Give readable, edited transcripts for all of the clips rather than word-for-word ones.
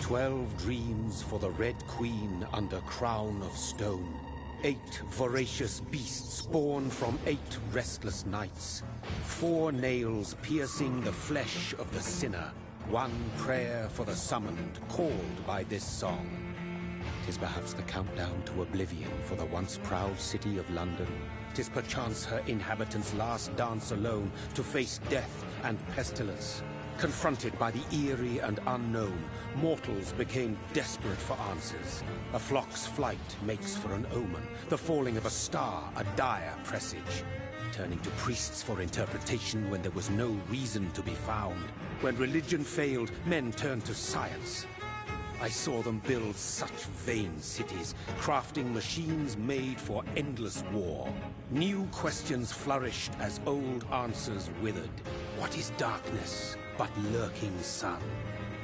12 dreams for the Red Queen under crown of stone. 8 voracious beasts born from 8 restless nights. 4 nails piercing the flesh of the sinner. 1 prayer for the summoned, called by this song. 'Tis perhaps the countdown to oblivion for the once proud city of London. 'Tis perchance her inhabitants' last dance alone to face death and pestilence. Confronted by the eerie and unknown, mortals became desperate for answers. A flock's flight makes for an omen, the falling of a star a dire presage. Turning to priests for interpretation when there was no reason to be found. When religion failed, men turned to science. I saw them build such vain cities, crafting machines made for endless war. New questions flourished as old answers withered. What is darkness but lurking sun?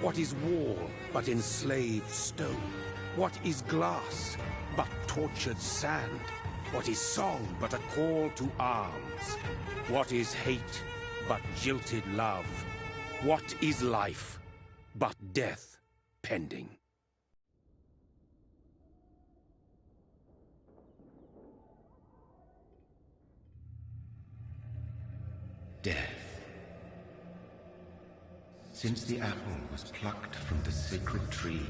What is wall but enslaved stone? What is glass but tortured sand? What is song but a call to arms? What is hate but jilted love? What is life but death pending? Death. Since the apple was plucked from the sacred tree,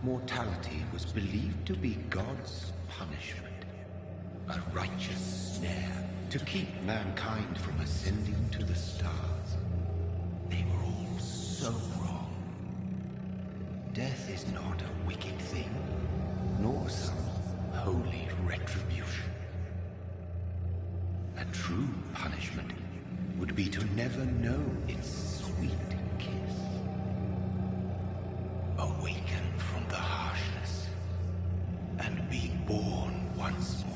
mortality was believed to be God's punishment. A righteous snare to keep mankind from ascending to the stars. They were all so wrong. Death is not a wicked thing, nor some holy retribution. A true punishment would be to never know its sweet kiss. Awaken from the harshness and be born once more.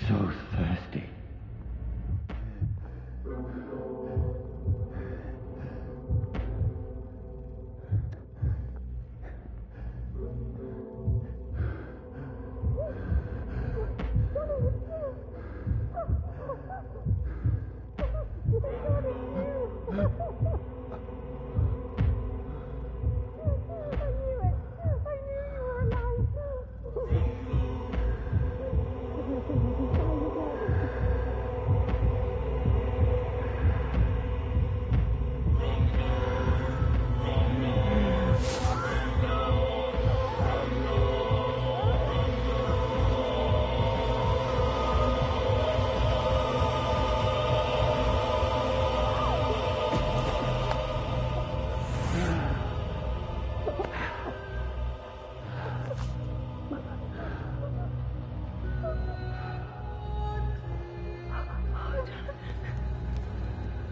So thirsty.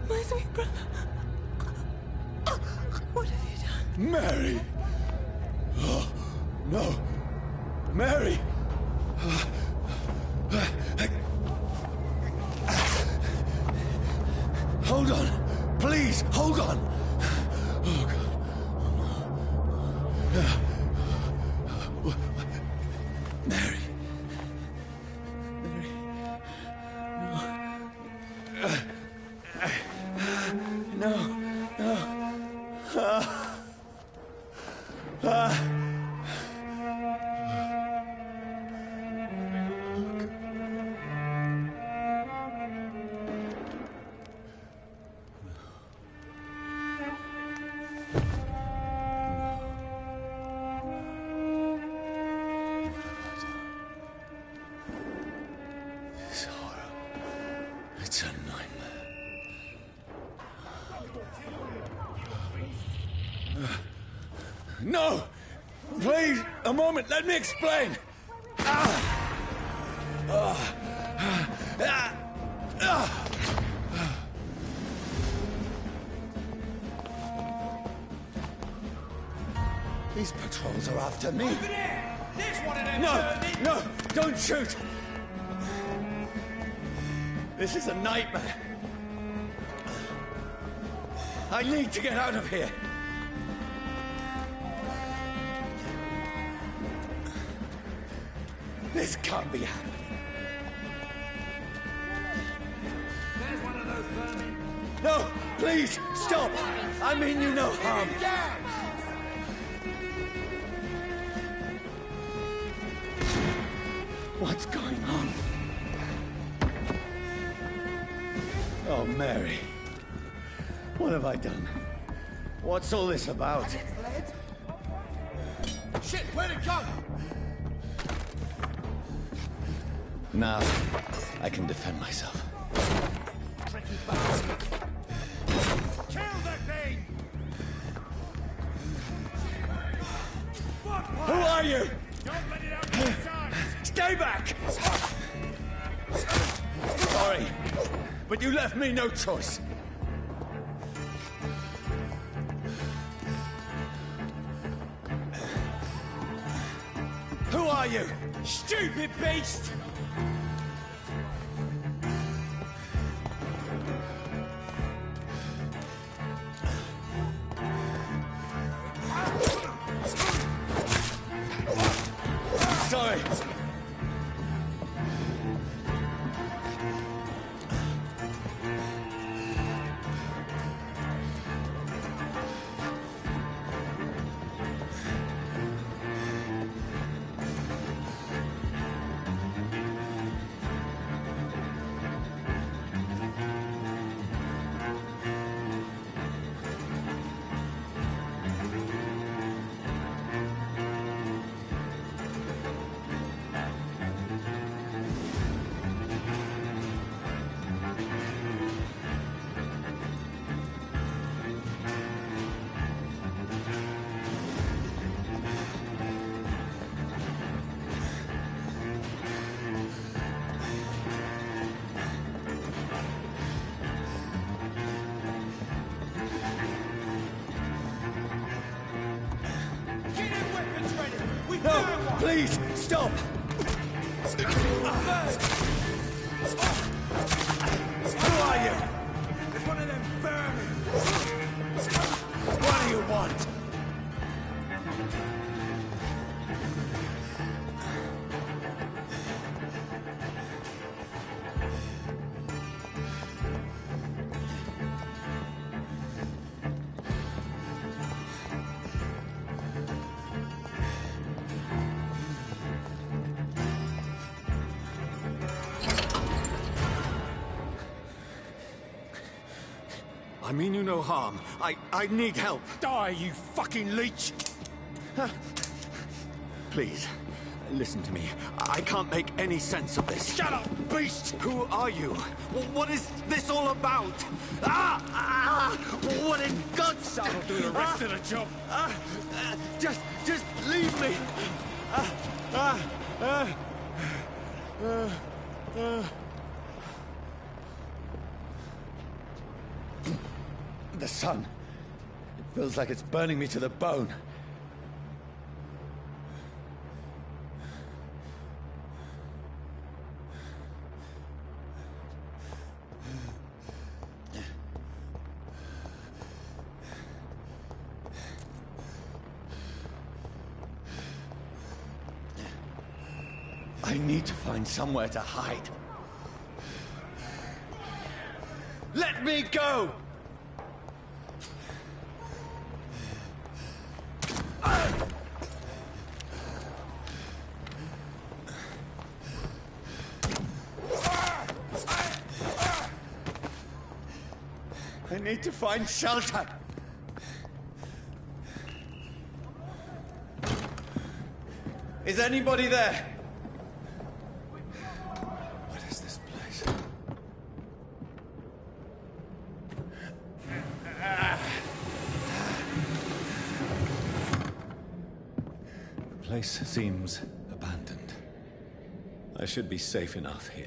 My sweet brother. What have you done? Mary! Oh, no! Mary! Please, hold on. Oh, God. Mary. Mary. No. No. This horror. It's a nightmare. No! Please, a moment, let me explain! These patrols are after me. Over there! There's one of them! No! Don't shoot! This is a nightmare. I need to get out of here. This can't be happening. There's one of those vermin! No, please, stop! I mean you no harm. What's going on? Oh, Mary. What have I done? What's all this about? Shit, where'd it go? Now, I can defend myself. Tricky bastard! Kill that thing! Who are you? Don't let it out inside! Stay back! Sorry, but you left me no choice. Who are you? Stupid beast! Sorry. Get your weapons ready! We No, found one! please, stop! Who are you? It's one of them vermin! What do you want? I mean you no harm. I need help. Die, you fucking leech! Please, listen to me. I can't make any sense of this. Shut up, beast! Who are you? What is this all about? What in God's... That'll do the rest of the job! Just leave me. The sun. It feels like it's burning me to the bone. I need to find somewhere to hide. Let me go! I need to find shelter. Is anybody there? What is this place? The place seems abandoned. I should be safe enough here.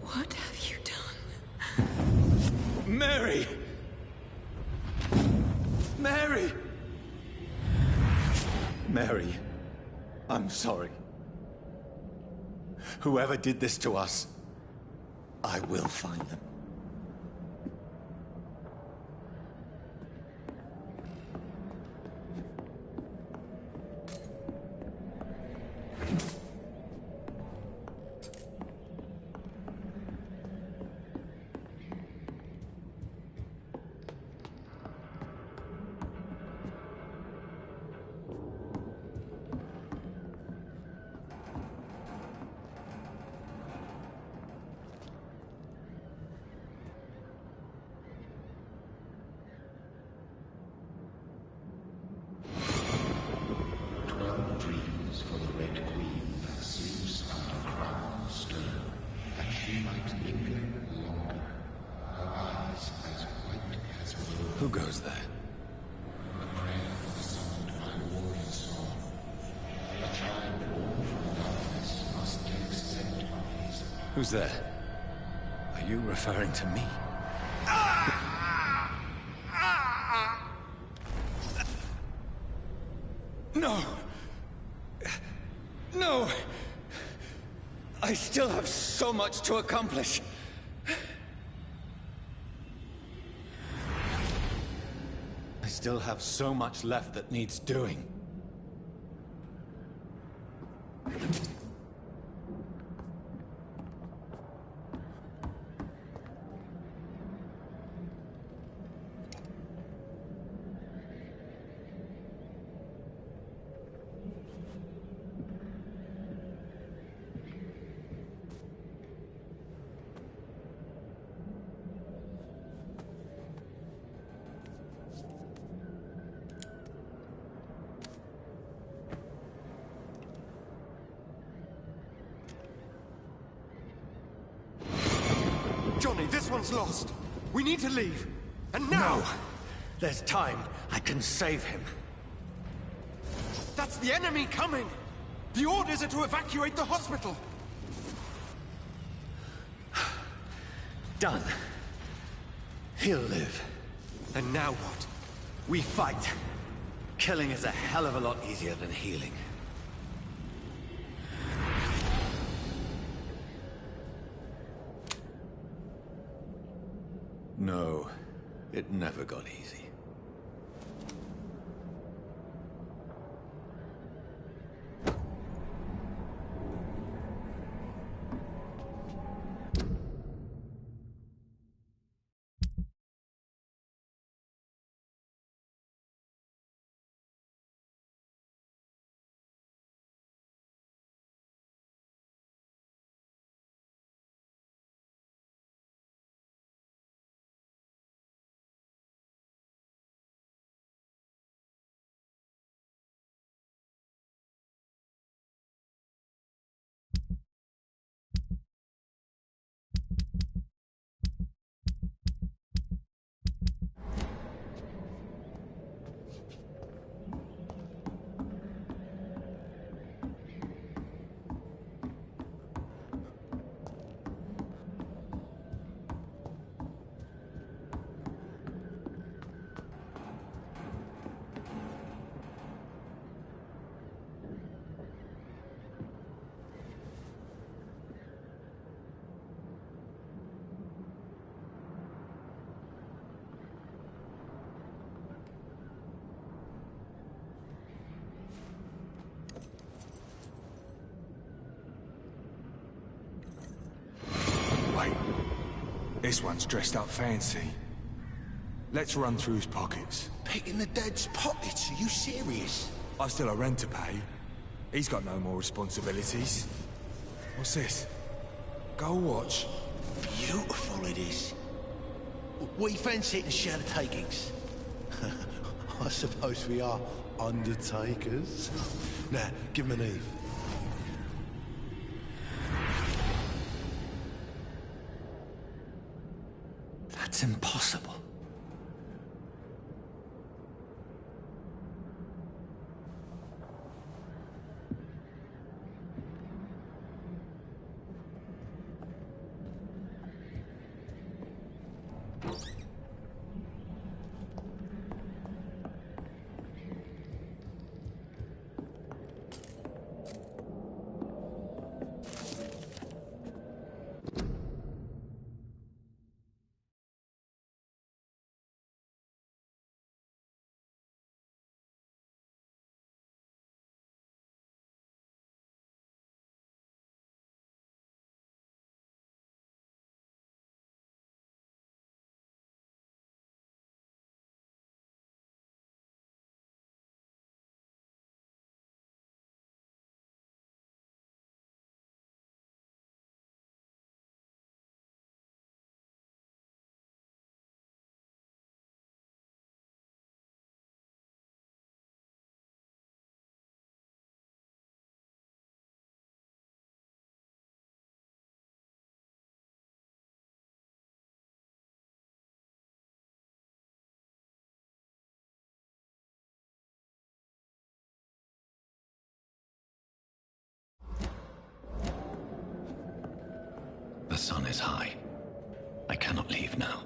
What have you done? Mary! Mary! Mary, I'm sorry. Whoever did this to us, I will find them. For the Red Queen that sleeps under crown of stone, that she might linger longer, her eyes as white as wool. Who goes there? A prayer for the summoned by warrior song. A child born from darkness must take scent of his. Who's there? Are you referring to me? No! No! I still have so much to accomplish. I still have so much left that needs doing. Johnny, this one's lost. We need to leave. And now! No! There's time. I can save him. That's the enemy coming! The orders are to evacuate the hospital! Done. He'll live. And now what? We fight. Killing is a hell of a lot easier than healing. No, it never got easy. This one's dressed up fancy. Let's run through his pockets. Picking the dead's pockets? Are you serious? I've still a rent to pay. He's got no more responsibilities. What's this? Gold watch. Beautiful it is. We fancy it and share the takings. I suppose we are undertakers. Now, give him an Eve. That's impossible. The sun is high. I cannot leave now.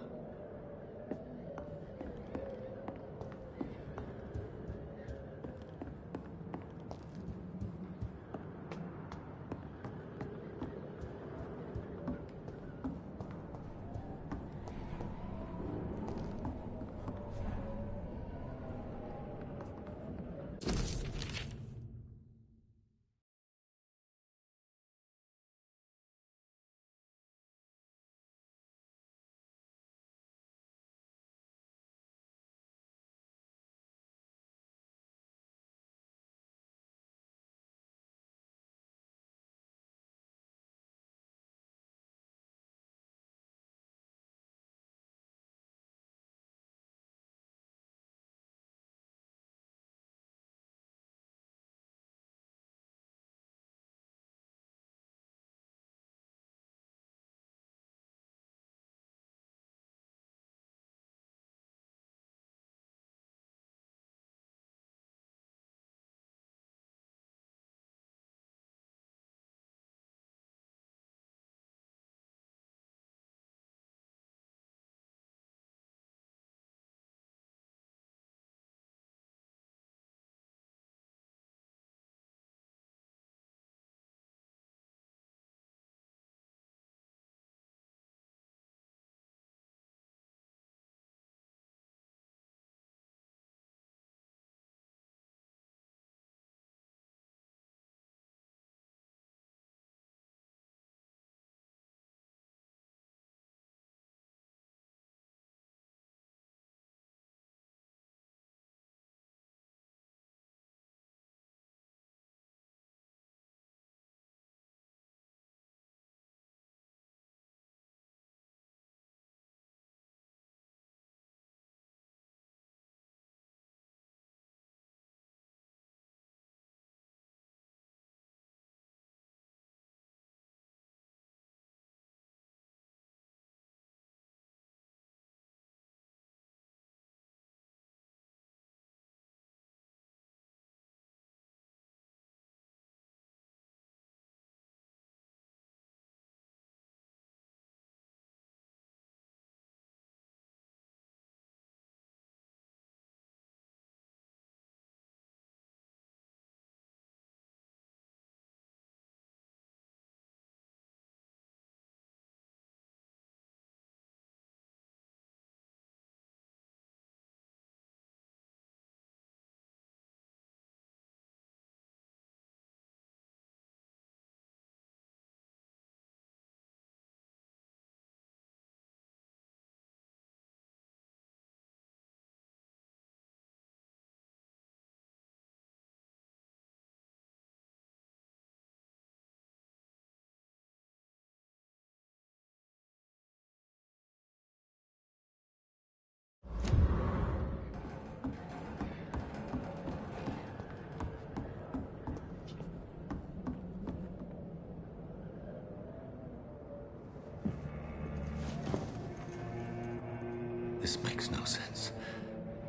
This makes no sense.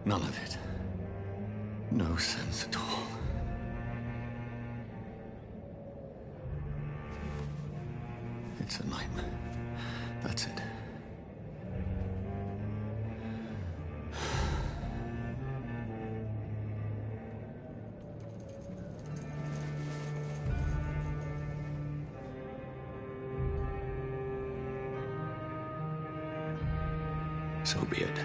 None of it. No sense at all. It's a nightmare. That's it. So be it.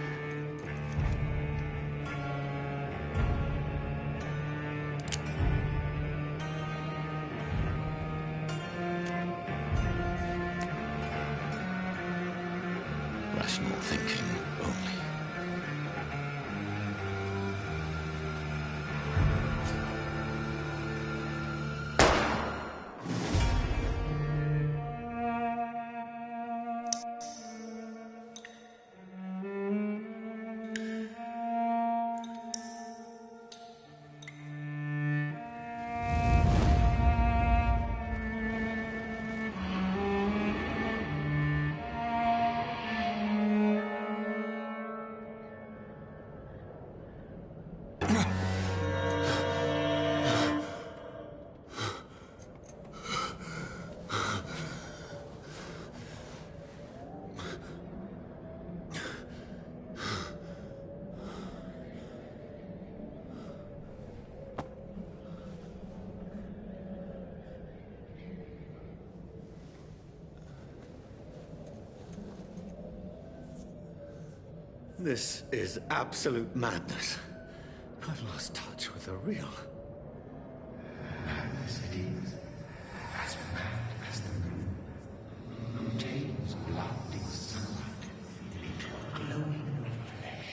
Rational thinking only. This is absolute madness. I've lost touch with the real. Madness it is. As mad as the moon. Who takes blinding sunlight into a glowing flesh.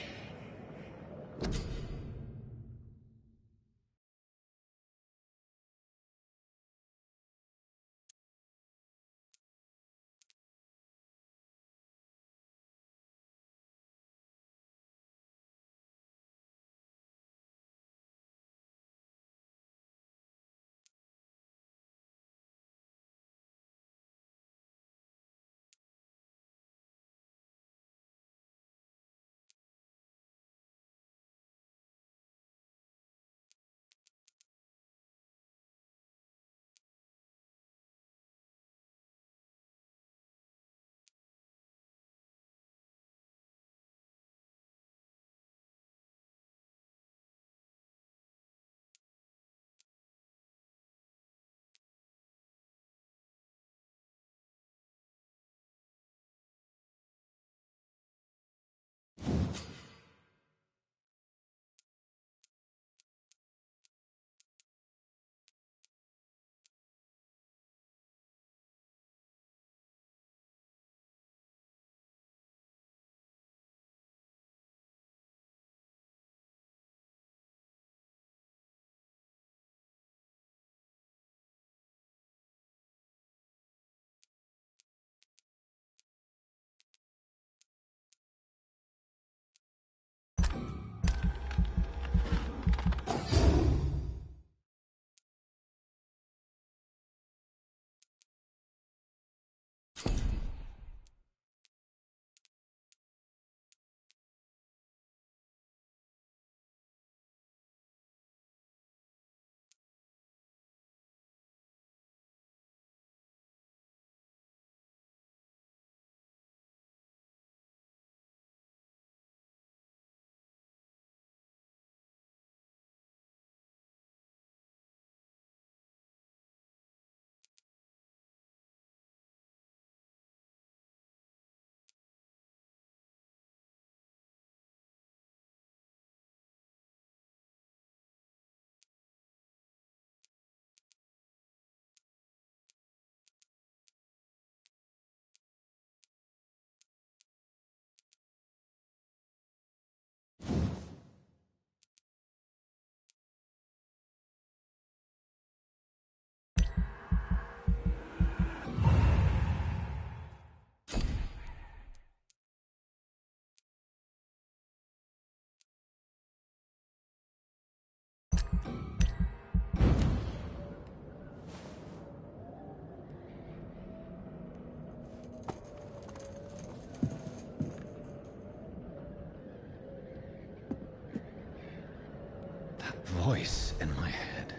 in my head?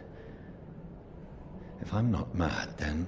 If I'm not mad, then...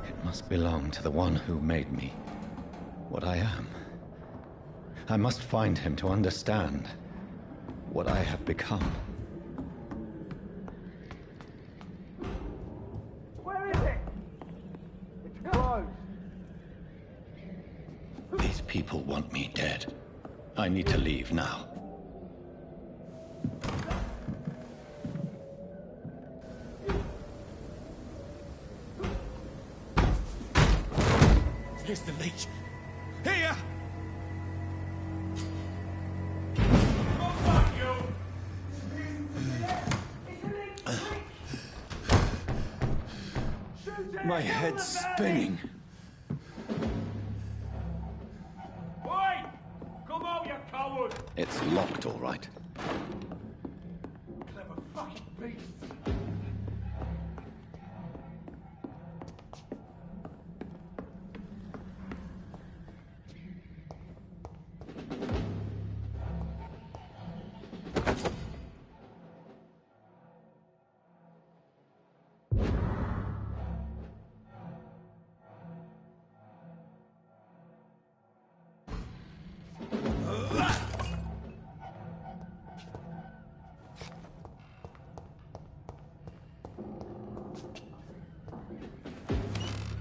It must belong to the one who made me what I am. I must find him to understand what I have become. Where is it? It's closed. These people want me dead. I need to leave now. Here's the leech. Here! My head's spinning. Oi! Come out, you coward! It's locked, all right. Clever fucking beast!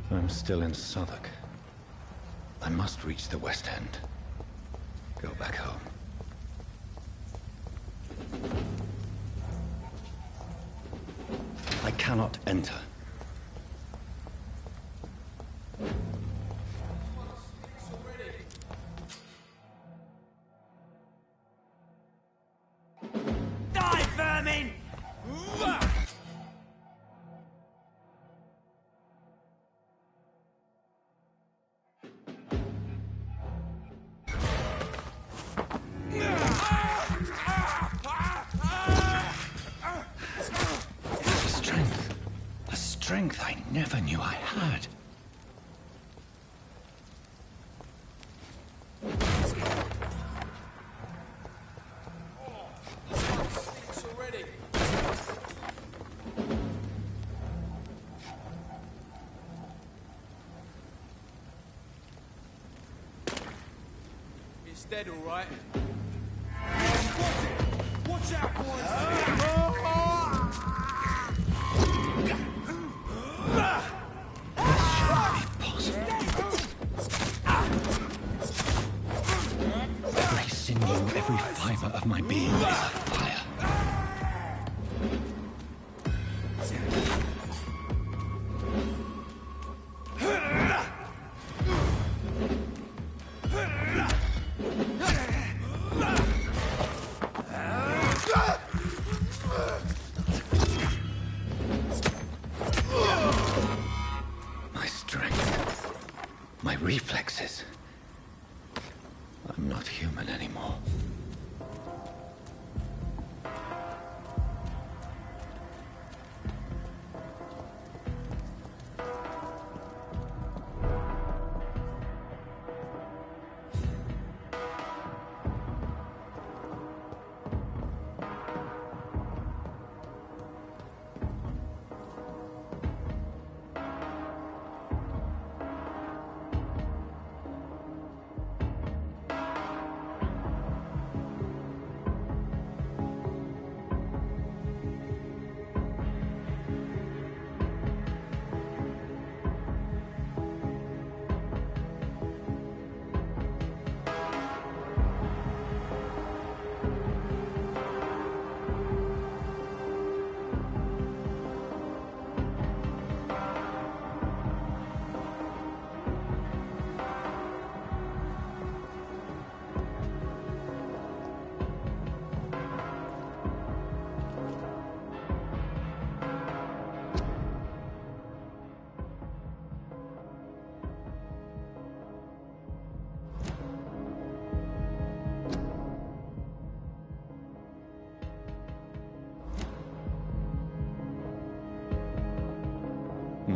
I'm still in Southwark. I must reach the West End. Go back home. I cannot enter. Die, vermin! A strength I never knew I had. It's dead, all right. Watch out, boys! Every sinew, every fiber of my being is afire. My strength, my reflexes. I'm not human anymore.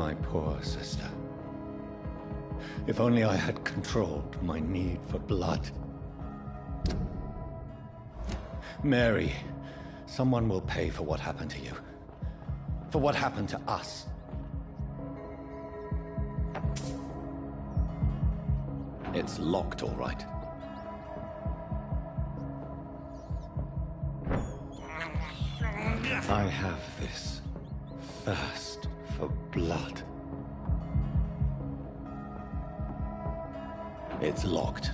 my poor sister. If only I had controlled my need for blood. Mary, someone will pay for what happened to you. For what happened to us. It's locked, all right. I have this thirst for blood. It's locked.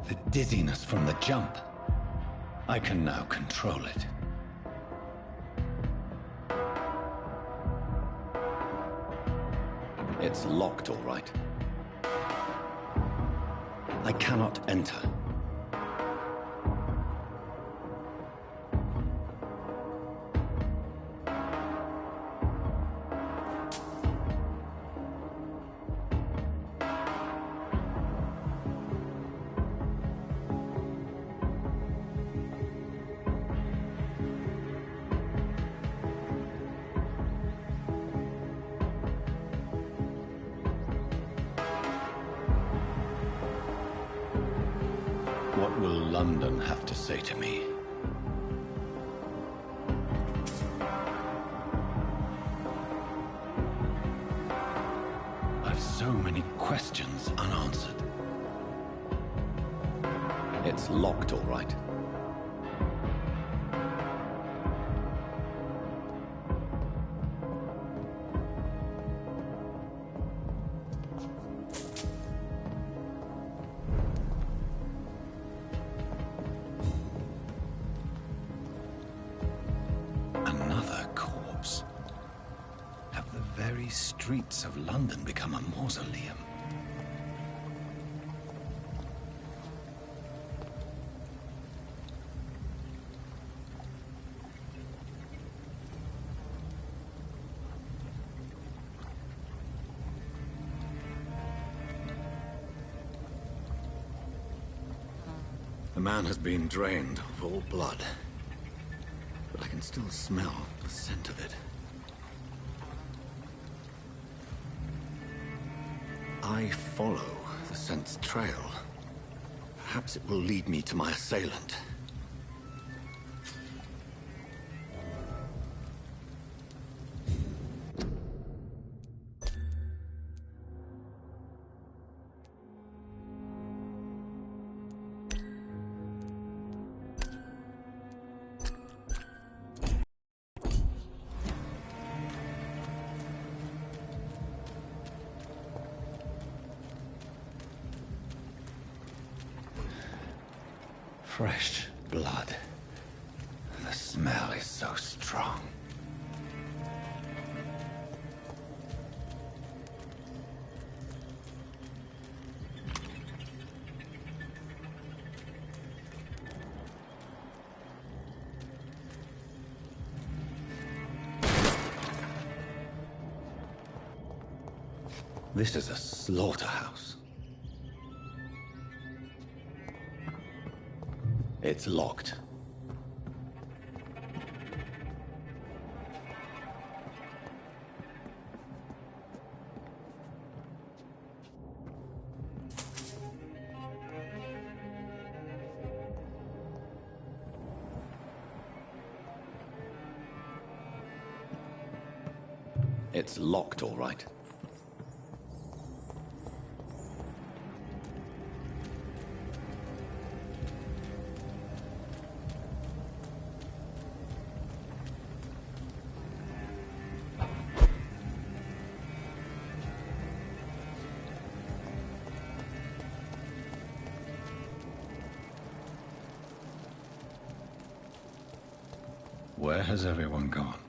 The dizziness from the jump. I can now control it. It's locked, all right. I cannot enter. What will London have to say to me? I've so many questions unanswered. It's locked, all right. Streets of London become a mausoleum. The man has been drained of all blood, but I can still smell the scent of it. I follow the scent's trail. Perhaps it will lead me to my assailant. Fresh blood. The smell is so strong. This is a slaughterhouse. It's locked. It's locked, all right. Where has everyone gone?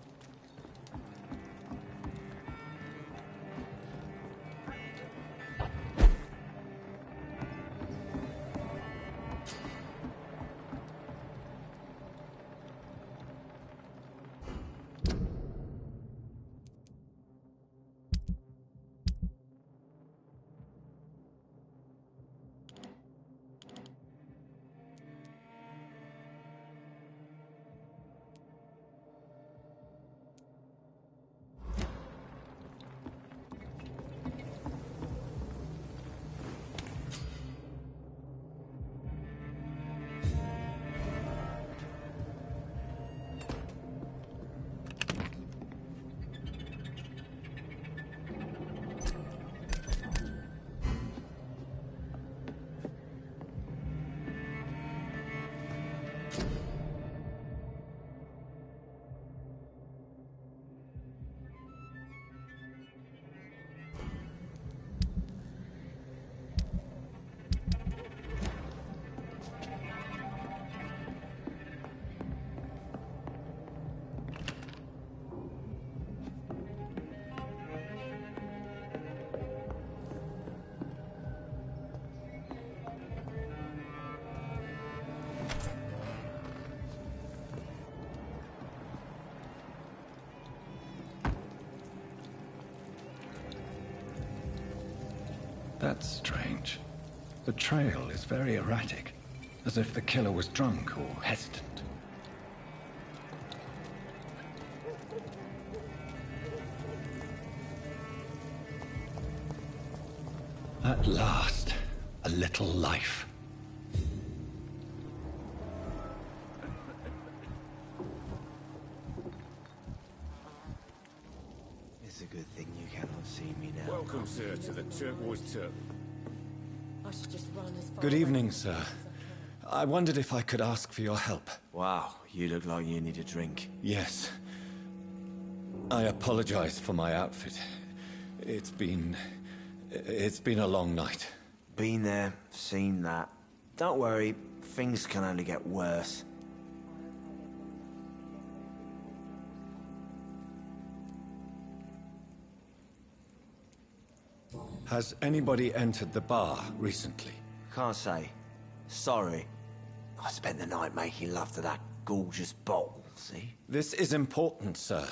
That's strange. The trail is very erratic, as if the killer was drunk or hesitant. At last, a little life. It's a good thing you cannot see me now. Welcome, sir, to the Turquoise Turtle. I should just run as far Good away evening, from sir. this as I can. I wondered if I could ask for your help. Wow, you look like you need a drink. Yes. I apologize for my outfit. It's been a long night. Been there, seen that. Don't worry, things can only get worse. Has anybody entered the bar recently? Can't say. Sorry. I spent the night making love to that gorgeous bottle, see? This is important, sir.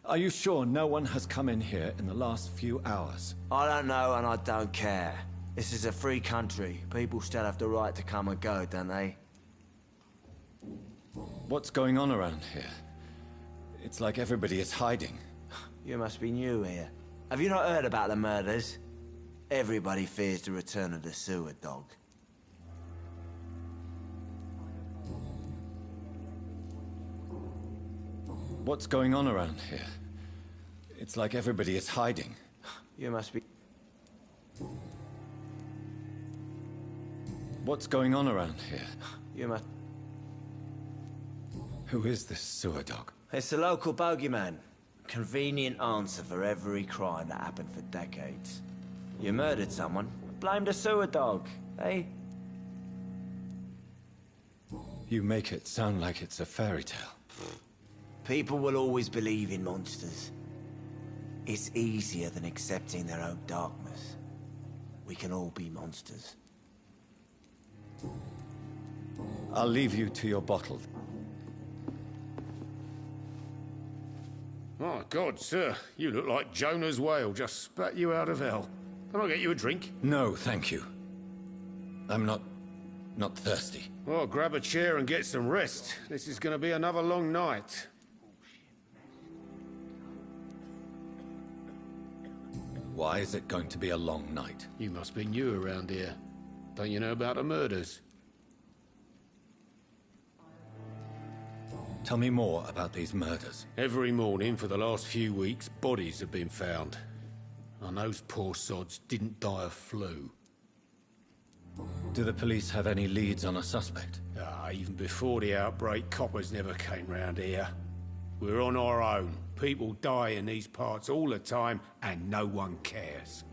Are you sure no one has come in here in the last few hours? I don't know and I don't care. This is a free country. People still have the right to come and go, don't they? What's going on around here? It's like everybody is hiding. You must be new here. Have you not heard about the murders? Everybody fears the return of the sewer dog. What's going on around here? It's like everybody is hiding. You must be... What's going on around here? You must... Who is this sewer dog? It's the local bogeyman. Convenient answer for every crime that happened for decades. You murdered someone, blame the sewer dog, eh? You make it sound like it's a fairy tale. People will always believe in monsters. It's easier than accepting their own darkness. We can all be monsters. I'll leave you to your bottle. My God, sir, you look like Jonah's whale just spat you out of hell. Can I get you a drink? No, thank you. I'm not thirsty. Well, grab a chair and get some rest. This is going to be another long night. Why is it going to be a long night? You must be new around here. Don't you know about the murders? Tell me more about these murders. Every morning for the last few weeks, bodies have been found. And those poor sods didn't die of flu. Do the police have any leads on a suspect? Even before the outbreak, coppers never came round here. We're on our own. People die in these parts all the time, and no one cares.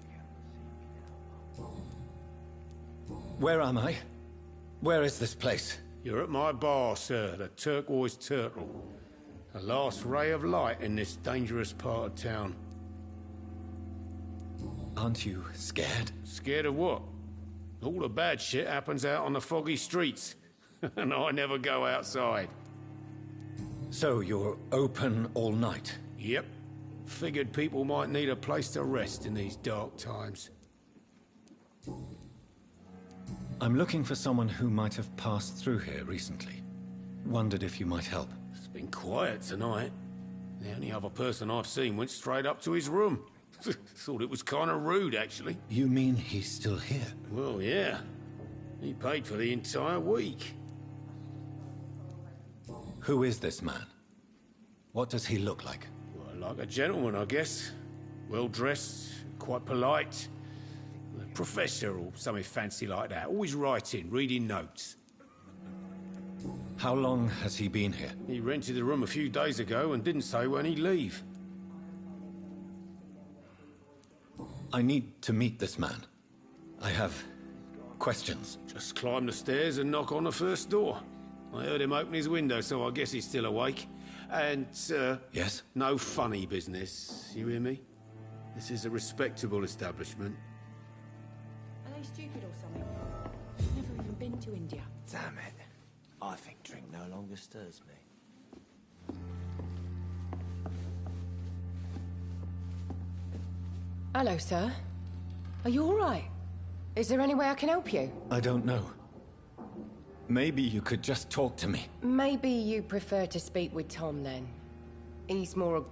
Where am I? Where is this place? You're at my bar, sir, the Turquoise Turtle. The last ray of light in this dangerous part of town. Aren't you scared? Scared of what? All the bad shit happens out on the foggy streets. And I never go outside. So you're open all night? Yep. Figured people might need a place to rest in these dark times. I'm looking for someone who might have passed through here recently. Wondered if you might help. It's been quiet tonight. The only other person I've seen went straight up to his room. Thought it was kind of rude, actually. You mean he's still here? Well, yeah. He paid for the entire week. Who is this man? What does he look like? Well, like a gentleman, I guess. Well-dressed, quite polite. A professor or something fancy like that. Always writing, reading notes. How long has he been here? He rented the room a few days ago and didn't say when he'd leave. I need to meet this man. I have questions. Just climb the stairs and knock on the first door. I heard him open his window, so I guess he's still awake. And, Yes? no funny business, you hear me? This is a respectable establishment. Are they stupid or something? I've never even been to India. Damn it. I think drink no longer stirs me. Hello, sir. Are you all right? Is there any way I can help you? I don't know. Maybe you could just talk to me. Maybe you prefer to speak with Tom, then. He's more...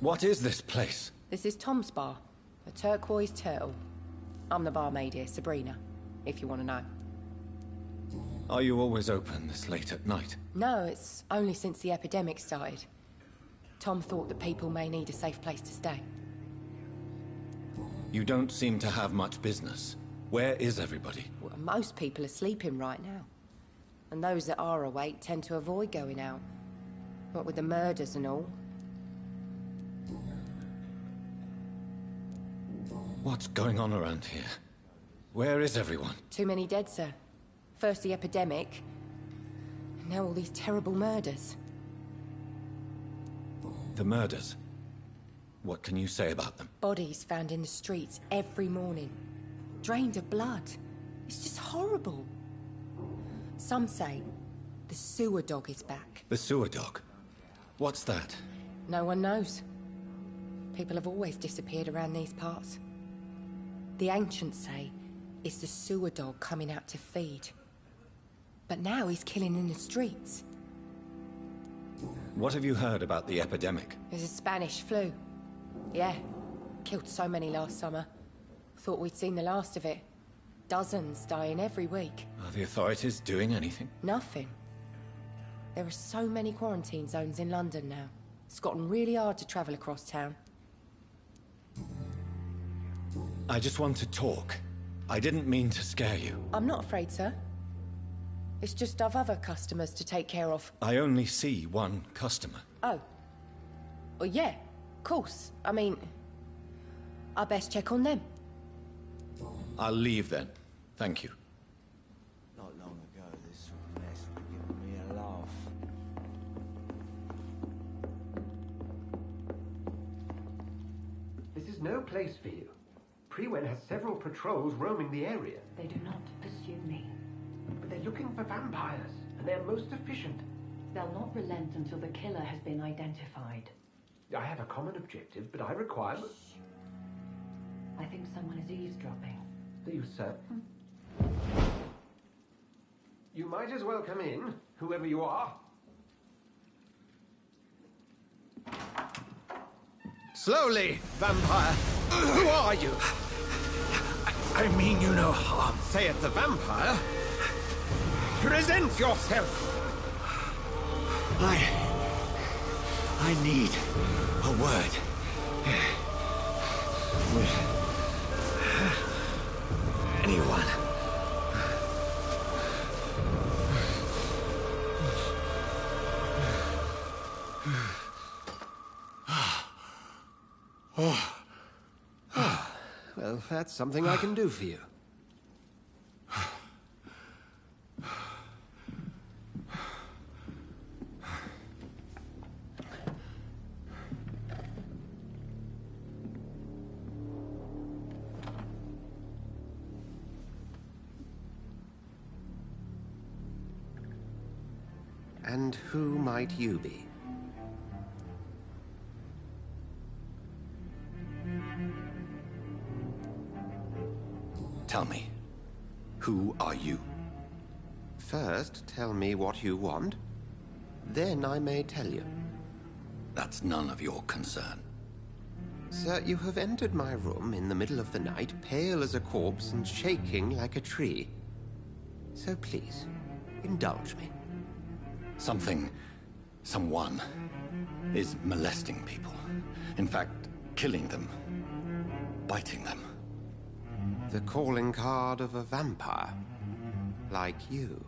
What is this place? This is Tom's bar. The Turquoise Turtle. I'm the barmaid here, Sabrina, if you want to know. Are you always open this late at night? No, it's only since the epidemic started. Tom thought that people may need a safe place to stay. You don't seem to have much business. Where is everybody? Well, most people are sleeping right now. And those that are awake tend to avoid going out. What with the murders and all. What's going on around here? Where is everyone? Too many dead, sir. First the epidemic, and now all these terrible murders. The murders? What can you say about them? Bodies found in the streets every morning. Drained of blood. It's just horrible. Some say the sewer dog is back. The sewer dog? What's that? No one knows. People have always disappeared around these parts. The ancients say it's the sewer dog coming out to feed. But now he's killing in the streets. What have you heard about the epidemic? There's a Spanish flu. Yeah. Killed so many last summer. Thought we'd seen the last of it. Dozens dying every week. Are the authorities doing anything? Nothing. There are so many quarantine zones in London now. It's gotten really hard to travel across town. I just want to talk. I didn't mean to scare you. I'm not afraid, sir. It's just I've other customers to take care of. I only see one customer. Oh. Well, yeah, of course. I mean, I best check on them. I'll leave then. Thank you. Not long ago, this sort of mess would have given me a laugh. This is no place for you. Prewen has several patrols roaming the area. They do not pursue me. But they're looking for vampires, and they're most efficient. They'll not relent until the killer has been identified. I have a common objective, but I require... Shh. I think someone is eavesdropping. Do you, sir? You might as well come in, whoever you are. Slowly, vampire! Who are you? I mean you no harm. Saith the vampire. Present yourself! I need a word. With anyone. Well, that's something I can do for you. And who might you be? Tell me, who are you? First, tell me what you want. Then I may tell you. That's none of your concern. Sir, you have entered my room in the middle of the night, pale as a corpse and shaking like a tree. So please, indulge me. Someone is molesting people. In fact, killing them. Biting them. The calling card of a vampire. Like you.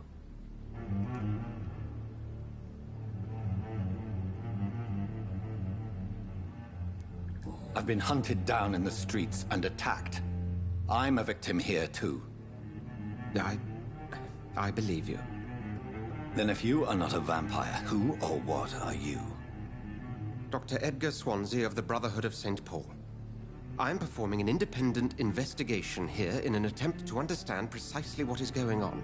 I've been hunted down in the streets and attacked. I'm a victim here too. I believe you. Then if you are not a vampire, who or what are you? Dr. Edgar Swansea of the Brotherhood of St. Paul. I'm performing an independent investigation here in an attempt to understand precisely what is going on.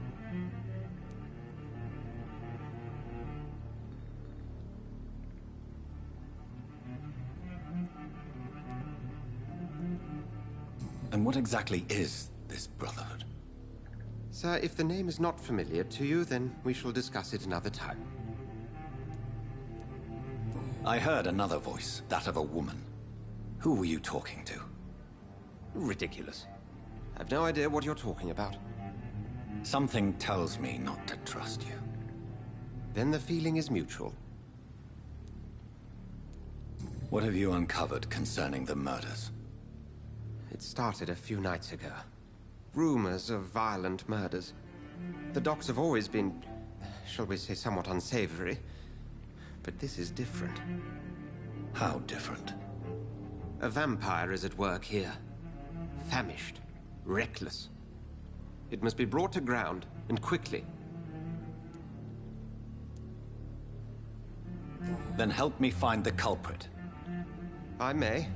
And what exactly is this Brotherhood? Sir, if the name is not familiar to you, then we shall discuss it another time. I heard another voice, that of a woman. Who were you talking to? Ridiculous. I've no idea what you're talking about. Something tells me not to trust you. Then the feeling is mutual. What have you uncovered concerning the murders? It started a few nights ago. Rumors of violent murders. The docks have always been, shall we say, somewhat unsavory. But this is different. How different? A vampire is at work here. Famished. Reckless. It must be brought to ground, and quickly. Then help me find the culprit. I may.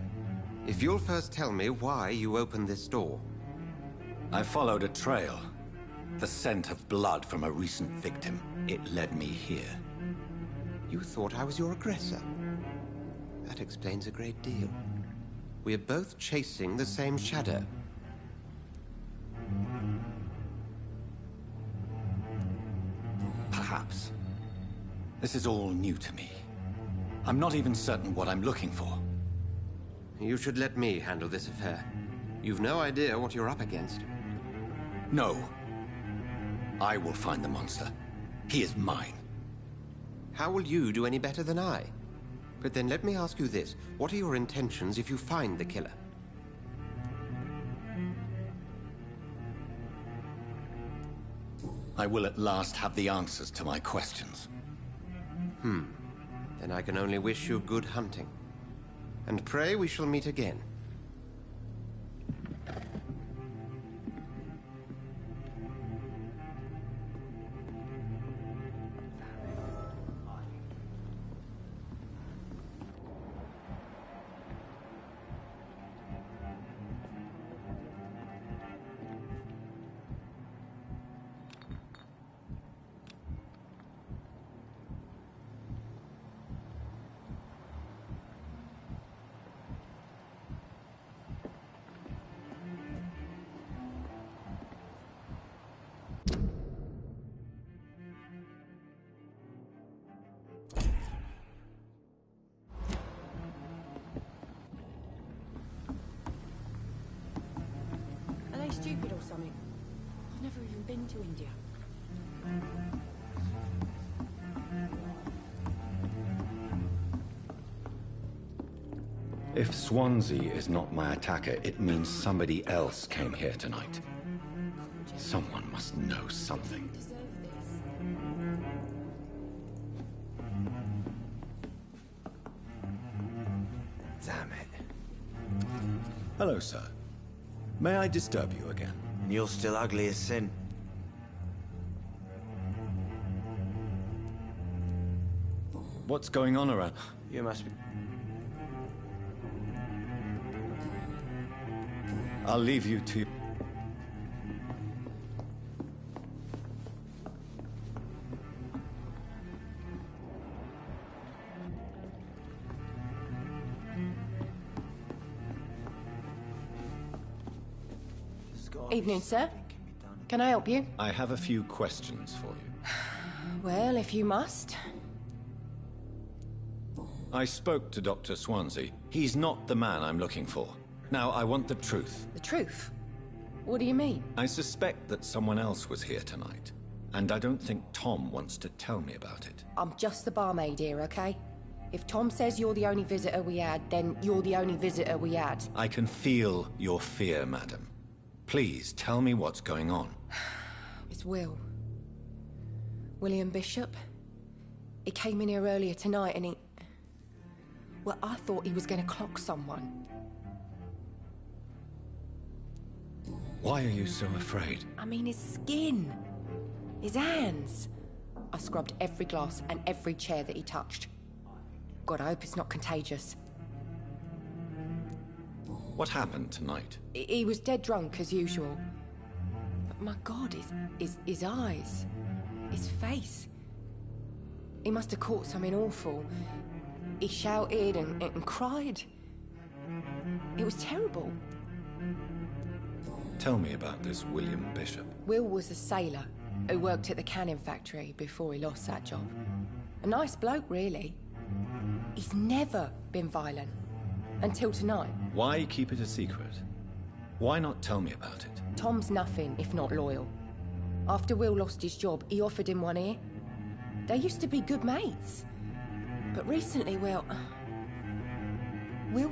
If you'll first tell me why you opened this door. I followed a trail. The scent of blood from a recent victim. It led me here. You thought I was your aggressor. That explains a great deal. We are both chasing the same shadow. Perhaps. This is all new to me. I'm not even certain what I'm looking for. You should let me handle this affair. You've no idea what you're up against. No. I will find the monster. He is mine. How will you do any better than I? But then let me ask you this. What are your intentions if you find the killer? I will at last have the answers to my questions. Then I can only wish you good hunting. And pray we shall meet again. Are they stupid or something? I've never even been to India. If Swansea is not my attacker, it means somebody else came here tonight. Someone must know something. Damn it. Hello, sir. May I disturb you again? You're still ugly as sin. What's going on around? You must be... I'll leave you to... Evening, sir. Can I help you? I have a few questions for you. Well, if you must. I spoke to Dr. Swansea. He's not the man I'm looking for. Now, I want the truth. The truth? What do you mean? I suspect that someone else was here tonight. And I don't think Tom wants to tell me about it. I'm just the barmaid here, okay? If Tom says you're the only visitor we had, then you're the only visitor we had. I can feel your fear, madam. Please, tell me what's going on. It's Will. William Bishop. He came in here earlier tonight and he... Well, I thought he was going to clock someone. Why are you so afraid? I mean, his skin. His hands. I scrubbed every glass and every chair that he touched. God, I hope it's not contagious. What happened tonight? He was dead drunk, as usual. But my God, his eyes. His face. He must have caught something awful. He shouted and cried. It was terrible. Tell me about this William Bishop. Will was a sailor who worked at the canning factory before he lost that job. A nice bloke, really. He's never been violent. Until tonight. Why keep it a secret? Why not tell me about it? Tom's nothing if not loyal. After Will lost his job, he offered him one ear. They used to be good mates. But recently, Will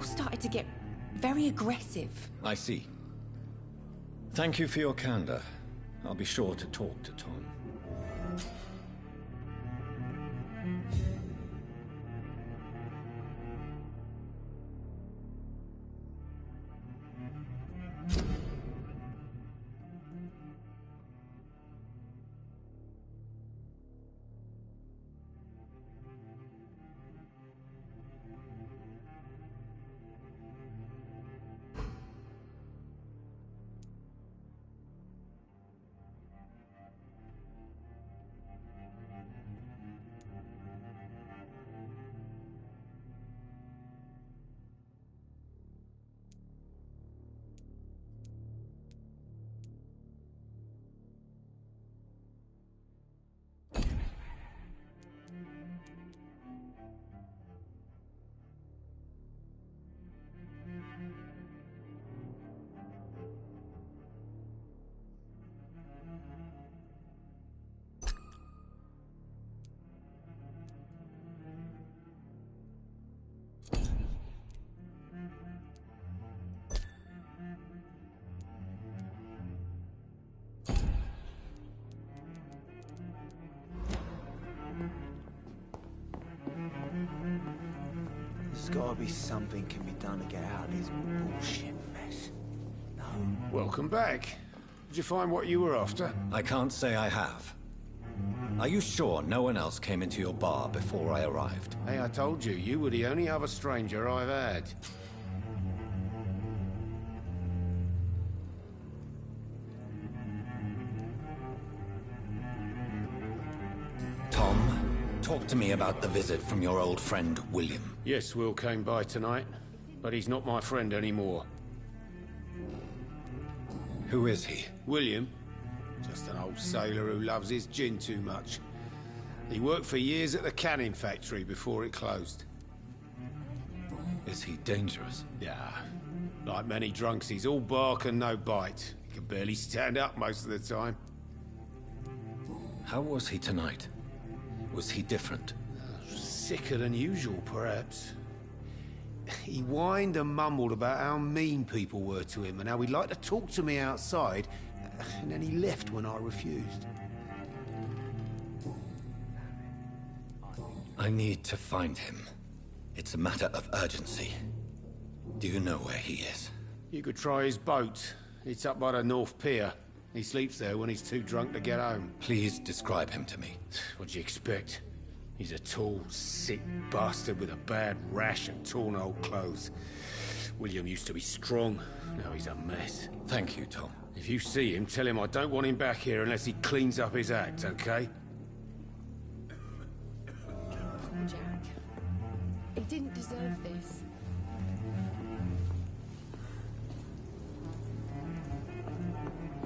started to get very aggressive. I see. Thank you for your candor. I'll be sure to talk to Tom. There's gotta be something can be done to get out of this bullshit mess. No. Welcome back. Did you find what you were after? I can't say I have. Are you sure no one else came into your bar before I arrived? Hey, I told you, you were the only other stranger I've had. Tom, talk to me about the visit from your old friend, William. Yes, Will came by tonight, but he's not my friend anymore. Who is he? William? Just an old sailor who loves his gin too much. He worked for years at the canning factory before it closed. Is he dangerous? Yeah. Like many drunks, he's all bark and no bite. He can barely stand up most of the time. How was he tonight? Was he different? Sicker than usual, perhaps. He whined and mumbled about how mean people were to him and how he'd like to talk to me outside, and then he left when I refused. I need to find him. It's a matter of urgency. Do you know where he is? You could try his boat. It's up by the North Pier. He sleeps there when he's too drunk to get home. Please describe him to me. What'd you expect? He's a tall, sick bastard with a bad rash and torn old clothes. William used to be strong. Now he's a mess. Thank you, Tom. If you see him, tell him I don't want him back here unless he cleans up his act, okay? Jack. He didn't deserve this.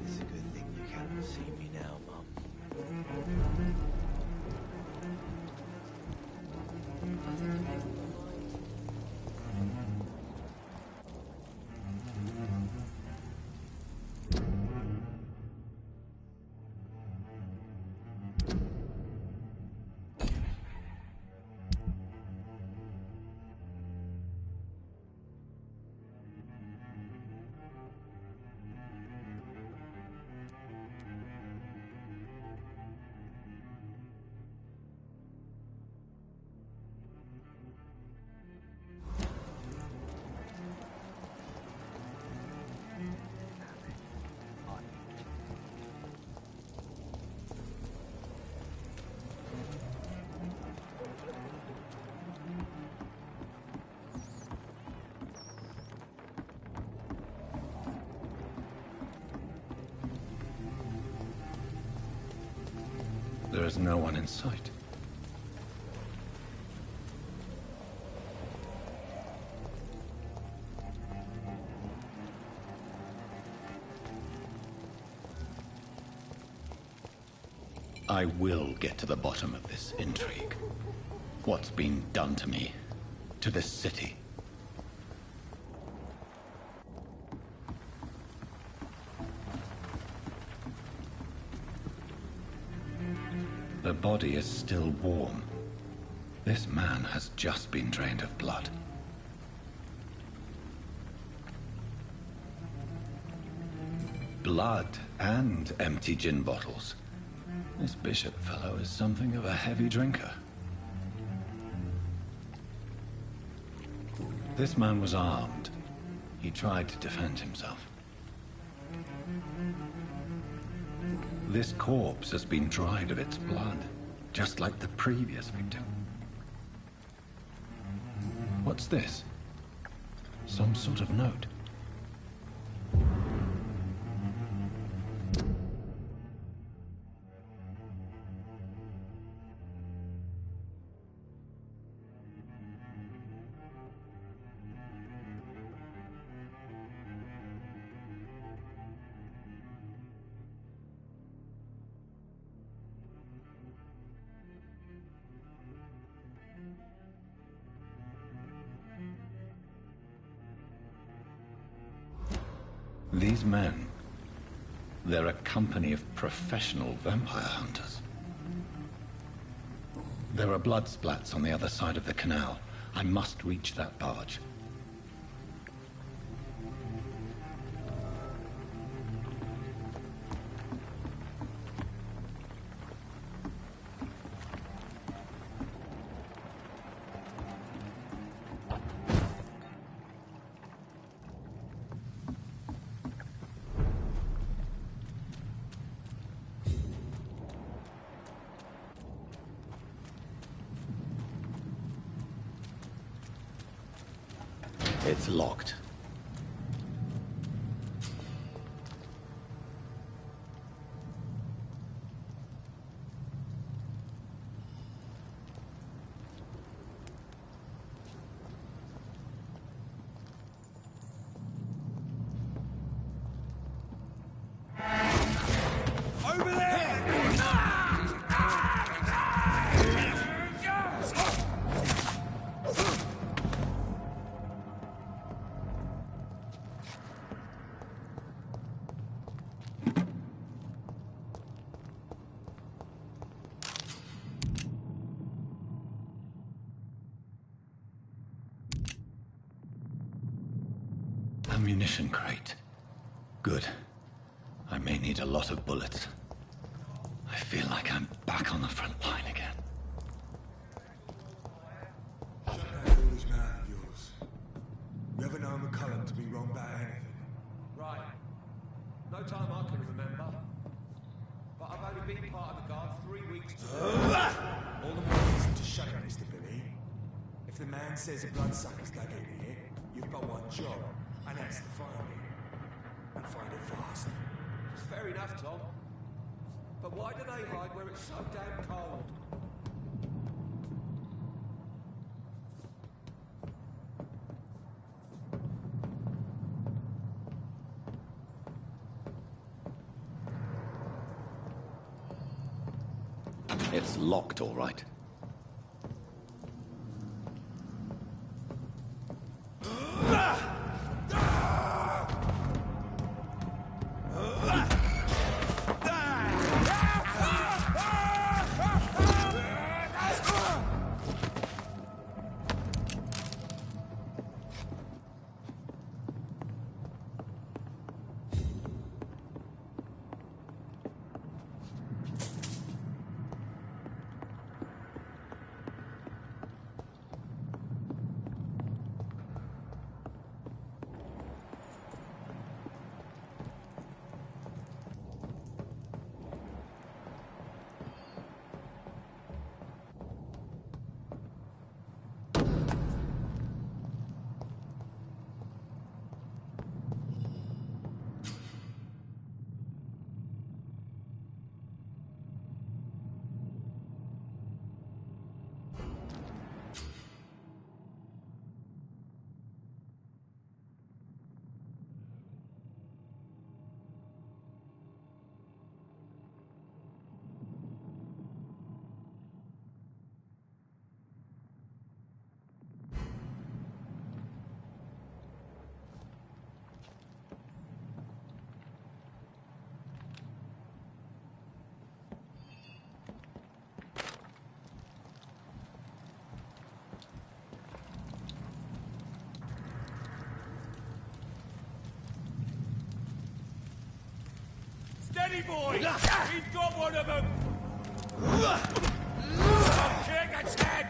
It's a good thing you can't see me now, Mum. There is no one in sight. I will get to the bottom of this intrigue. What's been done to me, to this city. The body is still warm. This man has just been drained of blood. Blood and empty gin bottles. This bishop fellow is something of a heavy drinker. This man was armed. He tried to defend himself. This corpse has been dried of its blood, just like the previous victim. What's this? Some sort of note. These men, they're a company of professional vampire hunters. There are blood splats on the other side of the canal. I must reach that barge. It's locked. Ammunition crate. Good. I may need a lot of bullets. I feel like I'm back on the front line again. Shut that foolish mouth of yours. You ever known McCullum to be wrong about anything? Right. No time I can remember. But I've only been part of the guard 3 weeks. All the more reason to shut it, Mr. Billy. If the man says a bloodsucker's dug in here, you've got one job. And that's to find it. And find it fast. It's fair enough, Tom. But why do they hide where it's so damn cold? It's locked, all right. boy! He's got one of them! I'll kick its head!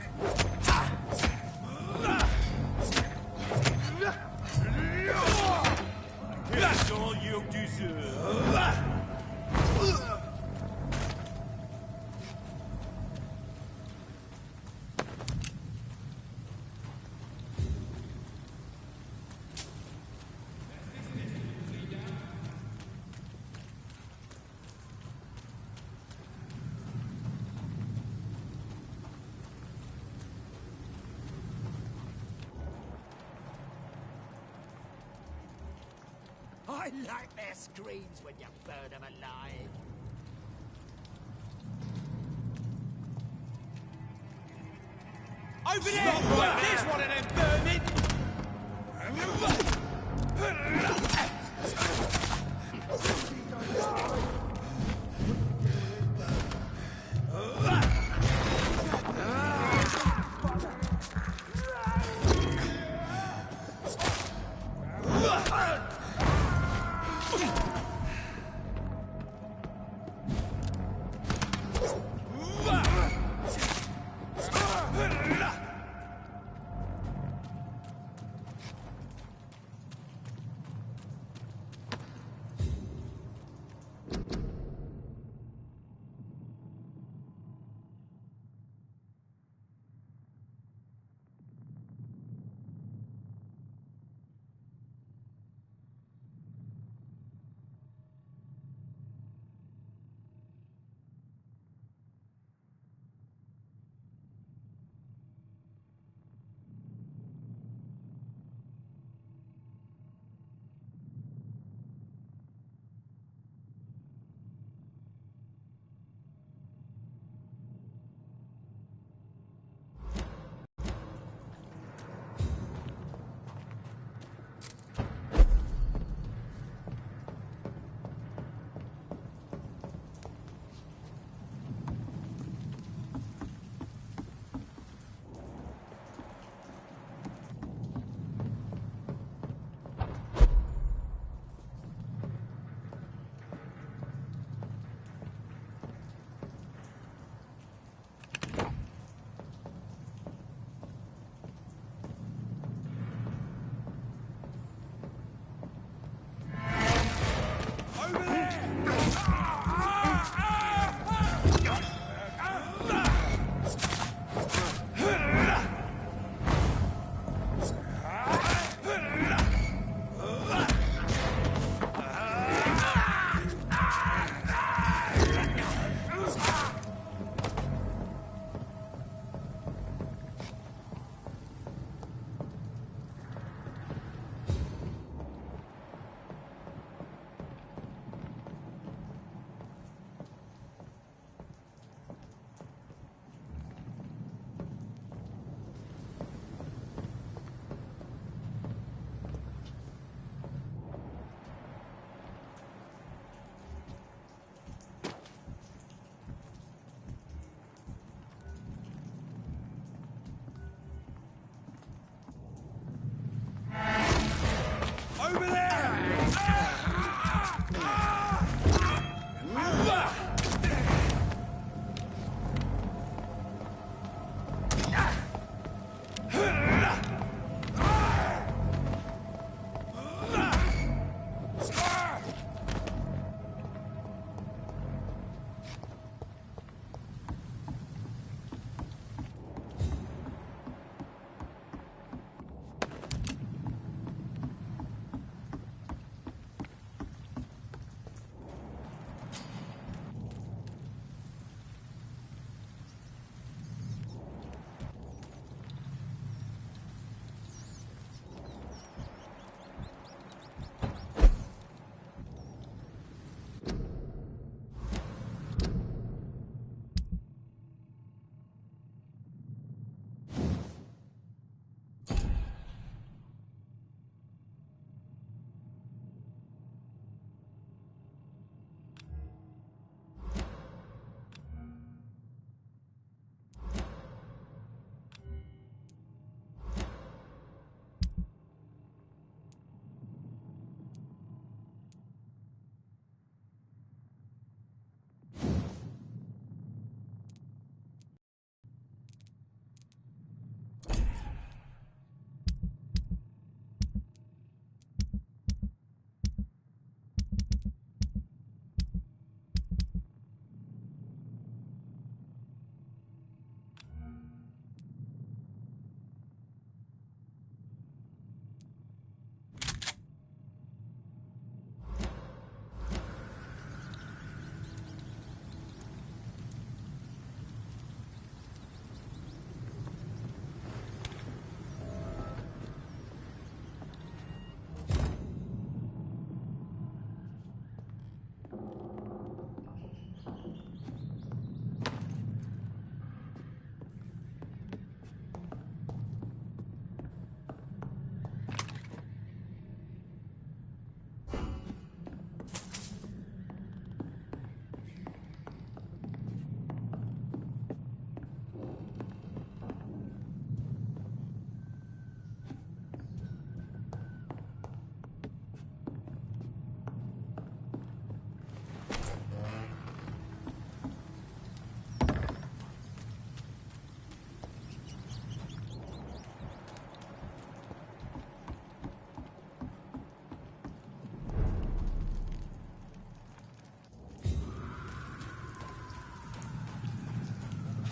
Here's all you deserve! I like their screams when you burn them alive. Over there! Right, there's one of them vermin!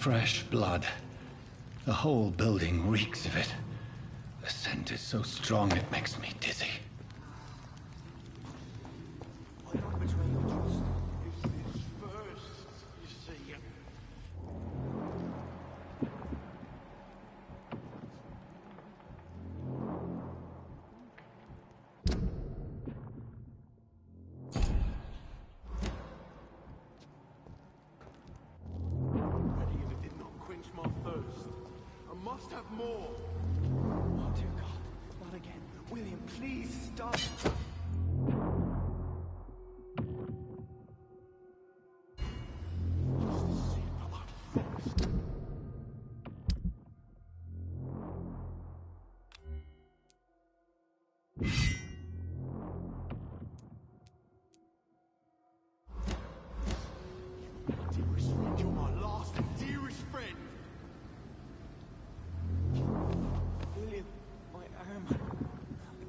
Fresh blood. The whole building reeks of it. The scent is so strong it makes me dizzy.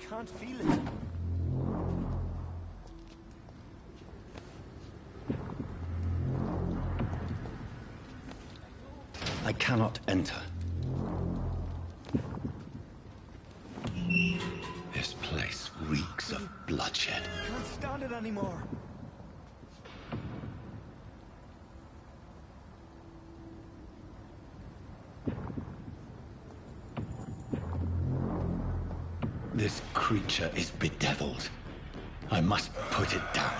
Can't feel it. I cannot enter. This place reeks of bloodshed. I can't stand it anymore. This creature is bedeviled. I must put it down.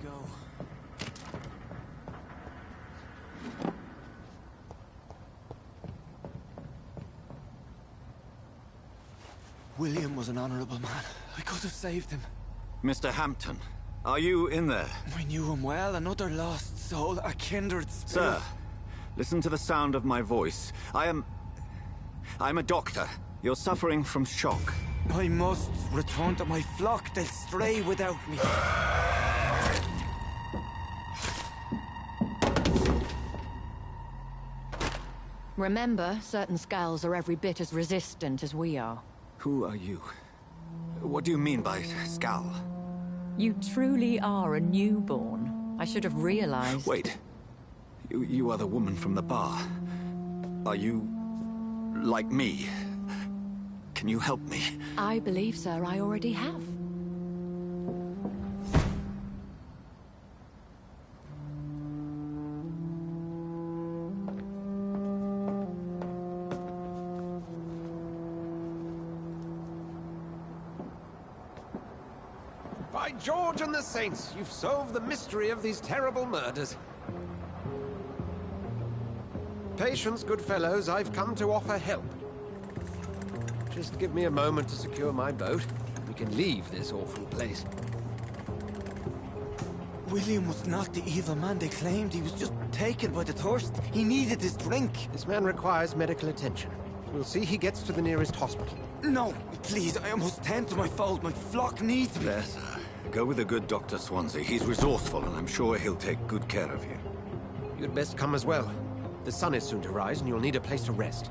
go. William was an honorable man. I could have saved him. Mr. Hampton, are you in there? I knew him well, another lost soul, a kindred spirit. Sir, listen to the sound of my voice. I'm a doctor. You're suffering from shock. I must return to my flock. They'll stray without me. Remember, certain skulls are every bit as resistant as we are. Who are you? What do you mean by skull? You truly are a newborn. I should have realized. Wait. You are the woman from the bar. Are you like me? Can you help me? I believe, sir, I already have. By George and the Saints, you've solved the mystery of these terrible murders. Patience, good fellows, I've come to offer help. Just give me a moment to secure my boat. We can leave this awful place. William was not the evil man they claimed. He was just taken by the thirst. He needed his drink. This man requires medical attention. We'll see he gets to the nearest hospital. No, please, I must tend to my fold. My flock needs me. There, sir. Go with the good Dr. Swansea. He's resourceful, and I'm sure he'll take good care of you. You'd best come as well. The sun is soon to rise, and you'll need a place to rest.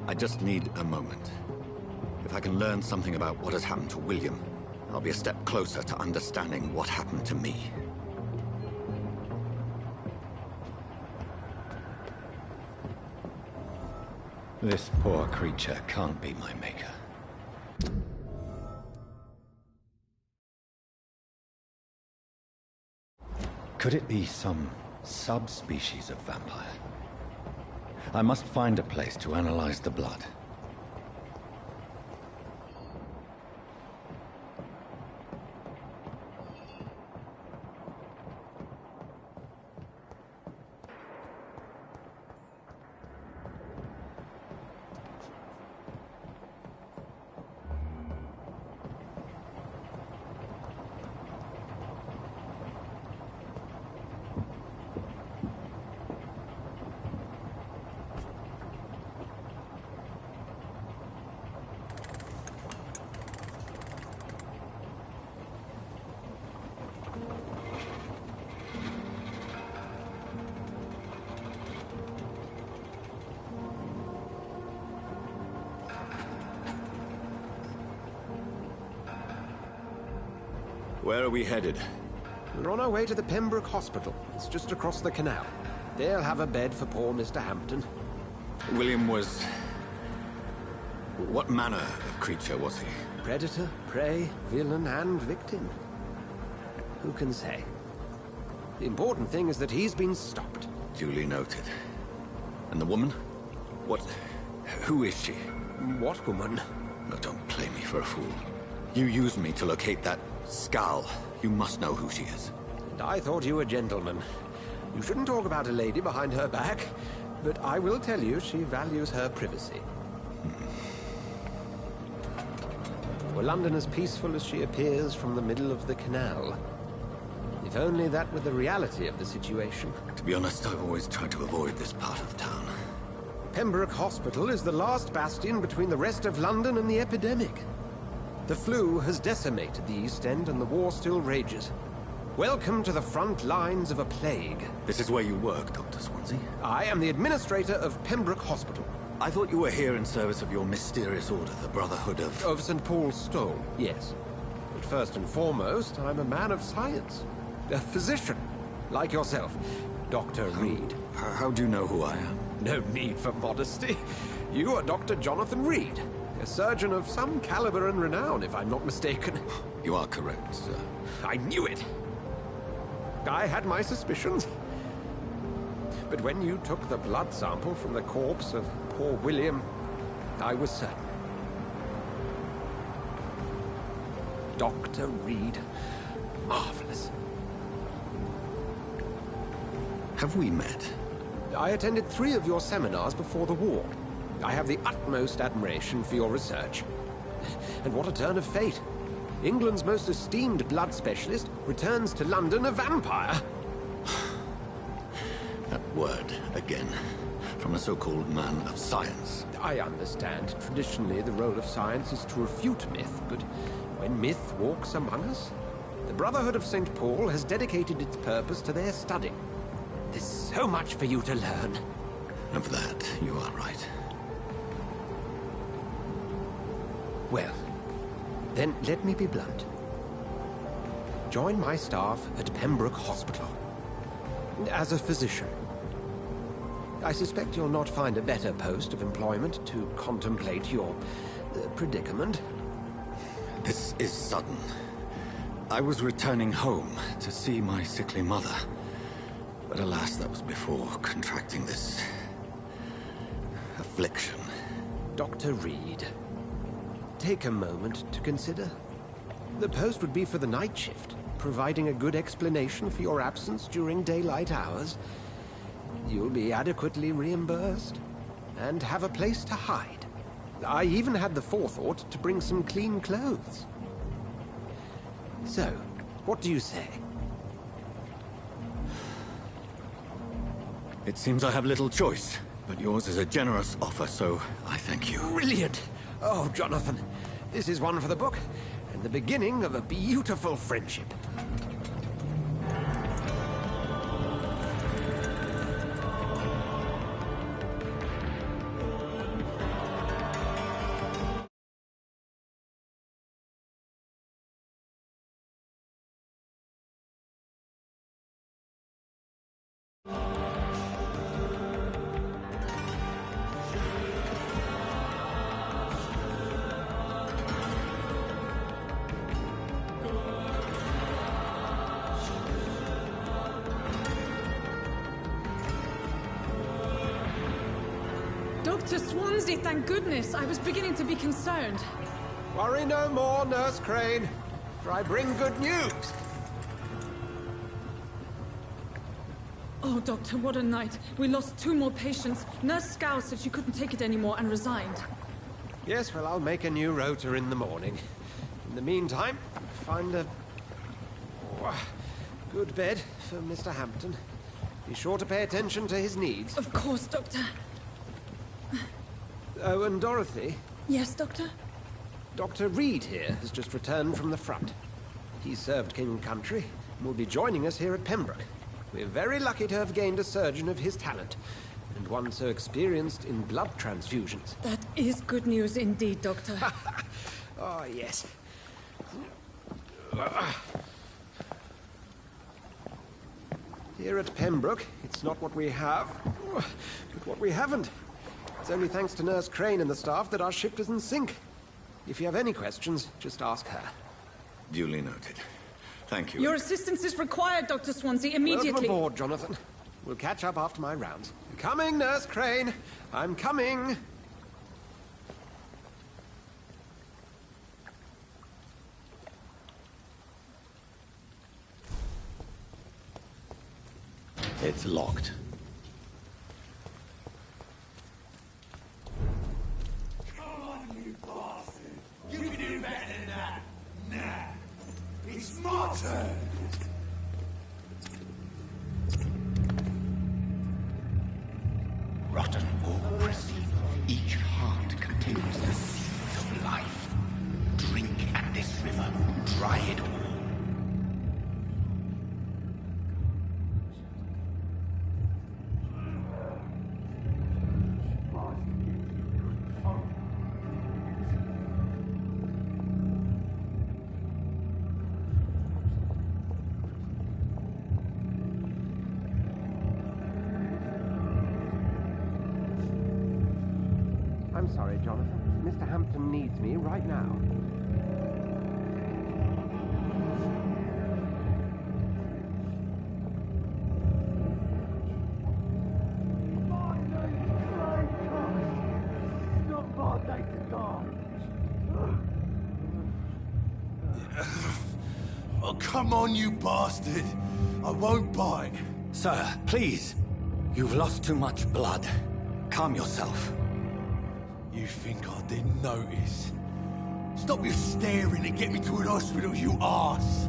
I just need a moment. If I can learn something about what has happened to William, I'll be a step closer to understanding what happened to me. This poor creature can't be my maker. Could it be some subspecies of vampire? I must find a place to analyze the blood. Where are we headed? We're on our way to the Pembroke Hospital. It's just across the canal. They'll have a bed for poor Mr. Hampton. William was... what manner of creature was he? Predator, prey, villain, and victim. Who can say? The important thing is that he's been stopped. Duly noted. And the woman? What... who is she? What woman? No, don't play me for a fool. You used me to locate that skull. You must know who she is. And I thought you a gentleman. You shouldn't talk about a lady behind her back, but I will tell you she values her privacy. Were London as peaceful as she appears from the middle of the canal? If only that were the reality of the situation. To be honest, I've always tried to avoid this part of town. Pembroke Hospital is the last bastion between the rest of London and the epidemic. The flu has decimated the East End and the war still rages. Welcome to the front lines of a plague. This is where you work, Dr. Swansea? I am the administrator of Pembroke Hospital. I thought you were here in service of your mysterious order, the Brotherhood of... Of St. Paul's Stone, yes. But first and foremost, I'm a man of science. A physician, like yourself, Dr. Reed. How do you know who I am? No need for modesty. You are Dr. Jonathan Reed. A surgeon of some caliber and renown, if I'm not mistaken. You are correct, sir. I knew it! I had my suspicions. But when you took the blood sample from the corpse of poor William, I was certain. Dr. Reed. Marvelous. Have we met? I attended 3 of your seminars before the war. I have the utmost admiration for your research. And what a turn of fate. England's most esteemed blood specialist returns to London a vampire. That word, again. From a so-called man of science. I understand. Traditionally, the role of science is to refute myth, but when myth walks among us, the Brotherhood of St. Paul has dedicated its purpose to their study. There's so much for you to learn. Of that, you are right. Well, then let me be blunt. Join my staff at Pembroke Hospital. As a physician. I suspect you'll not find a better post of employment to contemplate your predicament. This is sudden. I was returning home to see my sickly mother. But alas, that was before contracting this affliction. Dr. Reed, take a moment to consider. The post would be for the night shift, providing a good explanation for your absence during daylight hours. You'll be adequately reimbursed, and have a place to hide. I even had the forethought to bring some clean clothes. So, what do you say? It seems I have little choice, but yours is a generous offer, so I thank you. Brilliant! Oh, Jonathan, this is one for the book, and the beginning of a beautiful friendship. Dr. Swansea, thank goodness. I was beginning to be concerned. Worry no more, Nurse Crane, for I bring good news. Oh, Doctor, what a night. We lost 2 more patients. Nurse Scow said she couldn't take it anymore and resigned. Yes, well, I'll make a new rota in the morning. In the meantime, find a good bed for Mr. Hampton. Be sure to pay attention to his needs. Of course, Doctor. Oh, and Dorothy? Yes, Doctor? Dr. Reed here has just returned from the front. He served King and Country and will be joining us here at Pembroke. We're very lucky to have gained a surgeon of his talent, and one so experienced in blood transfusions. That is good news indeed, Doctor. Oh, yes. Here at Pembroke, it's not what we have, but what we haven't. It's only thanks to Nurse Crane and the staff that our ship doesn't sink. If you have any questions, just ask her. Duly noted. Thank you. Your assistance is required, Dr. Swansea, immediately. Welcome aboard, Jonathan. We'll catch up after my rounds. Coming, Nurse Crane. I'm coming. It's locked. You can do better than that. Nah. It's my turn. Rotten or pristine, each heart contains the seeds of life. Drink at this river, dry it all. I'm sorry, Jonathan. Mr. Hampton needs me right now. Oh, come on, you bastard. I won't bite. Sir, please. You've lost too much blood. Calm yourself. You think I didn't notice? Stop your staring and get me to an hospital, you arse!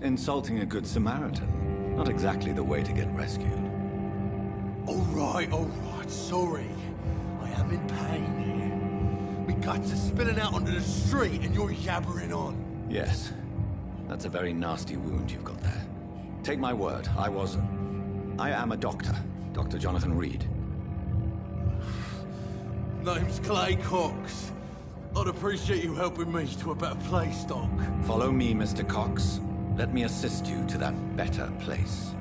Insulting a good Samaritan. Not exactly the way to get rescued. All right, sorry. I am in pain here. My guts are spilling out onto the street and you're yabbering on. Yes. That's a very nasty wound you've got there. Take my word, I am a doctor. Dr. Jonathan Reed. Name's Clay Cox. I'd appreciate you helping me to a better place, Doc. Follow me, Mr. Cox. Let me assist you to that better place.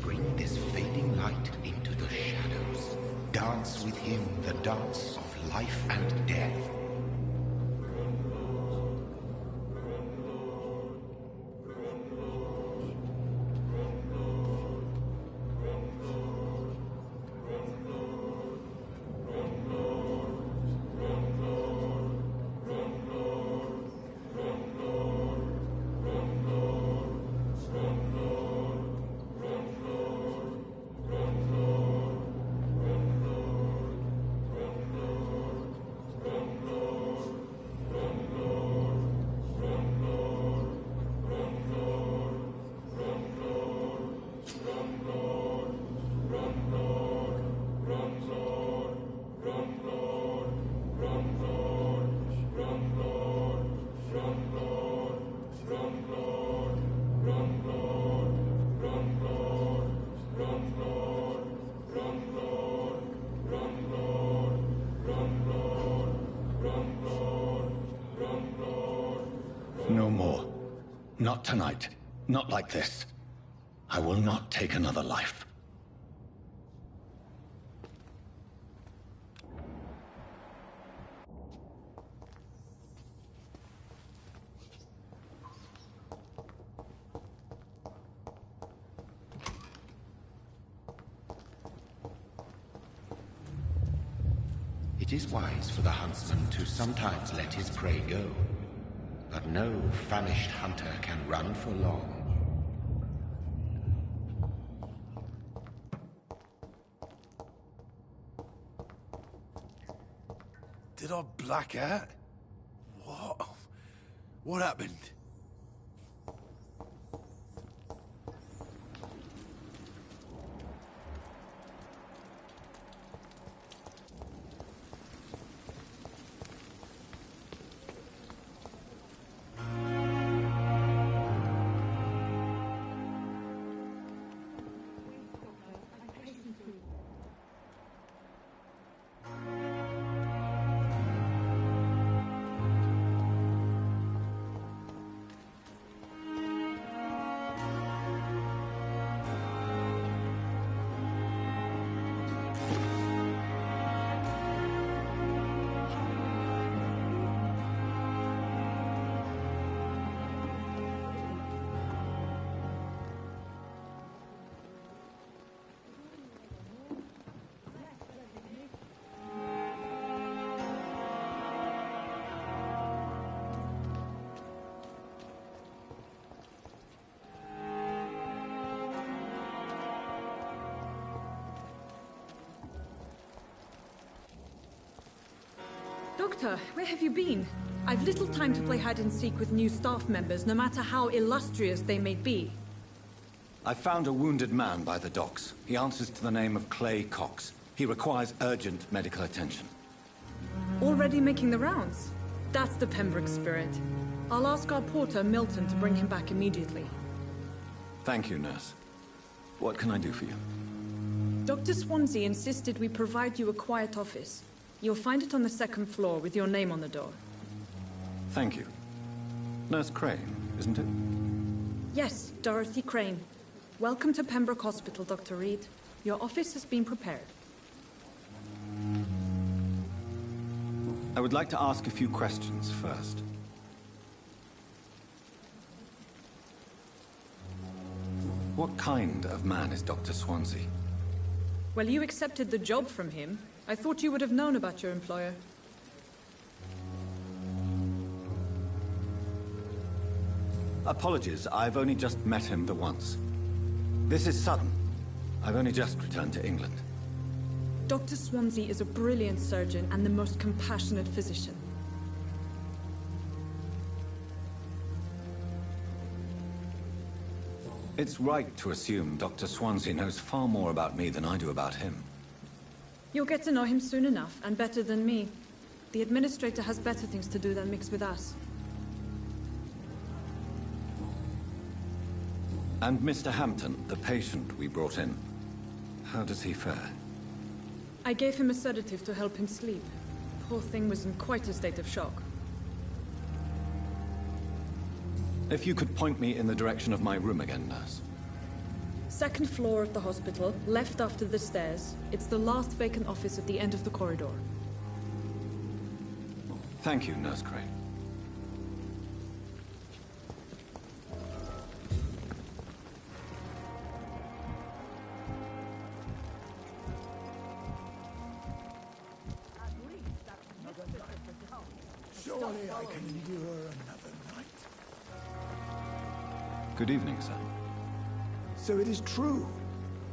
Bring this fading light into the shadows. Dance with him the dance of life and death. No more. Not tonight. Not like this. I will not take another life. It is wise for the huntsman to sometimes let his prey go. But no famished hunter can run for long. Did I black out? What happened? Doctor, where have you been? I've little time to play hide and seek with new staff members, no matter how illustrious they may be. I found a wounded man by the docks. He answers to the name of Clay Cox. He requires urgent medical attention. Already making the rounds? That's the Pembroke spirit. I'll ask our porter, Milton, to bring him back immediately. Thank you, nurse. What can I do for you? Dr. Swansea insisted we provide you a quiet office. You'll find it on the second floor with your name on the door. Thank you. Nurse Crane, isn't it? Yes, Dorothy Crane. Welcome to Pembroke Hospital, Dr. Reed. Your office has been prepared. I would like to ask a few questions first. What kind of man is Dr. Swansea? Well, you accepted the job from him. I thought you would have known about your employer. Apologies, I've only just met him the once. This is sudden. I've only just returned to England. Dr. Swansea is a brilliant surgeon and the most compassionate physician. It's right to assume Dr. Swansea knows far more about me than I do about him. You'll get to know him soon enough, and better than me. The administrator has better things to do than mix with us. And Mr. Hampton, the patient we brought in, how does he fare? I gave him a sedative to help him sleep. Poor thing was in quite a state of shock. If you could point me in the direction of my room again, nurse. Second floor of the hospital, left after the stairs. It's the last vacant office at the end of the corridor. Thank you, Nurse Crane. Surely I can endure another night. Good evening, sir. So it is true.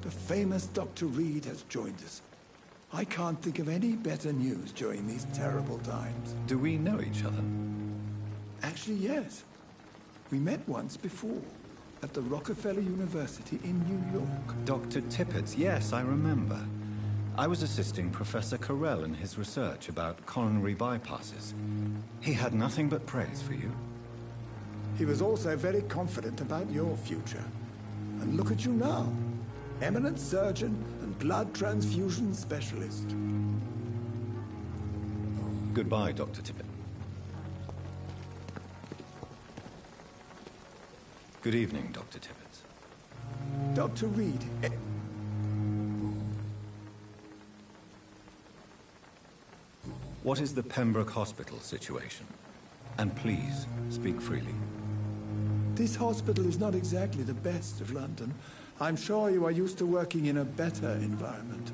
The famous Dr. Reed has joined us. I can't think of any better news during these terrible times. Do we know each other? Actually, yes. We met once before, at the Rockefeller University in New York. Dr. Tippett's, yes, I remember. I was assisting Professor Carell in his research about coronary bypasses. He had nothing but praise for you. He was also very confident about your future. And look at you now. Eminent surgeon and blood transfusion specialist. Goodbye, Dr. Tippett. Good evening, Dr. Tippett. Dr. Reed. What is the Pembroke Hospital situation? And please, speak freely. This hospital is not exactly the best of London. I'm sure you are used to working in a better environment.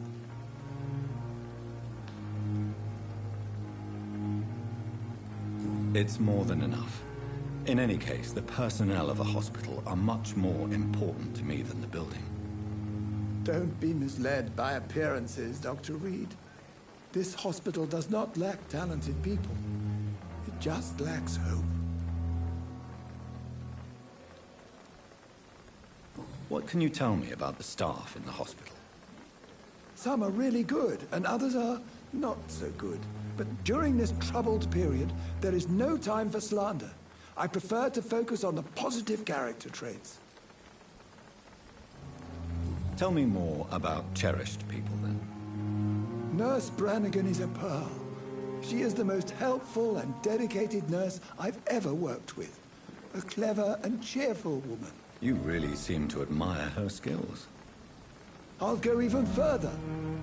It's more than enough. In any case, the personnel of a hospital are much more important to me than the building. Don't be misled by appearances, Dr. Reed. This hospital does not lack talented people. It just lacks hope. What can you tell me about the staff in the hospital? Some are really good, and others are not so good. But during this troubled period, there is no time for slander. I prefer to focus on the positive character traits. Tell me more about cherished people, then. Nurse Brannigan is a pearl. She is the most helpful and dedicated nurse I've ever worked with. A clever and cheerful woman. You really seem to admire her skills. I'll go even further.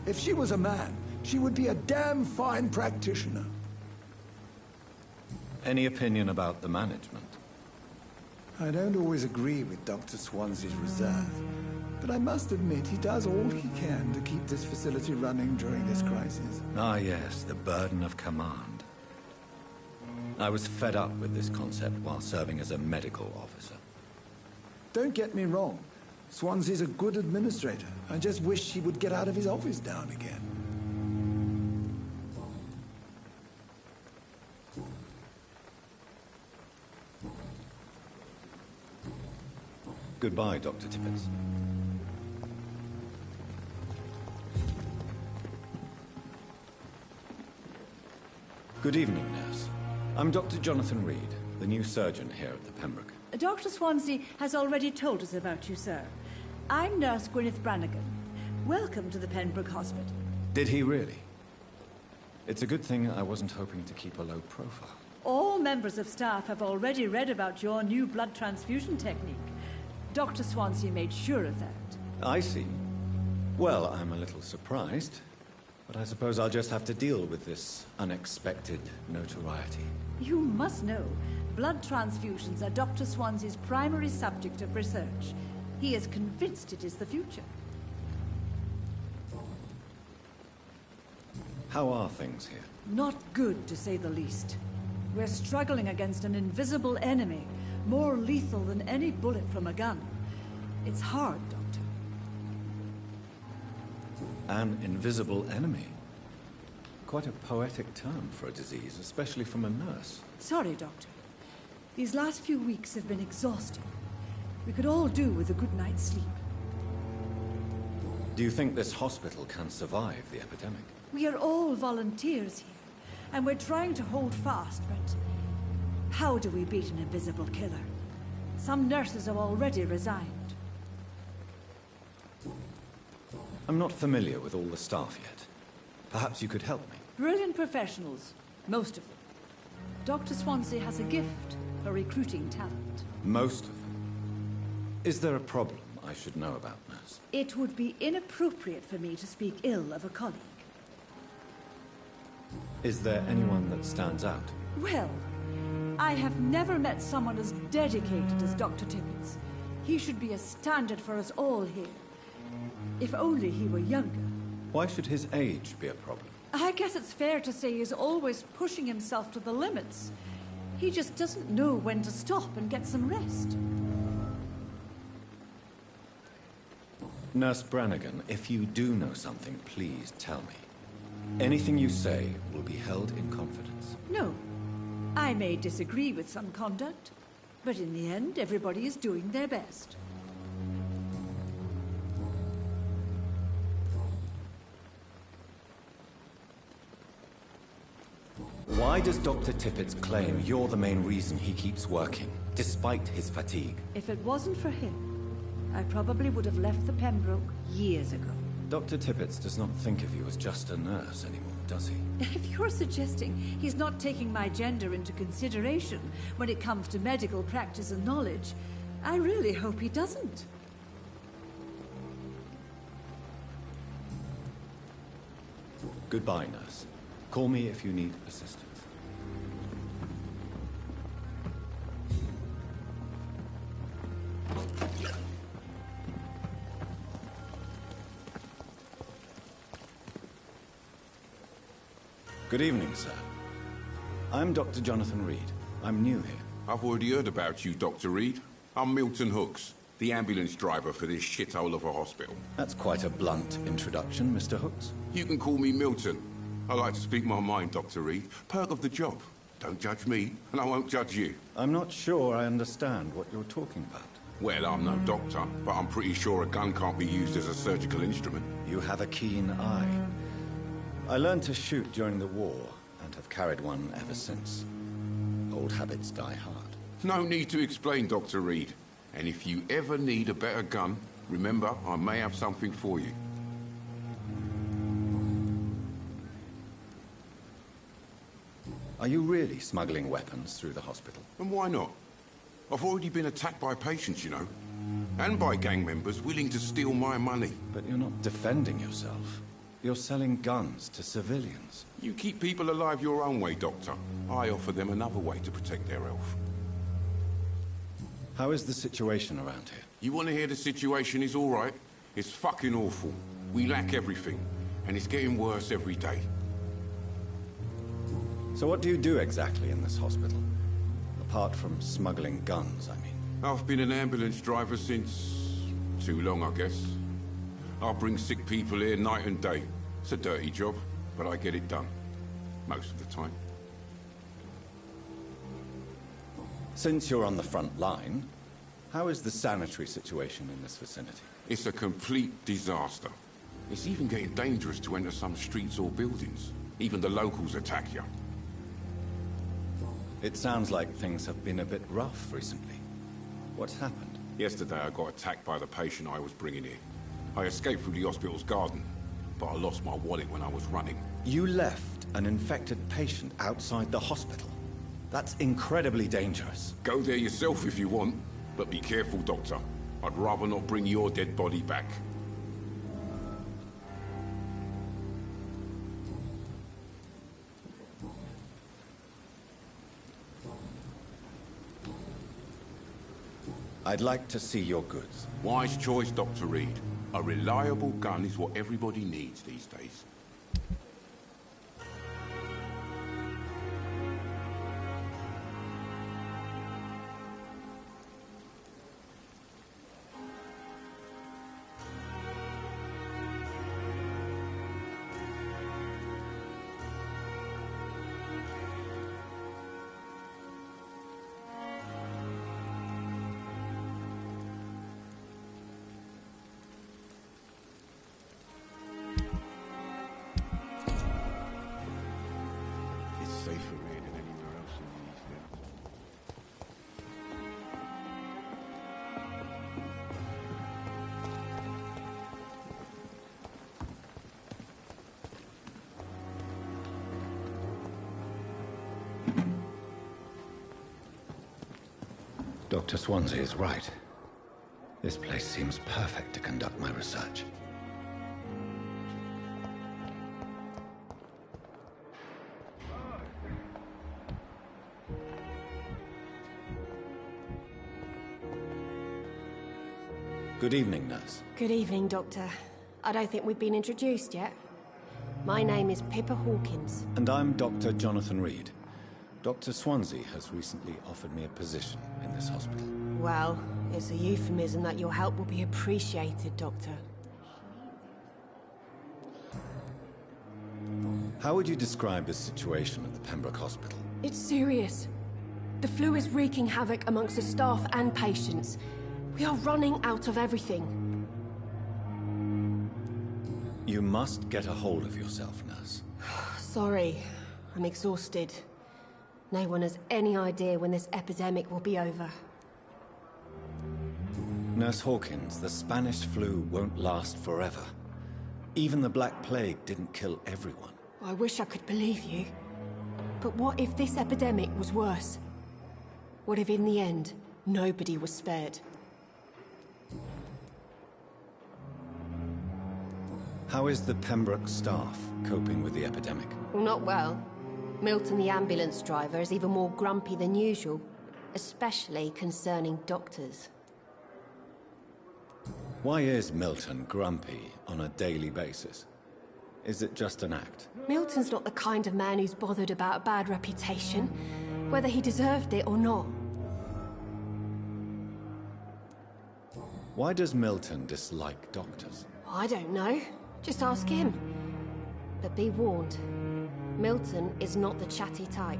If she was a man, she would be a damn fine practitioner. Any opinion about the management? I don't always agree with Dr. Swansea's reserve, but I must admit he does all he can to keep this facility running during this crisis. Ah, yes, the burden of command. I was fed up with this concept while serving as a medical officer. Don't get me wrong. Swansea's a good administrator. I just wish he would get out of his office now and again. Goodbye, Dr. Tippett. Good evening, nurse. I'm Dr. Jonathan Reed. the new surgeon here at the Pembroke. Dr. Swansea has already told us about you, sir. I'm Nurse Gwyneth Brannigan. Welcome to the Pembroke Hospital. Did he really? It's a good thing I wasn't hoping to keep a low profile. All members of staff have already read about your new blood transfusion technique. Dr. Swansea made sure of that. I see. Well, I'm a little surprised, but I suppose I'll just have to deal with this unexpected notoriety. You must know, blood transfusions are Dr. Swansea's primary subject of research. He is convinced it is the future. How are things here? Not good, to say the least. We're struggling against an invisible enemy, more lethal than any bullet from a gun. It's hard, Doctor. An invisible enemy? Quite a poetic term for a disease, especially from a nurse. Sorry, Doctor. These last few weeks have been exhausting. We could all do with a good night's sleep. Do you think this hospital can survive the epidemic? We are all volunteers here, and we're trying to hold fast, but how do we beat an invisible killer? Some nurses have already resigned. I'm not familiar with all the staff yet. Perhaps you could help me. Brilliant professionals, most of them. Dr. Swansea has a gift for recruiting talent. Most of them? Is there a problem I should know about, nurse? It would be inappropriate for me to speak ill of a colleague. Is there anyone that stands out? Well, I have never met someone as dedicated as Dr. Tippett. He should be a standard for us all here. If only he were younger. Why should his age be a problem? I guess it's fair to say he's always pushing himself to the limits. He just doesn't know when to stop and get some rest. Nurse Brannigan, if you do know something, please tell me. Anything you say will be held in confidence. No. I may disagree with some conduct, but in the end, everybody is doing their best. Why does Dr. Tippett claim you're the main reason he keeps working, despite his fatigue? If it wasn't for him, I probably would have left the Pembroke years ago. Dr. Tippett does not think of you as just a nurse anymore, does he? If you're suggesting he's not taking my gender into consideration when it comes to medical practice and knowledge, I really hope he doesn't. Goodbye, nurse. Call me if you need assistance. Good evening, sir. I'm Dr. Jonathan Reed. I'm new here. I've already heard about you, Dr. Reed. I'm Milton Hooks, the ambulance driver for this shithole of a hospital. That's quite a blunt introduction, Mr. Hooks. You can call me Milton. I like to speak my mind, Dr. Reed. Perk of the job. Don't judge me, and I won't judge you. I'm not sure I understand what you're talking about. Well, I'm no doctor, but I'm pretty sure a gun can't be used as a surgical instrument. You have a keen eye. I learned to shoot during the war, and have carried one ever since. Old habits die hard. No need to explain, Dr. Reed. And if you ever need a better gun, remember, I may have something for you. Are you really smuggling weapons through the hospital? And why not? I've already been attacked by patients, you know. And by gang members willing to steal my money. But you're not defending yourself. You're selling guns to civilians. You keep people alive your own way, Doctor. I offer them another way to protect their health. How is the situation around here? You want to hear the situation is all right? It's fucking awful. We lack everything. And it's getting worse every day. So what do you do exactly in this hospital? Apart from smuggling guns, I mean. I've been an ambulance driver since... too long, I guess. I bring sick people here night and day. It's a dirty job, but I get it done. Most of the time. Since you're on the front line, how is the sanitary situation in this vicinity? It's a complete disaster. It's even getting dangerous to enter some streets or buildings. Even the locals attack you. It sounds like things have been a bit rough recently. What's happened? Yesterday I got attacked by the patient I was bringing here. I escaped through the hospital's garden, but I lost my wallet when I was running. You left an infected patient outside the hospital? That's incredibly dangerous. Go there yourself if you want, but be careful, Doctor. I'd rather not bring your dead body back. I'd like to see your goods. Wise choice, Dr. Reed. A reliable gun is what everybody needs these days. Dr. Swansea is right. This place seems perfect to conduct my research. Good evening, nurse. Good evening, Doctor. I don't think we've been introduced yet. My name is Pippa Hawkins. And I'm Dr. Jonathan Reed. Dr. Swansea has recently offered me a position in this hospital. Well, it's a euphemism that your help will be appreciated, Doctor. How would you describe the situation at the Pembroke Hospital? It's serious. The flu is wreaking havoc amongst the staff and patients. We are running out of everything. You must get a hold of yourself, nurse. Sorry, I'm exhausted. No one has any idea when this epidemic will be over. Nurse Hawkins, the Spanish flu won't last forever. Even the Black Plague didn't kill everyone. I wish I could believe you. But what if this epidemic was worse? What if in the end, nobody was spared? How is the Pembroke staff coping with the epidemic? Well, not well. Milton, the ambulance driver, is even more grumpy than usual, especially concerning doctors. Why is Milton grumpy on a daily basis? Is it just an act? Milton's not the kind of man who's bothered about a bad reputation, whether he deserved it or not. Why does Milton dislike doctors? I don't know. Just ask him. But be warned, Milton is not the chatty type.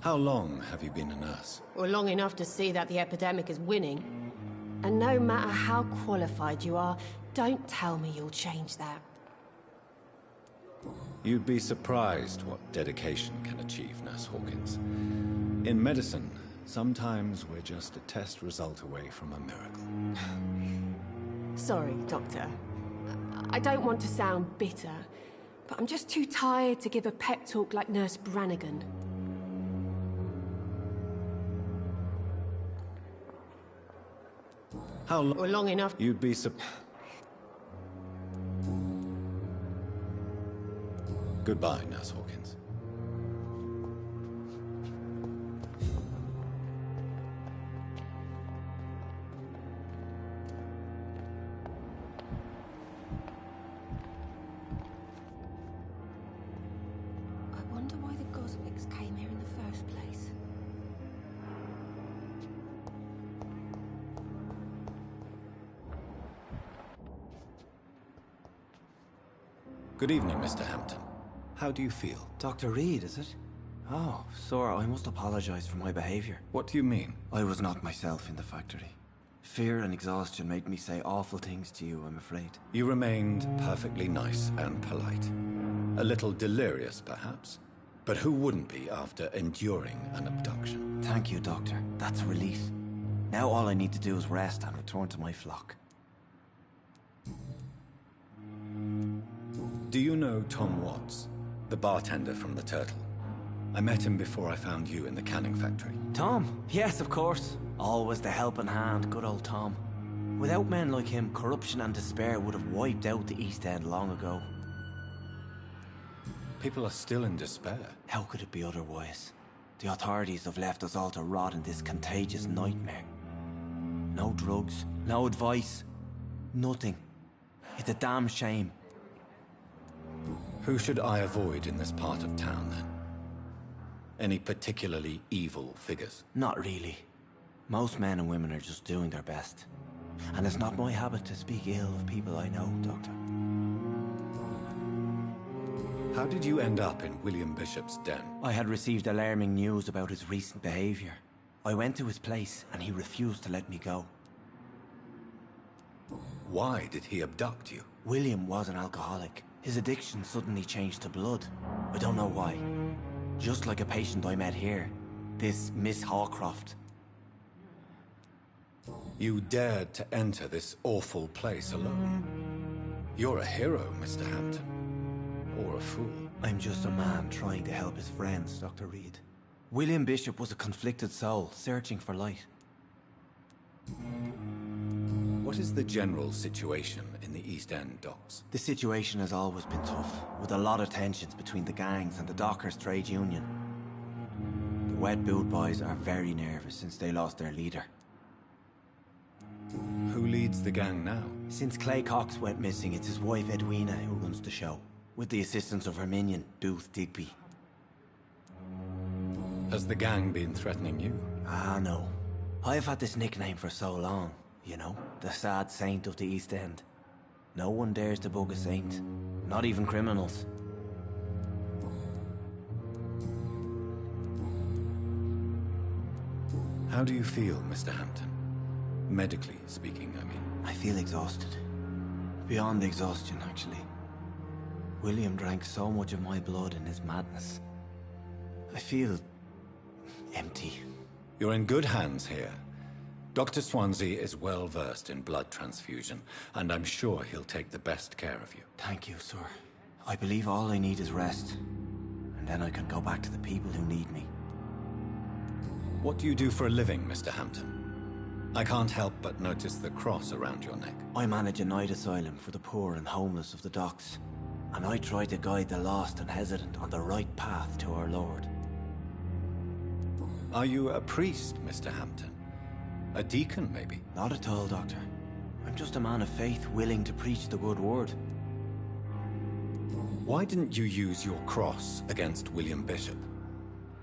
How long have you been a nurse? Well, long enough to see that the epidemic is winning. And no matter how qualified you are, don't tell me you'll change that. You'd be surprised what dedication can achieve, Nurse Hawkins. In medicine, sometimes we're just a test result away from a miracle. Sorry, Doctor. I don't want to sound bitter, but I'm just too tired to give a pep talk like Nurse Brannigan. How long? Or long enough. You'd be Goodbye, Nurse Hawkins. I wonder why the Goswicks came here in the first place. Good evening, Mr. Hampton. How do you feel? Dr. Reed, is it? Oh, sir, I must apologize for my behavior. What do you mean? I was not myself in the factory. Fear and exhaustion made me say awful things to you, I'm afraid. You remained perfectly nice and polite. A little delirious, perhaps? But who wouldn't be after enduring an abduction? Thank you, Doctor. That's a relief. Now all I need to do is rest and return to my flock. Do you know Tom Watts, the bartender from the Turtle? I met him before I found you in the canning factory. Tom? Yes, of course. Always the helping hand, good old Tom. Without men like him, corruption and despair would have wiped out the East End long ago. People are still in despair. How could it be otherwise? The authorities have left us all to rot in this contagious nightmare. No drugs, no advice, nothing. It's a damn shame. Who should I avoid in this part of town, then? Any particularly evil figures? Not really. Most men and women are just doing their best. And it's not my habit to speak ill of people I know, Doctor. How did you end up in William Bishop's den? I had received alarming news about his recent behavior. I went to his place and he refused to let me go. Why did he abduct you? William was an alcoholic. His addiction suddenly changed to blood. I don't know why. Just like a patient I met here. This Miss Hawcroft. You dared to enter this awful place alone. You're a hero, Mr. Hampton. Or a fool. I'm just a man trying to help his friends, Dr. Reed. William Bishop was a conflicted soul, searching for light. What is the general situation in the East End docks? The situation has always been tough, with a lot of tensions between the gangs and the dockers' trade union. The wet boot boys are very nervous since they lost their leader. Who leads the gang now? Since Clay Cox went missing, it's his wife Edwina who runs the show, with the assistance of her minion, Booth Digby. Has the gang been threatening you? Ah, no. I've had this nickname for so long, you know, the sad saint of the East End. No one dares to bug a saint, not even criminals. How do you feel, Mr. Hampton? Medically speaking, I mean. I feel exhausted. Beyond exhaustion, actually. William drank so much of my blood in his madness. I feel empty. You're in good hands here. Dr. Swansea is well versed in blood transfusion, and I'm sure he'll take the best care of you. Thank you, sir. I believe all I need is rest. And then I can go back to the people who need me. What do you do for a living, Mr. Hampton? I can't help but notice the cross around your neck. I manage a night asylum for the poor and homeless of the docks. And I try to guide the lost and hesitant on the right path to our Lord. Are you a priest, Mr. Hampton? A deacon, maybe? Not at all, Doctor. I'm just a man of faith willing to preach the good word. Why didn't you use your cross against William Bishop?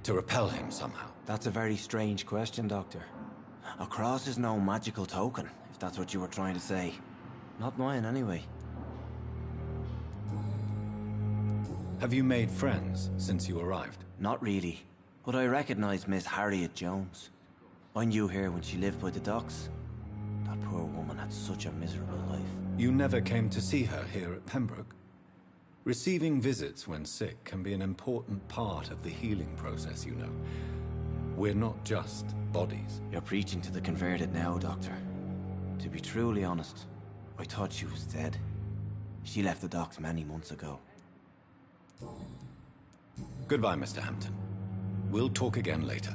To repel him somehow? That's a very strange question, Doctor. A cross is no magical token, if that's what you were trying to say. Not mine, anyway. Have you made friends since you arrived? Not really. But I recognize Miss Harriet Jones. I knew her when she lived by the docks. That poor woman had such a miserable life. You never came to see her here at Pembroke? Receiving visits when sick can be an important part of the healing process, you know. We're not just bodies. You're preaching to the converted now, Doctor. To be truly honest, I thought she was dead. She left the docks many months ago. Goodbye, Mr. Hampton. We'll talk again later.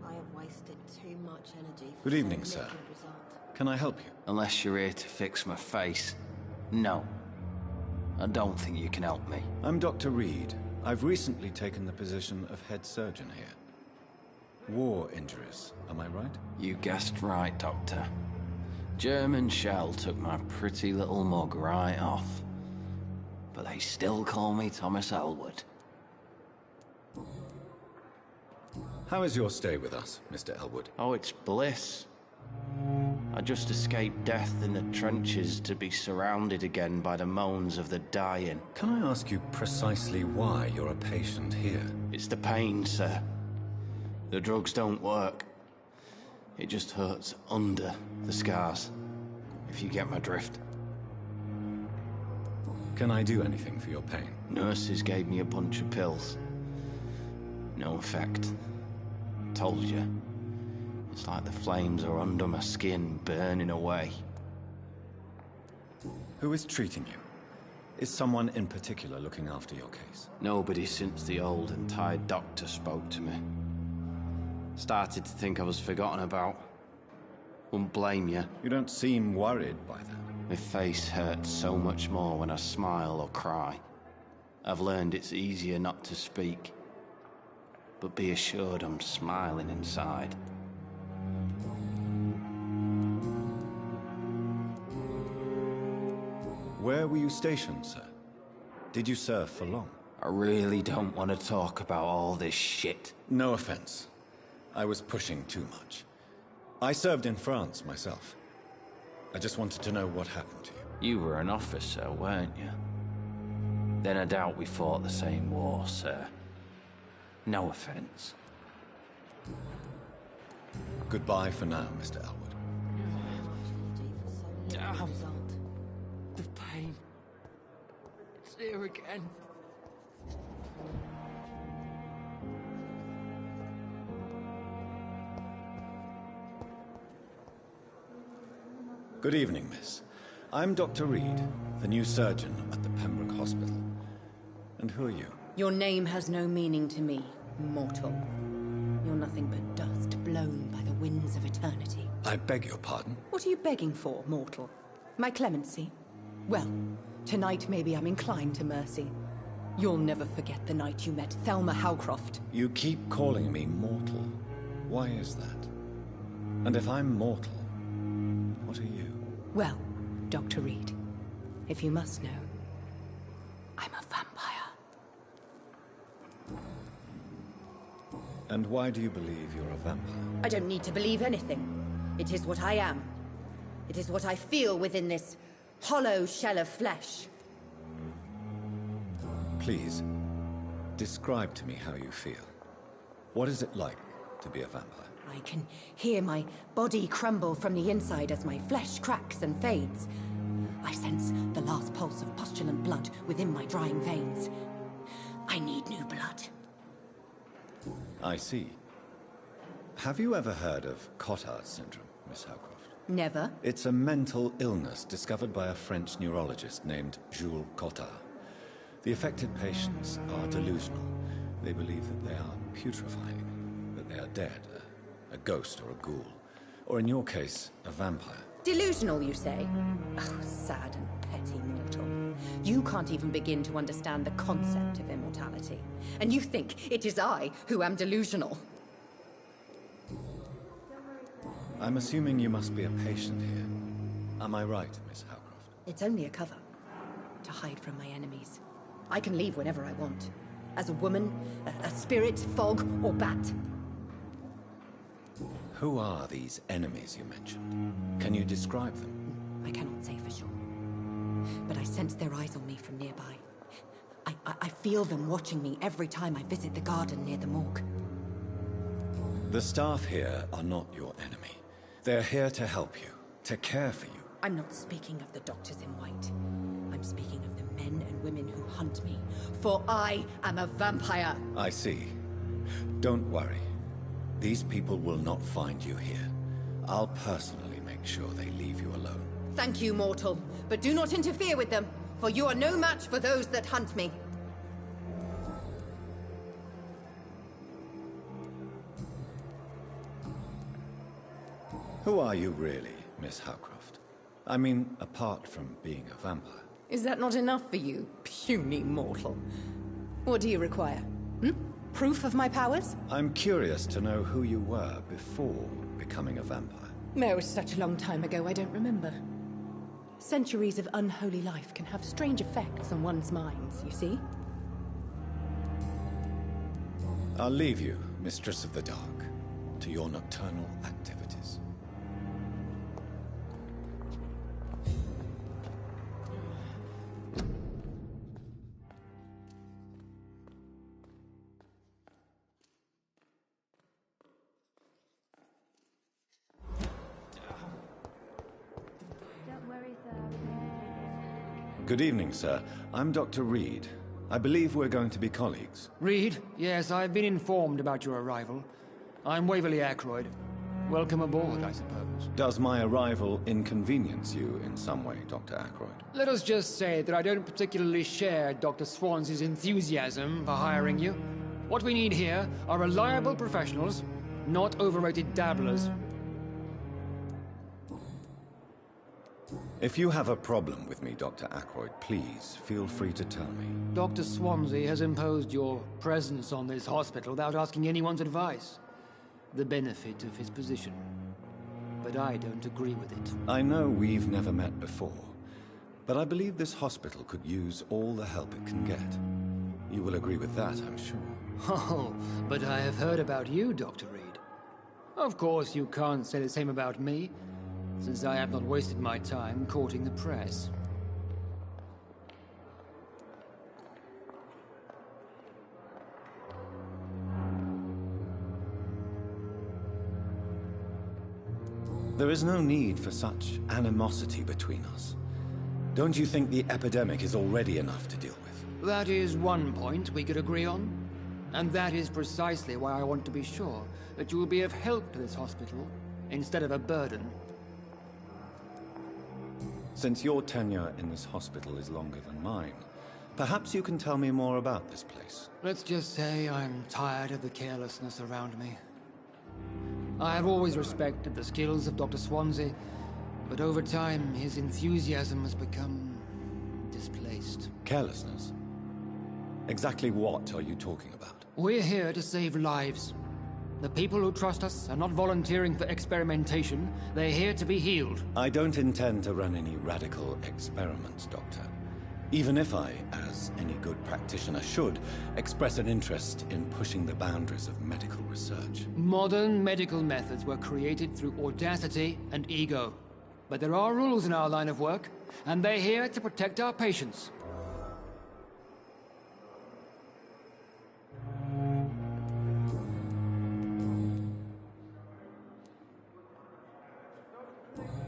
I have wasted too much energy. Good evening, sir. Can I help you? Unless you're here to fix my face. No. I don't think you can help me. I'm Dr. Reed. I've recently taken the position of head surgeon here. War injuries, am I right? You guessed right, Doctor. German shell took my pretty little mug right off. But they still call me Thomas Elwood. How is your stay with us, Mr. Elwood? Oh, it's bliss. I just escaped death in the trenches to be surrounded again by the moans of the dying. Can I ask you precisely why you're a patient here? It's the pain, sir. The drugs don't work. It just hurts under the scars. If if you get my drift. Can I do anything for your pain? Nurses gave me a bunch of pills. No effect. Told you. It's like the flames are under my skin, burning away. Who is treating you? Is someone in particular looking after your case? Nobody since the old and tired doctor spoke to me. Started to think I was forgotten about. Wouldn't blame you. You don't seem worried by that. My face hurts so much more when I smile or cry. I've learned it's easier not to speak. But be assured I'm smiling inside. Where were you stationed, sir? Did you serve for long? I really don't want to talk about all this shit. No offense. I was pushing too much. I served in France myself. I just wanted to know what happened to you. You were an officer, weren't you? Then I doubt we fought the same war, sir. No offense. Goodbye for now, Mr. Elwood. Damn. The pain. It's here again. Good evening, miss. I'm Dr. Reed, the new surgeon at the Pembroke Hospital. And who are you? Your name has no meaning to me, mortal. You're nothing but dust blown by the winds of eternity. I beg your pardon? What are you begging for, mortal? My clemency? Well, tonight maybe I'm inclined to mercy. You'll never forget the night you met Thelma Howcroft. You keep calling me mortal. Why is that? And if I'm mortal, what are you? Well, Dr. Reed, if you must know, I'm a vampire. And why do you believe you're a vampire? I don't need to believe anything. It is what I am. It is what I feel within this hollow shell of flesh. Please, describe to me how you feel. What is it like to be a vampire? I can hear my body crumble from the inside as my flesh cracks and fades. I sense the last pulse of postulant blood within my drying veins. I need new blood. I see. Have you ever heard of Cotard syndrome, Miss Howcroft? Never. It's a mental illness discovered by a French neurologist named Jules Cotard. The affected patients are delusional. They believe that they are putrefying, that they are dead, a ghost or a ghoul, or in your case, a vampire. Delusional, you say? Oh, sad and petty mortal. You can't even begin to understand the concept of immortality. And you think it is I who am delusional. I'm assuming you must be a patient here. Am I right, Miss Howcroft? It's only a cover. To hide from my enemies. I can leave whenever I want. As a woman, a spirit, fog, or bat. Who are these enemies you mentioned? Can you describe them? I cannot say for sure. But I sense their eyes on me from nearby. I feel them watching me every time I visit the garden near the morgue. The staff here are not your enemy. They're here to help you, to care for you. I'm not speaking of the doctors in white. I'm speaking of the men and women who hunt me. For I am a vampire. I see. Don't worry. These people will not find you here. I'll personally make sure they leave you alone. Thank you, mortal. But do not interfere with them, for you are no match for those that hunt me. Who are you really, Miss Howcroft? I mean, apart from being a vampire. Is that not enough for you, puny mortal? What do you require? Proof of my powers? I'm curious to know who you were before becoming a vampire. It was such a long time ago, I don't remember. Centuries of unholy life can have strange effects on one's minds, you see? I'll leave you, Mistress of the Dark, to your nocturnal activities. Good evening, sir. I'm Dr. Reed. I believe we're going to be colleagues. Reed? Yes, I've been informed about your arrival. I'm Waverly Ackroyd. Welcome aboard, I suppose. Does my arrival inconvenience you in some way, Dr. Ackroyd? Let us just say that I don't particularly share Dr. Swansea's enthusiasm for hiring you. What we need here are reliable professionals, not overrated dabblers. If you have a problem with me, Dr. Ackroyd, please feel free to tell me. Dr. Swansea has imposed your presence on this hospital without asking anyone's advice. The benefit of his position. But I don't agree with it. I know we've never met before, but I believe this hospital could use all the help it can get. You will agree with that, I'm sure. Oh, but I have heard about you, Dr. Reed. Of course, you can't say the same about me, since I have not wasted my time courting the press. There is no need for such animosity between us. Don't you think the epidemic is already enough to deal with? That is one point we could agree on. And that is precisely why I want to be sure that you will be of help to this hospital, instead of a burden. Since your tenure in this hospital is longer than mine, perhaps you can tell me more about this place. Let's just say I'm tired of the carelessness around me. I have always respected the skills of Dr. Swansea, but over time his enthusiasm has become displaced. Carelessness? Exactly what are you talking about? We're here to save lives. The people who trust us are not volunteering for experimentation. They're here to be healed. I don't intend to run any radical experiments, Doctor. Even if I, as any good practitioner should, express an interest in pushing the boundaries of medical research. Modern medical methods were created through audacity and ego. But there are rules in our line of work, and they're here to protect our patients.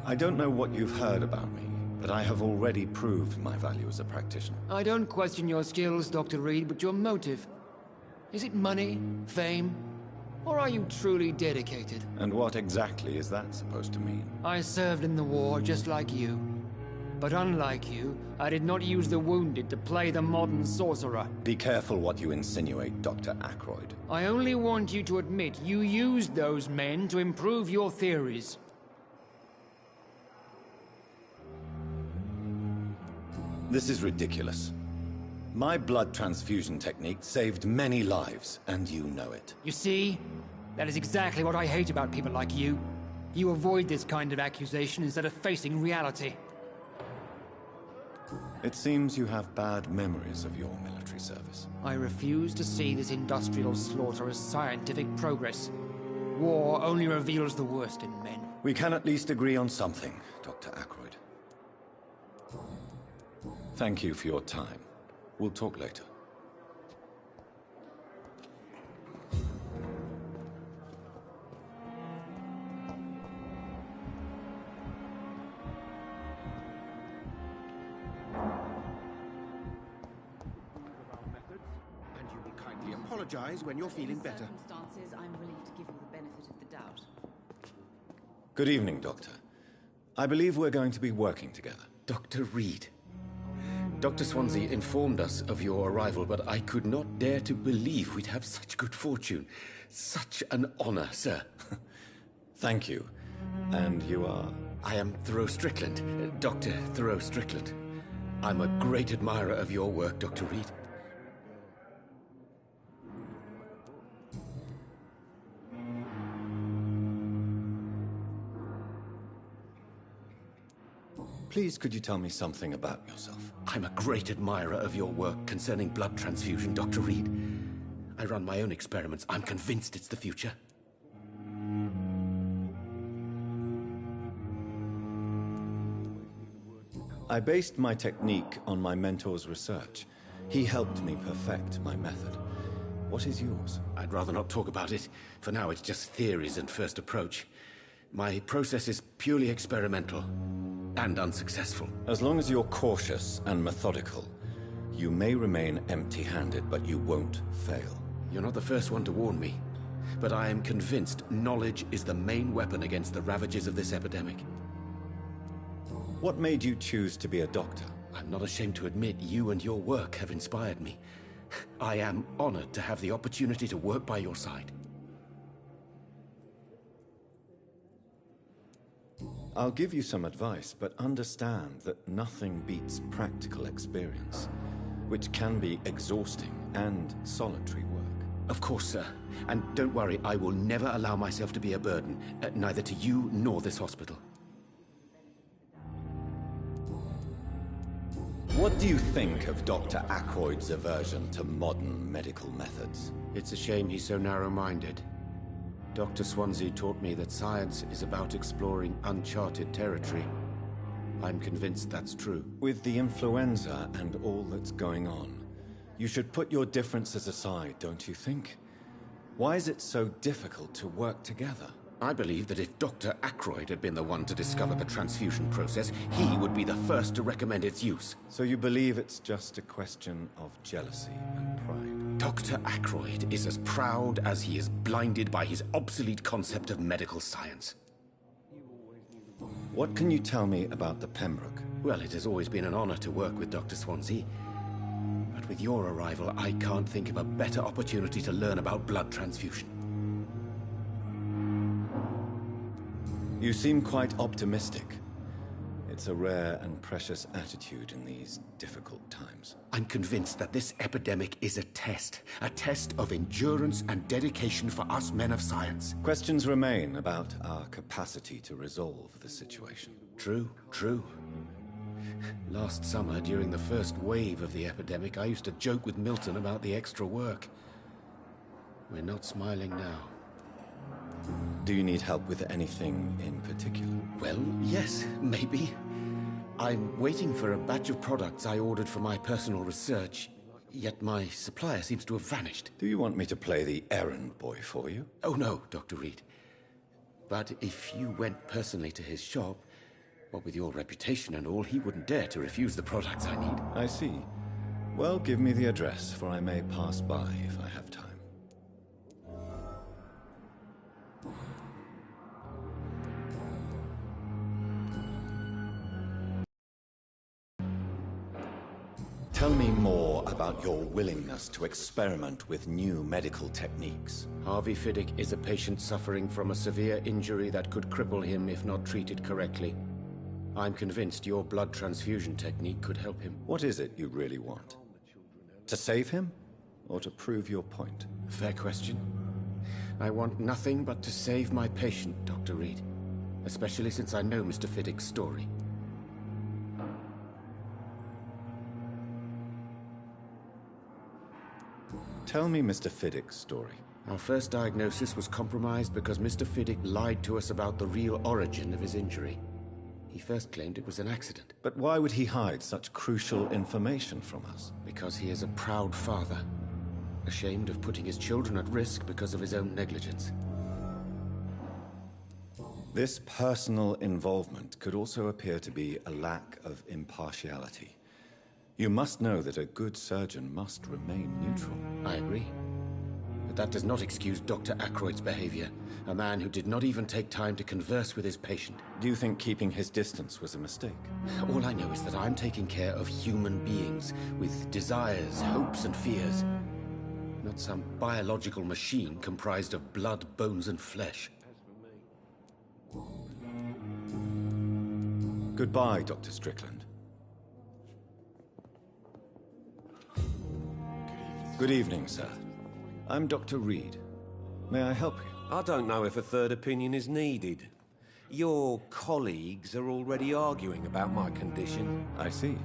I don't know what you've heard about me, but I have already proved my value as a practitioner. I don't question your skills, Dr. Reed, but your motive. Is it money, fame, or are you truly dedicated? And what exactly is that supposed to mean? I served in the war just like you. But unlike you, I did not use the wounded to play the modern sorcerer. Be careful what you insinuate, Dr. Ackroyd. I only want you to admit you used those men to improve your theories. This is ridiculous. My blood transfusion technique saved many lives, and you know it. You see? That is exactly what I hate about people like you. You avoid this kind of accusation instead of facing reality. It seems you have bad memories of your military service. I refuse to see this industrial slaughter as scientific progress. War only reveals the worst in men. We can at least agree on something, Dr. Ackroyd. Thank you for your time. We'll talk later. And you will kindly apologize when you're feeling better. Circumstances, I'm willing to give you the benefit of the doubt. Good evening, Doctor. I believe we're going to be working together. Dr. Reed. Dr. Swansea informed us of your arrival, but I could not dare to believe we'd have such good fortune. Such an honor, sir. Thank you. And you are? I am Thoreau Strickland, Dr. Thoreau Strickland. I'm a great admirer of your work, Dr. Reed. Please, could you tell me something about yourself? I'm a great admirer of your work concerning blood transfusion, Dr. Reed. I run my own experiments. I'm convinced it's the future. I based my technique on my mentor's research. He helped me perfect my method. What is yours? I'd rather not talk about it. For now, it's just theories and first approach. My process is purely experimental. and unsuccessful. As long as you're cautious and methodical, you may remain empty-handed, but you won't fail. You're not the first one to warn me, but I am convinced knowledge is the main weapon against the ravages of this epidemic. What made you choose to be a doctor? I'm not ashamed to admit you and your work have inspired me. I am honored to have the opportunity to work by your side. I'll give you some advice, but understand that nothing beats practical experience, which can be exhausting and solitary work. Of course, sir. And don't worry, I will never allow myself to be a burden, neither to you nor this hospital. What do you think of Dr. Ackroyd's aversion to modern medical methods? It's a shame he's so narrow-minded. Dr. Swansea taught me that science is about exploring uncharted territory. I'm convinced that's true. With the influenza and all that's going on, you should put your differences aside, don't you think? Why is it so difficult to work together? I believe that if Dr. Ackroyd had been the one to discover the transfusion process, he would be the first to recommend its use. So you believe it's just a question of jealousy and pride? Dr. Ackroyd is as proud as he is blinded by his obsolete concept of medical science. What can you tell me about the Pembroke? Well, it has always been an honor to work with Dr. Swansea. But with your arrival, I can't think of a better opportunity to learn about blood transfusion. You seem quite optimistic. It's a rare and precious attitude in these difficult times. I'm convinced that this epidemic is a test of endurance and dedication for us men of science. Questions remain about our capacity to resolve the situation. True, true. Last summer, during the first wave of the epidemic, I used to joke with Milton about the extra work. We're not smiling now. Do you need help with anything in particular? Well, yes, maybe. I'm waiting for a batch of products I ordered for my personal research, yet my supplier seems to have vanished. Do you want me to play the errand boy for you? Oh no, Dr. Reed. But if you went personally to his shop, what with your reputation and all, he wouldn't dare to refuse the products I need. I see. Well, give me the address, for I may pass by if I have time. Tell me more about your willingness to experiment with new medical techniques. Harvey Fiddick is a patient suffering from a severe injury that could cripple him if not treated correctly. I'm convinced your blood transfusion technique could help him. What is it you really want? To save him? Or to prove your point? Fair question. I want nothing but to save my patient, Dr. Reed. Especially since I know Mr. Fiddick's story. Tell me Mr. Fiddick's story. Our first diagnosis was compromised because Mr. Fiddick lied to us about the real origin of his injury. He first claimed it was an accident. But why would he hide such crucial information from us? Because he is a proud father, ashamed of putting his children at risk because of his own negligence. This personal involvement could also appear to be a lack of impartiality. You must know that a good surgeon must remain neutral. I agree. But that does not excuse Dr. Ackroyd's behavior, a man who did not even take time to converse with his patient. Do you think keeping his distance was a mistake? All I know is that I'm taking care of human beings with desires, hopes, and fears. Not some biological machine comprised of blood, bones, and flesh. Goodbye, Dr. Strickland. Good evening, sir. I'm Dr. Reed. May I help you? I don't know if a third opinion is needed. Your colleagues are already arguing about my condition. I see.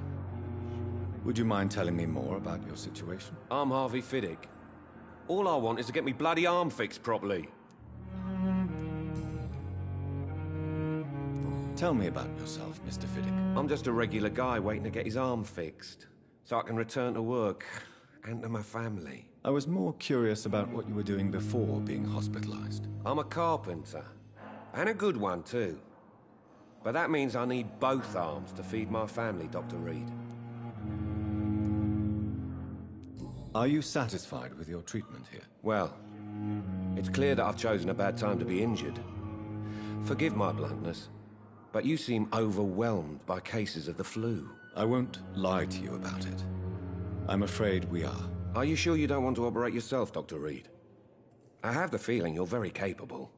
Would you mind telling me more about your situation? I'm Harvey Fiddick. All I want is to get me bloody arm fixed properly. Tell me about yourself, Mr. Fiddick. I'm just a regular guy waiting to get his arm fixed, so I can return to work and to my family. I was more curious about what you were doing before being hospitalized. I'm a carpenter, and a good one too. But that means I need both arms to feed my family, Dr. Reed. Are you satisfied with your treatment here? Well, it's clear that I've chosen a bad time to be injured. Forgive my bluntness, but you seem overwhelmed by cases of the flu. I won't lie to you about it. I'm afraid we are. Are you sure you don't want to operate yourself, Dr. Reed? I have the feeling you're very capable.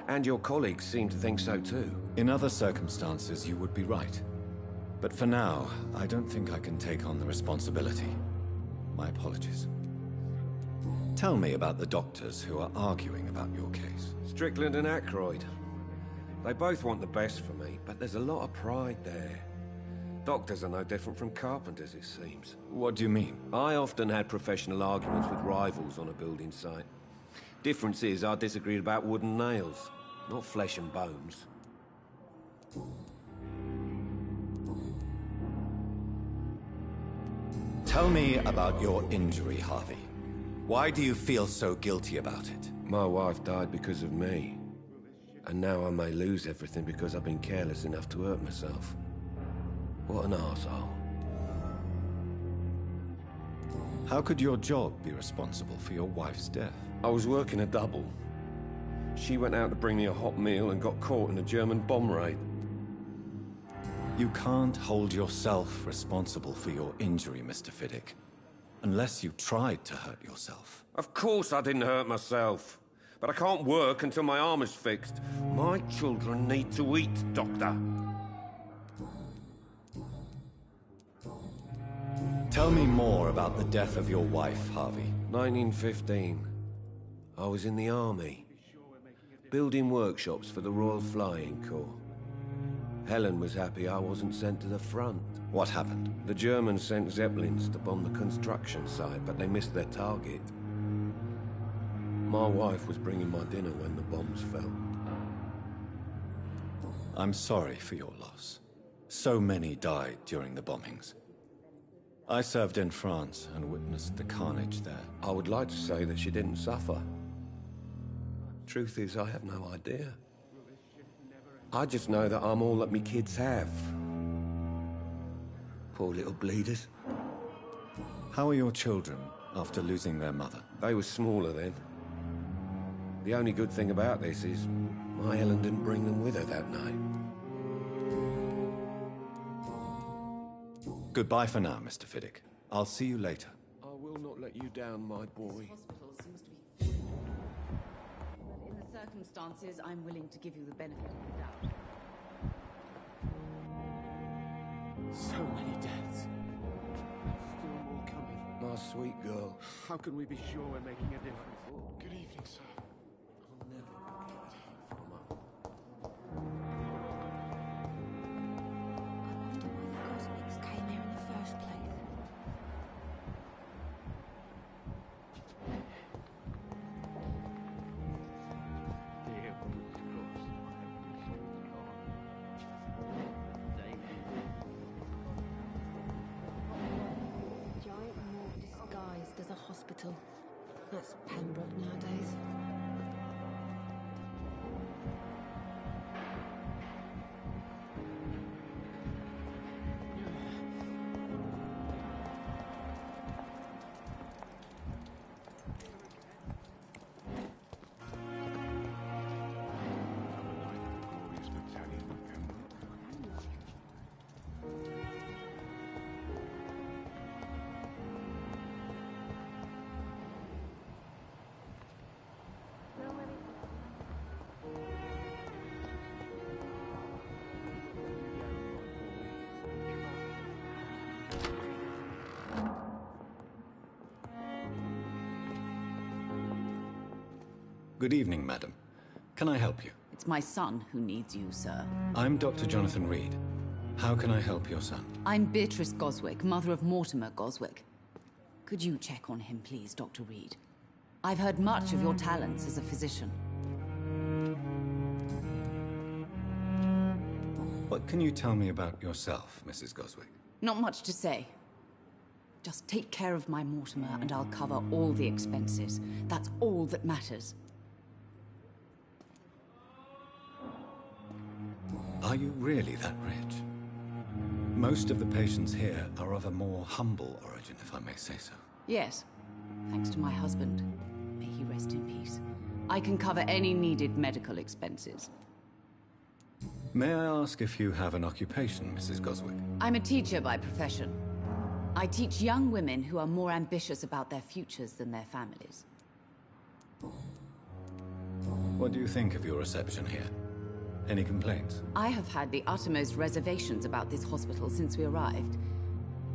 And your colleagues seem to think so too. In other circumstances, you would be right. But for now, I don't think I can take on the responsibility. My apologies. Tell me about the doctors who are arguing about your case. Strickland and Aykroyd. They both want the best for me, but there's a lot of pride there. Doctors are no different from carpenters, it seems. What do you mean? I often had professional arguments with rivals on a building site. Difference is, I disagreed about wooden nails, not flesh and bones. Tell me about your injury, Harvey. Why do you feel so guilty about it? My wife died because of me. And now I may lose everything because I've been careless enough to hurt myself. What an arsehole. How could your job be responsible for your wife's death? I was working a double. She went out to bring me a hot meal and got caught in a German bomb raid. You can't hold yourself responsible for your injury, Mr. Fiddick. Unless you tried to hurt yourself. Of course I didn't hurt myself. But I can't work until my arm is fixed. My children need to eat, Doctor. Tell me more about the death of your wife, Harvey. 1915. I was in the army. Building workshops for the Royal Flying Corps. Helen was happy I wasn't sent to the front. What happened? The Germans sent Zeppelins to bomb the construction site, but they missed their target. My wife was bringing my dinner when the bombs fell. I'm sorry for your loss. So many died during the bombings. I served in France and witnessed the carnage there. I would like to say that she didn't suffer. Truth is, I have no idea. I just know that I'm all that me kids have. Poor little bleeders. How are your children after losing their mother? They were smaller then. The only good thing about this is my Helen didn't bring them with her that night. Goodbye for now, Mr. Fiddick. I'll see you later. I will not let you down, my boy. In the circumstances, I'm willing to give you the benefit of the doubt. So many deaths. Still more coming. My sweet girl. How can we be sure we're making a difference? Good evening, sir. I'll never forget you from up. Came here in the first place. Dear Bruce, Giant morgue disguised as a hospital. That's Pembroke nowadays. Good evening, madam. Can I help you? It's my son who needs you, sir. I'm Dr. Jonathan Reed. How can I help your son? I'm Beatrice Goswick, mother of Mortimer Goswick. Could you check on him, please, Dr. Reed? I've heard much of your talents as a physician. What can you tell me about yourself, Mrs. Goswick? Not much to say. Just take care of my Mortimer and I'll cover all the expenses. That's all that matters. Are you really that rich? Most of the patients here are of a more humble origin, if I may say so. Yes. Thanks to my husband. May he rest in peace. I can cover any needed medical expenses. May I ask if you have an occupation, Mrs. Goswick? I'm a teacher by profession. I teach young women who are more ambitious about their futures than their families. What do you think of your reception here? Any complaints? I have had the uttermost reservations about this hospital since we arrived.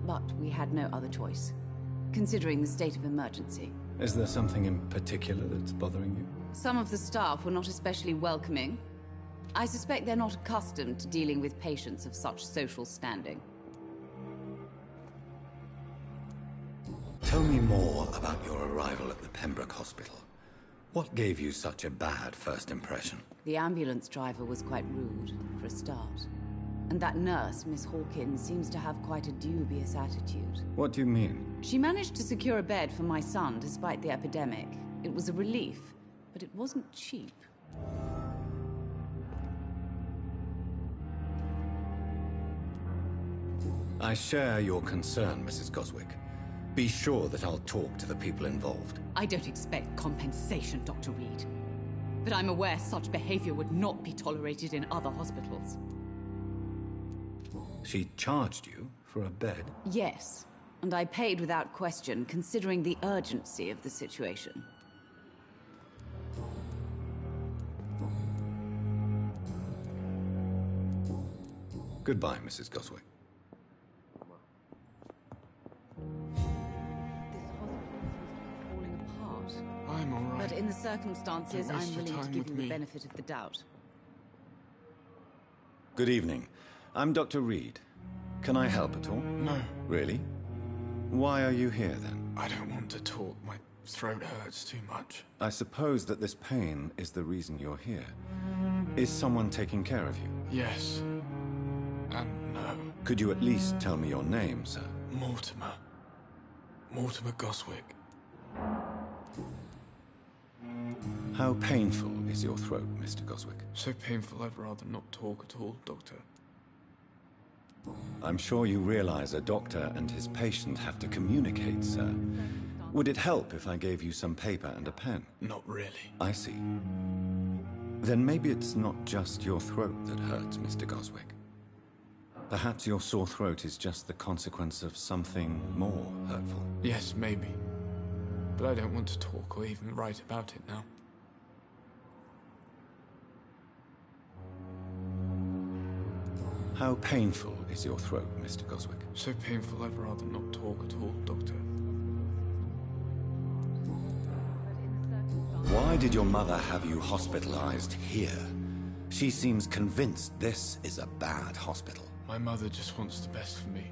But we had no other choice, considering the state of emergency. Is there something in particular that's bothering you? Some of the staff were not especially welcoming. I suspect they're not accustomed to dealing with patients of such social standing. Tell me more about your arrival at the Pembroke Hospital. What gave you such a bad first impression? The ambulance driver was quite rude, for a start. And that nurse, Miss Hawkins, seems to have quite a dubious attitude. What do you mean? She managed to secure a bed for my son despite the epidemic. It was a relief, but it wasn't cheap. I share your concern, Mrs. Goswick. Be sure that I'll talk to the people involved. I don't expect compensation, Dr. Reed. But I'm aware such behavior would not be tolerated in other hospitals. She charged you for a bed? Yes, and I paid without question, considering the urgency of the situation. Goodbye, Mrs. Goswick. I'm all right. But in the circumstances, I'm willing to give you the benefit of the doubt. Good evening. I'm Dr. Reed. Can I help at all? No. Really? Why are you here, then? I don't want to talk. My throat hurts too much. I suppose that this pain is the reason you're here. Is someone taking care of you? Yes. And no. Could you at least tell me your name, sir? Mortimer. Mortimer Goswick. How painful is your throat, Mr. Goswick? So painful I'd rather not talk at all, Doctor. I'm sure you realize a doctor and his patient have to communicate, sir. Would it help if I gave you some paper and a pen? Not really. I see. Then maybe it's not just your throat that hurts, Mr. Goswick. Perhaps your sore throat is just the consequence of something more hurtful. Yes, maybe. But I don't want to talk or even write about it now. How painful is your throat, Mr. Goswick? So painful I'd rather not talk at all, Doctor. Why did your mother have you hospitalized here? She seems convinced this is a bad hospital. My mother just wants the best for me.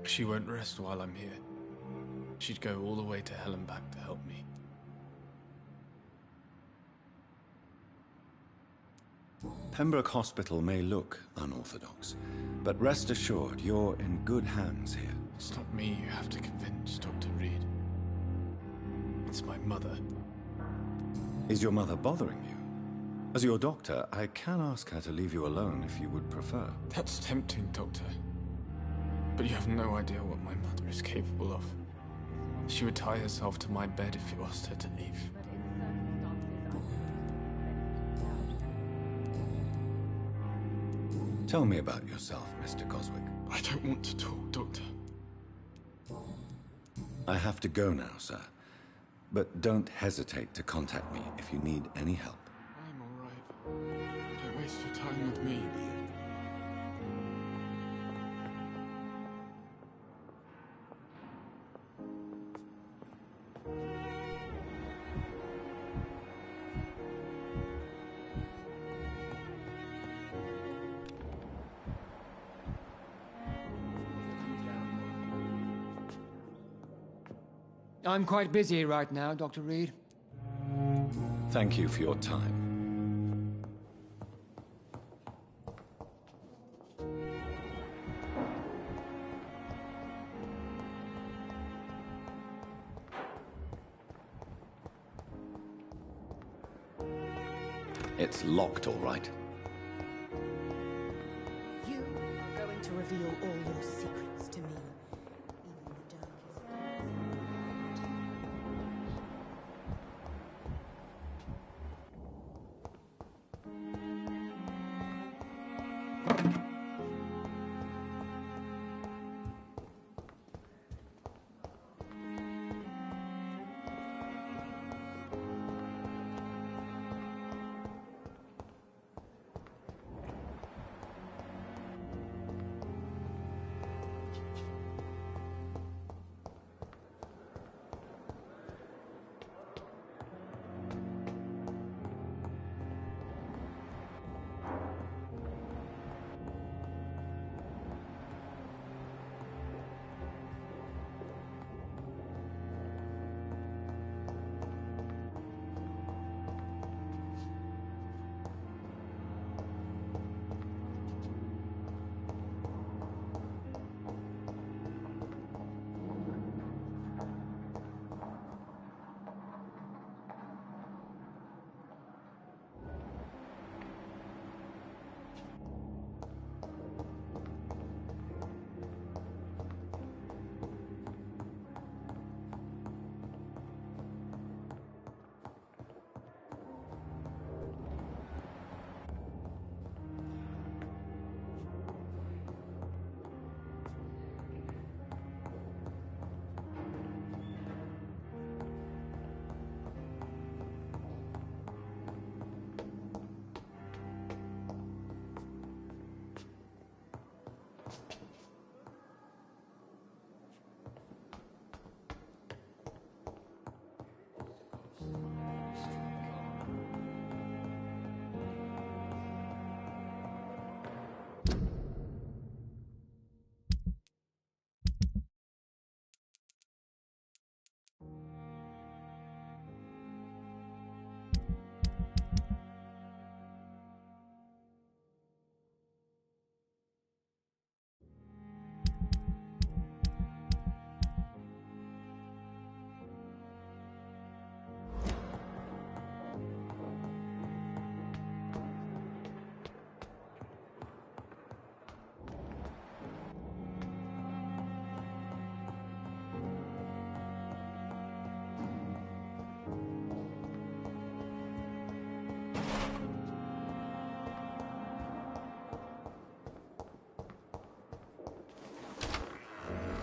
She won't rest while I'm here. She'd go all the way to hell and back to help me. Pembroke Hospital may look unorthodox, but rest assured you're in good hands here. It's not me you have to convince, Dr. Reed. It's my mother. Is your mother bothering you? As your doctor, I can ask her to leave you alone if you would prefer. That's tempting, Doctor. But you have no idea what my mother is capable of. She would tie herself to my bed if you asked her to leave. Tell me about yourself, Mr. Goswick. I don't want to talk, Doctor. I have to go now, sir. But don't hesitate to contact me if you need any help. I'm all right. Don't waste your time with me. I'm quite busy right now, Dr. Reed. Thank you for your time. It's locked, all right. reveal all your secrets to me. Even the darkest.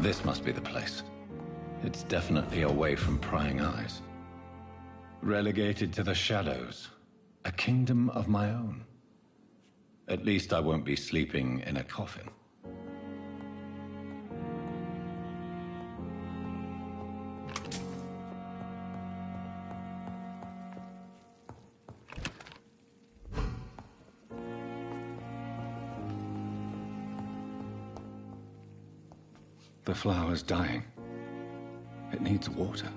This must be the place. It's definitely away from prying eyes. Relegated to the shadows. A kingdom of my own. At least I won't be sleeping in a coffin. The flower's dying. It needs water.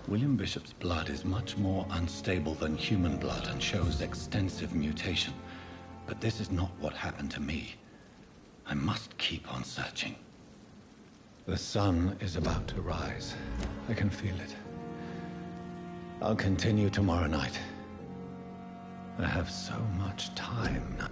William Bishop's blood is much more unstable than human blood and shows extensive mutation. But this is not what happened to me. I must keep on searching. The sun is about to rise. I can feel it. I'll continue tomorrow night. I have so much time now.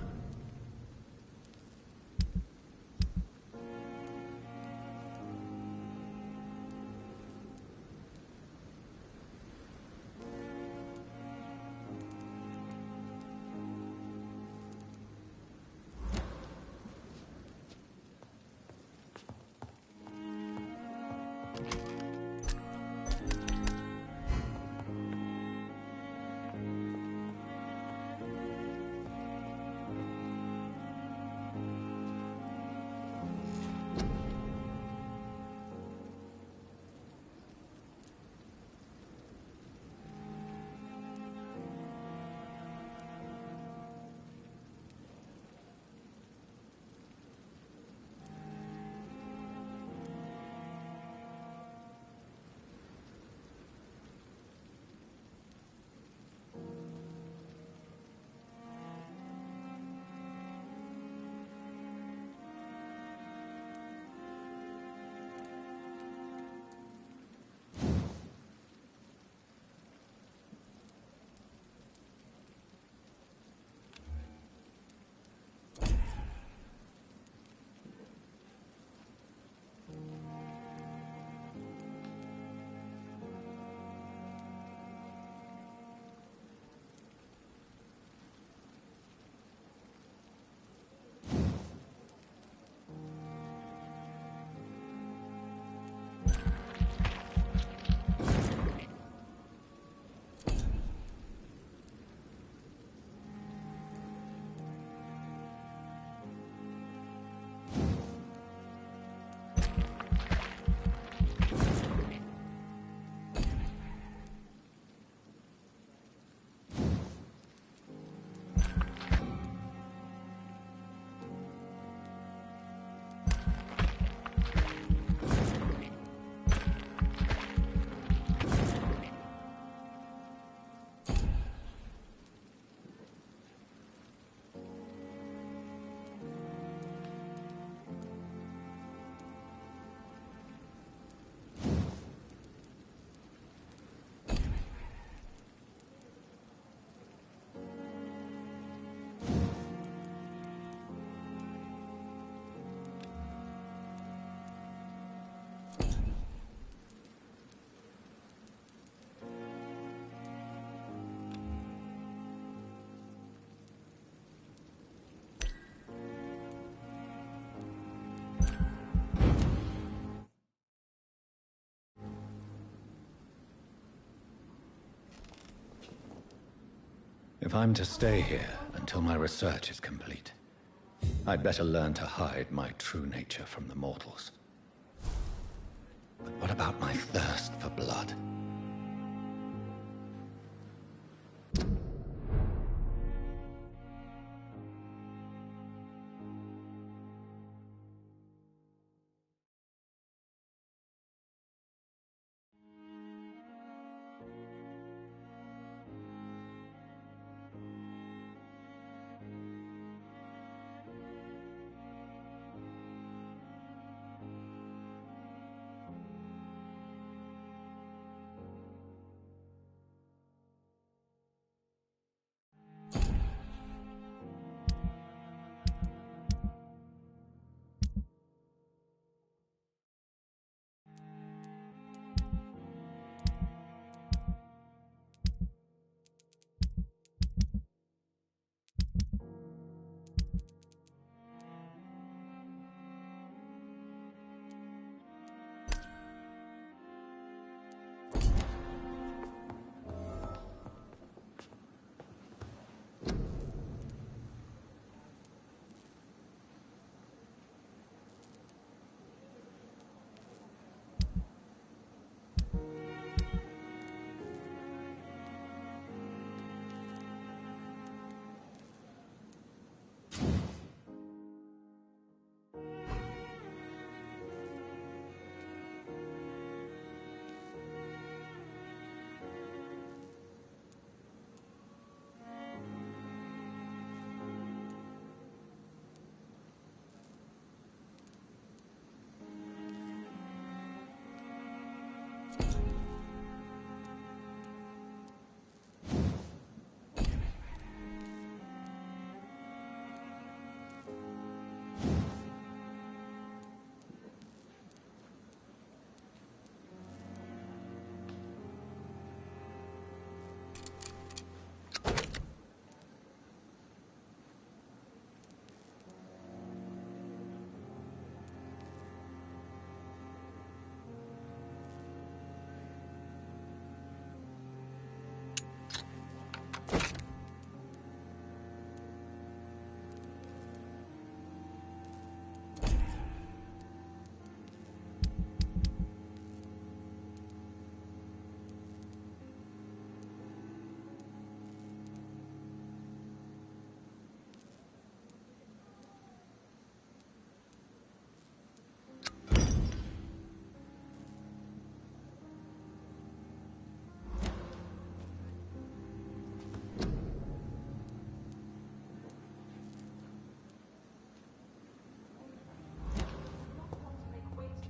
If I'm to stay here until my research is complete, I'd better learn to hide my true nature from the mortals. But what about my thirst for blood?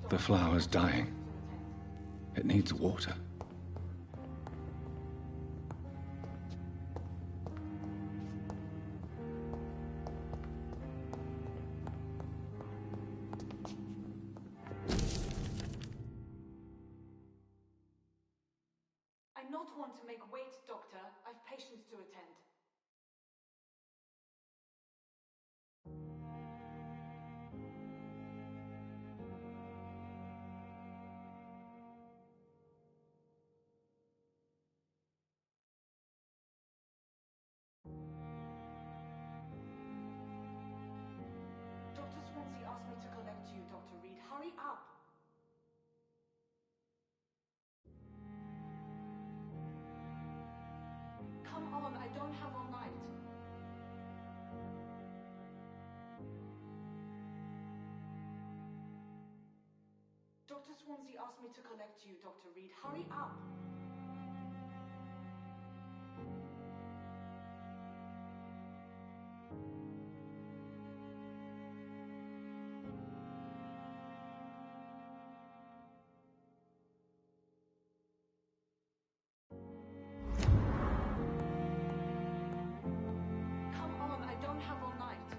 The flower's dying. It needs water. I'm not one to make wait, Doctor. I've patients to attend. Dr. Swansea asked me to collect you, Dr. Reed. Hurry up! Come on, I don't have all night. Dr. Swansea asked me to collect you, Dr. Reed. Hurry up! Come on, I don't have all night.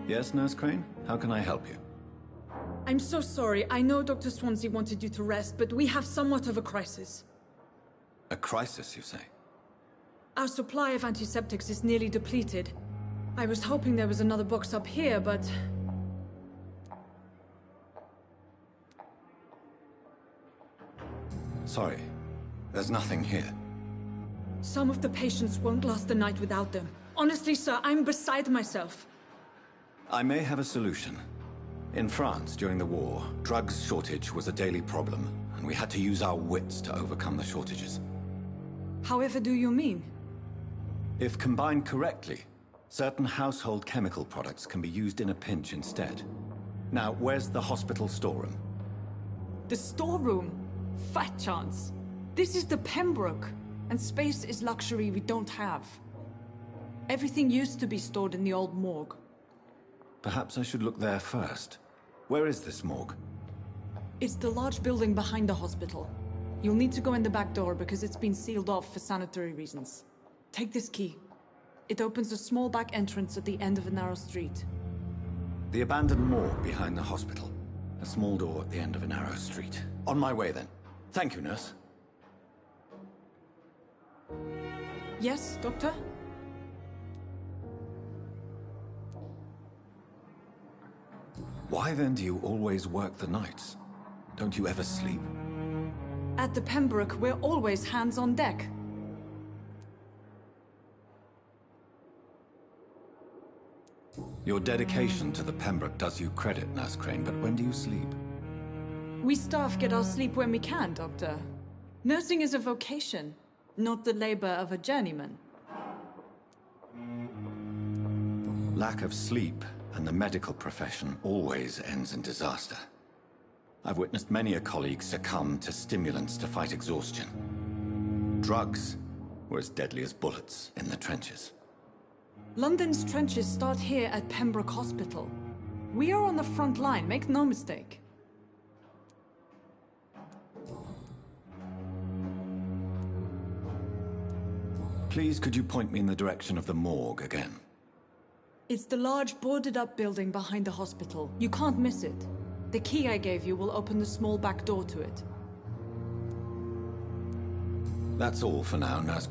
Yes, Nurse Crane? How can I help you? I'm so sorry. I know Dr. Swansea wanted you to rest, but we have somewhat of a crisis. A crisis, you say? Our supply of antiseptics is nearly depleted. I was hoping there was another box up here, but... Sorry. There's nothing here. Some of the patients won't last the night without them. Honestly, sir, I'm beside myself. I may have a solution. In France, during the war, drugs shortage was a daily problem, and we had to use our wits to overcome the shortages. However do you mean? If combined correctly, certain household chemical products can be used in a pinch instead. Now, where's the hospital storeroom? The storeroom? Fat chance. This is the Pembroke, and space is luxury we don't have. Everything used to be stored in the old morgue. Perhaps I should look there first. Where is this morgue? It's the large building behind the hospital. You'll need to go in the back door because it's been sealed off for sanitary reasons. Take this key. It opens a small back entrance at the end of a narrow street. The abandoned morgue behind the hospital. A small door at the end of a narrow street. On my way then. Thank you, nurse. Yes, Doctor? Why then do you always work the nights? Don't you ever sleep? At the Pembroke, we're always hands on deck. Your dedication to the Pembroke does you credit, Nurse Crane, but when do you sleep? We staff get our sleep when we can, Doctor. Nursing is a vocation, not the labor of a journeyman. Lack of sleep and the medical profession always ends in disaster. I've witnessed many a colleague succumb to stimulants to fight exhaustion. Drugs were as deadly as bullets in the trenches. London's trenches start here at Pembroke Hospital. We are on the front line, make no mistake. Please, could you point me in the direction of the morgue again? It's the large boarded-up building behind the hospital. You can't miss it. The key I gave you will open the small back door to it. That's all for now, Nurse.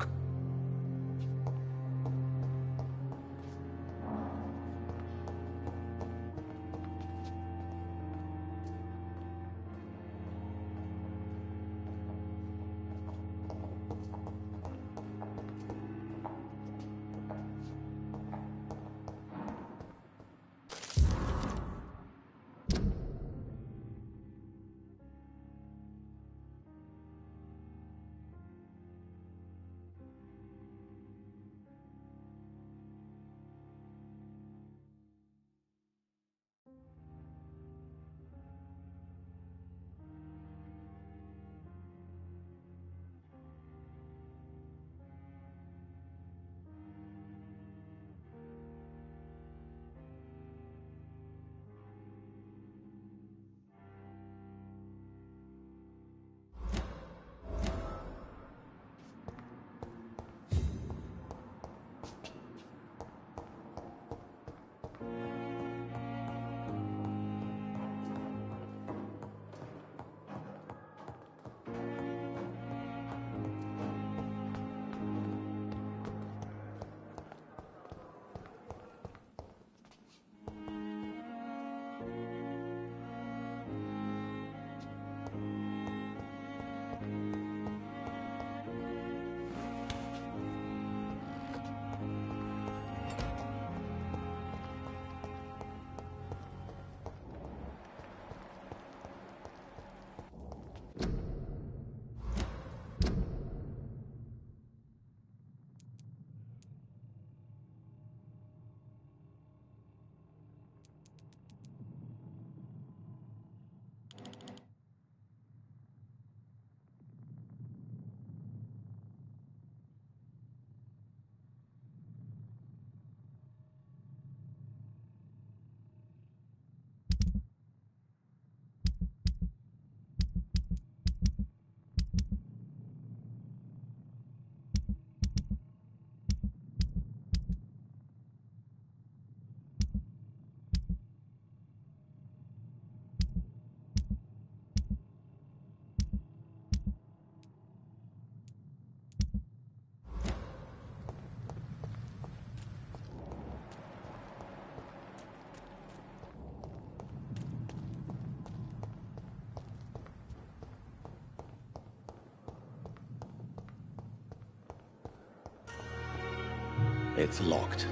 It's locked.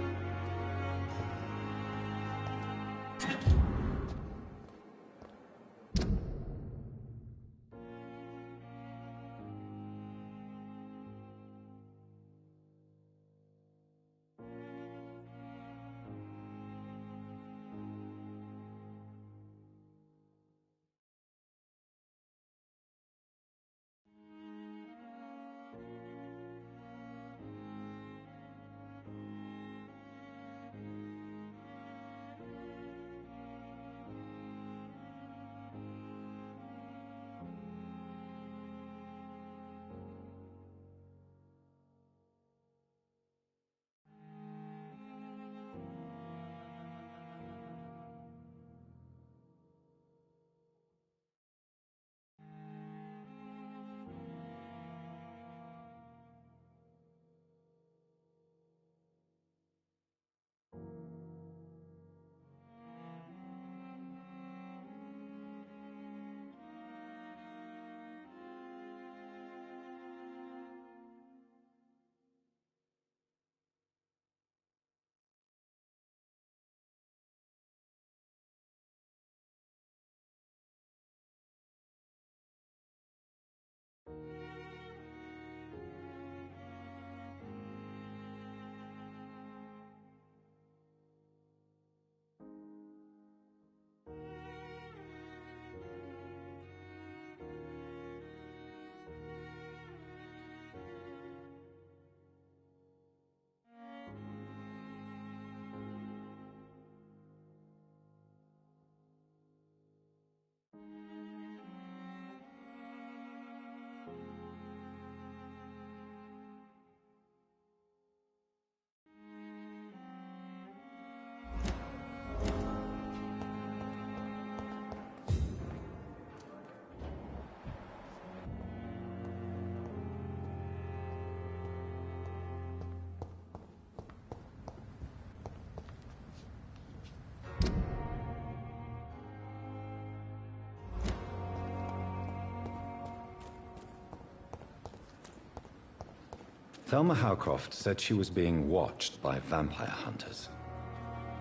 Thelma Howcroft said she was being watched by vampire hunters.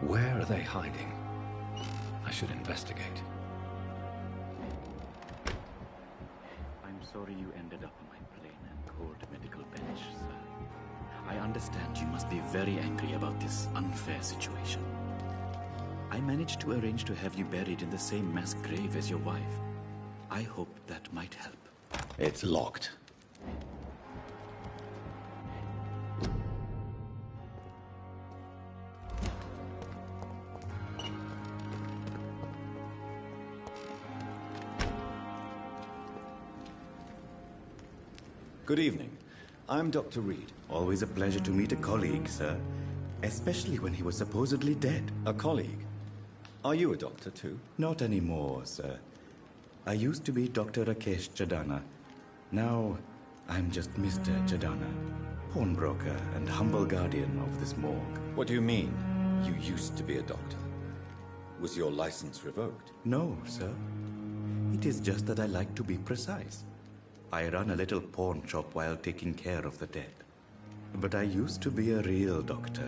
Where are they hiding? I should investigate. I'm sorry you ended up on my plain and cold medical bench, sir. I understand you must be very angry about this unfair situation. I managed to arrange to have you buried in the same mass grave as your wife. I hope that might help. It's locked. Good evening. I'm Dr. Reed. Always a pleasure to meet a colleague, sir. Especially when he was supposedly dead. A colleague? Are you a doctor, too? Not anymore, sir. I used to be Dr. Rakesh Chadana. Now, I'm just Mr. Chadana, pawnbroker and humble guardian of this morgue. What do you mean, you used to be a doctor? Was your license revoked? No, sir. It is just that I like to be precise. I run a little pawn shop while taking care of the dead. But I used to be a real doctor.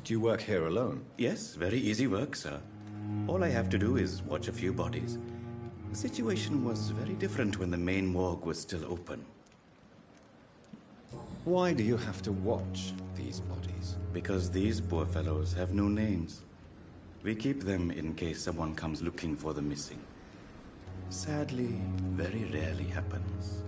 Do you work here alone? Yes, very easy work, sir. All I have to do is watch a few bodies. The situation was very different when the main morgue was still open. Why do you have to watch these bodies? Because these poor fellows have no names. We keep them in case someone comes looking for the missing. Sadly, very rarely happens.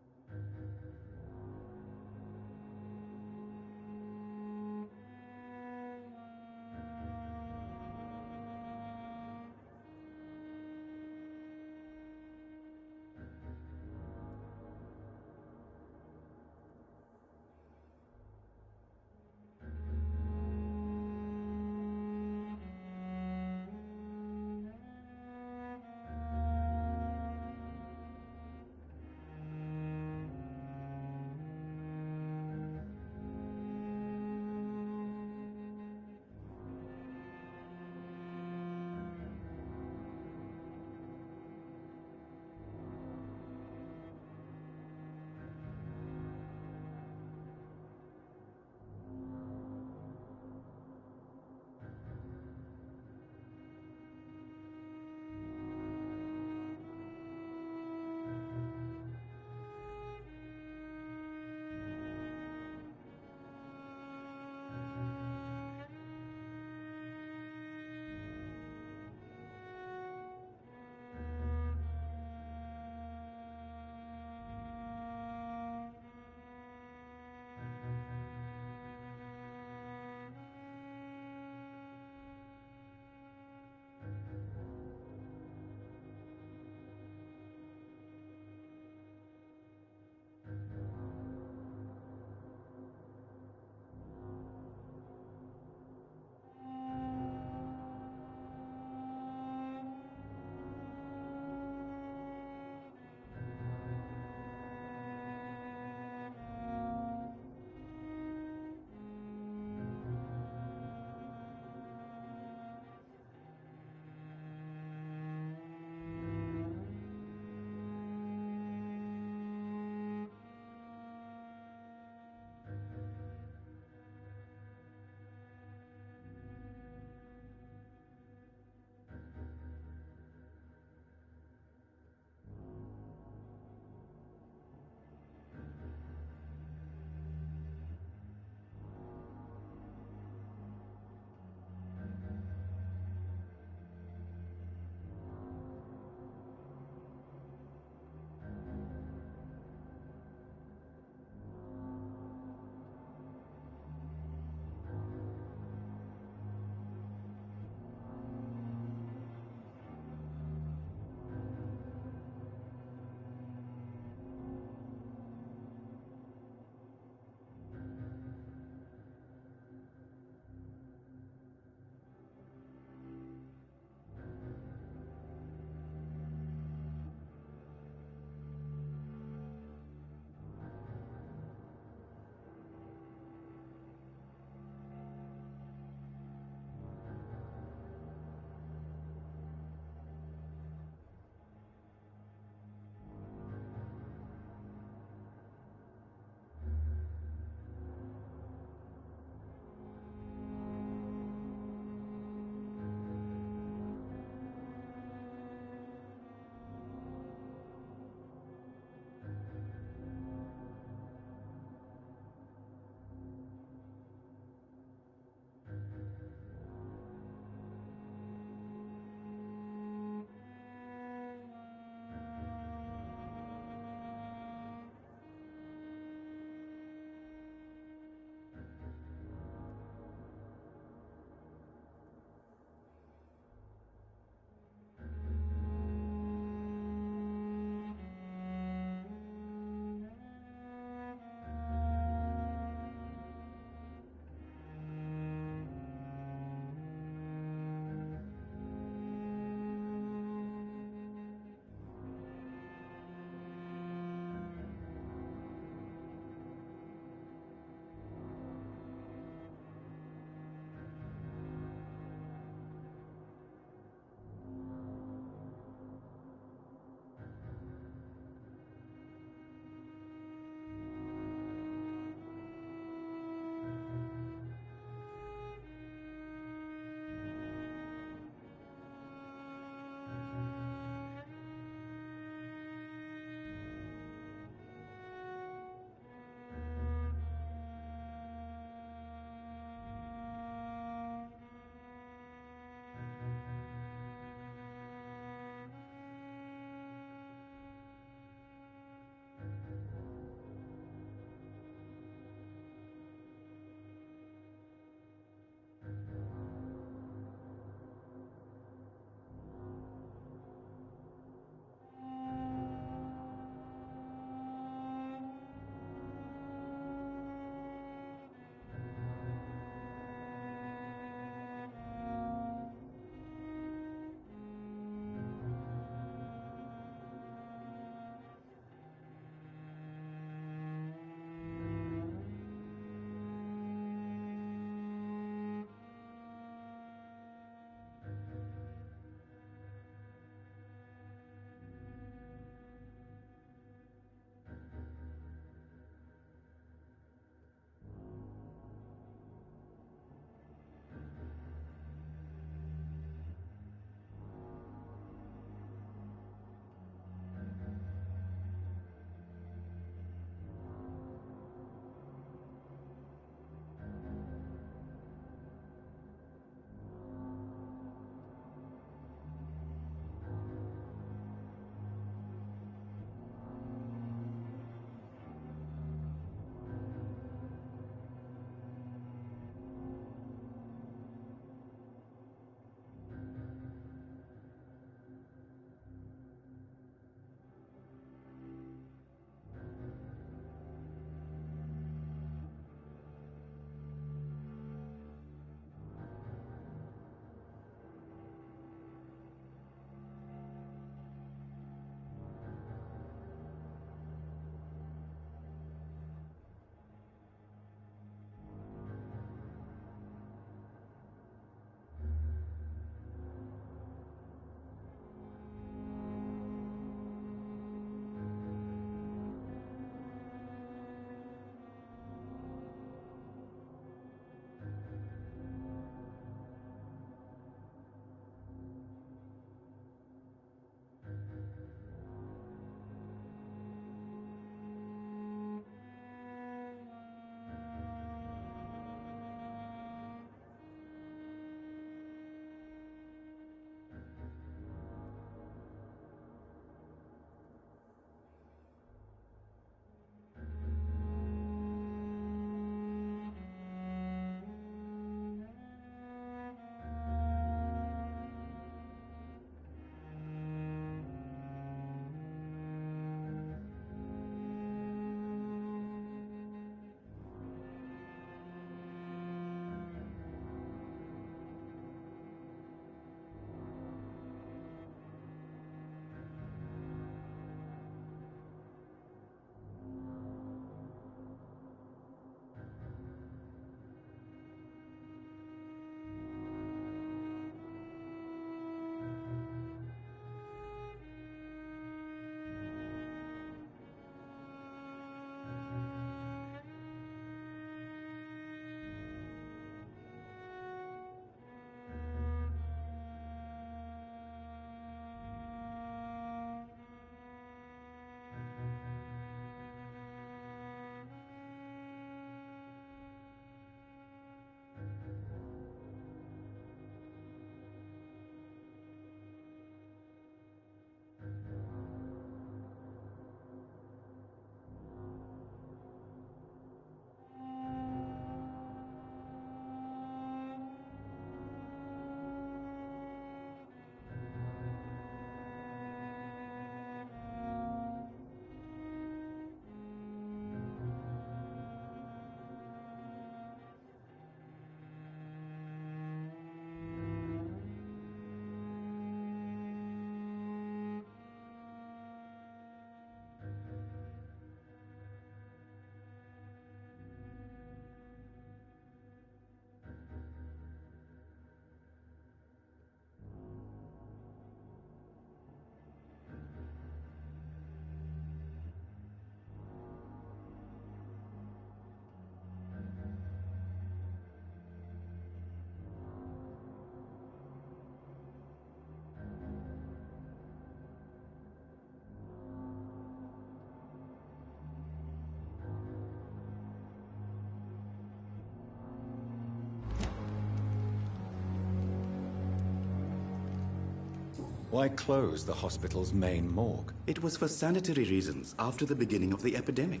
Why close the hospital's main morgue? It was for sanitary reasons after the beginning of the epidemic.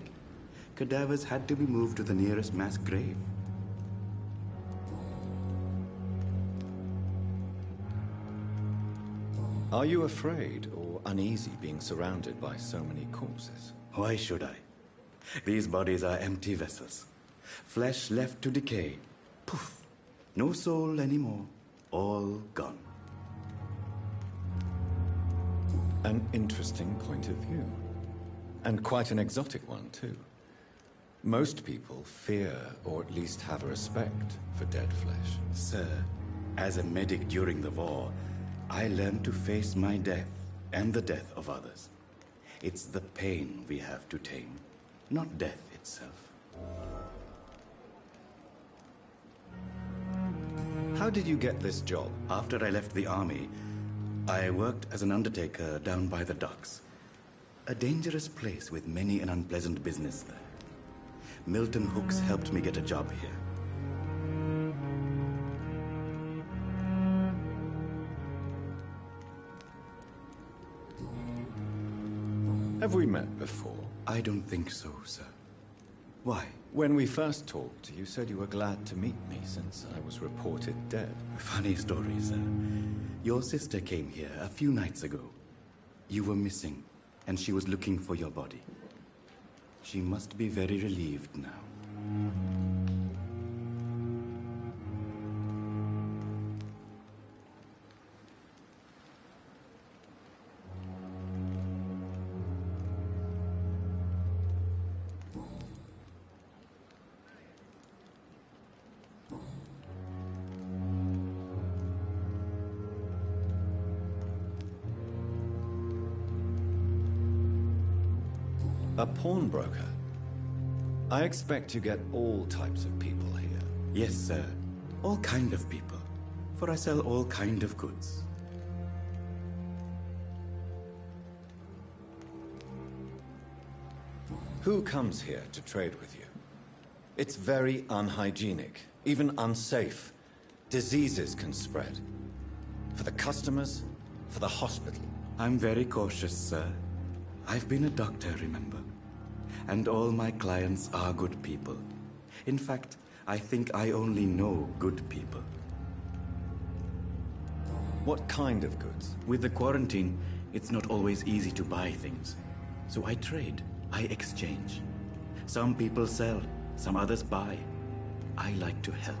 Cadavers had to be moved to the nearest mass grave. Are you afraid or uneasy being surrounded by so many corpses? Why should I? These bodies are empty vessels. Flesh left to decay. Poof. No soul anymore. All gone. An interesting point of view. And quite an exotic one, too. Most people fear, or at least have a respect, for dead flesh. Sir, as a medic during the war, I learned to face my death and the death of others. It's the pain we have to tame, not death itself. How did you get this job? After I left the army, I worked as an undertaker down by the docks. A dangerous place with many an unpleasant business there. Milton Hooks helped me get a job here. Have we met before? I don't think so, sir. Why? When we first talked, you said you were glad to meet me since I was reported dead. Funny story, sir. Your sister came here a few nights ago. You were missing, and she was looking for your body. She must be very relieved now. A pawnbroker? I expect you get all types of people here. Yes, sir. All kind of people. For I sell all kind of goods. Who comes here to trade with you? It's very unhygienic, even unsafe. Diseases can spread. For the customers, for the hospital. I'm very cautious, sir. I've been a doctor, remember? And all my clients are good people. In fact, I think I only know good people. What kind of goods? With the quarantine, it's not always easy to buy things. So I trade, I exchange. Some people sell, some others buy. I like to help.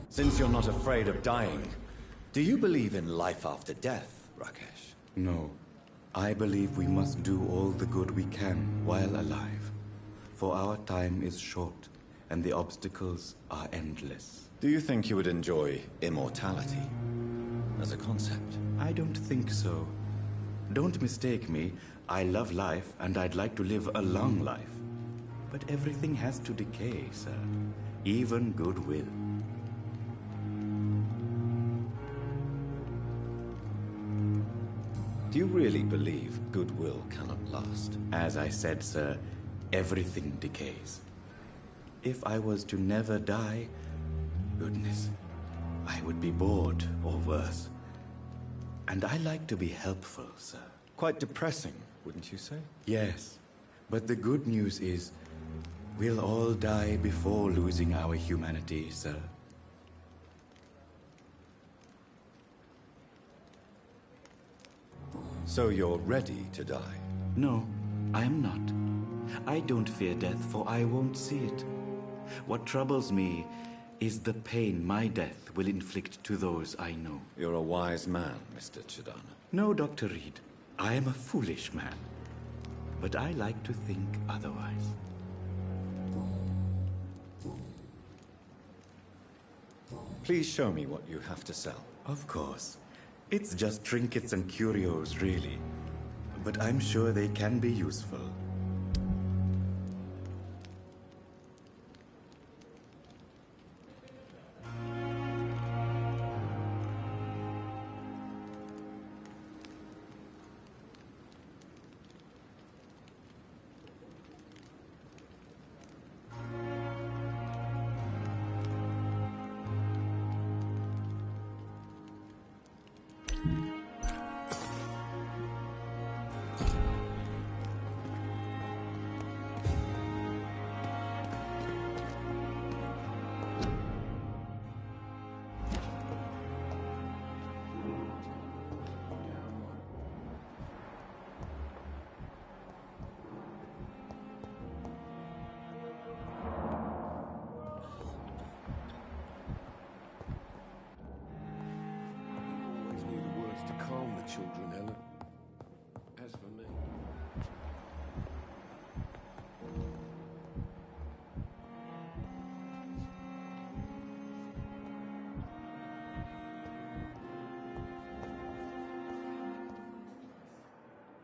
Since you're not afraid of dying, do you believe in life after death, Rakesh? No. I believe we must do all the good we can while alive. For our time is short, and the obstacles are endless. Do you think you would enjoy immortality as a concept? I don't think so. Don't mistake me. I love life, and I'd like to live a long life. But everything has to decay, sir. Even goodwill. Do you really believe goodwill cannot last? As I said, sir, everything decays. If I was to never die, goodness, I would be bored or worse. And I like to be helpful, sir. Quite depressing, wouldn't you say? Yes, but the good news is, we'll all die before losing our humanity, sir. So you're ready to die? No, I am not. I don't fear death, for I won't see it. What troubles me is the pain my death will inflict to those I know. You're a wise man, Mr. Chidana. No, Dr. Reed. I am a foolish man. But I like to think otherwise. Please show me what you have to sell. Of course. It's just trinkets and curios, really. But I'm sure they can be useful.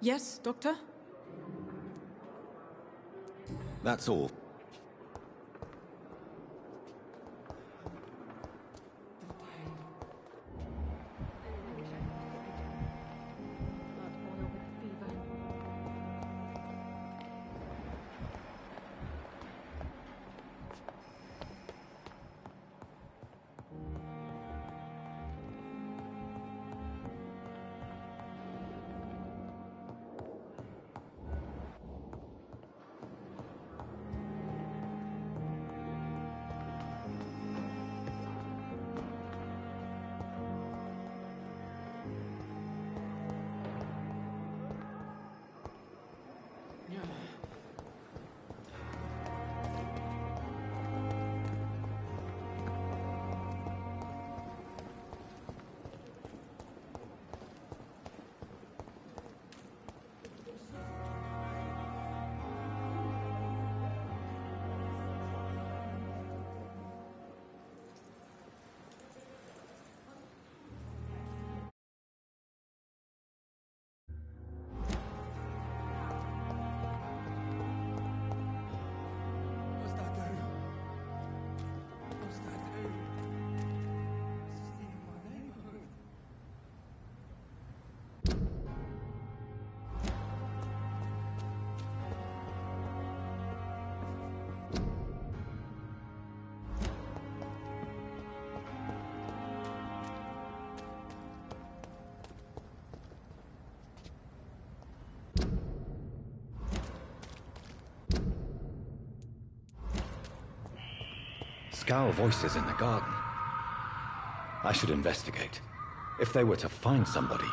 Yes, Doctor? That's all. Scowl voices in the garden. I should investigate. If they were to find somebody.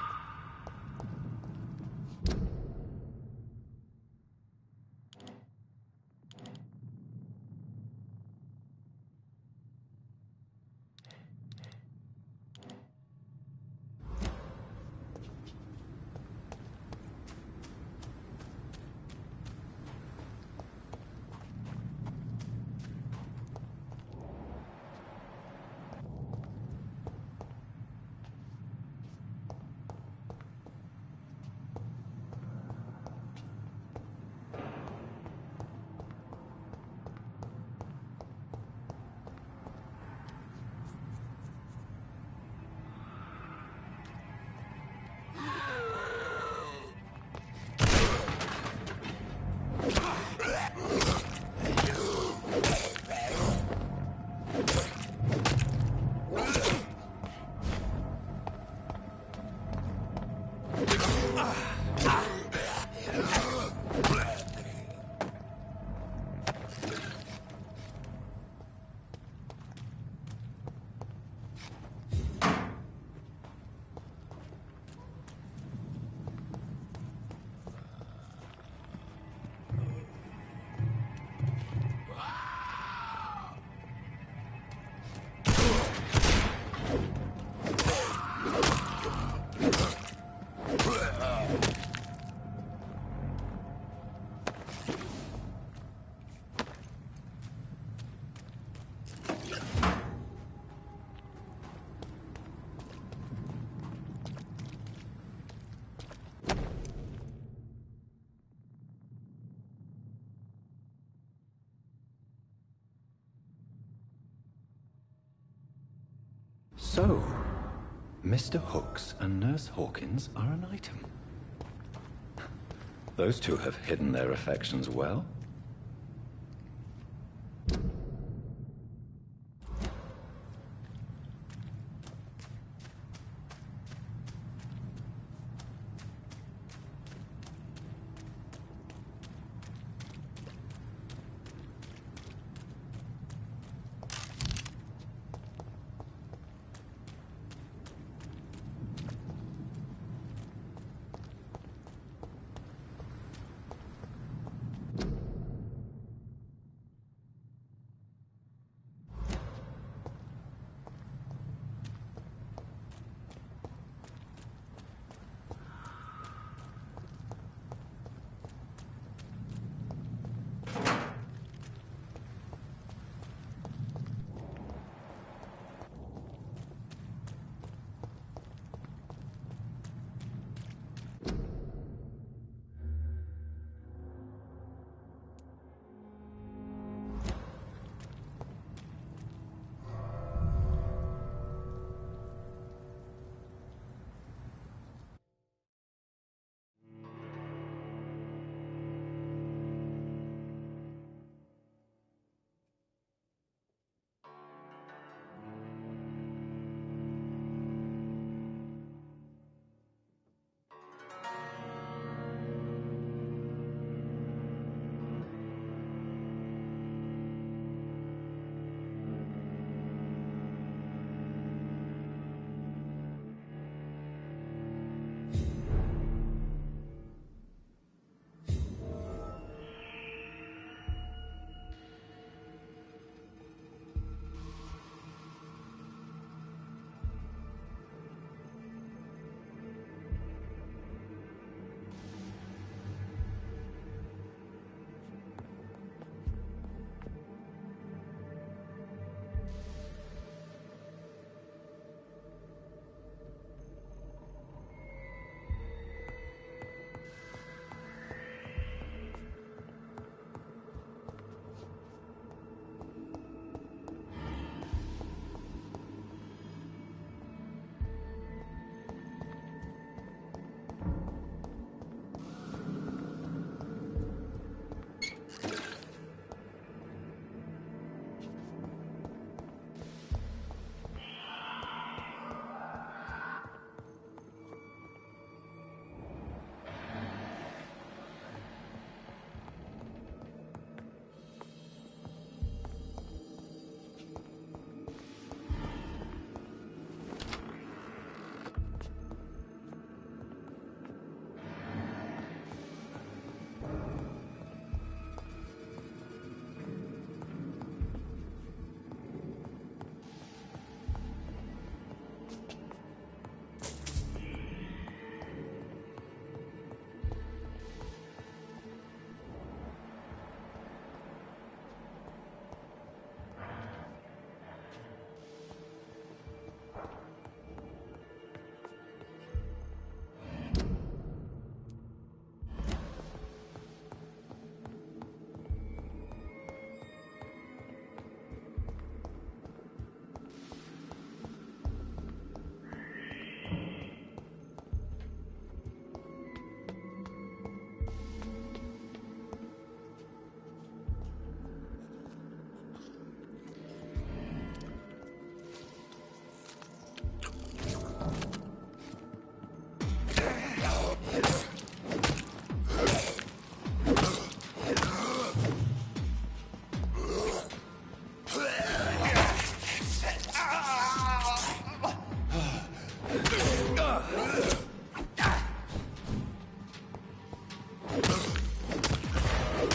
So, Mr. Hooks and Nurse Hawkins are an item. Those two have hidden their affections well.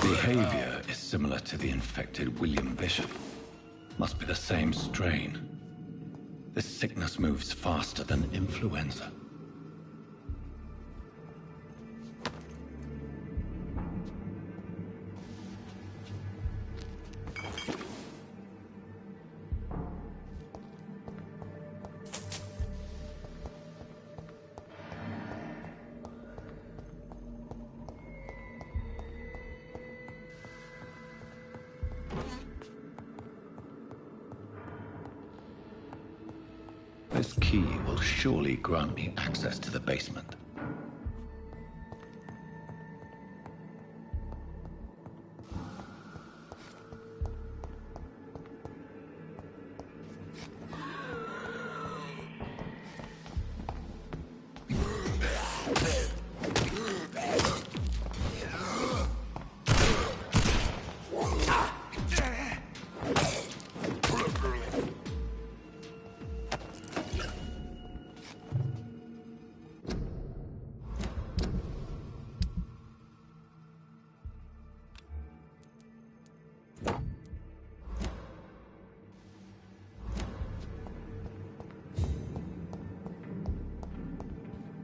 Behavior is similar to the infected William Bishop. Must be the same strain. This sickness moves faster than influenza. This key will surely grant me access to the basement.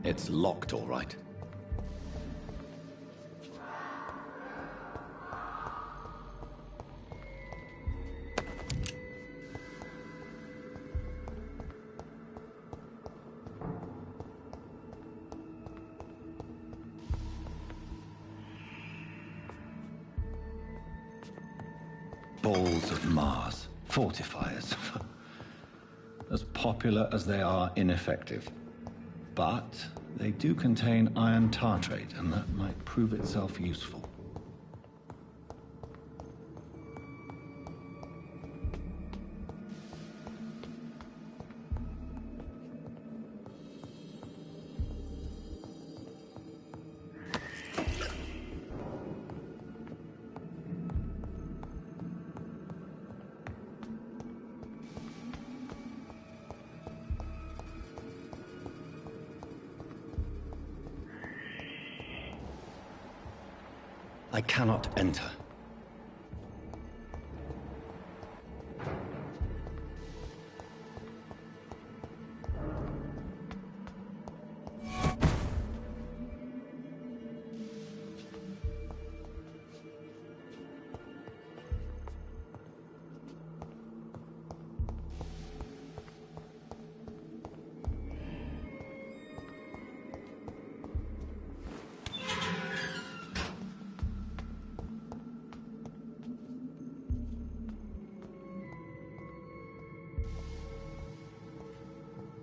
It's locked, all right. Balls of Mars, fortifiers. As popular as they are ineffective. But they do contain iron tartrate, and that might prove itself useful. I cannot enter.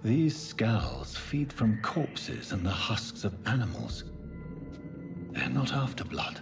These skulls feed from corpses and the husks of animals. They're not after blood.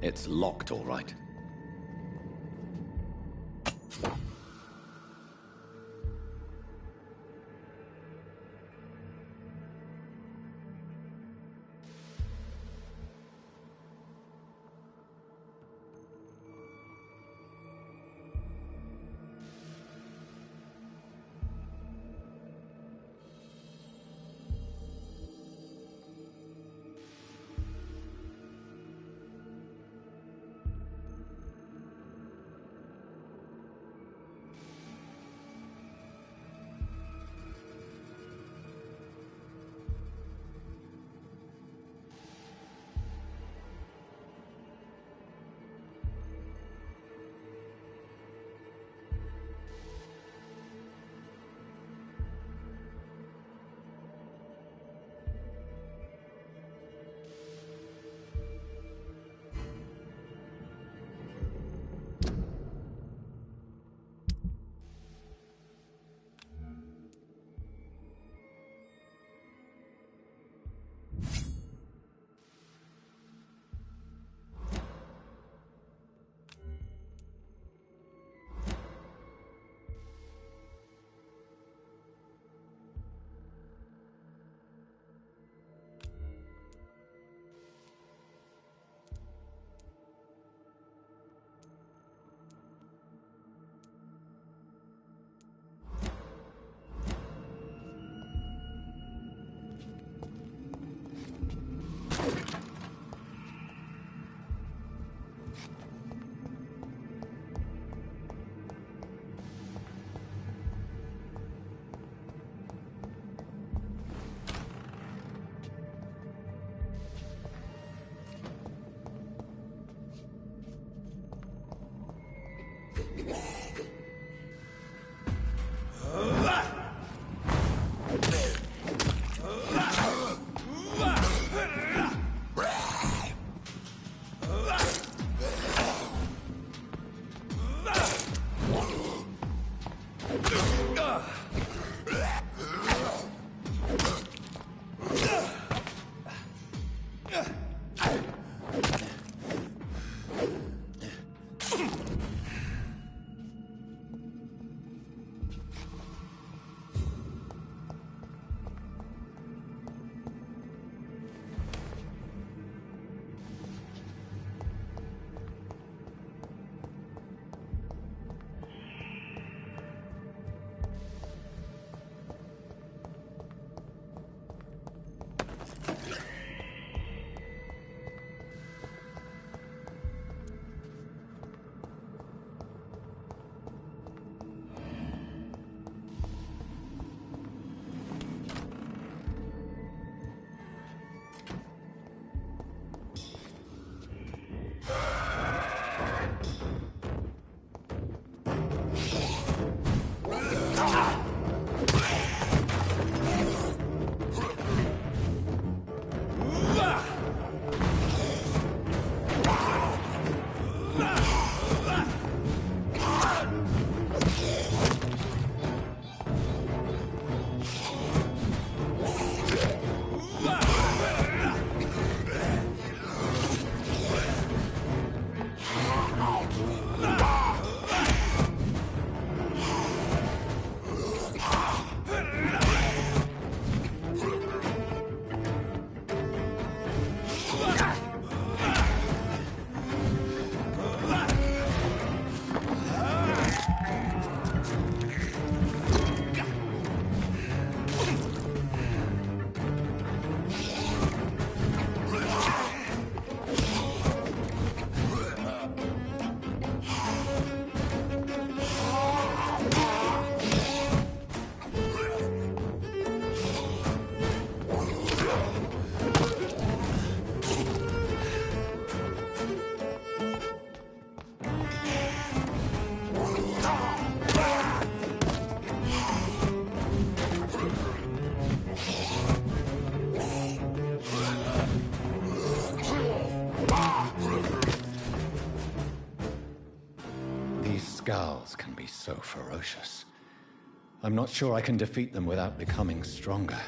It's locked, all right. Scowls can be so ferocious. I'm not sure I can defeat them without becoming stronger.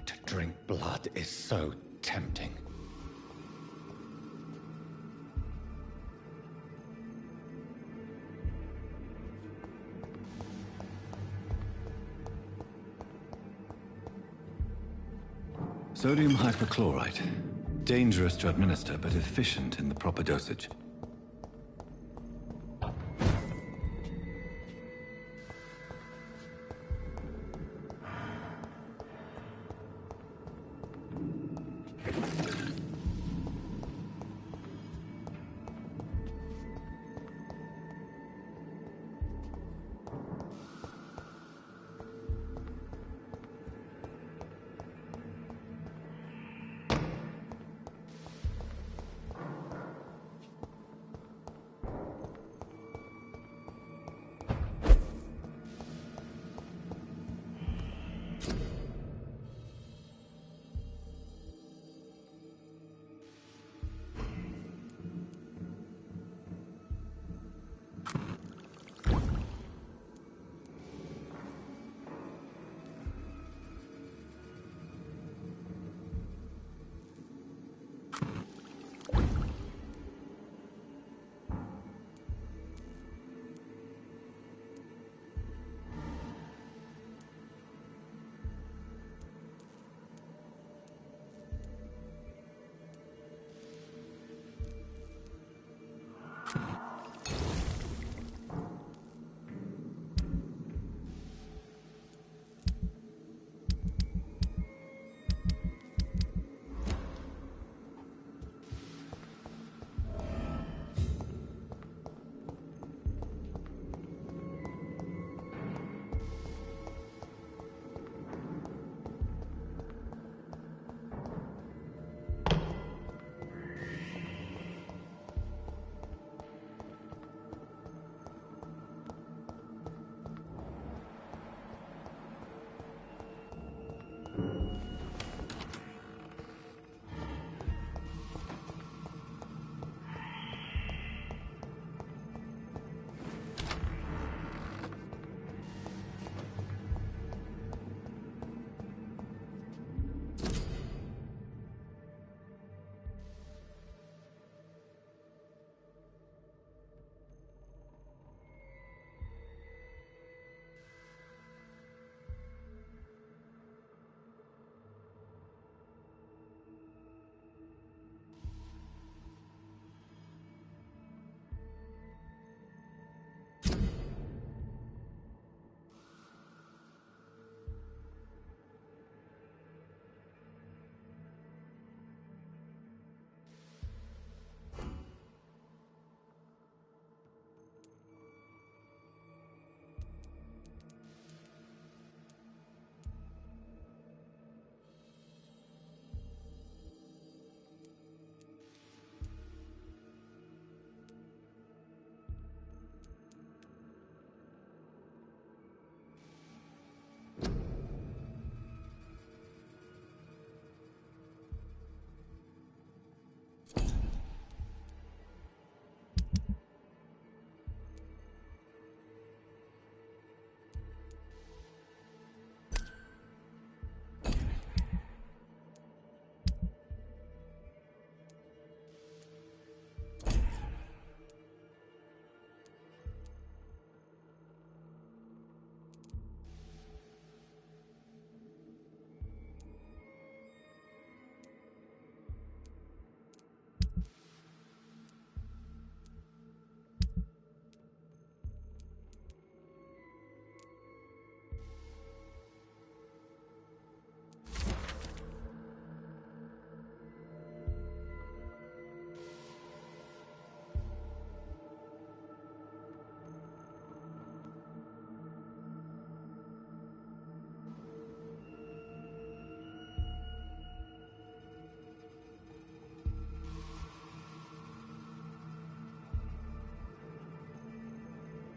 To drink blood is so tempting. Sodium hypochlorite. Dangerous to administer, but efficient in the proper dosage.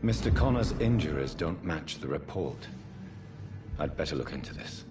Mr. Connor's injuries don't match the report. I'd better look into this.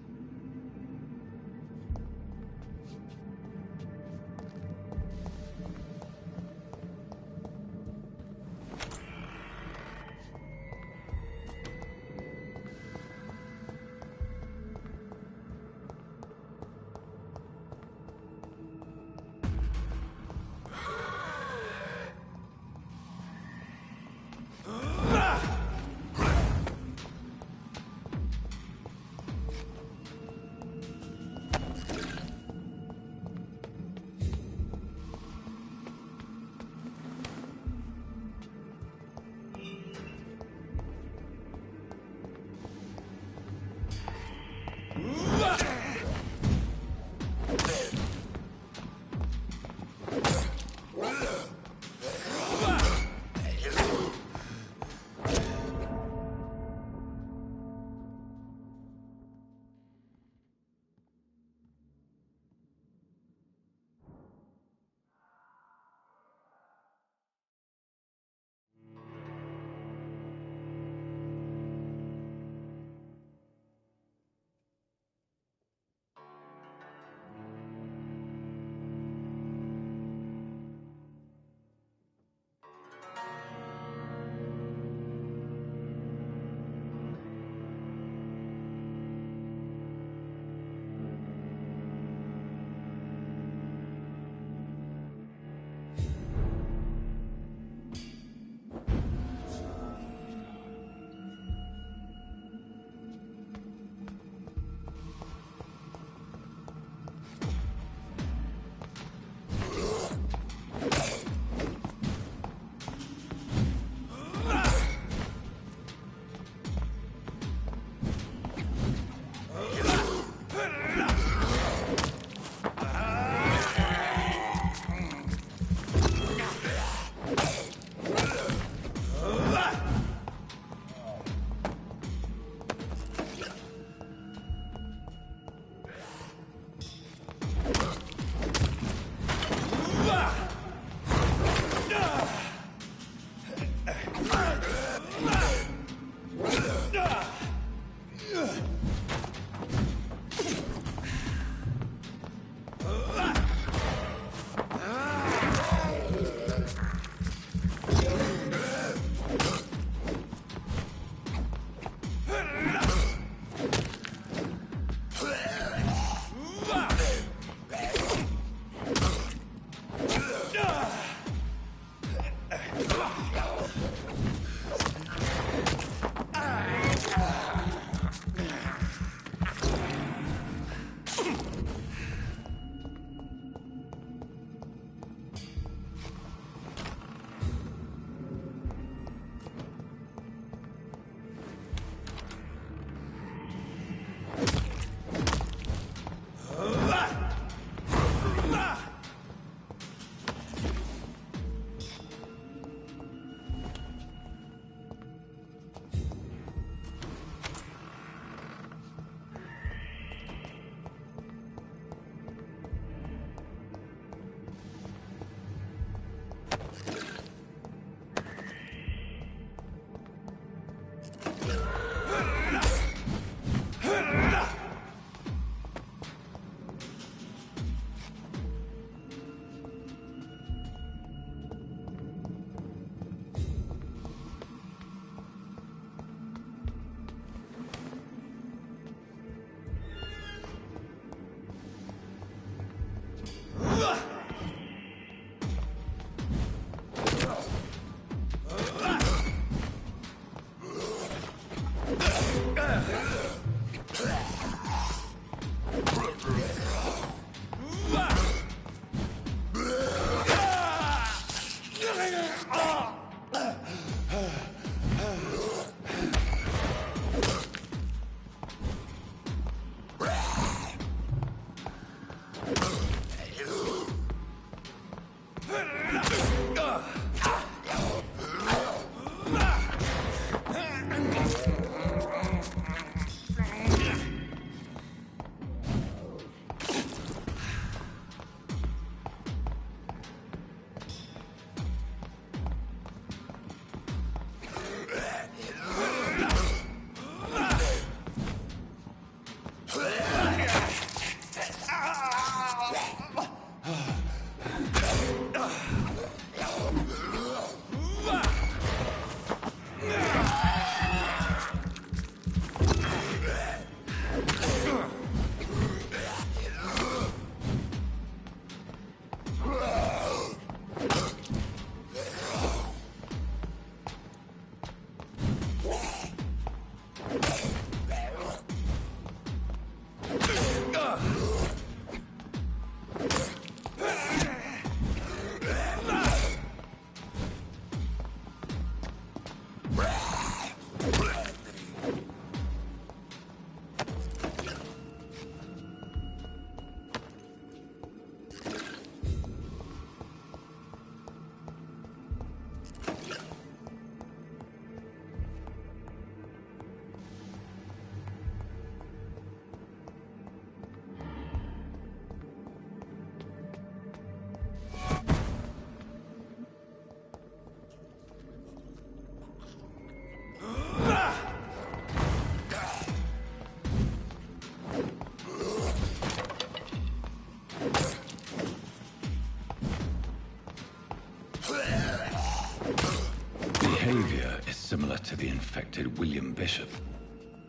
Behavior is similar to the infected William Bishop.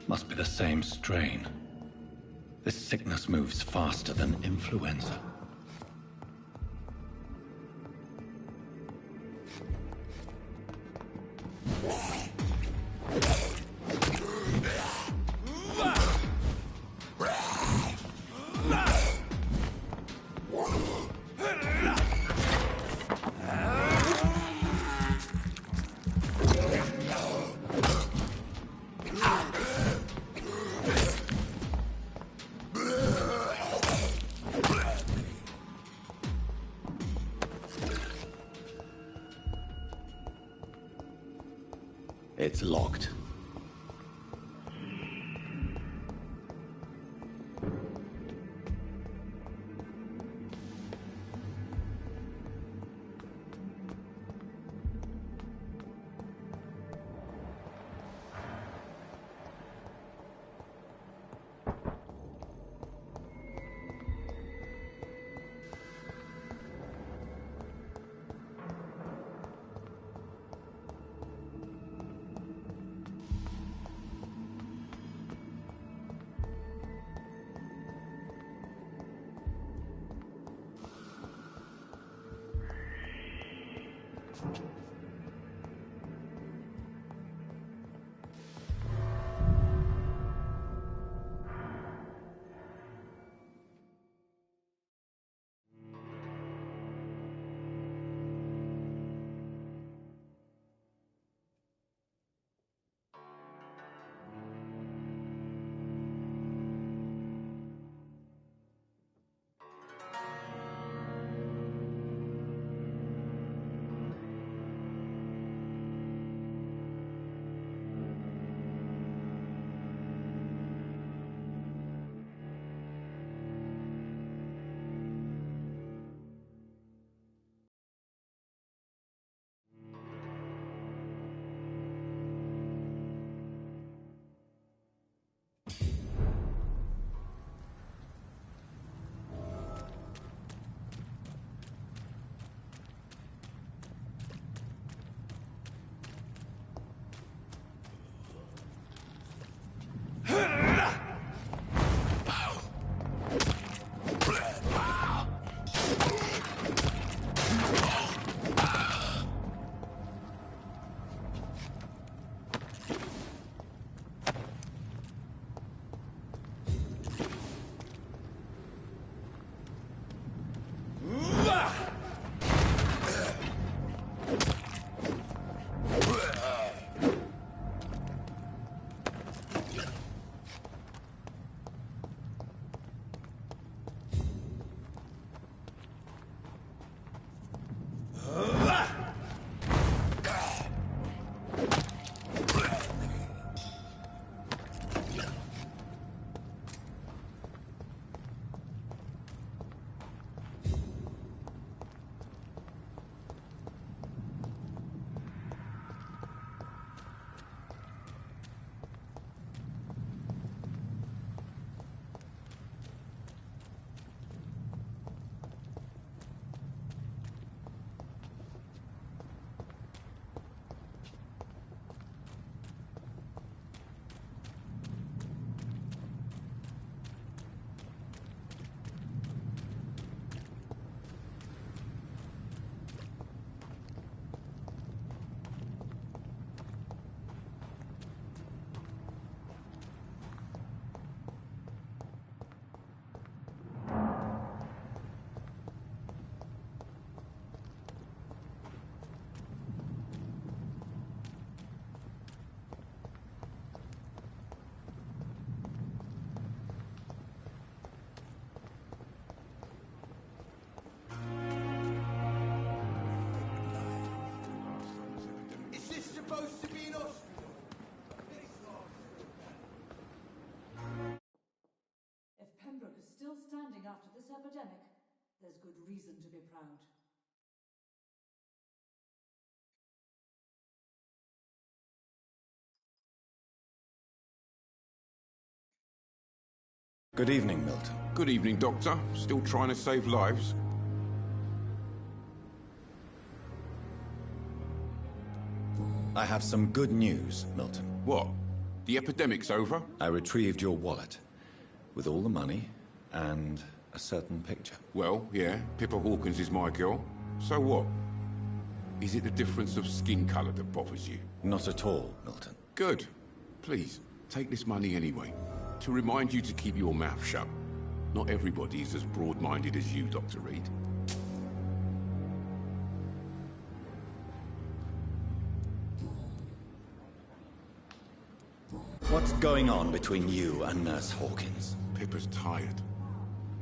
Must be the same strain. This sickness moves faster than influenza. It's locked. this epidemic, there's good reason to be proud. Good evening, Milton. Good evening, Doctor. Still trying to save lives? I have some good news, Milton. What? The epidemic's over? I retrieved your wallet, with all the money and a certain picture. Well, yeah, Pippa Hawkins is my girl. So what? Is it the difference of skin colour that bothers you? Not at all, Milton. Good. Please, take this money anyway. To remind you to keep your mouth shut. Not everybody is as broad-minded as you, Dr. Reed. What's going on between you and Nurse Hawkins? Pippa's tired.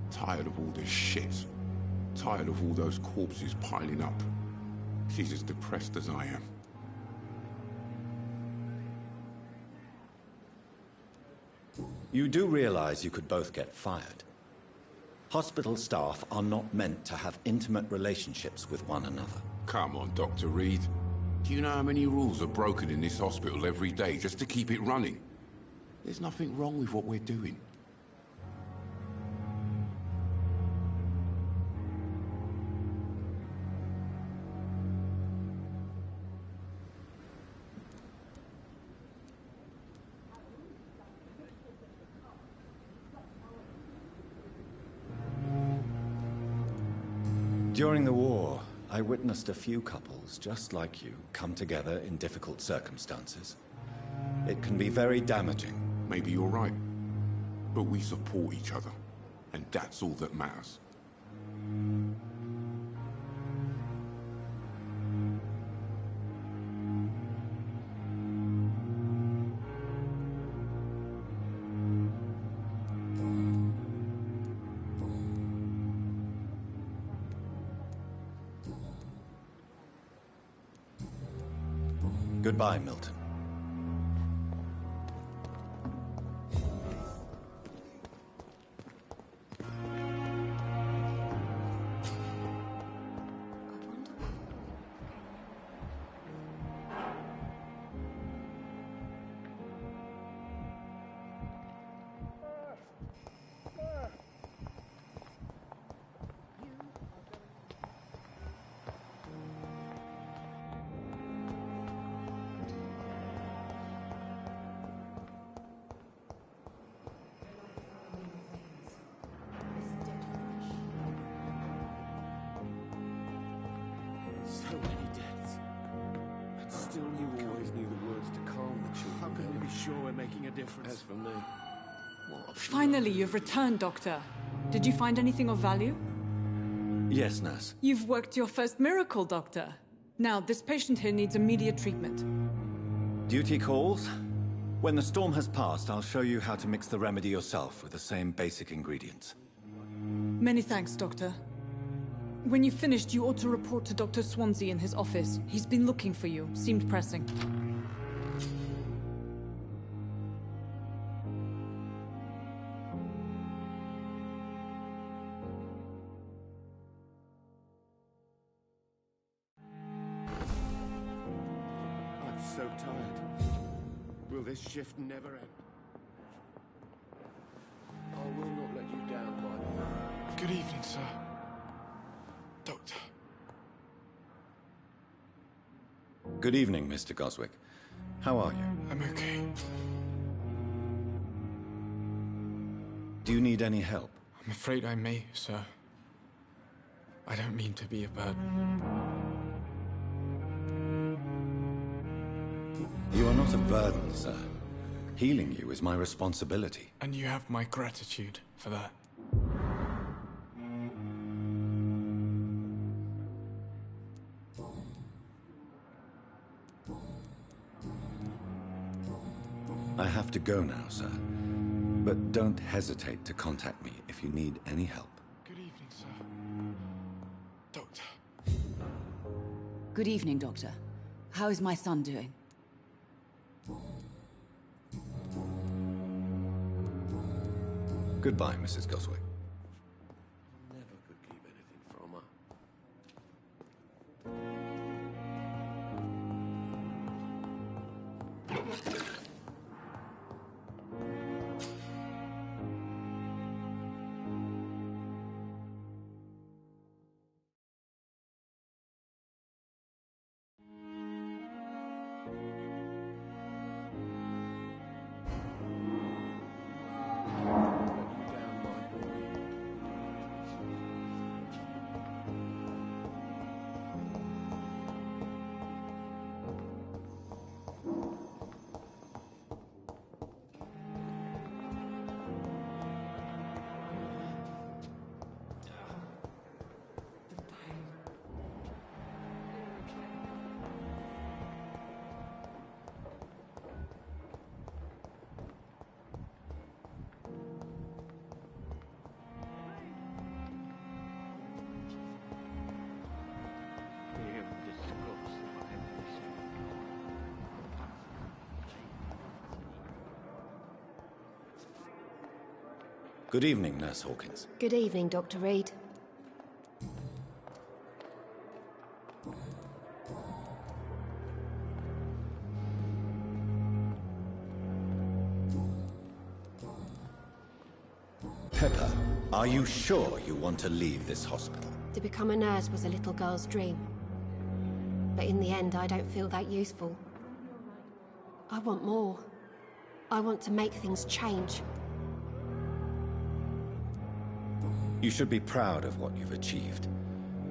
Tired of all this shit. Tired of all those corpses piling up. She's as depressed as I am. You do realize you could both get fired. Hospital staff are not meant to have intimate relationships with one another. Come on, Dr. Reed. Do you know how many rules are broken in this hospital every day just to keep it running? There's nothing wrong with what we're doing. During the war, I witnessed a few couples just like you come together in difficult circumstances. It can be very damaging. Maybe you're right. But we support each other. And that's all that matters. Goodbye, Milton. So many deaths. And still you always knew the words to calm the children. How can we be sure we're making a difference? As for me, what? Finally, you've returned, Doctor. Did you find anything of value? Yes, nurse. You've worked your first miracle, Doctor. Now, this patient here needs immediate treatment. Duty calls. When the storm has passed, I'll show you how to mix the remedy yourself with the same basic ingredients. Many thanks, Doctor. When you've finished, you ought to report to Dr. Swansea in his office. He's been looking for you. Seemed pressing. I'm so tired. Will this shift never end? I will not let you down, my... Good evening, sir. Doctor. Good evening, Mr. Goswick. How are you? I'm okay. Do you need any help? I'm afraid I may, sir. I don't mean to be a burden. You are not a burden, sir. Healing you is my responsibility. And you have my gratitude for that. I have to go now, sir. But don't hesitate to contact me if you need any help. Good evening, sir. Doctor. Good evening, Doctor. How is my son doing? Goodbye, Mrs. Goswick. Good evening, Nurse Hawkins. Good evening, Dr. Reed. Pepper, are you sure you want to leave this hospital? To become a nurse was a little girl's dream. But in the end, I don't feel that useful. I want more. I want to make things change. You should be proud of what you've achieved.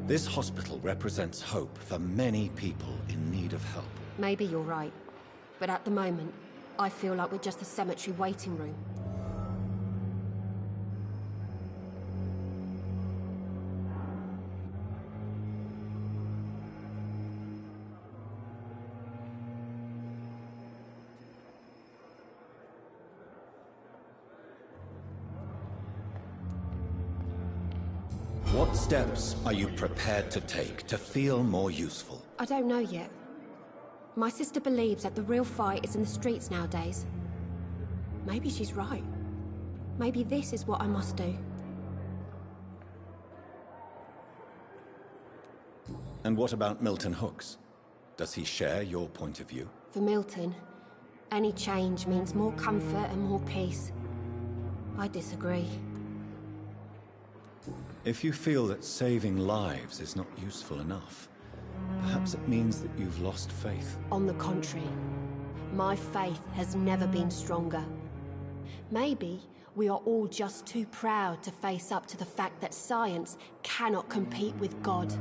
This hospital represents hope for many people in need of help. Maybe you're right. But at the moment, I feel like we're just a cemetery waiting room. What steps are you prepared to take to feel more useful? I don't know yet. My sister believes that the real fight is in the streets nowadays. Maybe she's right. Maybe this is what I must do. And what about Milton Hooks? Does he share your point of view? For Milton, any change means more comfort and more peace. I disagree. If you feel that saving lives is not useful enough, perhaps it means that you've lost faith. On the contrary, my faith has never been stronger. Maybe we are all just too proud to face up to the fact that science cannot compete with God.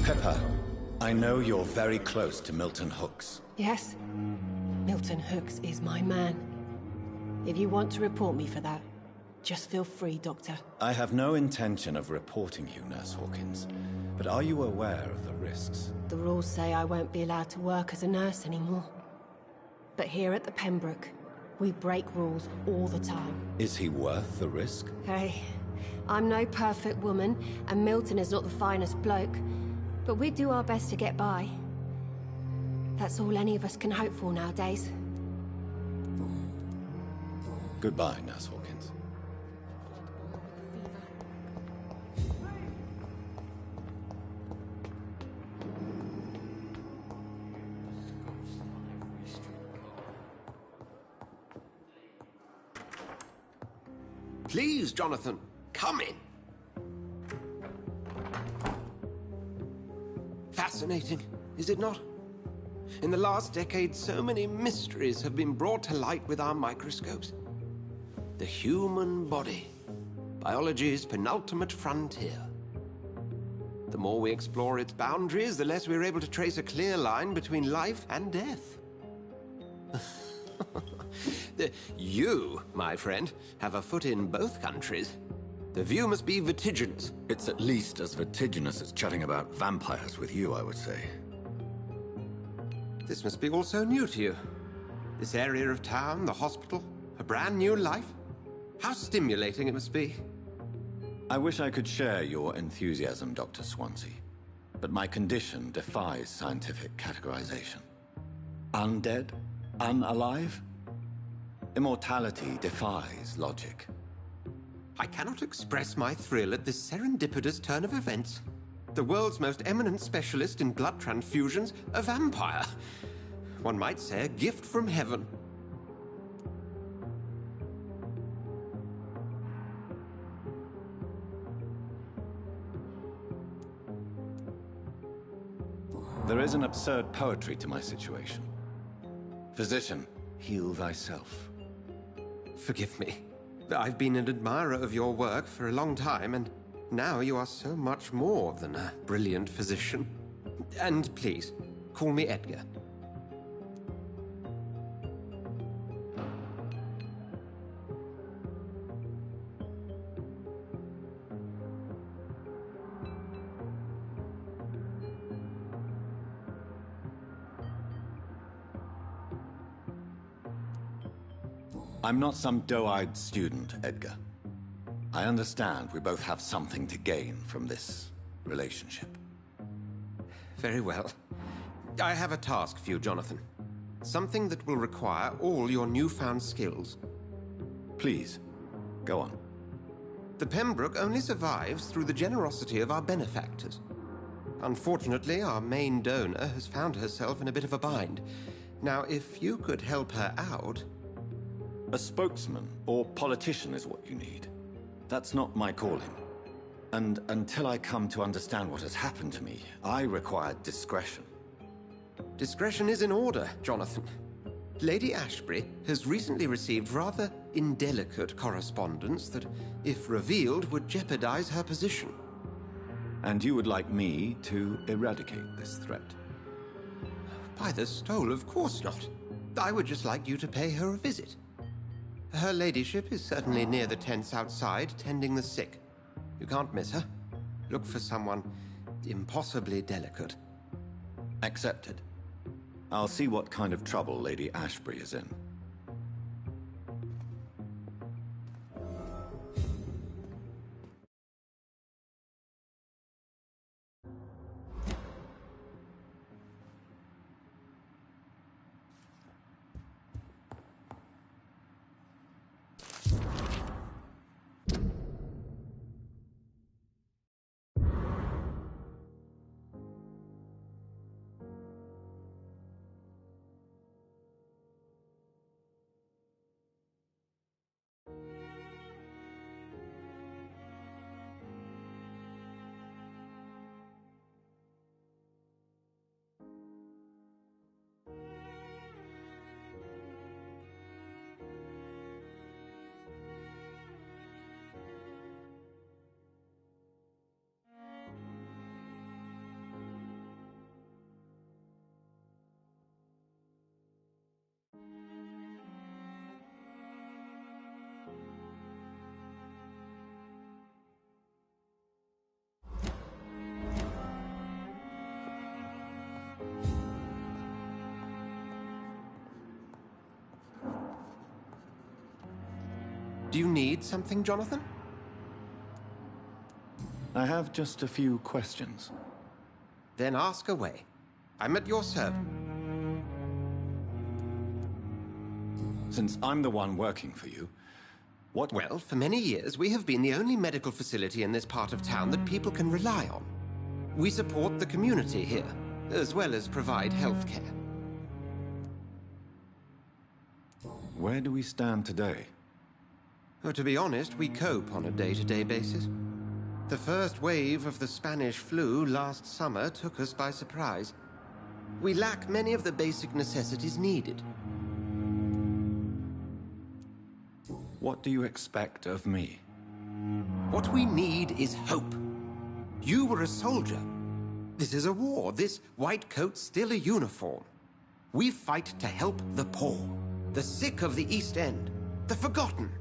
Pepper, I know you're very close to Milton Hooks. Yes, Milton Hooks is my man. If you want to report me for that, just feel free, Doctor. I have no intention of reporting you, Nurse Hawkins, but are you aware of the risks? The rules say I won't be allowed to work as a nurse anymore. But here at the Pembroke, we break rules all the time. Is he worth the risk? Hey, I'm no perfect woman, and Milton is not the finest bloke, but we do our best to get by. That's all any of us can hope for nowadays. Goodbye, Nurse Hawkins. Please, Jonathan, come in. Fascinating, is it not? In the last decade, so many mysteries have been brought to light with our microscopes. The human body, biology's penultimate frontier. The more we explore its boundaries, the less we're able to trace a clear line between life and death. You, my friend, have a foot in both countries. The view must be vertiginous. It's at least as vertiginous as chatting about vampires with you, I would say. This must be all so new to you. This area of town, the hospital, a brand new life. How stimulating it must be. I wish I could share your enthusiasm, Dr. Swansea, but my condition defies scientific categorization. Undead? Unalive? Immortality defies logic. I cannot express my thrill at this serendipitous turn of events. The world's most eminent specialist in blood transfusions, a vampire. One might say a gift from heaven. There is an absurd poetry to my situation. Physician, heal thyself. Forgive me. I've been an admirer of your work for a long time, and now you are so much more than a brilliant physician. And please, call me Edgar. I'm not some doe-eyed student, Edgar. I understand we both have something to gain from this relationship. Very well. I have a task for you, Jonathan. Something that will require all your newfound skills. Please, go on. The Pembroke only survives through the generosity of our benefactors. Unfortunately, our main donor has found herself in a bit of a bind. Now, if you could help her out... A spokesman or politician is what you need. That's not my calling. And until I come to understand what has happened to me, I require discretion. Discretion is in order, Jonathan. Lady Ashbury has recently received rather indelicate correspondence that, if revealed, would jeopardize her position. And you would like me to eradicate this threat? By the stole, of course not. I would just like you to pay her a visit. Her ladyship is certainly near the tents outside, tending the sick. You can't miss her. Look for someone impossibly delicate. Accepted. I'll see what kind of trouble Lady Ashbury is in. Do you need something, Jonathan? I have just a few questions. Then ask away. I'm at your service. Since I'm the one working for you, what... Well, for many years, we have been the only medical facility in this part of town that people can rely on. We support the community here, as well as provide health care. Where do we stand today? Well, to be honest, we cope on a day-to-day basis. The first wave of the Spanish flu last summer took us by surprise. We lack many of the basic necessities needed. What do you expect of me? What we need is hope. You were a soldier. This is a war. This white coat's still a uniform. We fight to help the poor, the sick of the East End, the forgotten.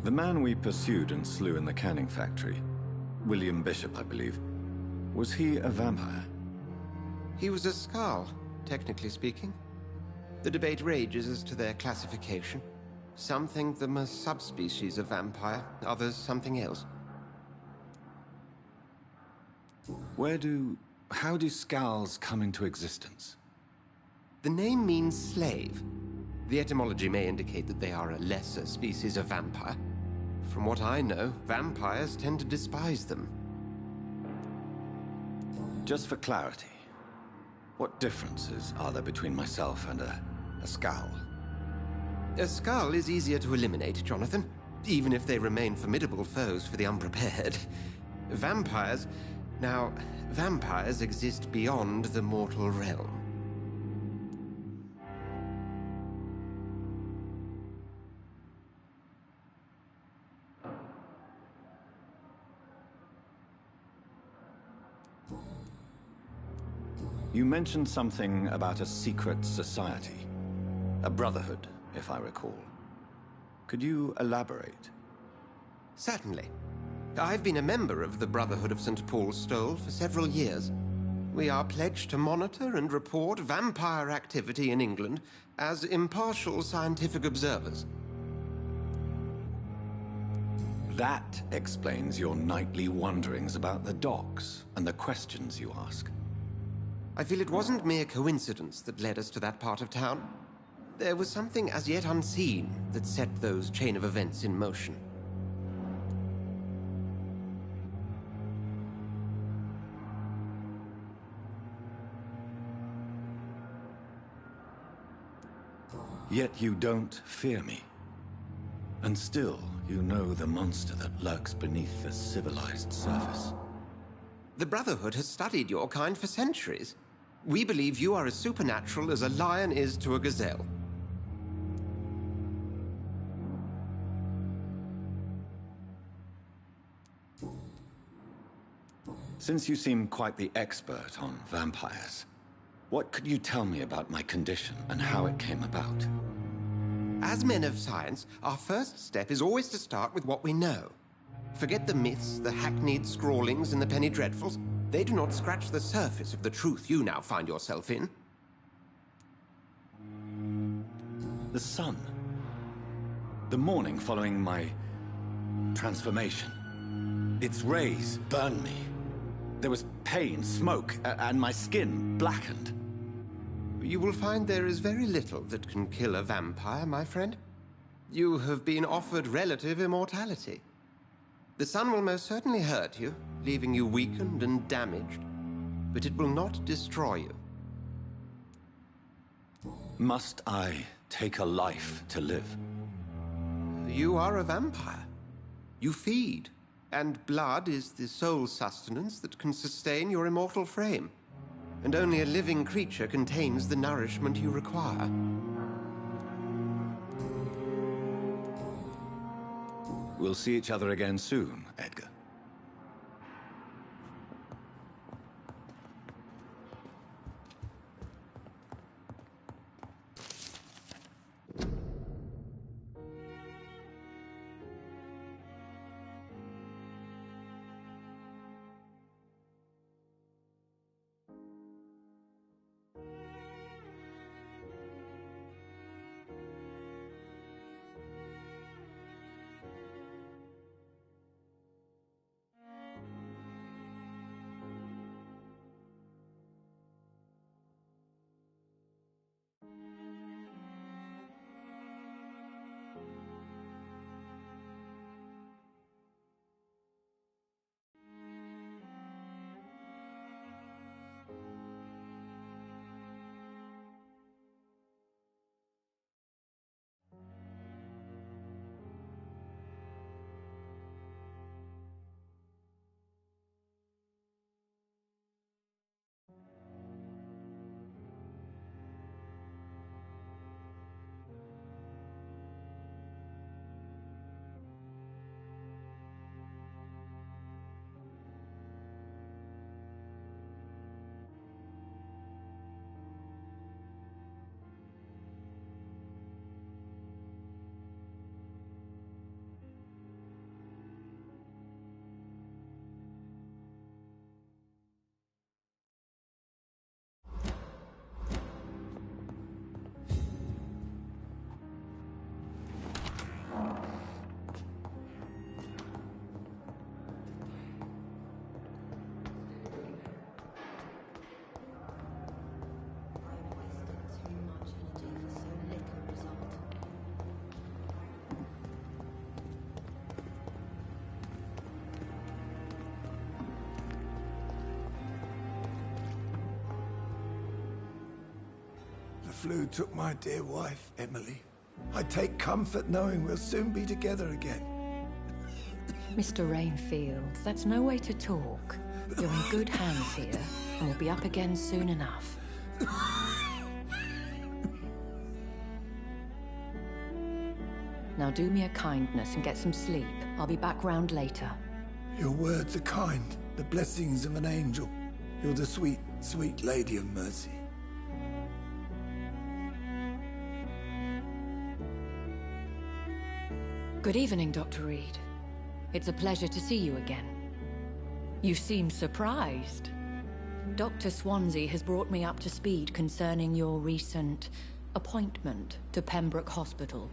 The man we pursued and slew in the canning factory, William Bishop, I believe, was he a vampire? He was a Skald, technically speaking. The debate rages as to their classification. Some think them a subspecies of vampire, others something else. How do scowls come into existence? The name means slave. The etymology may indicate that they are a lesser species of vampire. From what I know, vampires tend to despise them. Just for clarity, what differences are there between myself and a scowl? A skull is easier to eliminate, Jonathan, even if they remain formidable foes for the unprepared. Vampires... Now, vampires exist beyond the mortal realm. You mentioned something about a secret society. A brotherhood, if I recall. Could you elaborate? Certainly. I've been a member of the Brotherhood of St. Paul's Stole for several years. We are pledged to monitor and report vampire activity in England as impartial scientific observers. That explains your nightly wanderings about the docks and the questions you ask. I feel it wasn't mere coincidence that led us to that part of town. There was something as yet unseen that set those chain of events in motion. Yet you don't fear me. And still, you know the monster that lurks beneath the civilized surface. The Brotherhood has studied your kind for centuries. We believe you are as supernatural as a lion is to a gazelle. Since you seem quite the expert on vampires, what could you tell me about my condition and how it came about? As men of science, our first step is always to start with what we know. Forget the myths, the hackneyed scrawlings, and the penny dreadfuls. They do not scratch the surface of the truth you now find yourself in. The sun. The morning following my transformation. Its rays burned me. There was pain, smoke, and my skin blackened. You will find there is very little that can kill a vampire, my friend. You have been offered relative immortality. The sun will most certainly hurt you, leaving you weakened and damaged, but it will not destroy you. Must I take a life to live? You are a vampire. You feed, and blood is the sole sustenance that can sustain your immortal frame. And only a living creature contains the nourishment you require. We'll see each other again soon, Edgar. flu took my dear wife, Emily. I take comfort knowing we'll soon be together again. Mr. Rainfield, that's no way to talk. You're in good hands here, and we'll be up again soon enough. Now do me a kindness and get some sleep. I'll be back round later. Your words are kind, the blessings of an angel. You're the sweet, sweet Lady of Mercy. Good evening, Dr. Reed. It's a pleasure to see you again. You seem surprised. Dr. Swansea has brought me up to speed concerning your recent appointment to Pembroke Hospital.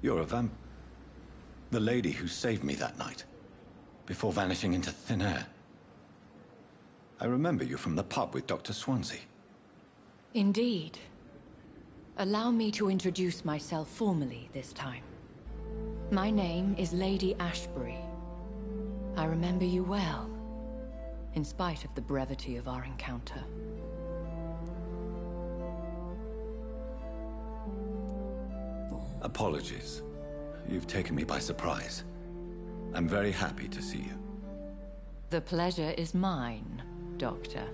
You're a vamp... The lady who saved me that night, before vanishing into thin air. I remember you from the pub with Dr. Swansea. Indeed. Allow me to introduce myself formally this time. My name is Lady Ashbury. I remember you well, in spite of the brevity of our encounter. Apologies. You've taken me by surprise. I'm very happy to see you. The pleasure is mine, Doctor.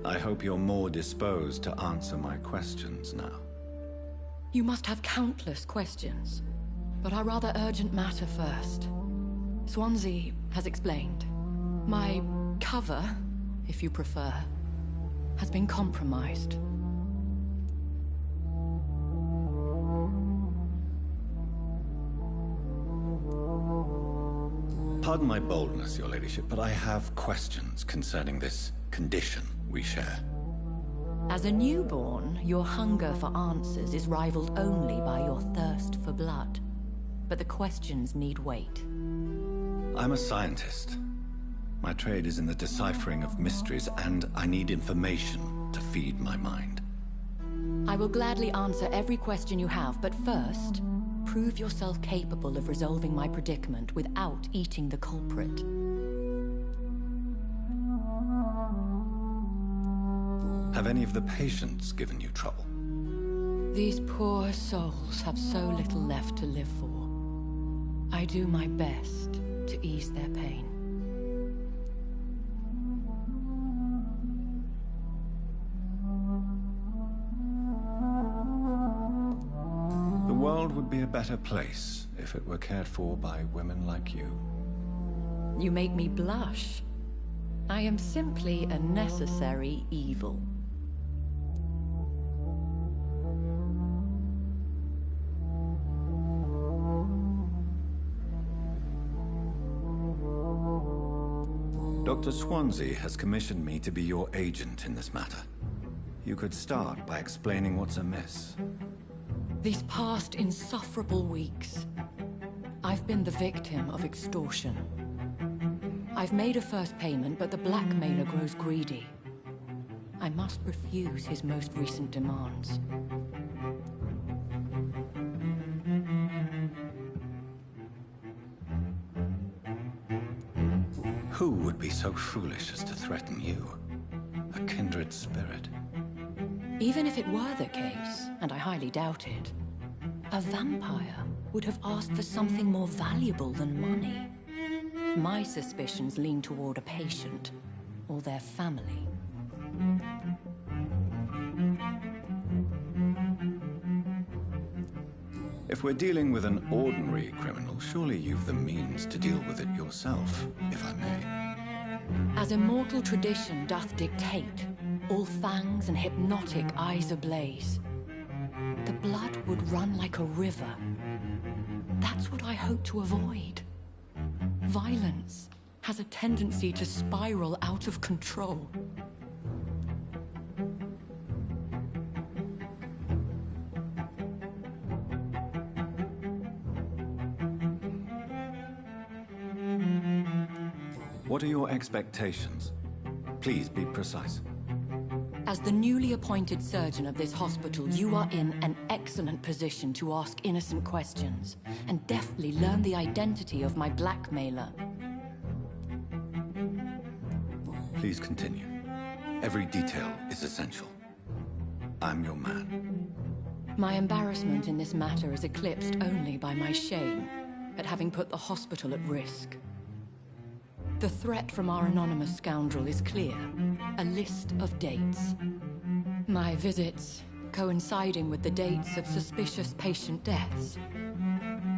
I hope you're more disposed to answer my questions now. You must have countless questions, but our rather urgent matter first. Swansea has explained. My cover, if you prefer, has been compromised. Pardon my boldness, Your Ladyship, but I have questions concerning this condition we share. As a newborn, your hunger for answers is rivaled only by your thirst for blood. But the questions need wait. I'm a scientist. My trade is in the deciphering of mysteries, and I need information to feed my mind. I will gladly answer every question you have, but first, prove yourself capable of resolving my predicament without eating the culprit. Have any of the patients given you trouble? These poor souls have so little left to live for. I do my best to ease their pain. The world would be a better place if it were cared for by women like you. You make me blush. I am simply a necessary evil. Dr. Swansea has commissioned me to be your agent in this matter. You could start by explaining what's amiss. These past insufferable weeks, I've been the victim of extortion. I've made a first payment, but the blackmailer grows greedy. I must refuse his most recent demands. Who would be so foolish as to threaten you? A kindred spirit. Even if it were the case, and I highly doubt it, a vampire would have asked for something more valuable than money. My suspicions lean toward a patient or their family. If we're dealing with an ordinary criminal, surely you've the means to deal with it yourself, if I may. As immortal tradition doth dictate, all fangs and hypnotic eyes ablaze, the blood would run like a river. That's what I hope to avoid. Violence has a tendency to spiral out of control. What are your expectations? Please be precise. As the newly appointed surgeon of this hospital, you are in an excellent position to ask innocent questions and deftly learn the identity of my blackmailer. Please continue. Every detail is essential. I'm your man. My embarrassment in this matter is eclipsed only by my shame at having put the hospital at risk. The threat from our anonymous scoundrel is clear. A list of dates. My visits coinciding with the dates of suspicious patient deaths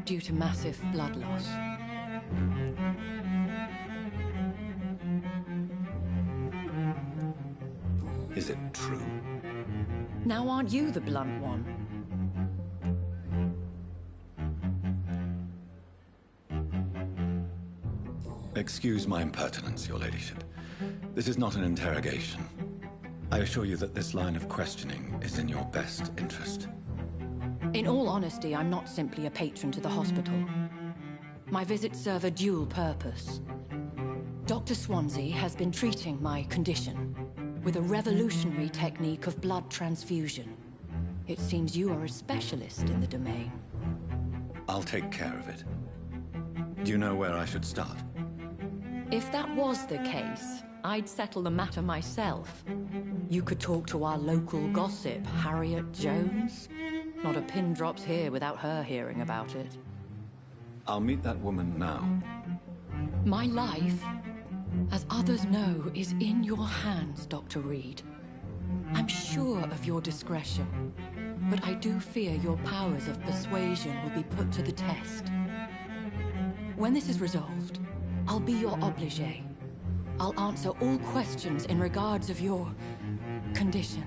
due to massive blood loss. Is it true? Now aren't you the blunt one? Excuse my impertinence, your ladyship. This is not an interrogation. I assure you that this line of questioning is in your best interest. In all honesty, I'm not simply a patron to the hospital. My visits serve a dual purpose. Dr. Swansea has been treating my condition with a revolutionary technique of blood transfusion. It seems you are a specialist in the domain. I'll take care of it. Do you know where I should start? If that was the case, I'd settle the matter myself. You could talk to our local gossip, Harriet Jones. Not a pin drops here without her hearing about it. I'll meet that woman now. My life, as others know, is in your hands, Dr. Reed. I'm sure of your discretion, but I do fear your powers of persuasion will be put to the test. When this is resolved, I'll be your obligé. I'll answer all questions in regards of your condition.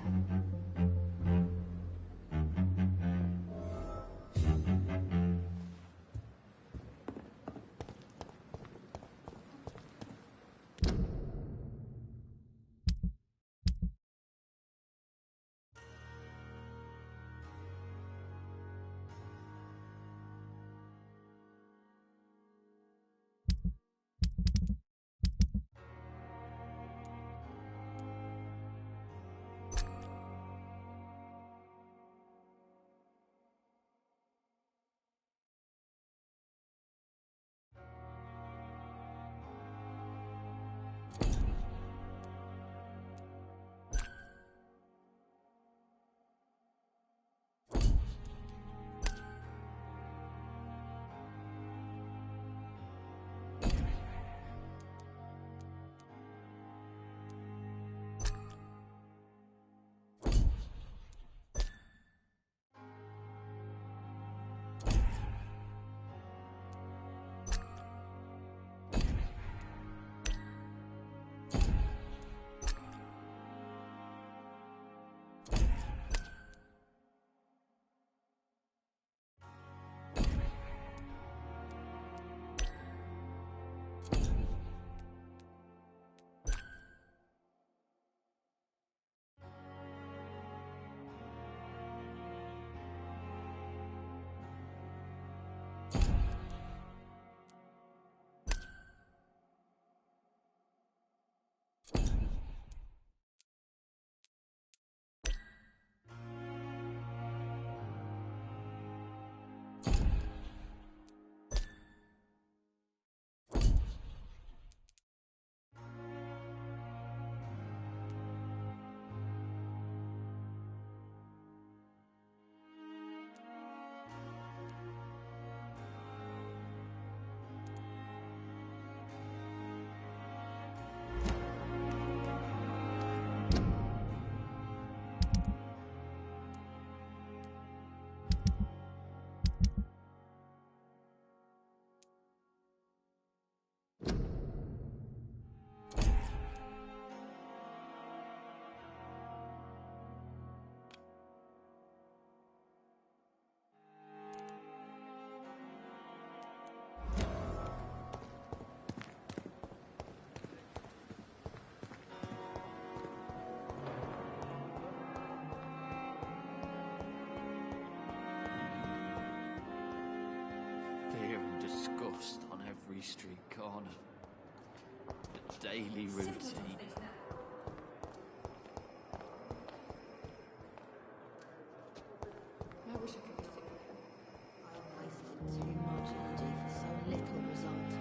Disgust on every street corner. The daily routine. I wish I could be sick again. I wasted too much energy for so little result.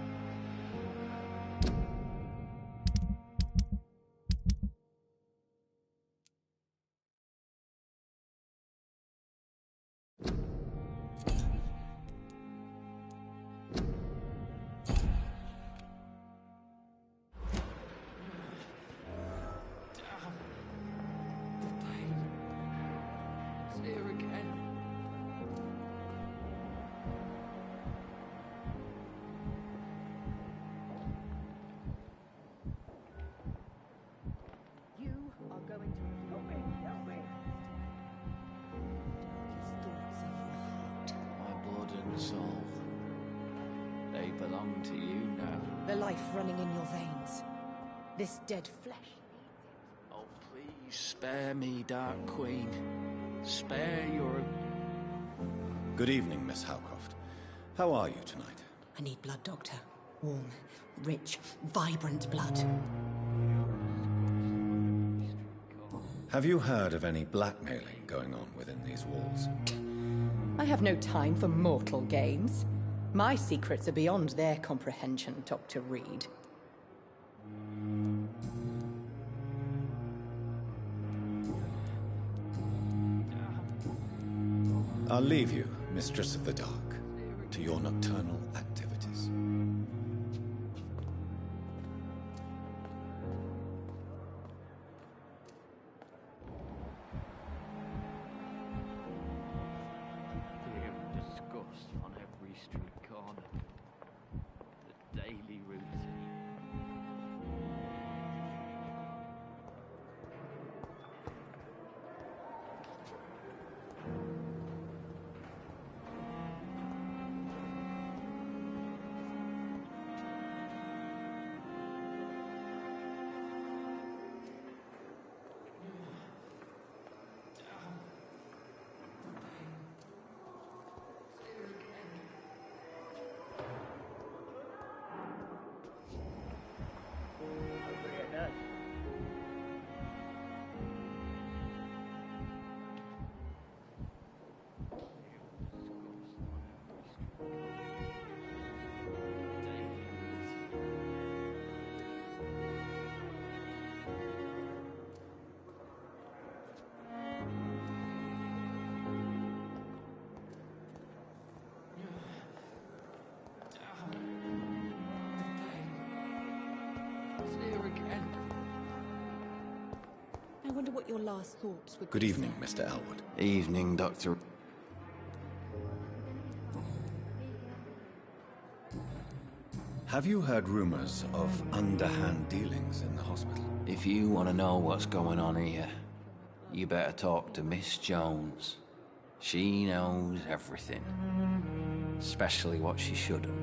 talking to you now. The life running in your veins. This dead flesh. Oh, please spare me, Dark Queen. Spare your... Good evening, Miss Howcroft. How are you tonight? I need blood, Doctor. Warm, rich, vibrant blood. Have you heard of any blackmailing going on within these walls? I have no time for mortal games. My secrets are beyond their comprehension, Dr. Reed. I'll leave you, Mistress of the Dark, to your nocturnal activities. Fear and disgust on every street corner. The daily routine. I wonder what your last thoughts would Good be. evening, Mr. Elwood. Evening, Doctor. Have you heard rumors of underhand dealings in the hospital? If you want to know what's going on here, you better talk to Miss Jones. She knows everything. Especially what she shouldn't.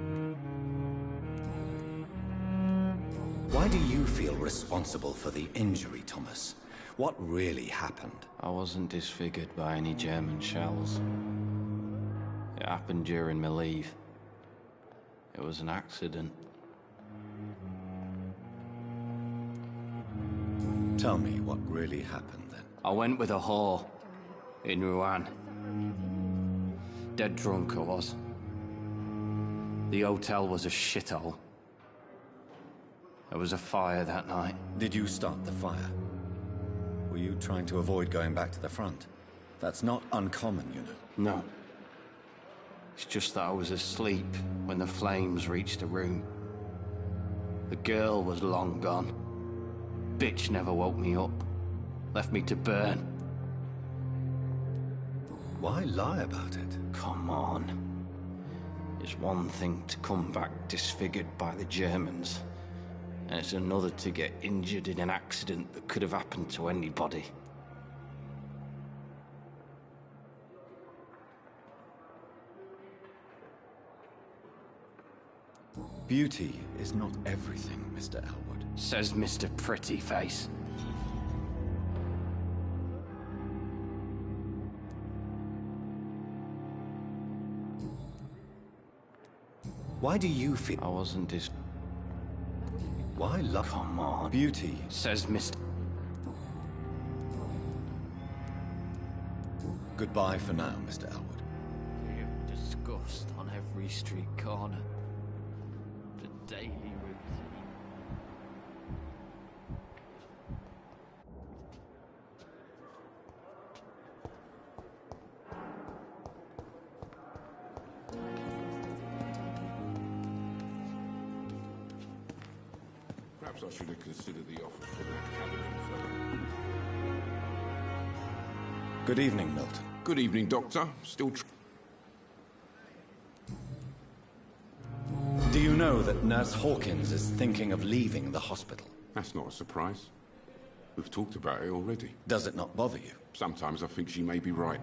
Why do you feel responsible for the injury, Thomas? What really happened? I wasn't disfigured by any German shells. It happened during my leave. It was an accident. Tell me what really happened then. I went with a whore in Rouen. Dead drunk I was. The hotel was a shithole. There was a fire that night. Did you start the fire? Were you trying to avoid going back to the front? That's not uncommon, you know. No. It's just that I was asleep when the flames reached the room. The girl was long gone. Bitch never woke me up. Left me to burn. Why lie about it? Come on. It's one thing to come back disfigured by the Germans, and it's another to get injured in an accident that could have happened to anybody. Beauty is not everything, Mr. Elwood. Says Mr. Pretty Face. Why do you feel... I wasn't dis... Why love... Come on. Beauty. Says Mr... Goodbye for now, Mr. Elwood. Fear and disgust on every street corner. The daily routine. Perhaps I should have considered the offer for that cabinet fellow. Good evening, Milton. Good evening, Doctor. Still Do you know that Nurse Hawkins is thinking of leaving the hospital? That's not a surprise. We've talked about it already. Does it not bother you? Sometimes I think she may be right.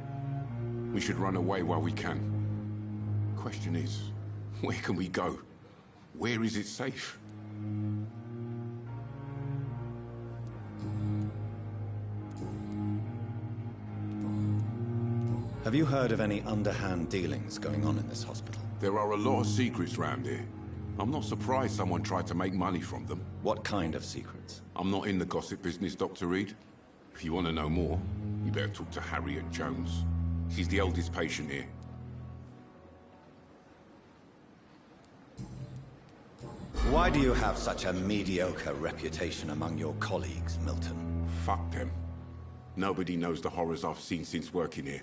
We should run away while we can. Question is, where can we go? Where is it safe? Have you heard of any underhand dealings going on in this hospital? There are a lot of secrets round here. I'm not surprised someone tried to make money from them. What kind of secrets? I'm not in the gossip business, Dr. Reed. If you want to know more, you better talk to Harriet Jones. She's the oldest patient here. Why do you have such a mediocre reputation among your colleagues, Milton? Fuck them. Nobody knows the horrors I've seen since working here.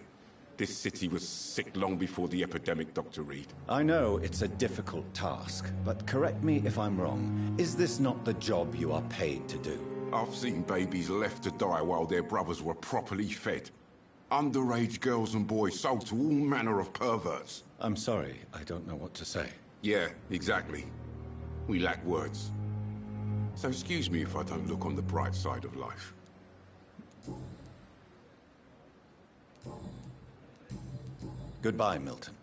This city was sick long before the epidemic, Dr. Reed. I know it's a difficult task, but correct me if I'm wrong. Is this not the job you are paid to do? I've seen babies left to die while their brothers were properly fed. Underage girls and boys sold to all manner of perverts. I'm sorry, I don't know what to say. Yeah, exactly. We lack words. So excuse me if I don't look on the bright side of life. Goodbye, Milton.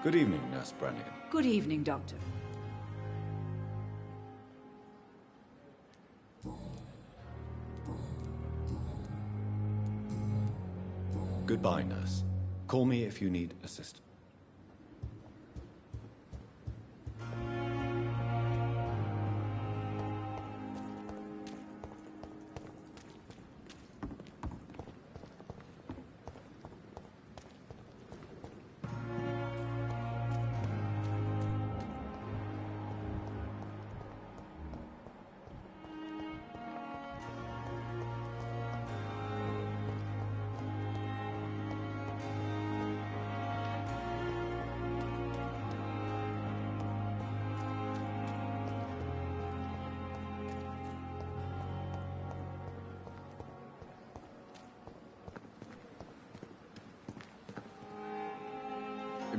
Good evening, Nurse Brannigan. Good evening, Doctor. Goodbye, Nurse. Call me if you need assistance.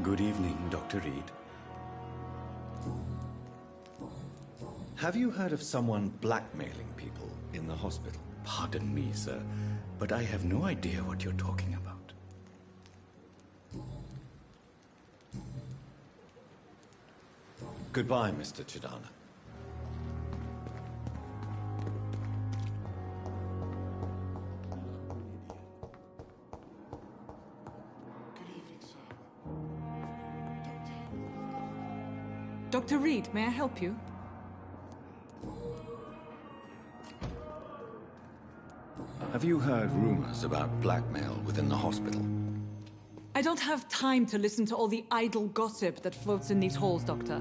Good evening, Dr. Reed. Have you heard of someone blackmailing people in the hospital? Pardon me, sir, but I have no idea what you're talking about. Goodbye, Mr. Chidana. Dr. Reed, may I help you? Have you heard rumors about blackmail within the hospital? I don't have time to listen to all the idle gossip that floats in these halls, Doctor.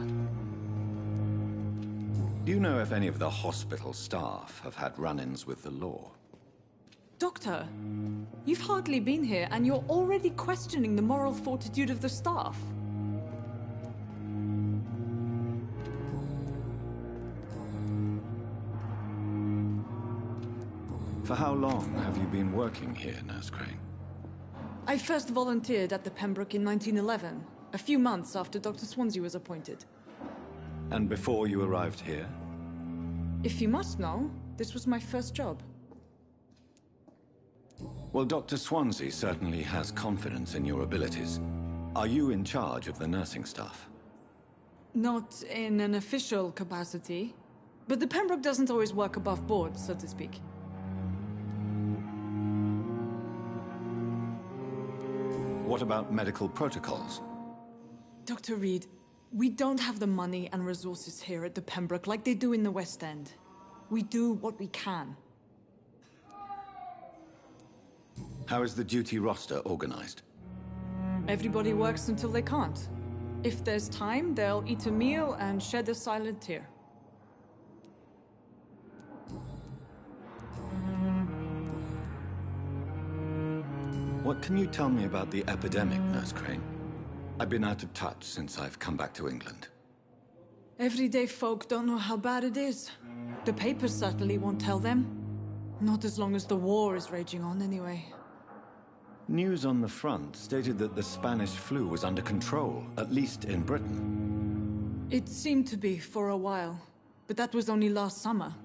Do you know if any of the hospital staff have had run-ins with the law? Doctor, you've hardly been here and you're already questioning the moral fortitude of the staff. For how long have you been working here, Nurse Crane? I first volunteered at the Pembroke in 1911, a few months after Dr. Swansea was appointed. And before you arrived here? If you must know, this was my first job. Well, Dr. Swansea certainly has confidence in your abilities. Are you in charge of the nursing staff? Not in an official capacity, but the Pembroke doesn't always work above board, so to speak. What about medical protocols? Dr. Reed, we don't have the money and resources here at the Pembroke like they do in the West End. We do what we can. How is the duty roster organized? Everybody works until they can't. If there's time, they'll eat a meal and shed a silent tear. What can you tell me about the epidemic, Nurse Crane? I've been out of touch since I've come back to England. Everyday folk don't know how bad it is. The papers certainly won't tell them. Not as long as the war is raging on, anyway. News on the front stated that the Spanish flu was under control, at least in Britain. It seemed to be for a while, but that was only last summer.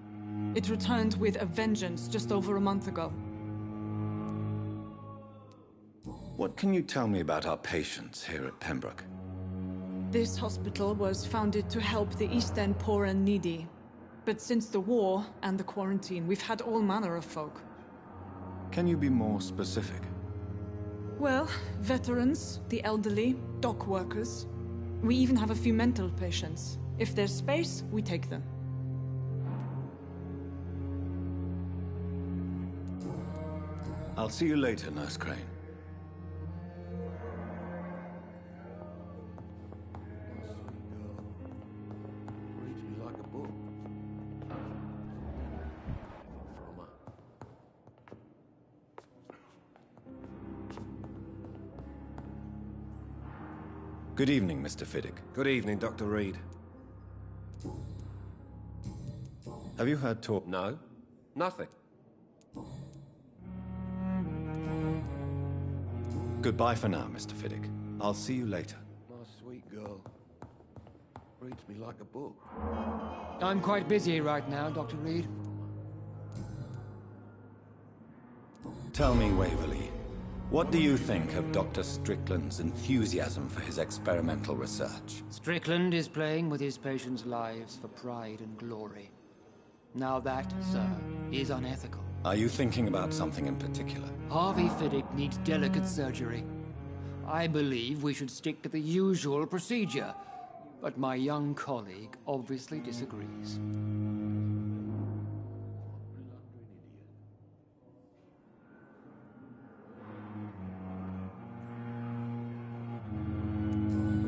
It returned with a vengeance just over a month ago. What can you tell me about our patients here at Pembroke? This hospital was founded to help the East End poor and needy. But since the war and the quarantine, we've had all manner of folk. Can you be more specific? Well, veterans, the elderly, dock workers. We even have a few mental patients. If there's space, we take them. I'll see you later, Nurse Crane. Reads me like a book. From her. Good evening, Mr. Fiddick. Good evening, Dr. Reed. Have you heard talk? No, nothing. Goodbye for now, Mr. Fiddick. I'll see you later. My sweet girl. Reads me like a book. I'm quite busy right now, Dr. Reed. Tell me, Waverly, what do you think of Dr. Strickland's enthusiasm for his experimental research? Strickland is playing with his patients' lives for pride and glory. Now that, sir, is unethical. Are you thinking about something in particular? Harvey Fiddick needs delicate surgery. I believe we should stick to the usual procedure, but my young colleague obviously disagrees.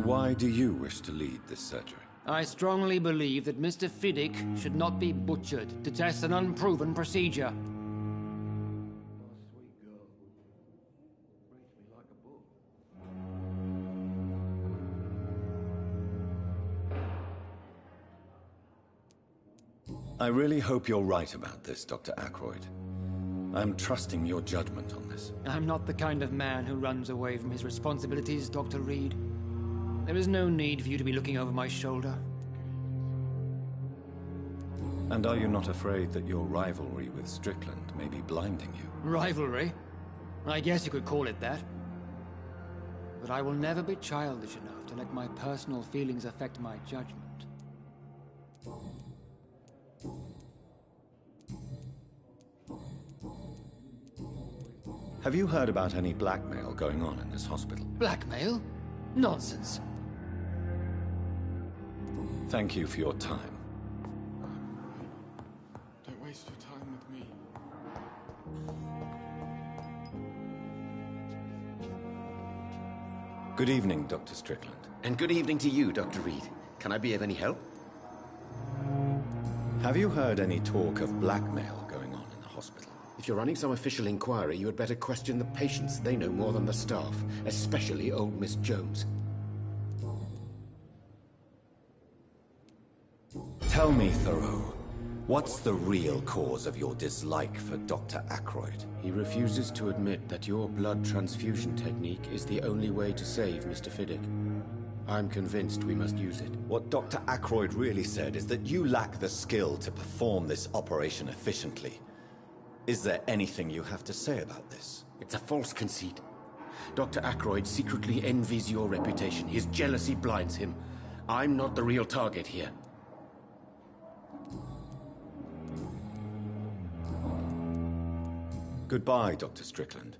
Why do you wish to lead this surgery? I strongly believe that Mr. Fiddick should not be butchered to test an unproven procedure. I really hope you're right about this, Dr. Ackroyd. I'm trusting your judgment on this. I'm not the kind of man who runs away from his responsibilities, Dr. Reed. There is no need for you to be looking over my shoulder. And are you not afraid that your rivalry with Strickland may be blinding you? Rivalry? I guess you could call it that. But I will never be childish enough to let my personal feelings affect my judgment. Have you heard about any blackmail going on in this hospital? Blackmail? Nonsense. Thank you for your time. Don't waste your time with me. Good evening, Dr. Strickland. And good evening to you, Dr. Reed. Can I be of any help? Have you heard any talk of blackmail going on in the hospital? If you're running some official inquiry, you had better question the patients. They know more than the staff, especially old Miss Jones. Tell me, Thoreau, what's the real cause of your dislike for Dr. Ackroyd? He refuses to admit that your blood transfusion technique is the only way to save Mr. Fiddick. I'm convinced we must use it. What Dr. Ackroyd really said is that you lack the skill to perform this operation efficiently. Is there anything you have to say about this? It's a false conceit. Dr. Ackroyd secretly envies your reputation. His jealousy blinds him. I'm not the real target here. Goodbye, Dr. Strickland.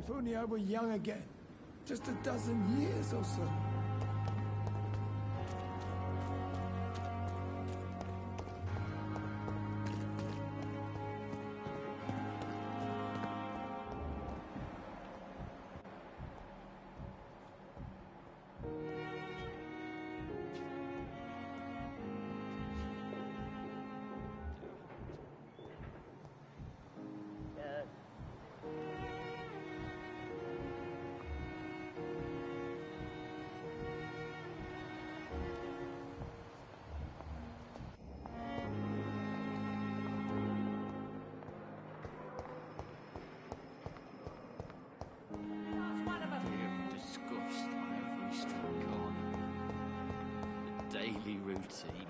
If only I were young again. Just a dozen years or so. Daily routine.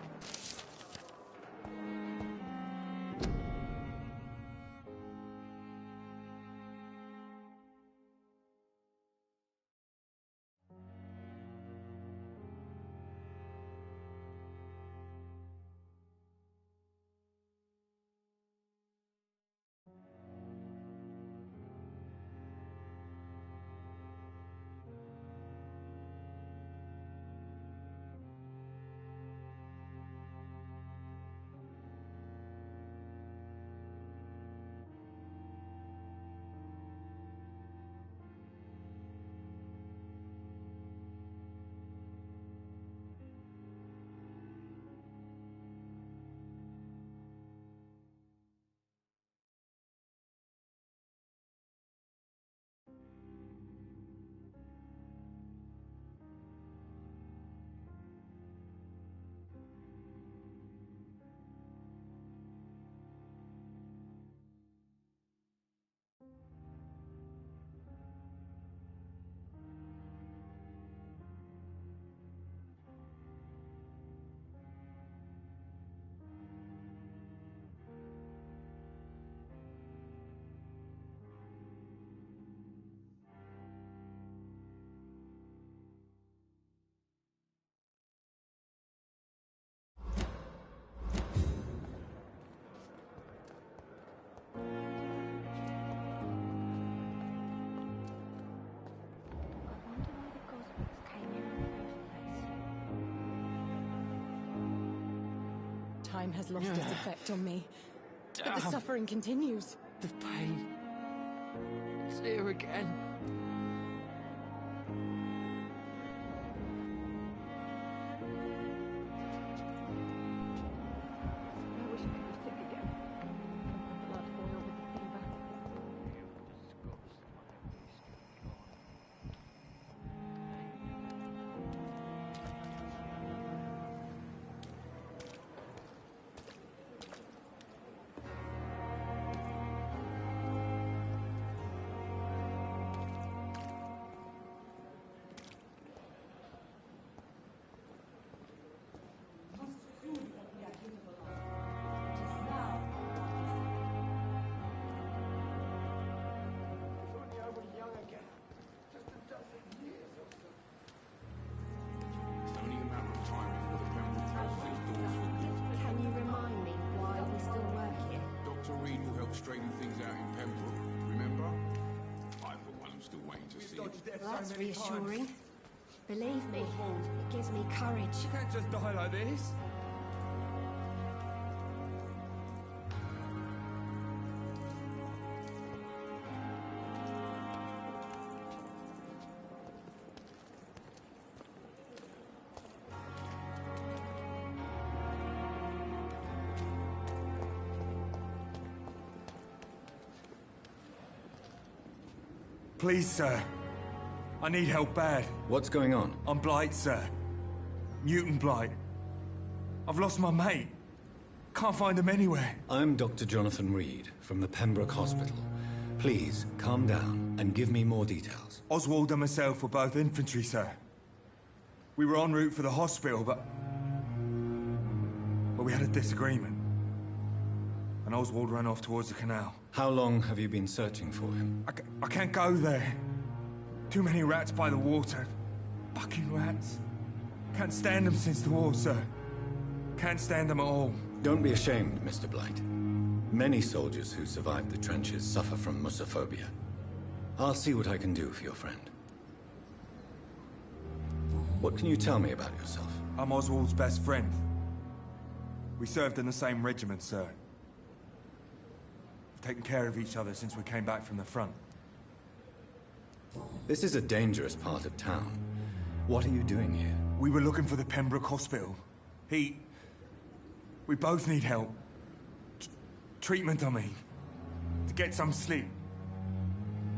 Time has lost its effect on me. But the suffering continues. The pain. It's here again. I wish I could be sick again. My blood boil with the fever. Can you remind me why we still work here? Dr. Reed will help straighten things out in Pembroke, remember? I, for one, am still waiting to see you. Well, that's reassuring. Believe me, it gives me courage. You can't just die like this. Please, sir. I need help bad. What's going on? I'm Blight, sir. Mutant Blight. I've lost my mate. Can't find him anywhere. I'm Dr. Jonathan Reed from the Pembroke Hospital. Please, calm down and give me more details. Oswald and myself were both infantry, sir. We were en route for the hospital, but we had a disagreement. And Oswald ran off towards the canal. How long have you been searching for him? I can't go there. Too many rats by the water. Fucking rats. Can't stand them since the war, sir. Can't stand them at all. Don't be ashamed, Mr. Blight. Many soldiers who survived the trenches suffer from musophobia. I'll see what I can do for your friend. What can you tell me about yourself? I'm Oswald's best friend. We served in the same regiment, sir. We've taken care of each other since we came back from the front. This is a dangerous part of town. What are you doing here? We were looking for the Pembroke Hospital. We both need help. Treatment, I mean. To get some sleep.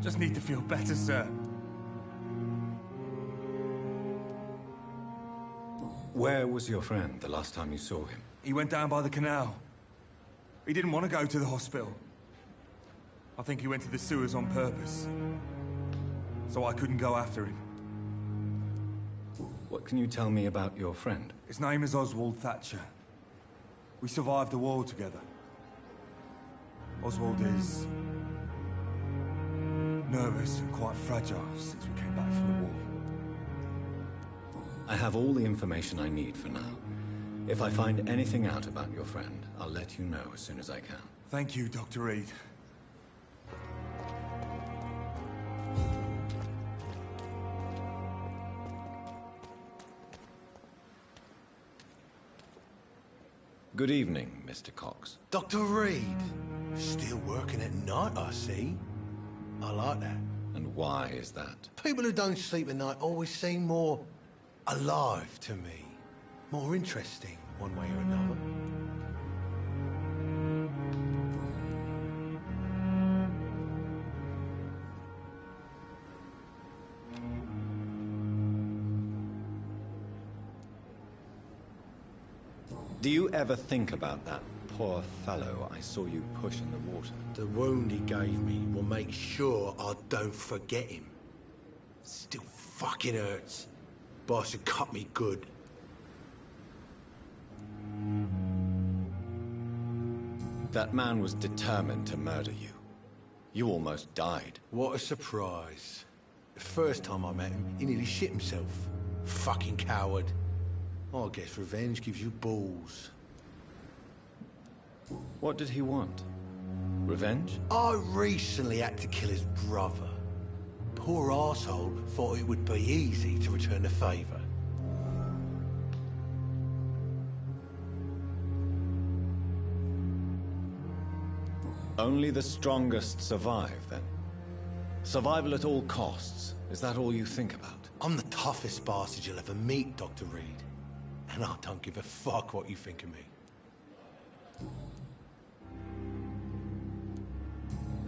Just need to feel better, sir. Where was your friend the last time you saw him? He went down by the canal. He didn't want to go to the hospital. I think he went to the sewers on purpose. So I couldn't go after him. What can you tell me about your friend? His name is Oswald Thatcher. We survived the war together. Oswald is nervous and quite fragile since we came back from the war. I have all the information I need for now. If I find anything out about your friend, I'll let you know as soon as I can. Thank you, Dr. Reed. Good evening, Mr. Cox. Dr. Reed. Still working at night, I see. I like that. And why is that? People who don't sleep at night always seem more alive to me. More interesting, one way or another. Do you ever think about that poor fellow I saw you push in the water? The wound he gave me will make sure I don't forget him. Still fucking hurts. Boss had cut me good. That man was determined to murder you. You almost died. What a surprise. The first time I met him, he nearly shit himself. Fucking coward. I guess revenge gives you balls. What did he want? Revenge? I recently had to kill his brother. Poor arsehole thought it would be easy to return the favour. Only the strongest survive, then? Survival at all costs. Is that all you think about? I'm the toughest bastard you'll ever meet, Dr. Reed. And I don't give a fuck what you think of me.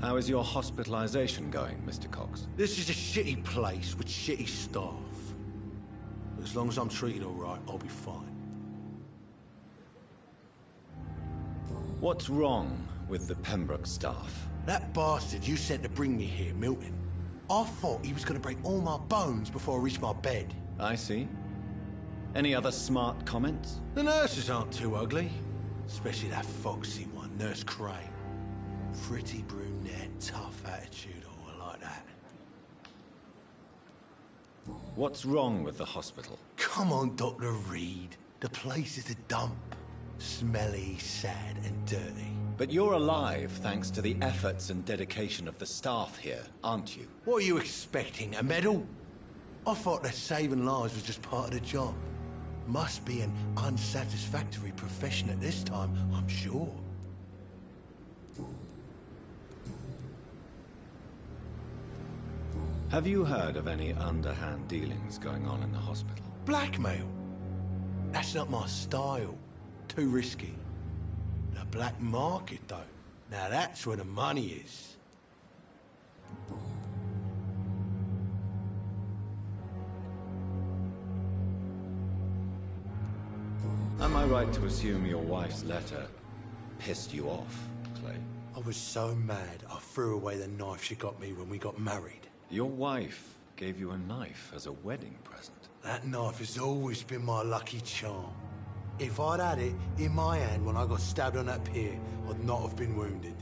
How is your hospitalization going, Mr. Cox? This is a shitty place with shitty staff. But as long as I'm treated all right, I'll be fine. What's wrong with the Pembroke staff? That bastard you sent to bring me here, Milton. I thought he was going to break all my bones before I reached my bed. I see. Any other smart comments? The nurses aren't too ugly. Especially that foxy one, Nurse Crane. Pretty brunette, tough attitude, oh, I like that. What's wrong with the hospital? Come on, Dr. Reed. The place is a dump. Smelly, sad, and dirty. But you're alive thanks to the efforts and dedication of the staff here, aren't you? What are you expecting, a medal? I thought that saving lives was just part of the job. Must be an unsatisfactory profession at this time, I'm sure. Have you heard of any underhand dealings going on in the hospital? Blackmail? That's not my style. Too risky. The black market, though. Now that's where the money is. Am I right to assume your wife's letter pissed you off, Clay? I was so mad, I threw away the knife she got me when we got married. Your wife gave you a knife as a wedding present. That knife has always been my lucky charm. If I'd had it in my hand when I got stabbed on that pier, I'd not have been wounded.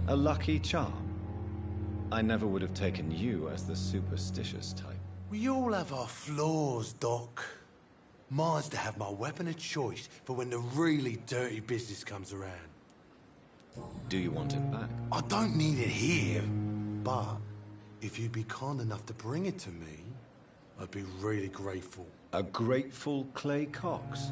A lucky charm? I never would have taken you as the superstitious type. We all have our flaws, Doc. Mine's to have my weapon of choice for when the really dirty business comes around. Do you want it back? I don't need it here, but if you'd be kind enough to bring it to me, I'd be really grateful. A grateful Clay Cox?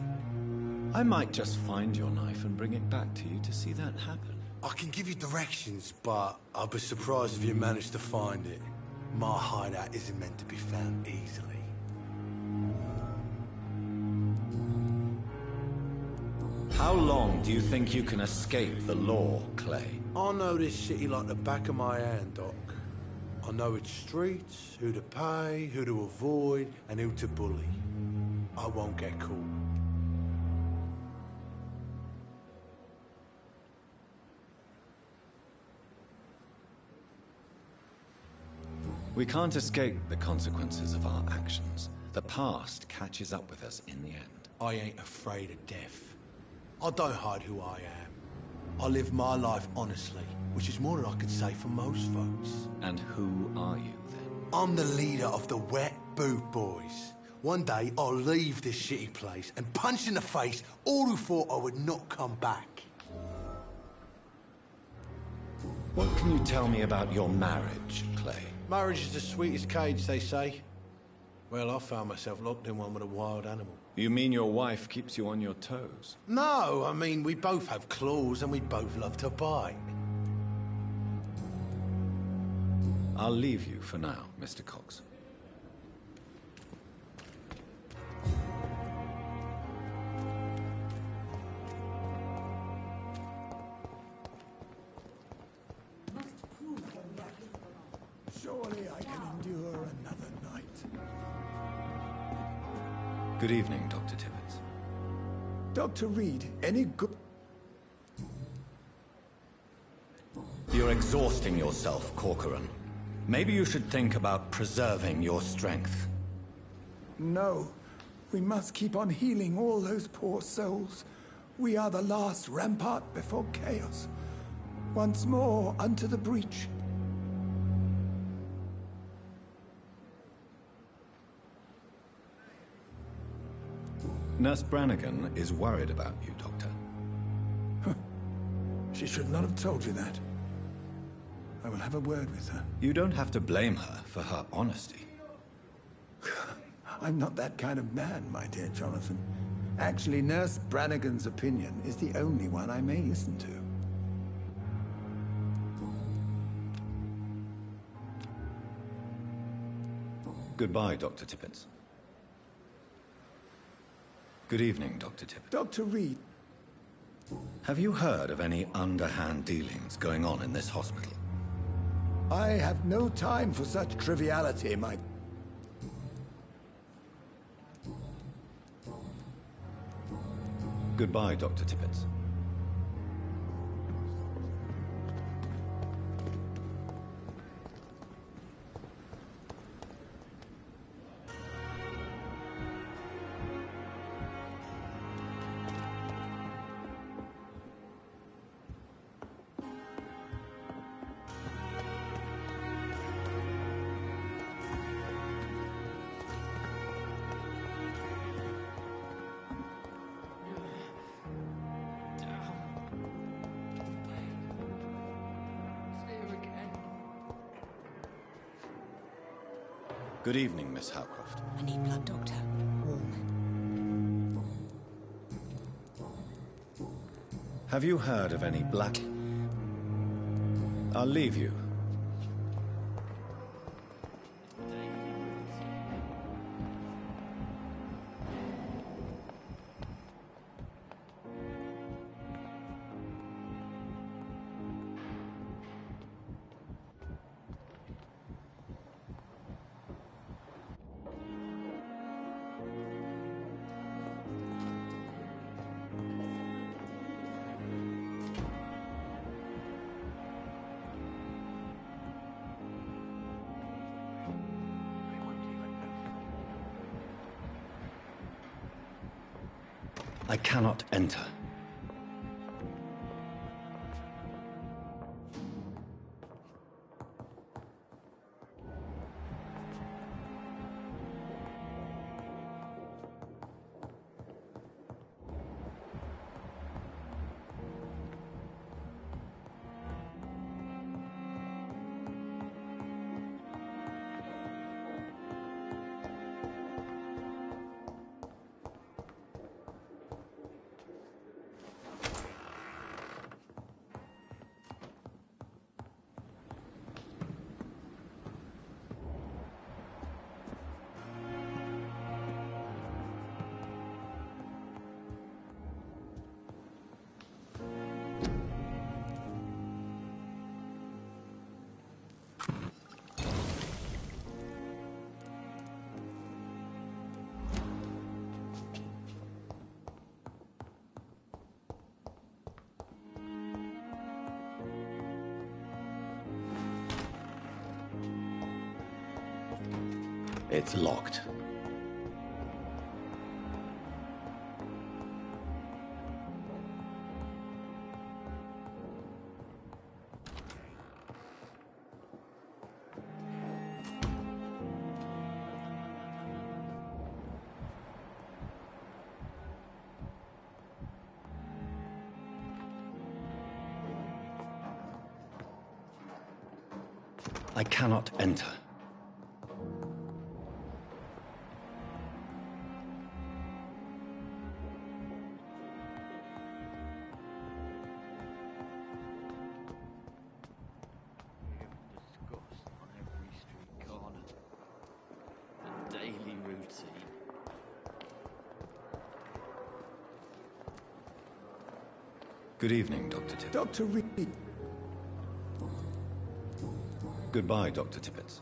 I might just find your knife and bring it back to you to see that happen. I can give you directions, but I'd be surprised if you managed to find it. My hideout isn't meant to be found easily. How long do you think you can escape the law, Clay? I know this city like the back of my hand, Doc. I know its streets, who to pay, who to avoid, and who to bully. I won't get caught. We can't escape the consequences of our actions. The past catches up with us in the end. I ain't afraid of death. I don't hide who I am. I live my life honestly, which is more than I could say for most folks. And who are you, then? I'm the leader of the Wet Boot Boys. One day, I'll leave this shitty place and punch in the face all who thought I would not come back. What can you tell me about your marriage, Clay? Marriage is the sweetest cage, they say. Well, I found myself locked in one with a wild animal. You mean your wife keeps you on your toes? No, I mean, we both have claws and we both love to bite. I'll leave you for now, Mr. Cox. Surely I can endure another night. Good evening, Dr. Tibbets. Dr. Reed, any good... You're exhausting yourself, Corcoran. Maybe you should think about preserving your strength. No. We must keep on healing all those poor souls. We are the last rampart before chaos. Once more unto the breach. Nurse Brannigan is worried about you, Doctor. She should not have told you that. I will have a word with her. You don't have to blame her for her honesty. I'm not that kind of man, my dear Jonathan. Actually, Nurse Brannigan's opinion is the only one I may listen to. Goodbye, Dr. Tippett. Good evening, Dr. Tippett. Dr. Reed. Have you heard of any underhand dealings going on in this hospital? I have no time for such triviality, my... Goodbye, Dr. Tippett. Good evening, Miss Howcroft. I need blood, Doctor. Warm. Have you heard of any black... I'll leave you. I cannot enter. It's locked. I cannot enter. Daily routine. Good evening, Dr. Tippett. Dr. Reed. Goodbye, Dr. Tippett.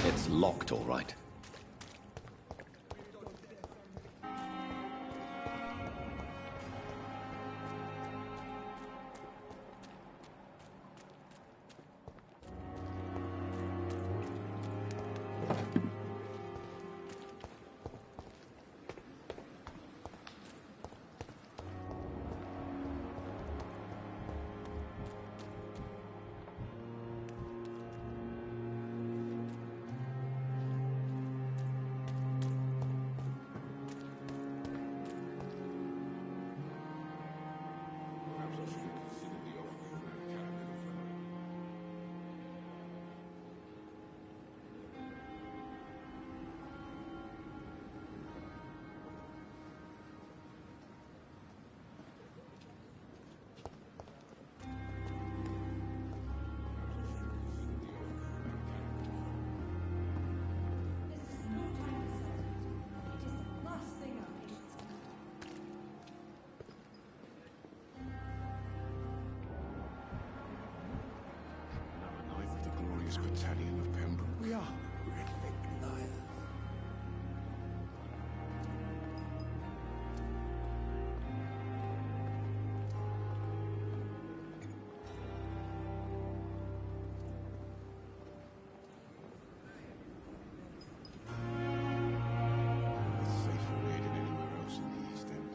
It's locked, all right. this battalion of Pembroke. We are horrific liars. It's safer here than anywhere else in the East End.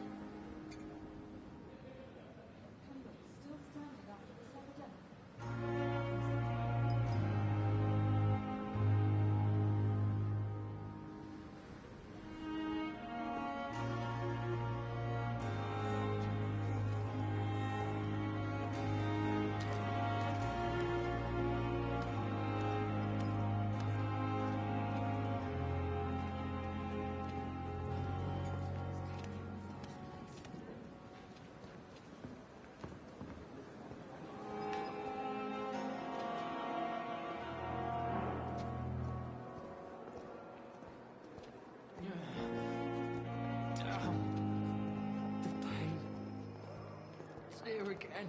The pain. It's here again.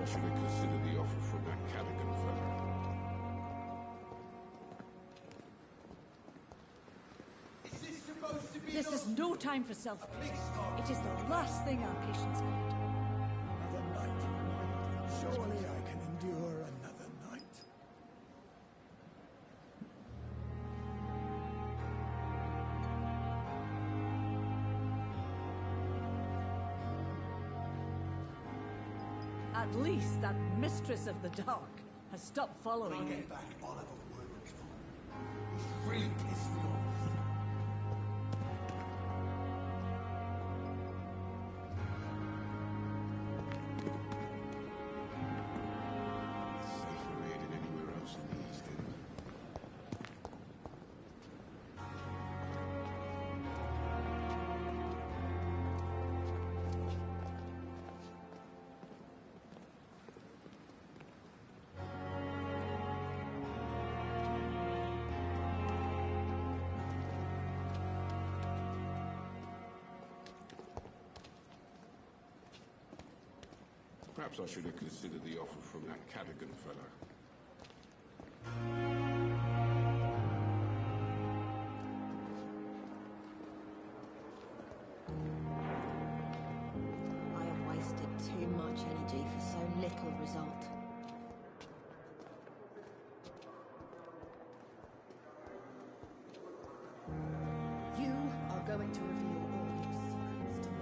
I should have considered the offer from that Cadigan fella. This is no time for self-pity. It is the last thing our patients need. Another night. Surely I can endure another night. At least that mistress of the dark has stopped following you. Back Oliver Woodward's phone. He's really pissed me off. Safer here than anywhere else in the East End. Perhaps I should have considered the offer from that Cadigan fella. I have wasted too much energy for so little result. You are going to reveal all your secrets to me.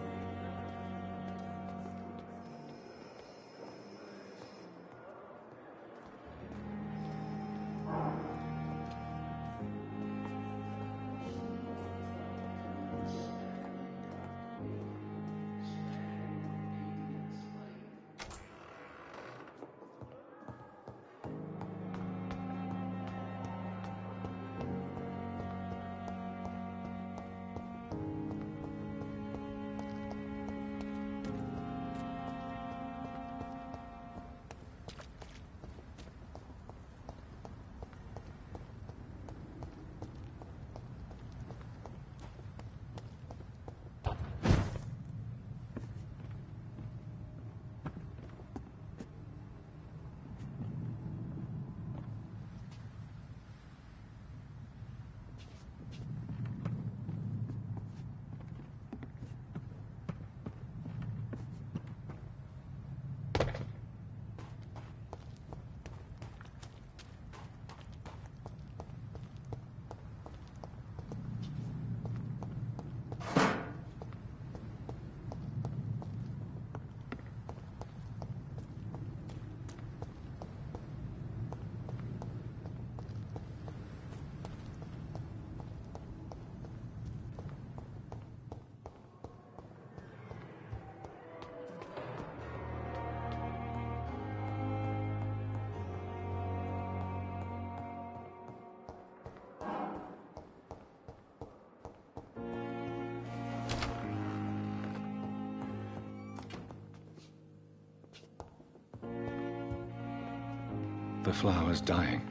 The flower's dying.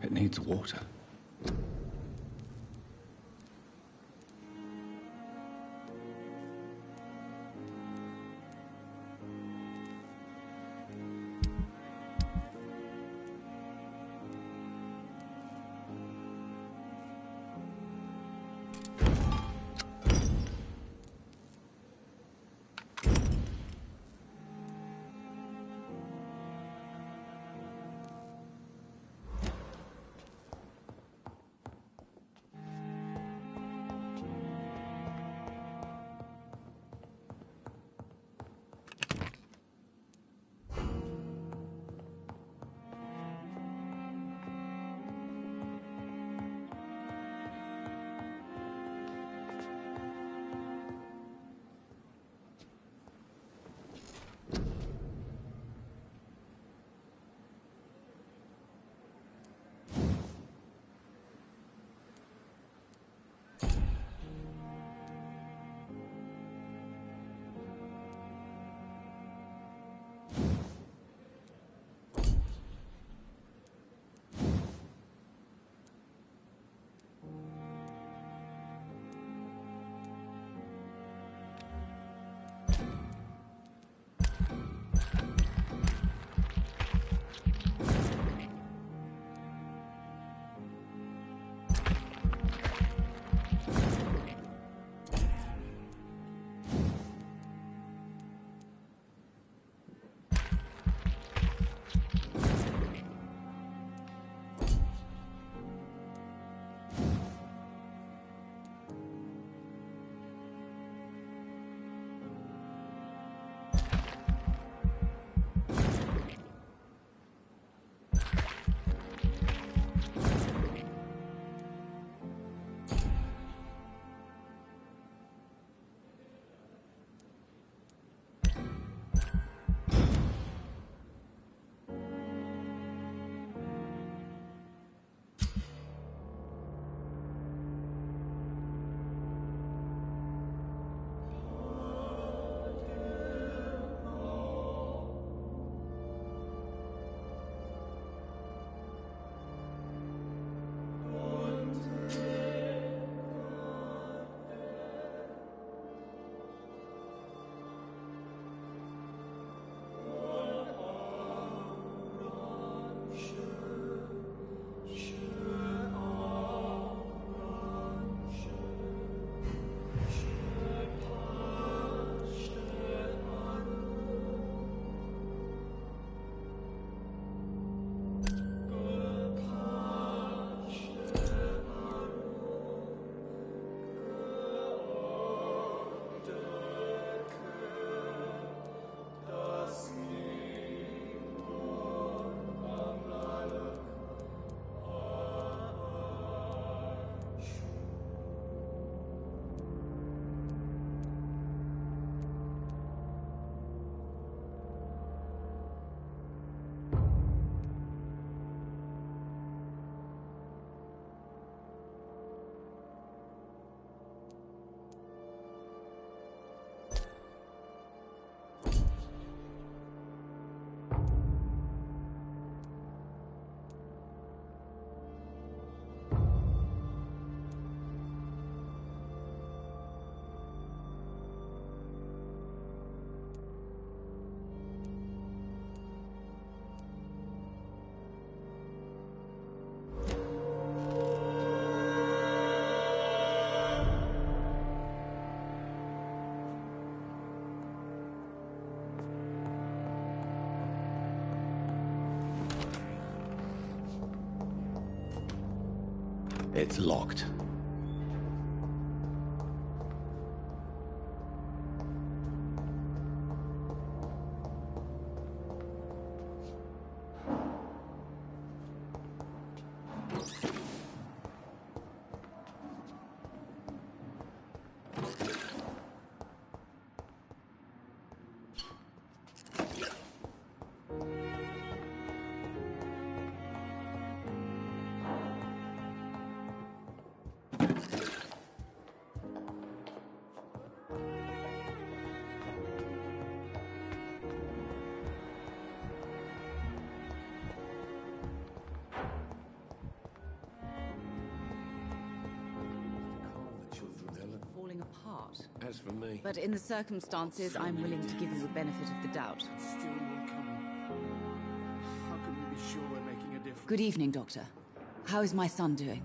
It needs water. It's locked. Falling apart. As for me, But in the circumstances, I'm willing to give you the benefit of the doubt. Still more coming. How can we be sure we're making a difference? Good evening, Doctor. How is my son doing?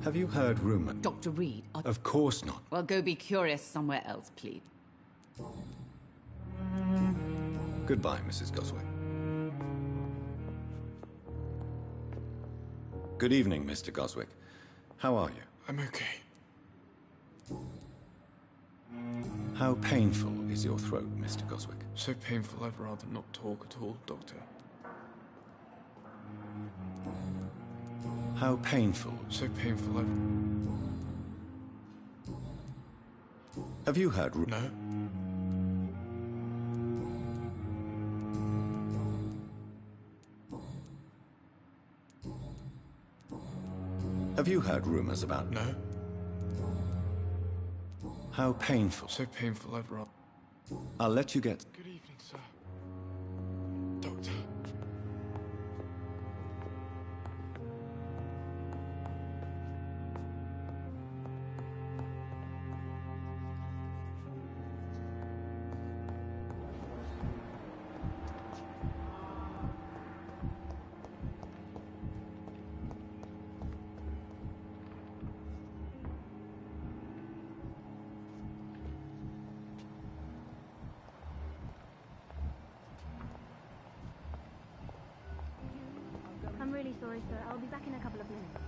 Have you heard rumor? Dr. Reed, Of course not. well, go be curious somewhere else, please. Goodbye, Mrs. Goswick. Good evening, Mr. Goswick. How are you? I'm okay. How painful is your throat, Mr. Goswick? So painful I'd rather not talk at all, Doctor. How painful? So painful I've... Have you heard... No. Have you heard rumors about... No. How painful? So painful I'd rather... I'll let you get... Good evening, sir. Doctor. I'm really sorry, sir. I'll be back in a couple of minutes.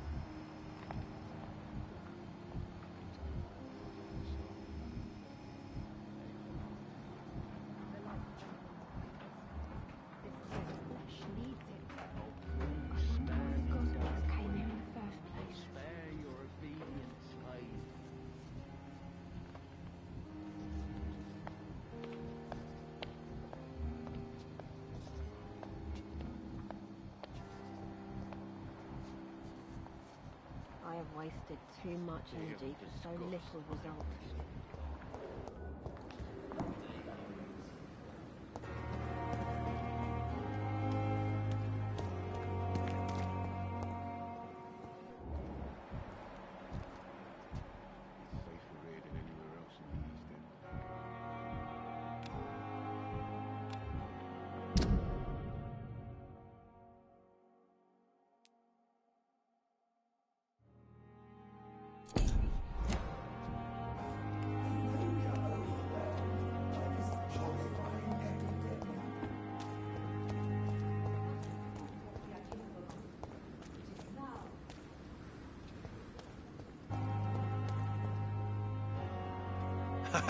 I have wasted too much energy for so little result.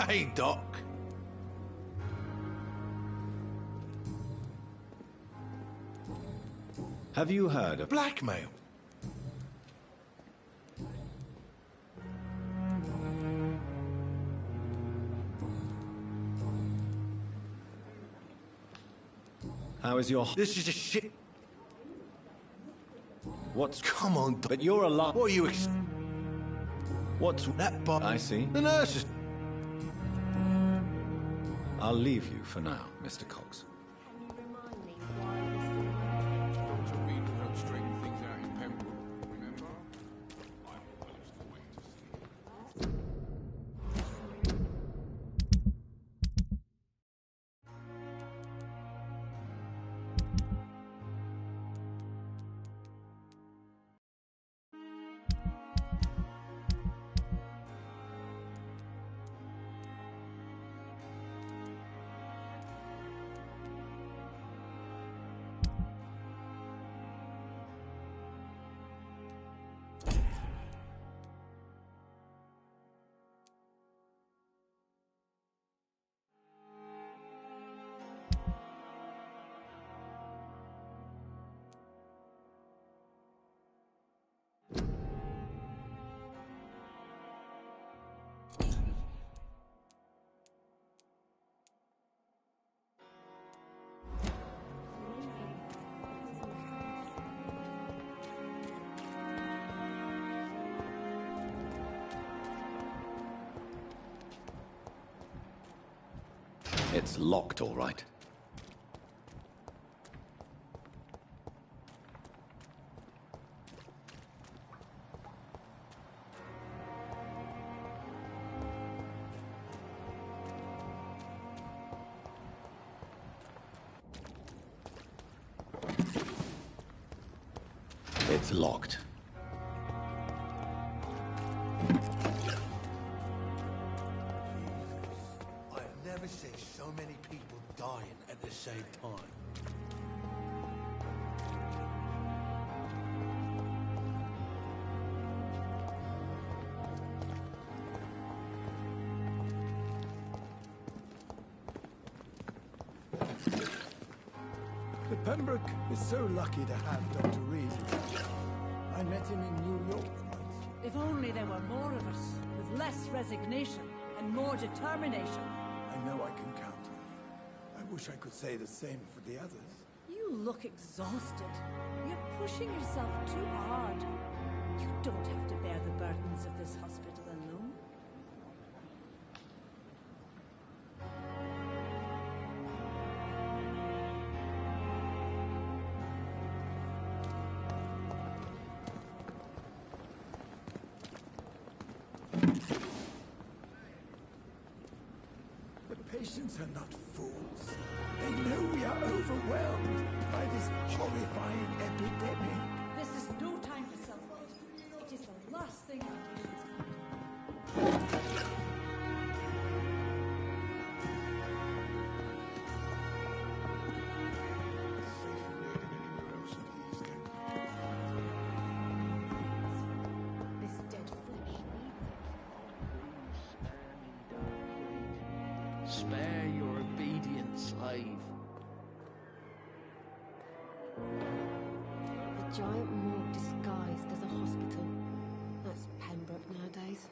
Hey, Doc. Have you heard of... Blackmail? How is your... This is a shit... What's... Come on, Doc. But you're alive. What are you... What's... That bar... I see. The nurses... I'll leave you for now, Mr. Cox. Dr. Reed will help straighten things out in Pembroke, remember? I'll just wait to see. It's locked, all right. It's locked. I've never seen so many people dying at the same time. The Pembroke is so lucky to have Dr. Reed. I met him in New York once. If only there were more of us, with less resignation and more determination. I know I can count on you. I wish I could say the same for the others. You look exhausted. You're pushing yourself too hard. You don't have to bear the burdens of this hospital alone. The patients are not fools. They know we are overwhelmed by this horrifying epidemic. This is no time for self-pity. It is the last thing our patients This dead flesh Spare your obedient slave. A giant morgue disguised as a hospital. That's Pembroke nowadays.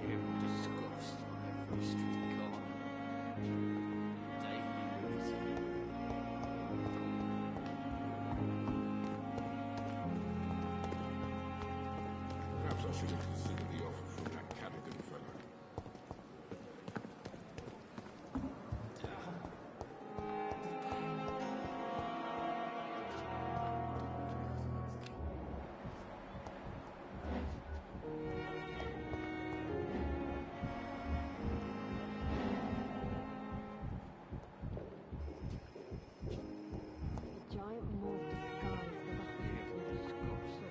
Fear and disgust on every street corner. Daily routine. Perhaps I should have considered the offer from that Callaghan fellow. A giant morgue disguised as a hospital.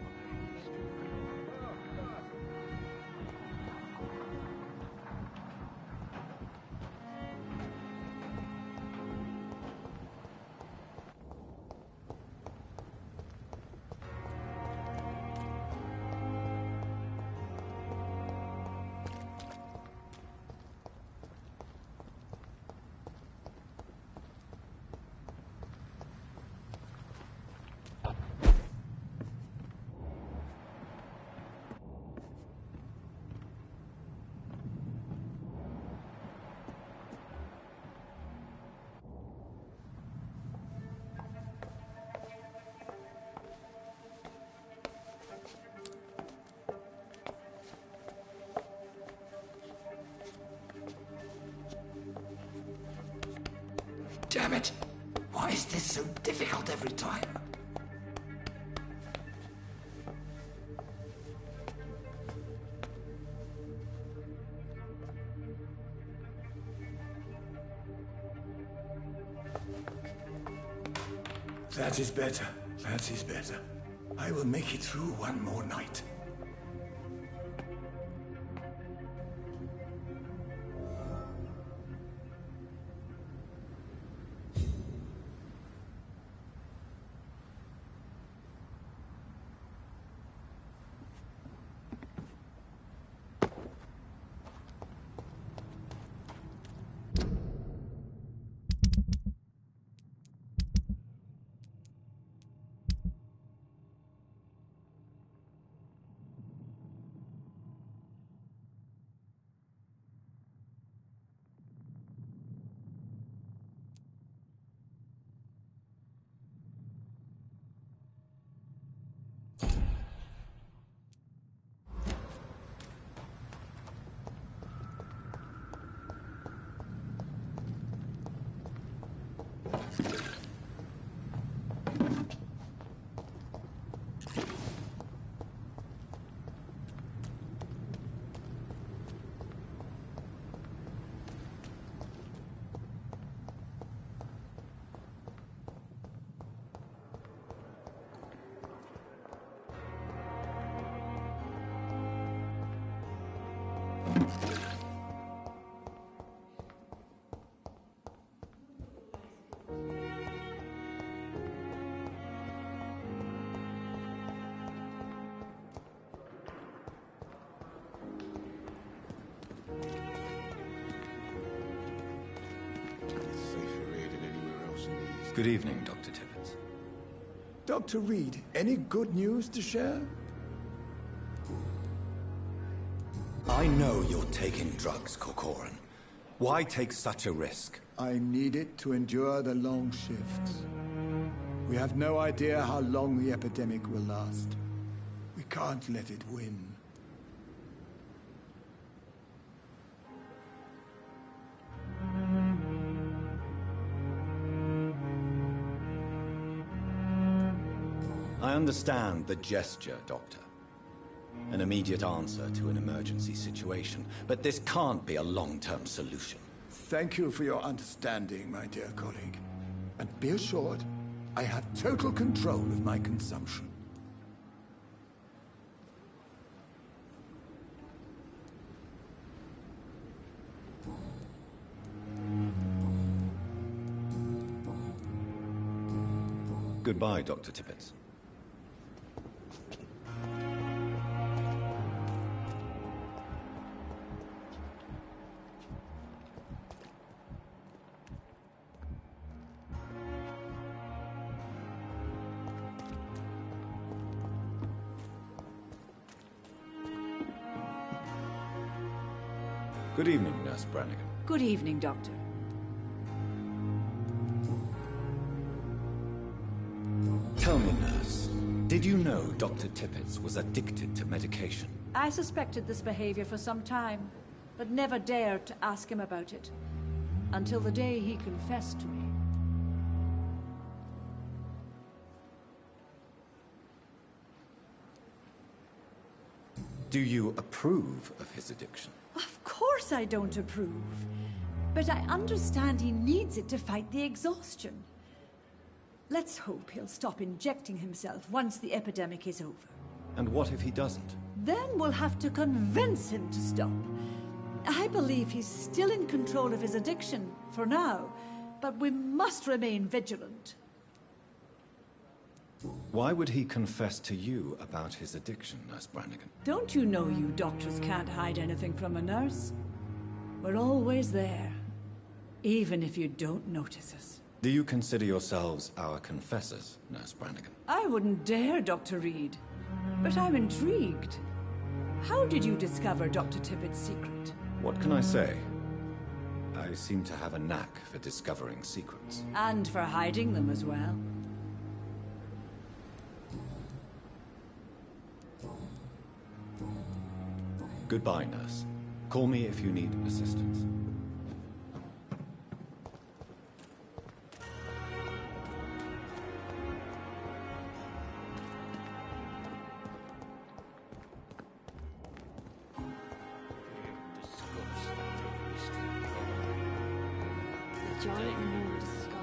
Damn it! Why is this so difficult every time? That is better. That is better. I will make it through one more night. Good evening, Dr. Tibbets. Dr. Reed, any good news to share? I know you're taking drugs, Corcoran. Why take such a risk? I need it to endure the long shifts. We have no idea how long the epidemic will last. We can't let it win. I understand the gesture, Doctor. An immediate answer to an emergency situation, but this can't be a long-term solution. Thank you for your understanding, my dear colleague. And be assured, I have total control of my consumption. Goodbye, Dr. Tibbets. Good evening, Nurse Brannigan. Good evening, Doctor. Tell me, Nurse, did you know Dr. Tibbets was addicted to medication? I suspected this behavior for some time, but never dared to ask him about it. Until the day he confessed to me. Do you approve of his addiction? Of course I don't approve. But I understand he needs it to fight the exhaustion. Let's hope he'll stop injecting himself once the epidemic is over. And what if he doesn't? Then we'll have to convince him to stop. I believe he's still in control of his addiction, for now, but we must remain vigilant. Why would he confess to you about his addiction, Nurse Brannigan? Don't you know you doctors can't hide anything from a nurse? We're always there, even if you don't notice us. Do you consider yourselves our confessors, Nurse Brannigan? I wouldn't dare, Dr. Reed. But I'm intrigued. How did you discover Dr. Tibbets' secret? What can I say? I seem to have a knack for discovering secrets. And for hiding them as well. Goodbye, Nurse. Call me if you need assistance. Giant moon disguised.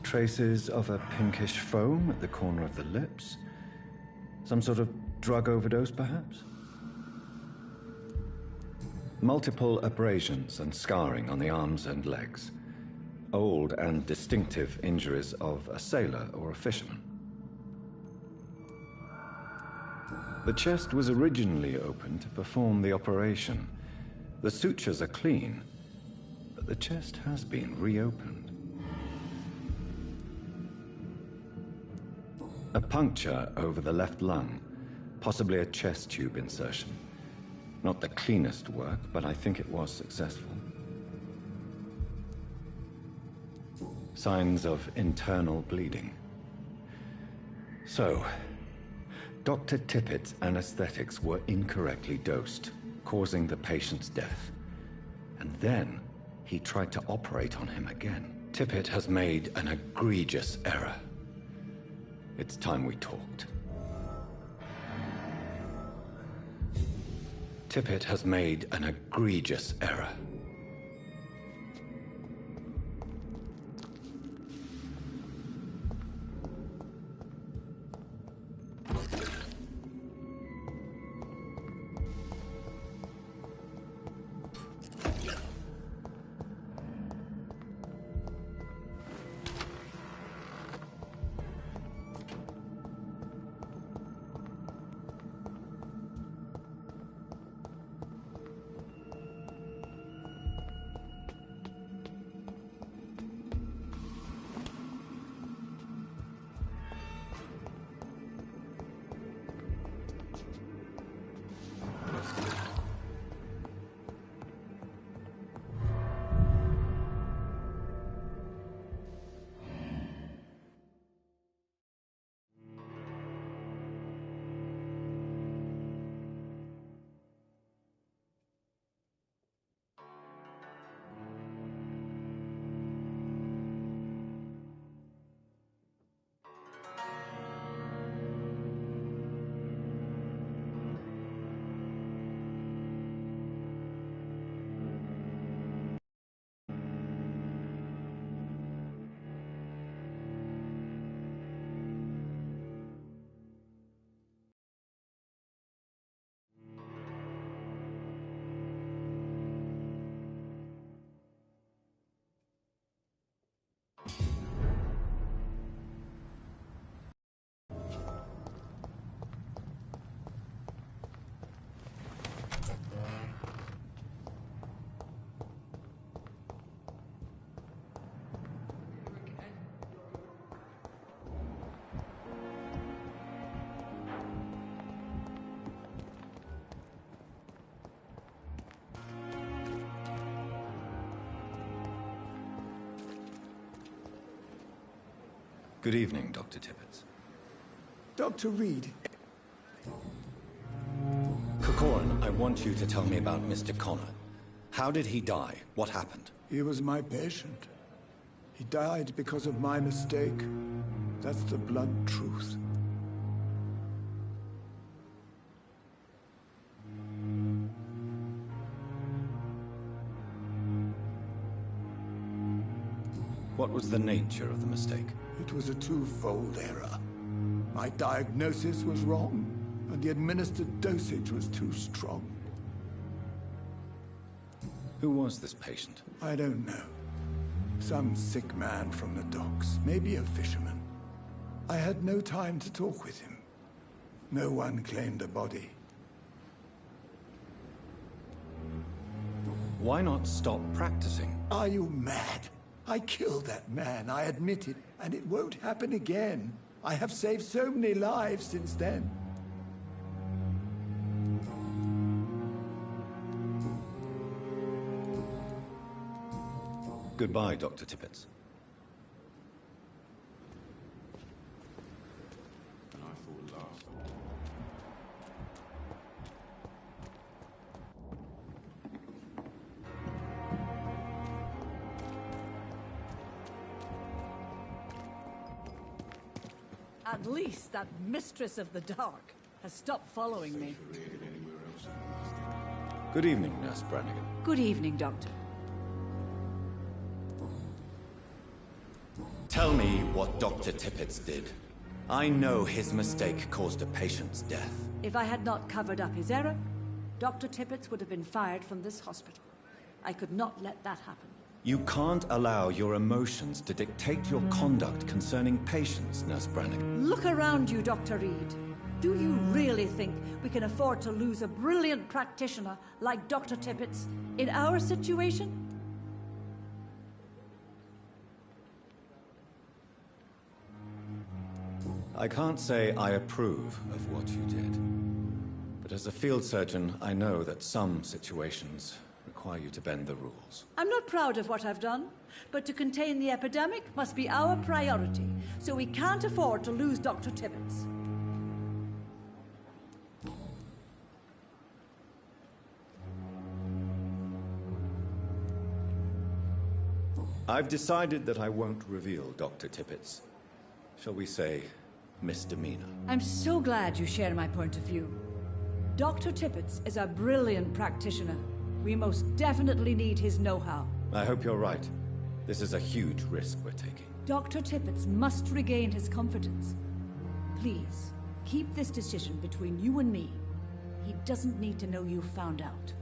Traces of a pinkish foam at the corner of the lips. Some sort of drug overdose, perhaps? Multiple abrasions and scarring on the arms and legs. Old and distinctive injuries of a sailor or a fisherman. The chest was originally open to perform the operation. The sutures are clean, but the chest has been reopened. A puncture over the left lung, possibly a chest tube insertion. Not the cleanest work, but I think it was successful. Signs of internal bleeding. So, Dr. Tippett's anesthetics were incorrectly dosed, causing the patient's death. And then, he tried to operate on him again. Tippett has made an egregious error. It's time we talked. Tippett has made an egregious error. Good evening, Dr. Tippett. Dr. Reed. Corcoran, I want you to tell me about Mr. Connor. How did he die? What happened? He was my patient. He died because of my mistake. That's the blunt truth. What was the nature of the mistake? It was a twofold error. My diagnosis was wrong, and the administered dosage was too strong. Who was this patient? I don't know. Some sick man from the docks, maybe a fisherman. I had no time to talk with him. No one claimed a body. Why not stop practicing? Are you mad? I killed that man, I admit it, and it won't happen again. I have saved so many lives since then. Goodbye, Dr. Tippett. At least that mistress of the dark has stopped following me. Good evening, Nurse Brannigan. Good evening, Doctor. Tell me what Dr. Tippett did. I know his mistake caused a patient's death. If I had not covered up his error, Dr. Tippett would have been fired from this hospital. I could not let that happen. You can't allow your emotions to dictate your conduct concerning patients, Nurse Brannigan. Look around you, Dr. Reed. Do you really think we can afford to lose a brilliant practitioner like Dr. Tippett in our situation? I can't say I approve of what you did. But as a field surgeon, I know that some situations require you to bend the rules. I'm not proud of what I've done, but to contain the epidemic must be our priority, so we can't afford to lose Dr. Tippett. I've decided that I won't reveal Dr. Tippett's, shall we say, misdemeanor. I'm so glad you share my point of view. Dr. Tippett is a brilliant practitioner. We most definitely need his know-how. I hope you're right. This is a huge risk we're taking. Dr. Tippett must regain his confidence. Please, keep this decision between you and me. He doesn't need to know you found out.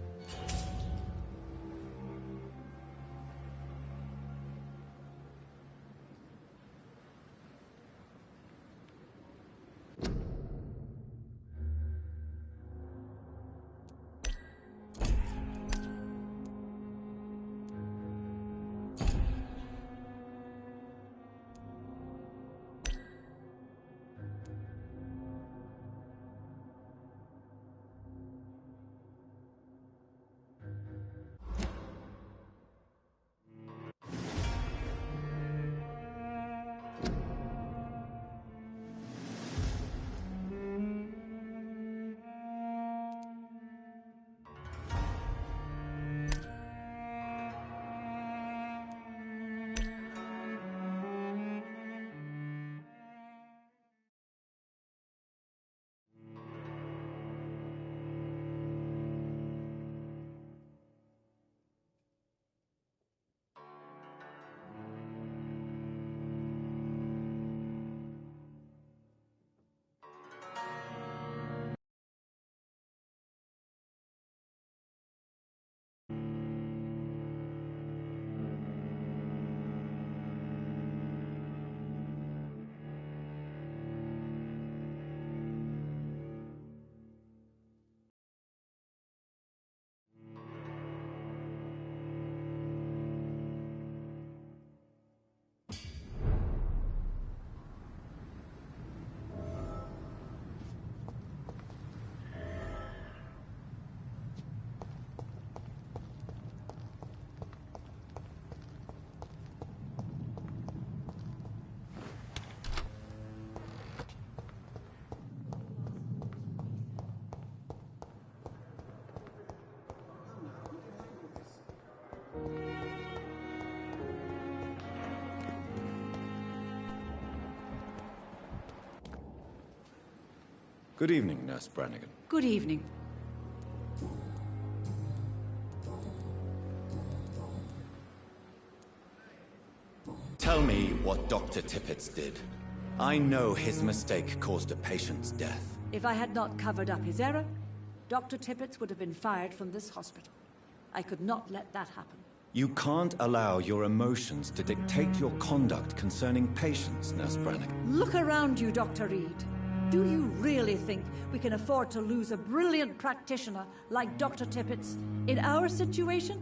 Good evening, Nurse Brannigan. Good evening. Tell me what Dr. Tippett did. I know his mistake caused a patient's death. If I had not covered up his error, Dr. Tippett would have been fired from this hospital. I could not let that happen. You can't allow your emotions to dictate your conduct concerning patients, Nurse Brannigan. Look around you, Dr. Reed. Do you really think we can afford to lose a brilliant practitioner like Dr. Tippett in our situation?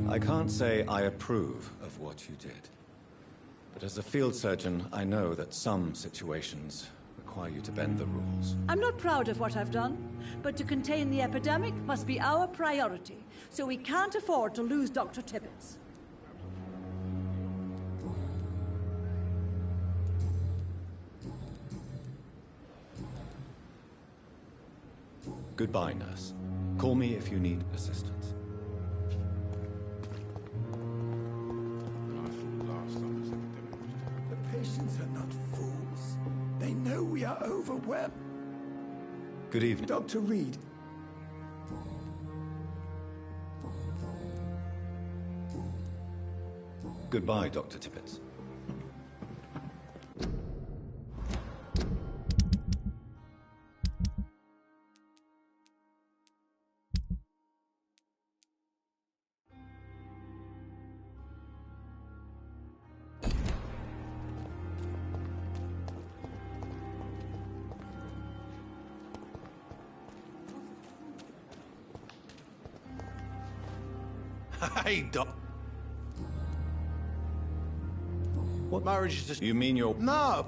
I can't say I approve of what you did. But as a field surgeon, I know that some situations require you to bend the rules. I'm not proud of what I've done, but to contain the epidemic must be our priority, so we can't afford to lose Dr. Tippett. Goodbye, nurse. Call me if you need assistance. Patients are not fools. They know we are overwhelmed. Good evening. Dr. Reed. Goodbye, Dr. Tippett. Hey, Doc. What marriage is this? You mean you're... No!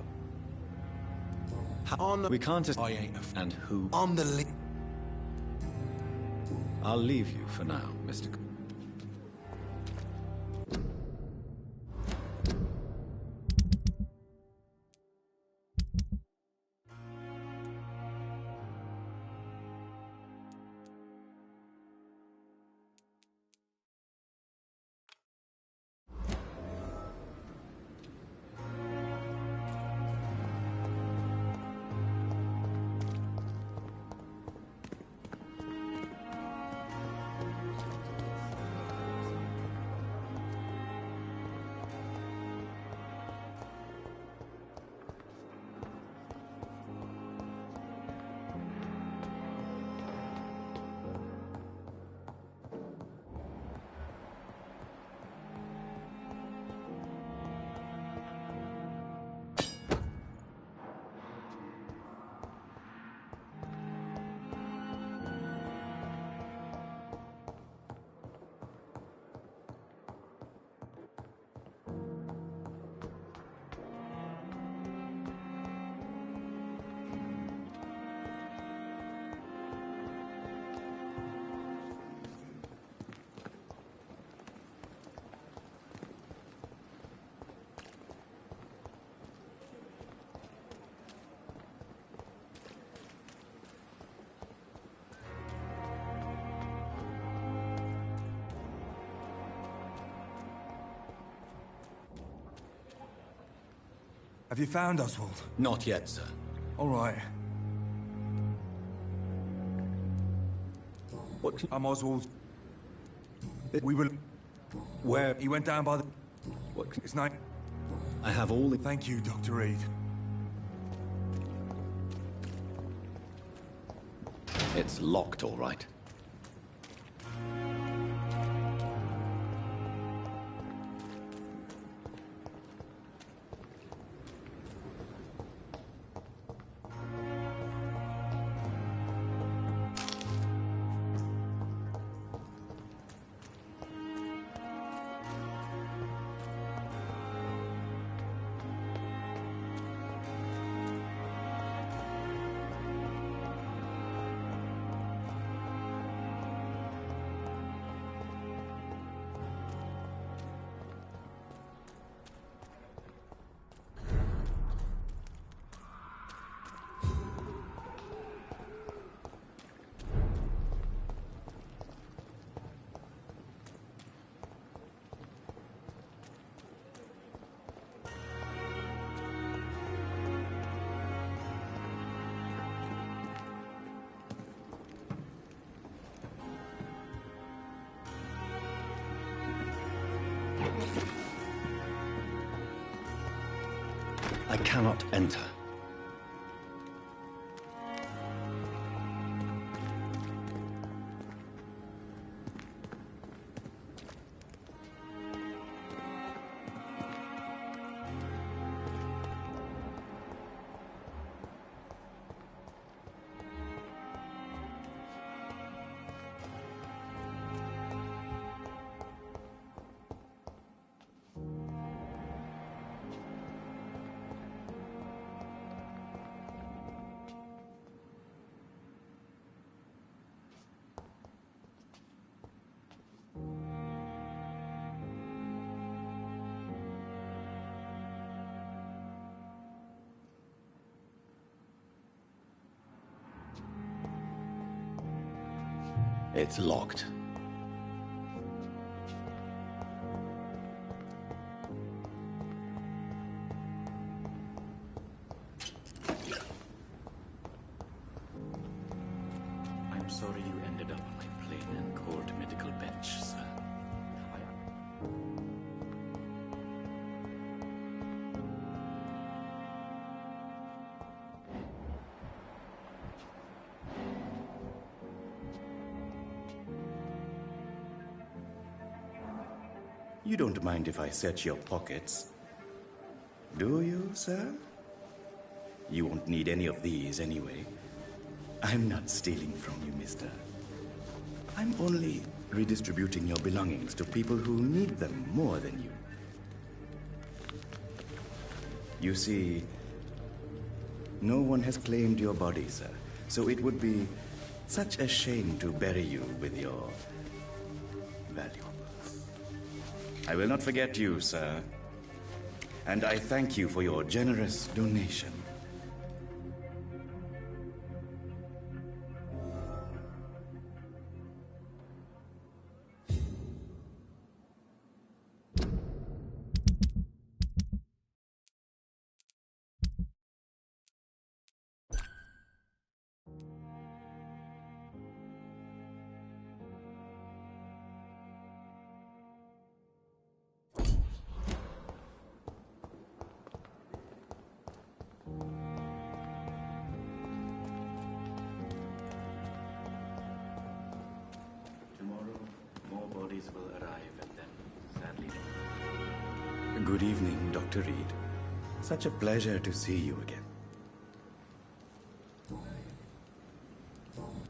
On the... We can't... I ain't a... And who... On the... I'll leave you for now, Mr. Have you found Oswald? Not yet, sir. All right. What? I'm Oswald. We will... Where? He went down by the... What? It's night. I have all the... Thank you, Dr. Reed. It's locked, all right. I cannot enter. It's locked. I'm sorry you ended up on my plain and cold medical bench, sir. You don't mind if I search your pockets, do you, sir? You won't need any of these anyway. I'm not stealing from you, mister. I'm only redistributing your belongings to people who need them more than you. You see, no one has claimed your body, sir, so it would be such a shame to bury you with your valuables. I will not forget you, sir, and I thank you for your generous donation. Will arrive and then sadly not. Good evening, Dr. Reed. Such a pleasure to see you again.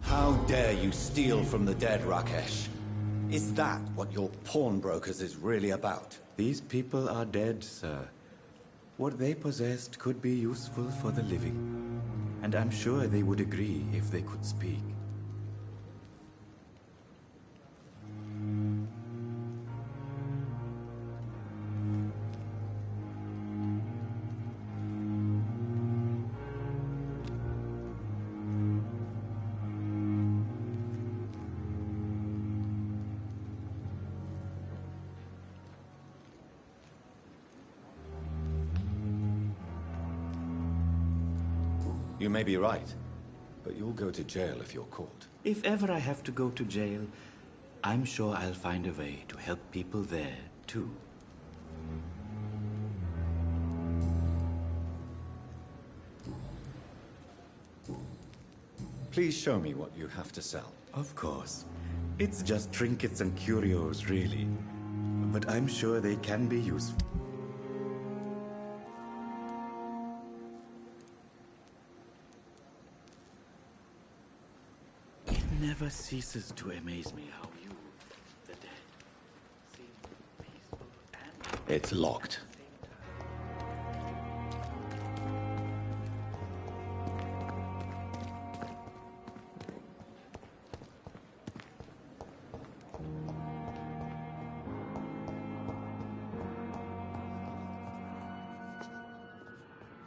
How dare you steal from the dead, Rakesh? Is that what your pawnbrokers is really about? These people are dead, sir. What they possessed could be useful for the living. And I'm sure they would agree if they could speak. You may be right, but you'll go to jail if you're caught. If ever I have to go to jail, I'm sure I'll find a way to help people there, too. Please show me what you have to sell. Of course. It's just trinkets and curios, really. But I'm sure they can be useful. It never ceases to amaze me how you, the dead, seem peaceful and... It's locked.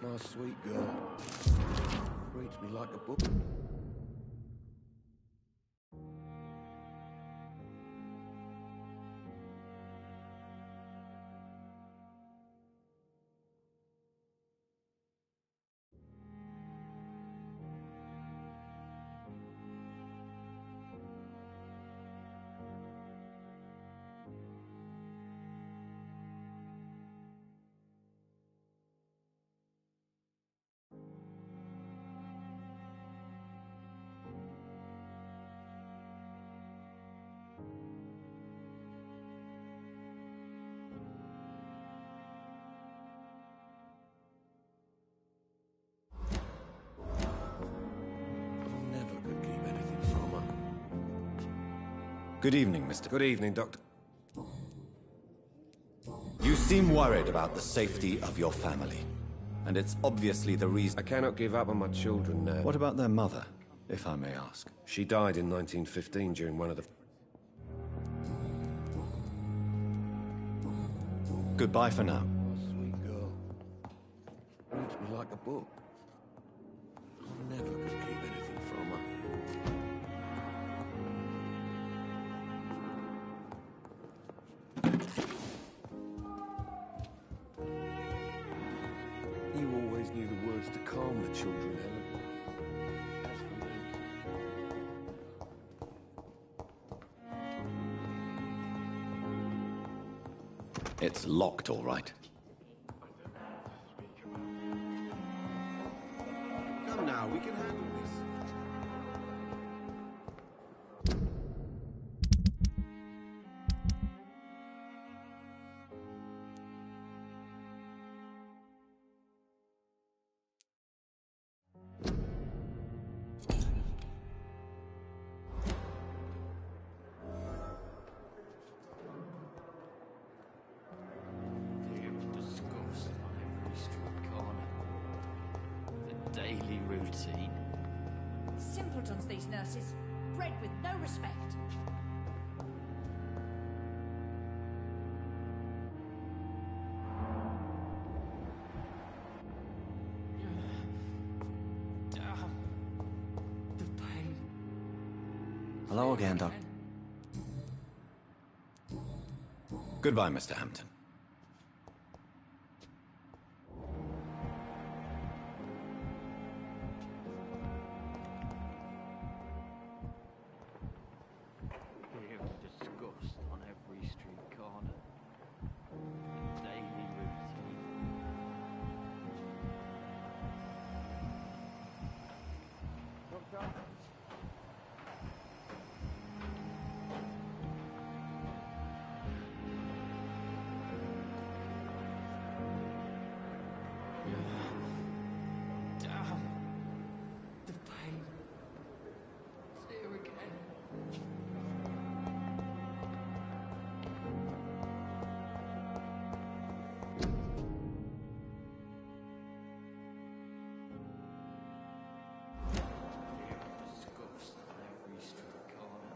My sweet girl reads me like a book. Good evening, Mr. Good evening, Doctor. You seem worried about the safety of your family. And it's obviously the reason... I cannot give up on my children now. What about their mother, if I may ask? She died in 1915 during one of the... Goodbye for now. Sweet girl. Reads me like a book. I never could keep anything from her. You always knew the words to calm the children, Ellen. As for me... It's locked, all right. Come now, we can handle this. Daily routine. Simpletons, these nurses. Bred with no respect. The pain. Hello again, Doc. Goodbye, Mr. Hampton. Disgust on every street corner. Daily routine. Damn. The pain. It's here again. Disgust on every street corner.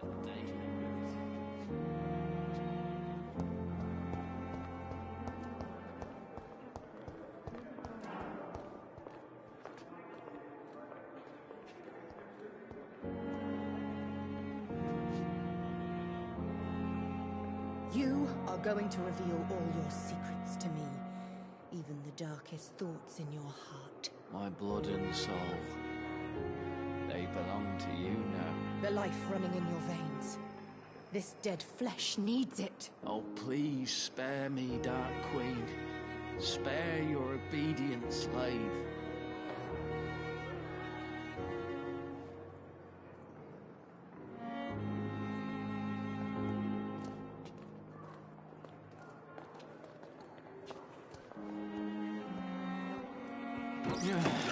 The daily routine. You are going to reveal all your secrets to me, even the darkest thoughts in your heart. My blood and soul. They belong to you now. The life running in your veins. This dead flesh needs it. Oh, please spare me, Dark Queen. Spare your obedient slave.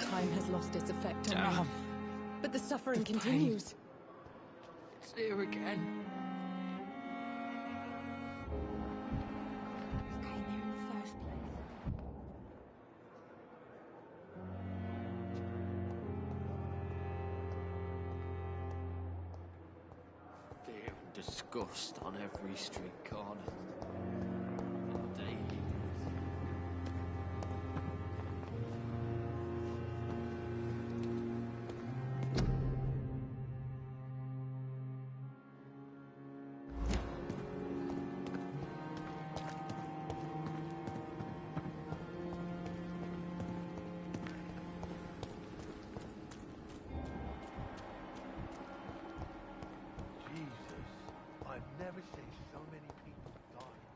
Time has lost its effect on me. But the suffering continues. It's here again. Came here in the first place. Fear and disgust on every street corner. The daily routine. Jesus, I've never seen so many people die.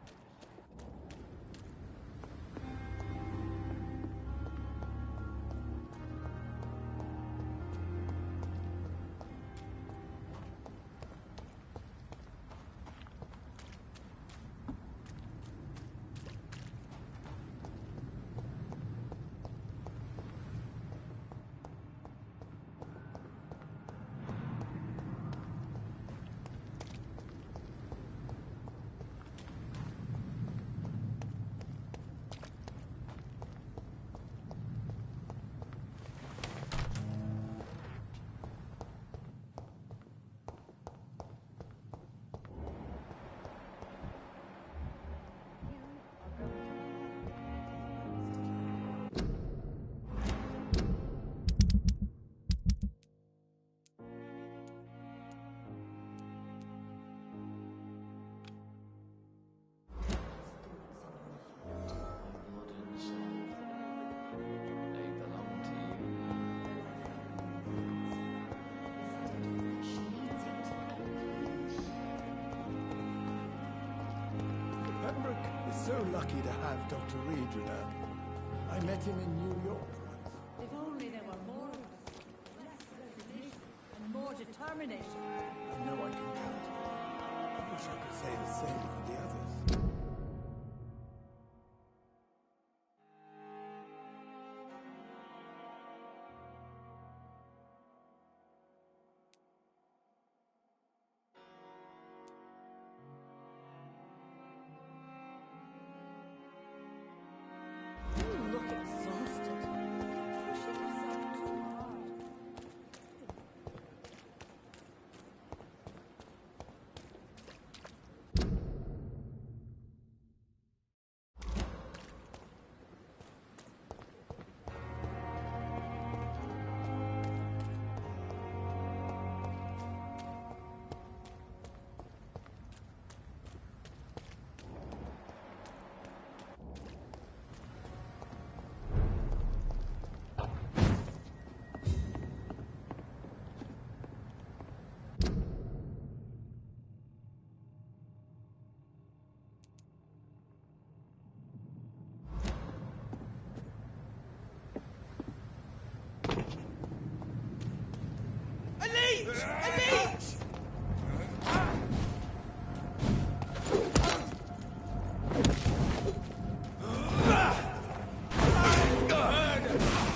lucky to have Dr. Reed, you know. I met him in New York once. If only there were more of us. Less resignation and more determination. I know I can count. I wish I could say the same for the others. You look exhausted. Pushing yourself too hard.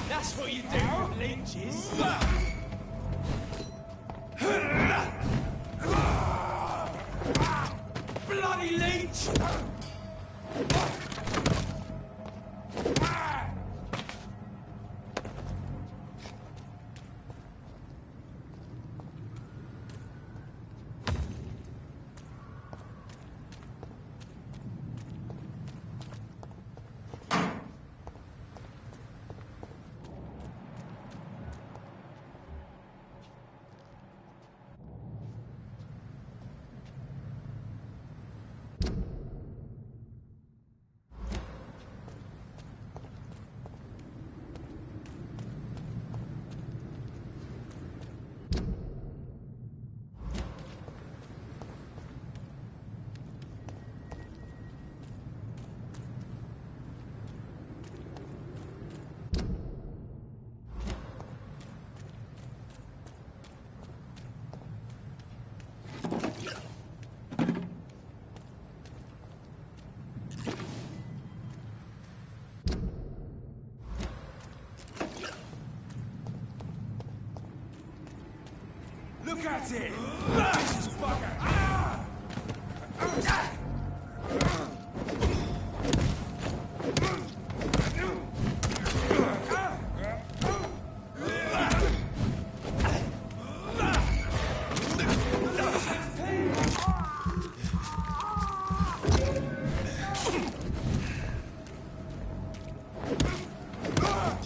That's what you do with leeches. Bloody leech! Look at it! Vicious bugger!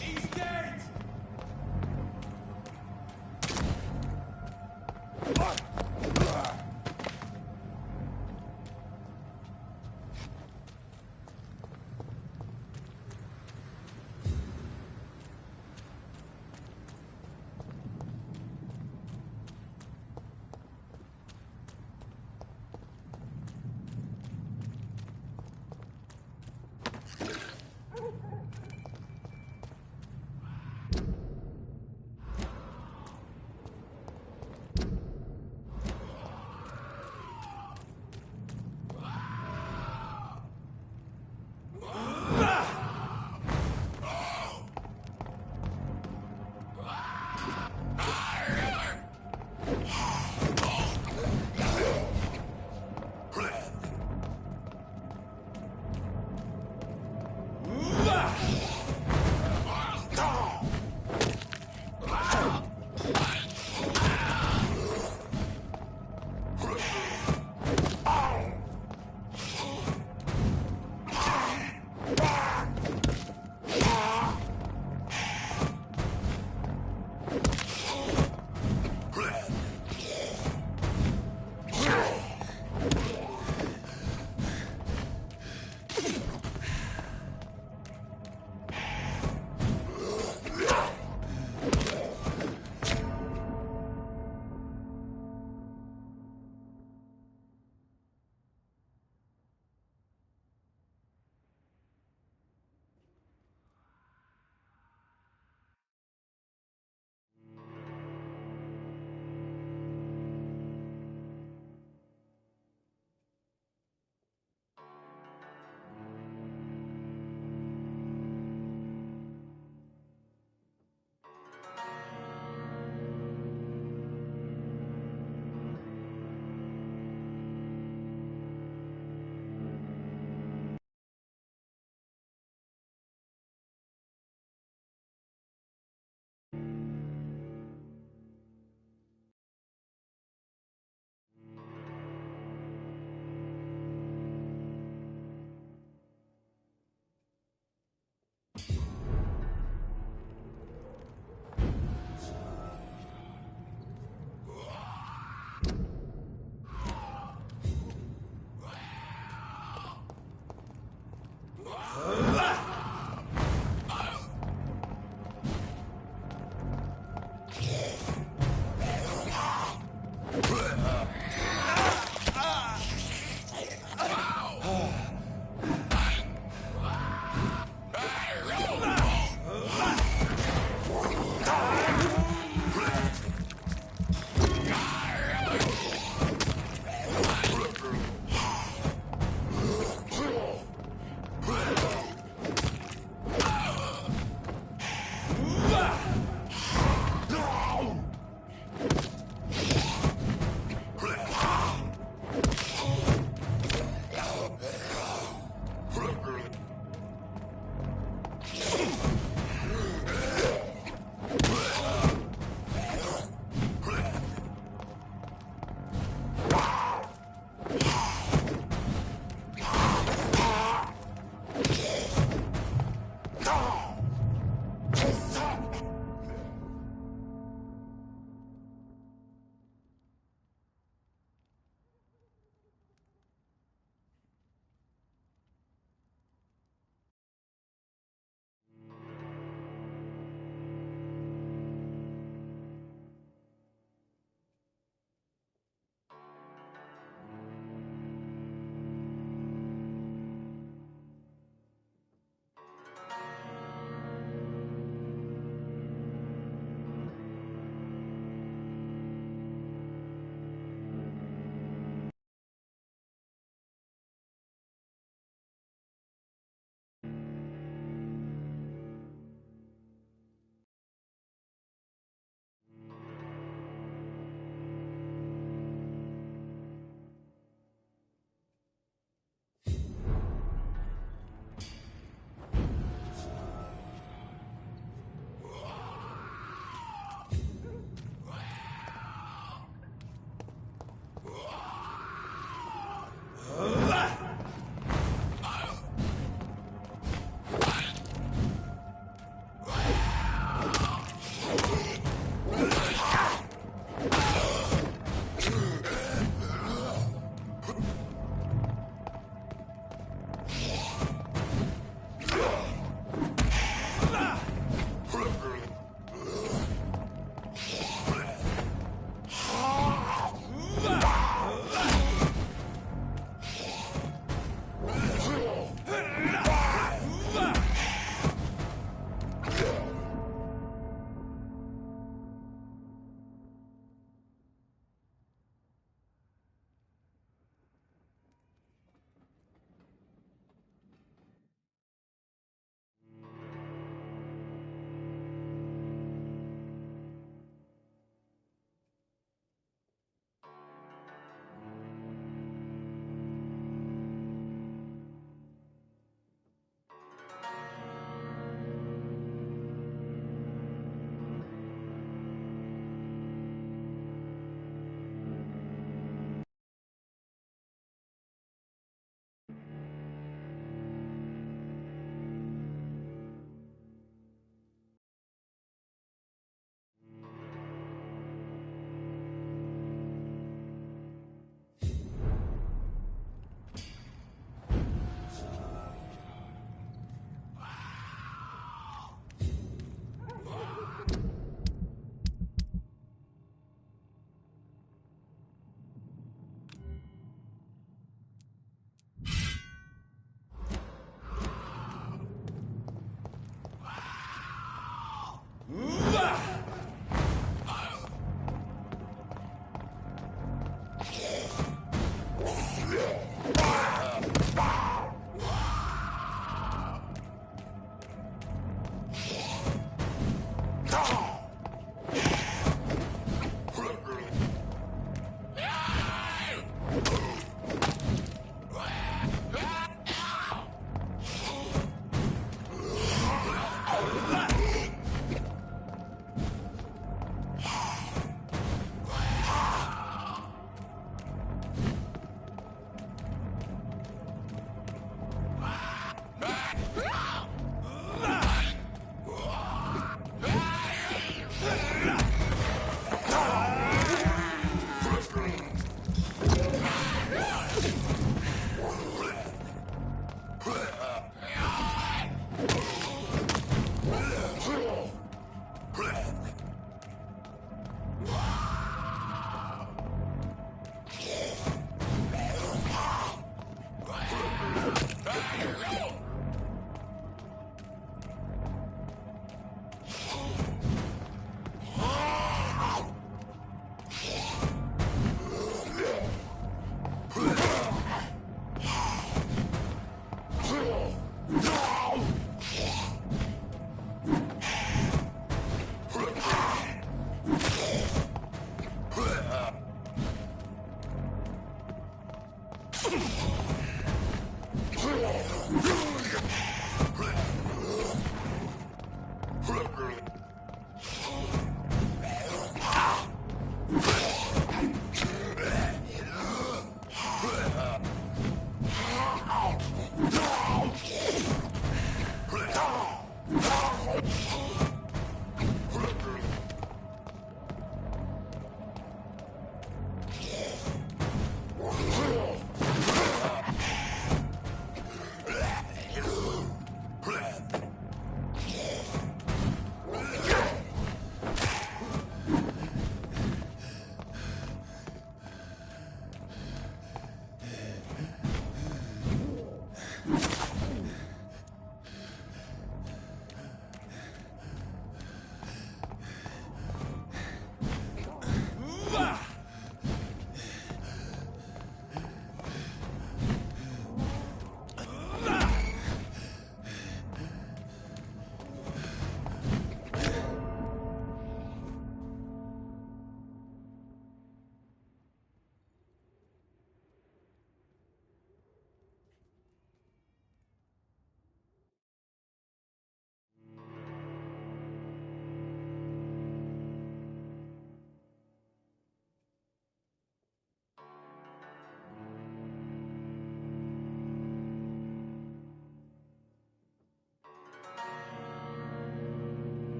He's dead!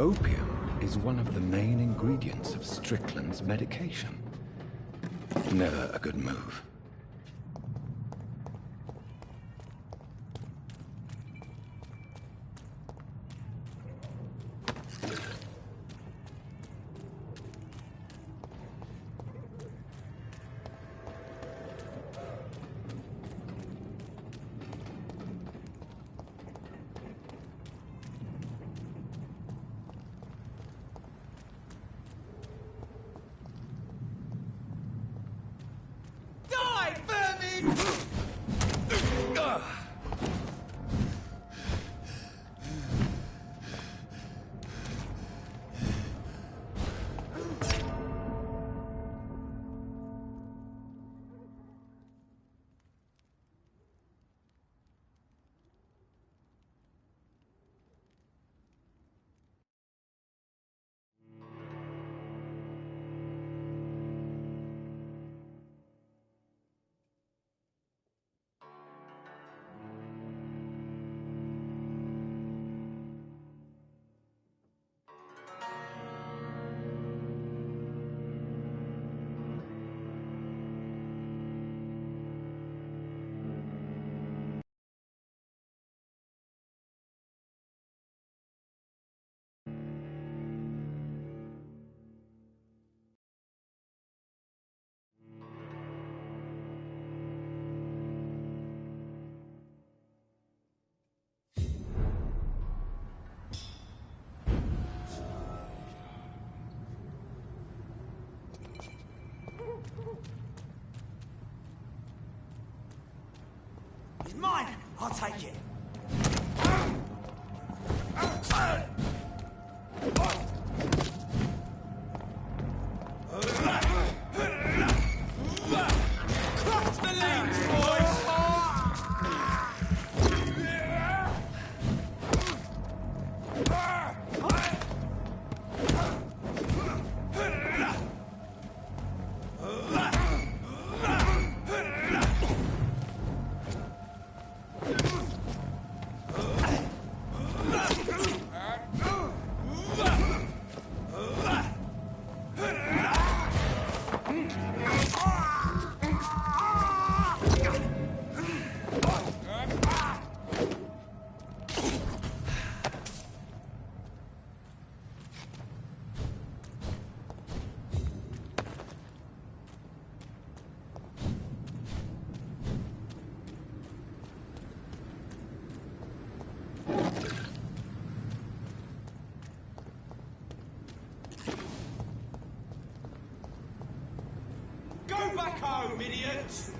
Opium is one of the main ingredients of Strickland's medication. Never a good move. Die, vermin! It's mine! I'll take it. Crush the leaves, boys! Go back home, idiots!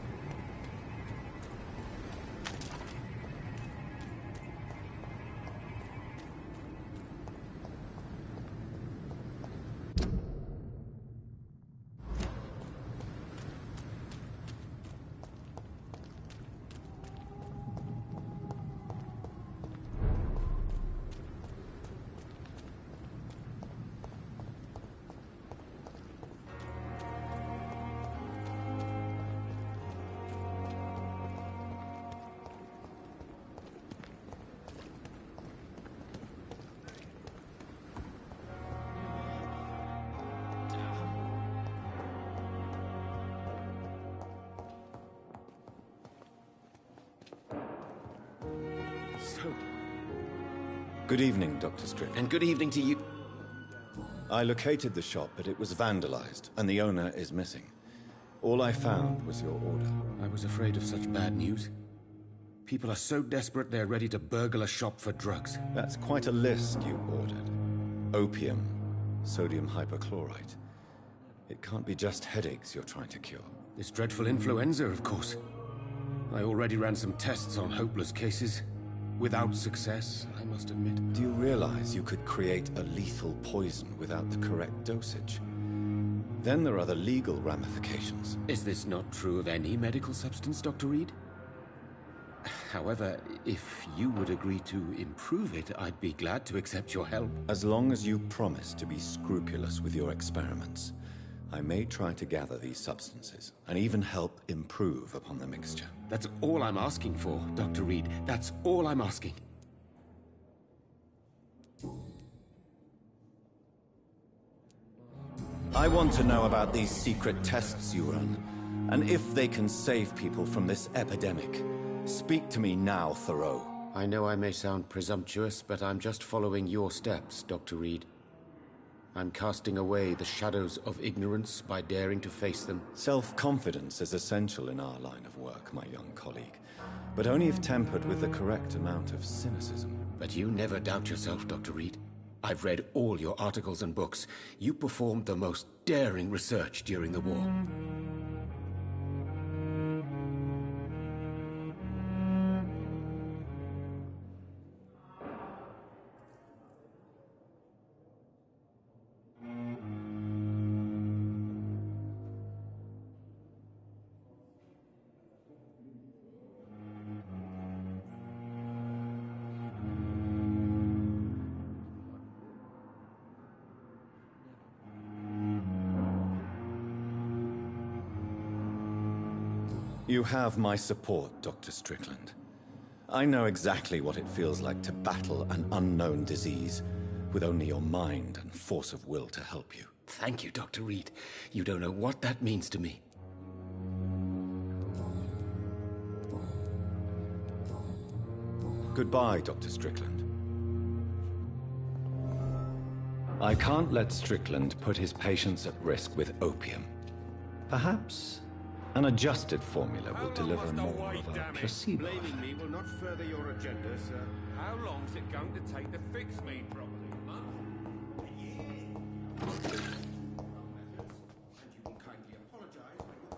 Good evening, Dr. Strickland. And good evening to you. I located the shop, but it was vandalized, and the owner is missing. All I found was your order. I was afraid of such bad news. People are so desperate they're ready to burgle a shop for drugs. That's quite a list you ordered. Opium, sodium hypochlorite. It can't be just headaches you're trying to cure. This dreadful influenza, of course. I already ran some tests on hopeless cases. Without success, I must admit. Do you realize you could create a lethal poison without the correct dosage? Then there are the legal ramifications. Is this not true of any medical substance, Dr. Reed? However, if you would agree to improve it, I'd be glad to accept your help. As long as you promise to be scrupulous with your experiments, I may try to gather these substances, and even help improve upon the mixture. That's all I'm asking for, Dr. Reed. That's all I'm asking. I want to know about these secret tests you run. And if they can save people from this epidemic, speak to me now, Thoreau. I know I may sound presumptuous, but I'm just following your steps, Dr. Reed. I'm casting away the shadows of ignorance by daring to face them. Self-confidence is essential in our line of work, my young colleague, but only if tempered with the correct amount of cynicism. But you never doubt yourself, Dr. Reed. I've read all your articles and books. You performed the most daring research during the war. You have my support, Dr. Strickland. I know exactly what it feels like to battle an unknown disease with only your mind and force of will to help you. Thank you, Dr. Reed. You don't know what that means to me. Goodbye, Dr. Strickland. I can't let Strickland put his patients at risk with opium. Perhaps an adjusted formula will deliver more of a placebo effect. Blaming me will not further your agenda, sir. How long's it going to take to fix me properly, Mum? And you will kindly apologize when you...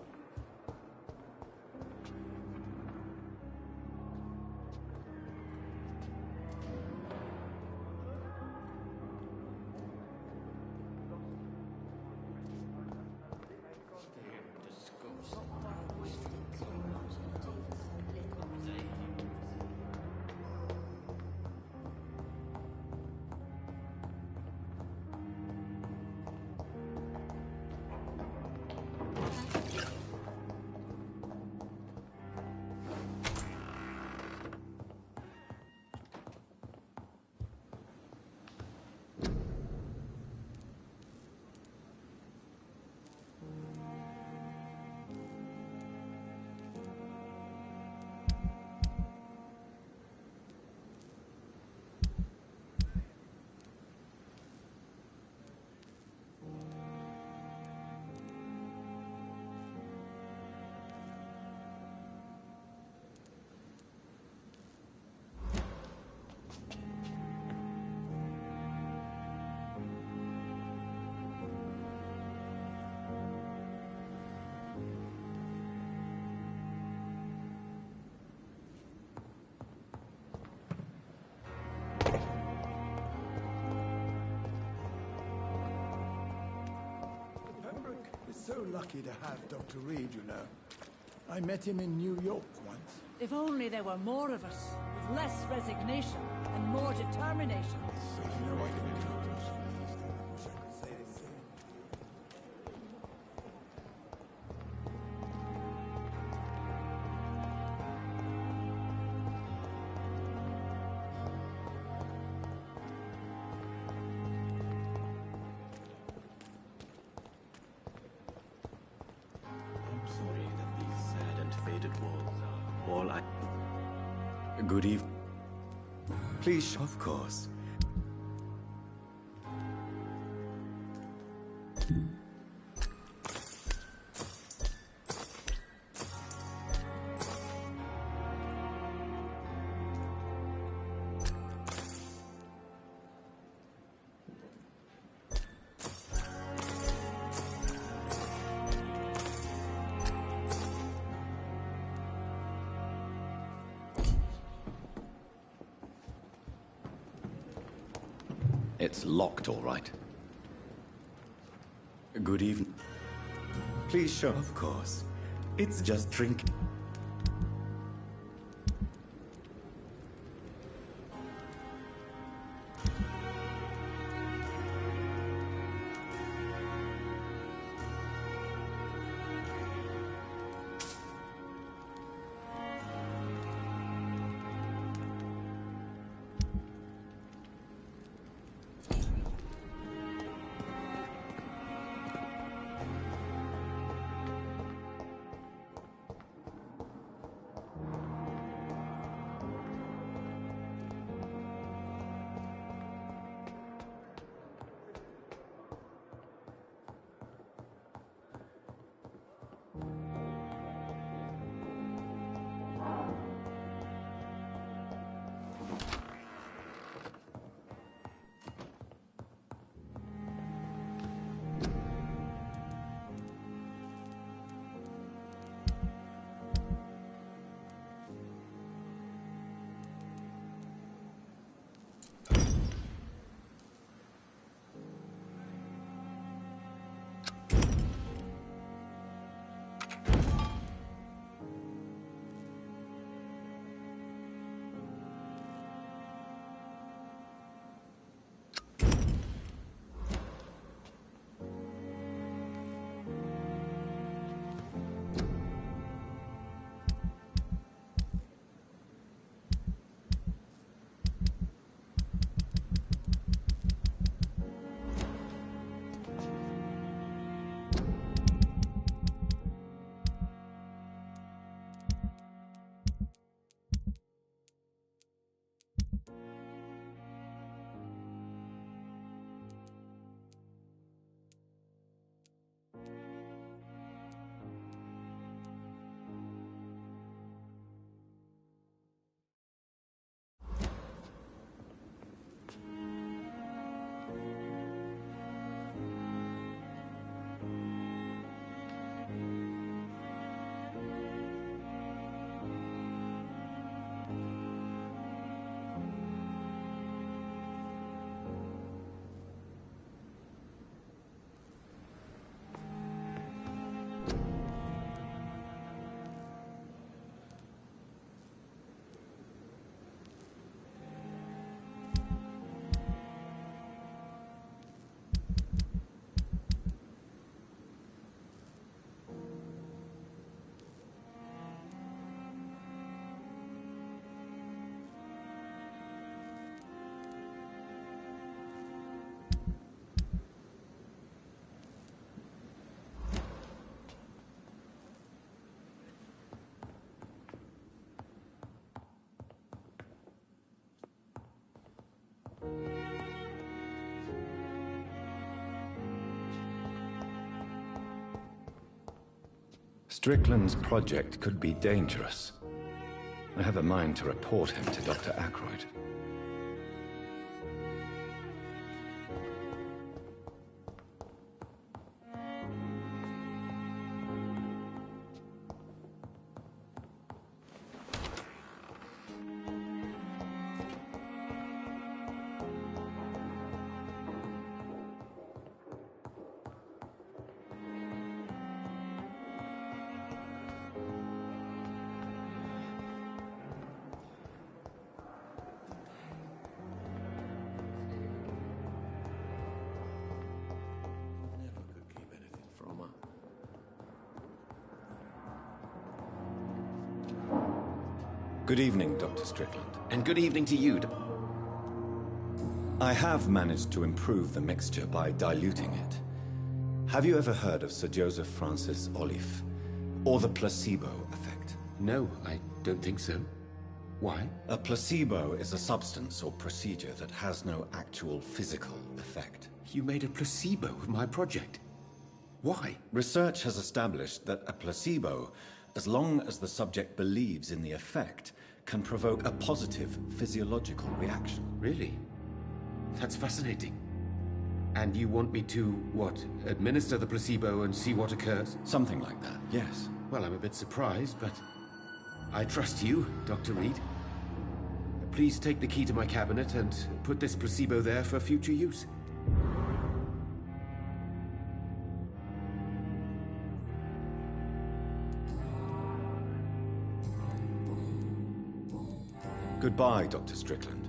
So lucky to have Dr. Reed, you know. I met him in New York once. If only there were more of us, with less resignation and more determination. Good evening. Please, of course. It's locked, all right. Good evening. Please show. Of course. It's just drink. Strickland's project could be dangerous. I have a mind to report him to Dr. Aykroyd. Good evening, Dr. Strickland. And good evening to you. I have managed to improve the mixture by diluting it. Have you ever heard of Sir Joseph Francis Olive, or the placebo effect? No, I don't think so. Why? A placebo is a substance or procedure that has no actual physical effect. You made a placebo of my project. Why? Research has established that a placebo, as long as the subject believes in the effect, can provoke a positive physiological reaction. Really? That's fascinating. And you want me to, what, administer the placebo and see what occurs? Something like that, yes. Well, I'm a bit surprised, but I trust you, Dr. Reed. Please take the key to my cabinet and put this placebo there for future use. Goodbye, Dr. Strickland.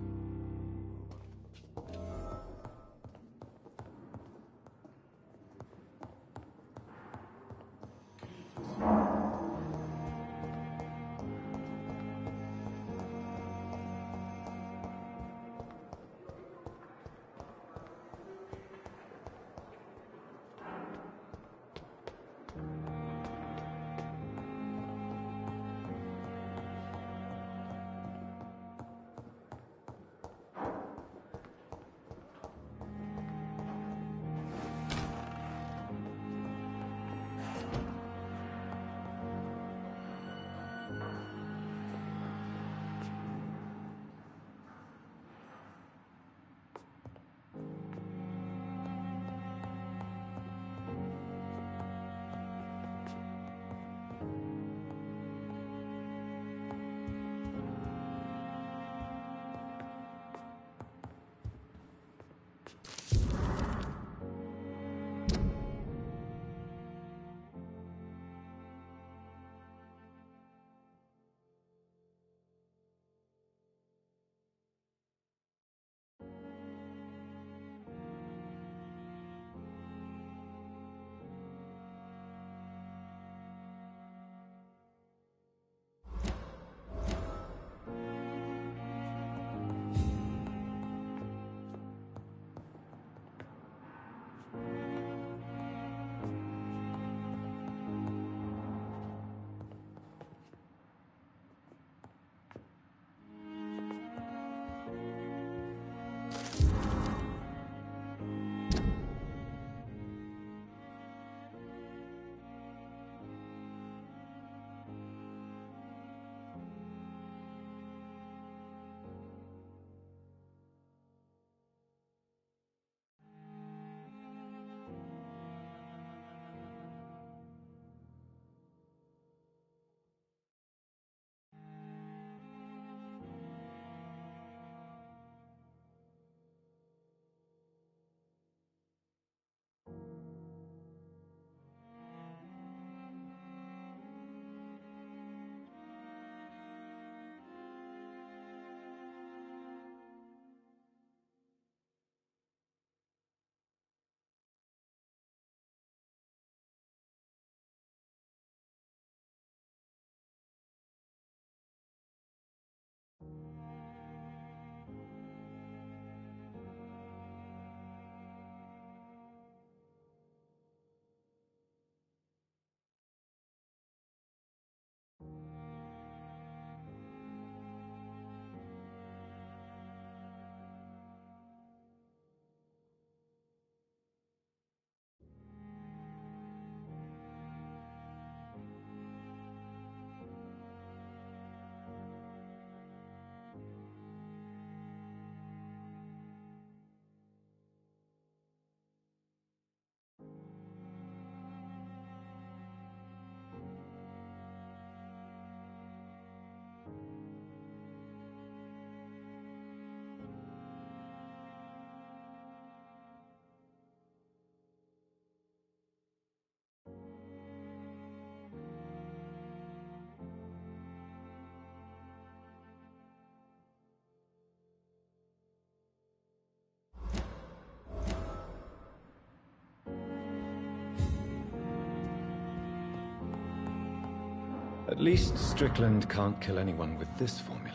At least Strickland can't kill anyone with this formula.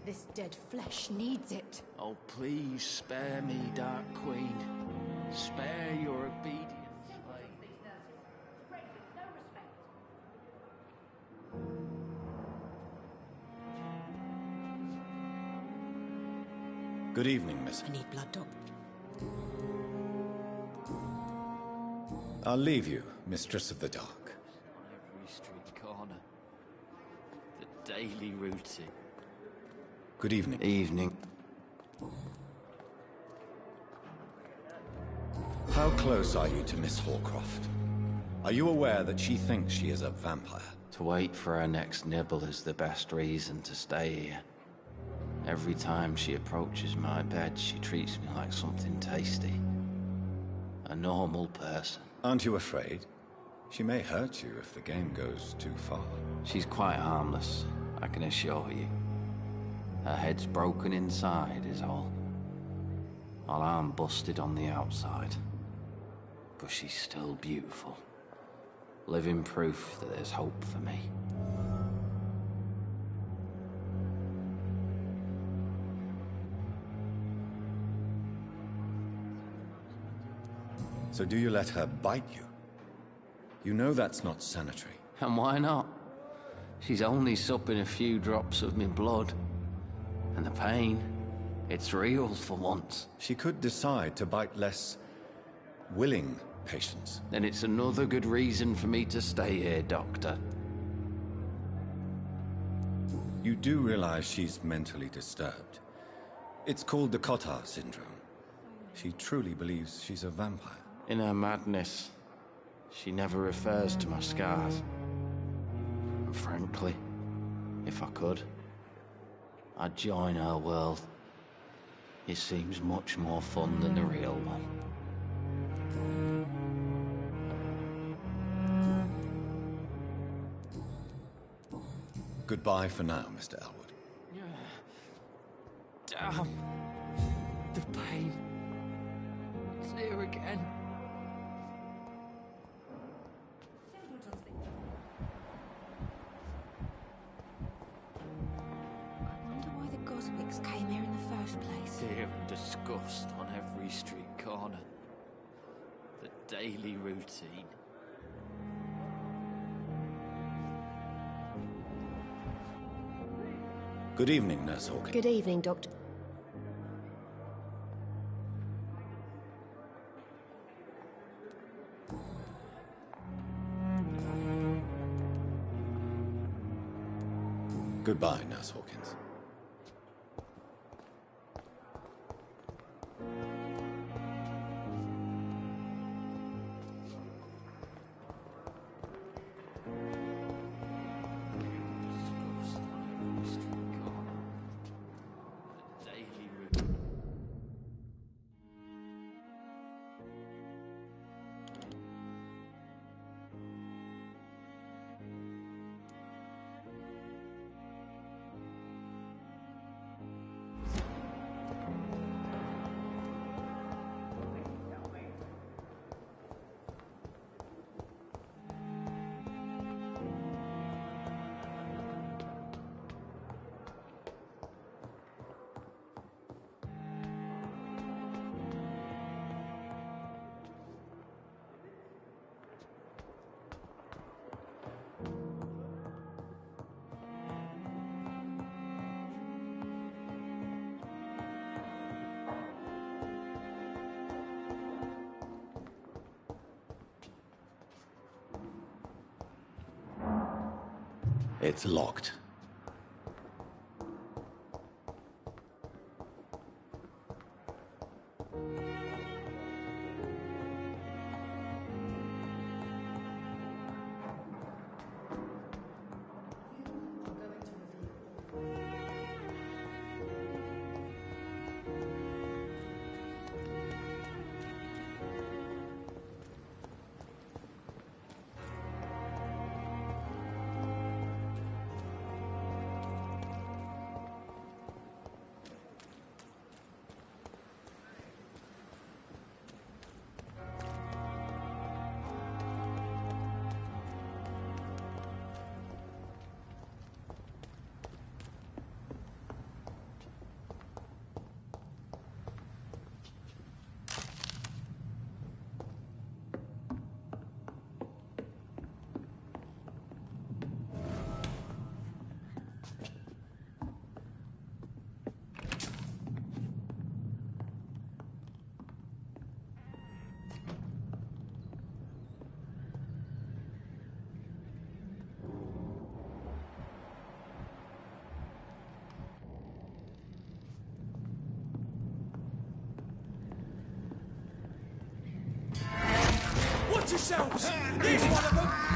This dead flesh needs it. Oh, please spare me, Dark Queen. Spare your obedient slave. Good evening, miss. I need blood, Doc. I'll leave you, Mistress of the Dark. On every street corner. The daily routine. Good evening. Evening. How close are you to Miss Horcroft? Are you aware that she thinks she is a vampire? To wait for her next nibble is the best reason to stay here. Every time she approaches my bed, she treats me like something tasty. A normal person. Aren't you afraid? She may hurt you if the game goes too far. She's quite harmless, I can assure you. Her head's broken inside is all. While I'm busted on the outside. But she's still beautiful. Living proof that there's hope for me. So do you let her bite you? You know that's not sanitary. And why not? She's only supping a few drops of me blood. And the pain, it's real for once. She could decide to bite less willing patients. Then it's another good reason for me to stay here, Doctor. You do realize she's mentally disturbed. It's called the Cotard syndrome. She truly believes she's a vampire. In her madness, she never refers to my scars. And frankly, if I could, I'd join her world. It seems much more fun than the real one. Goodbye for now, Mr. Elwood. Damn. The pain. It's here again. Came here in the first place. Fear and disgust on every street corner. The daily routine. Good evening, Nurse Hawkins. Good evening, Doctor. Goodbye, Nurse Hawkins. It's locked. Watch yourselves! Here's one of them!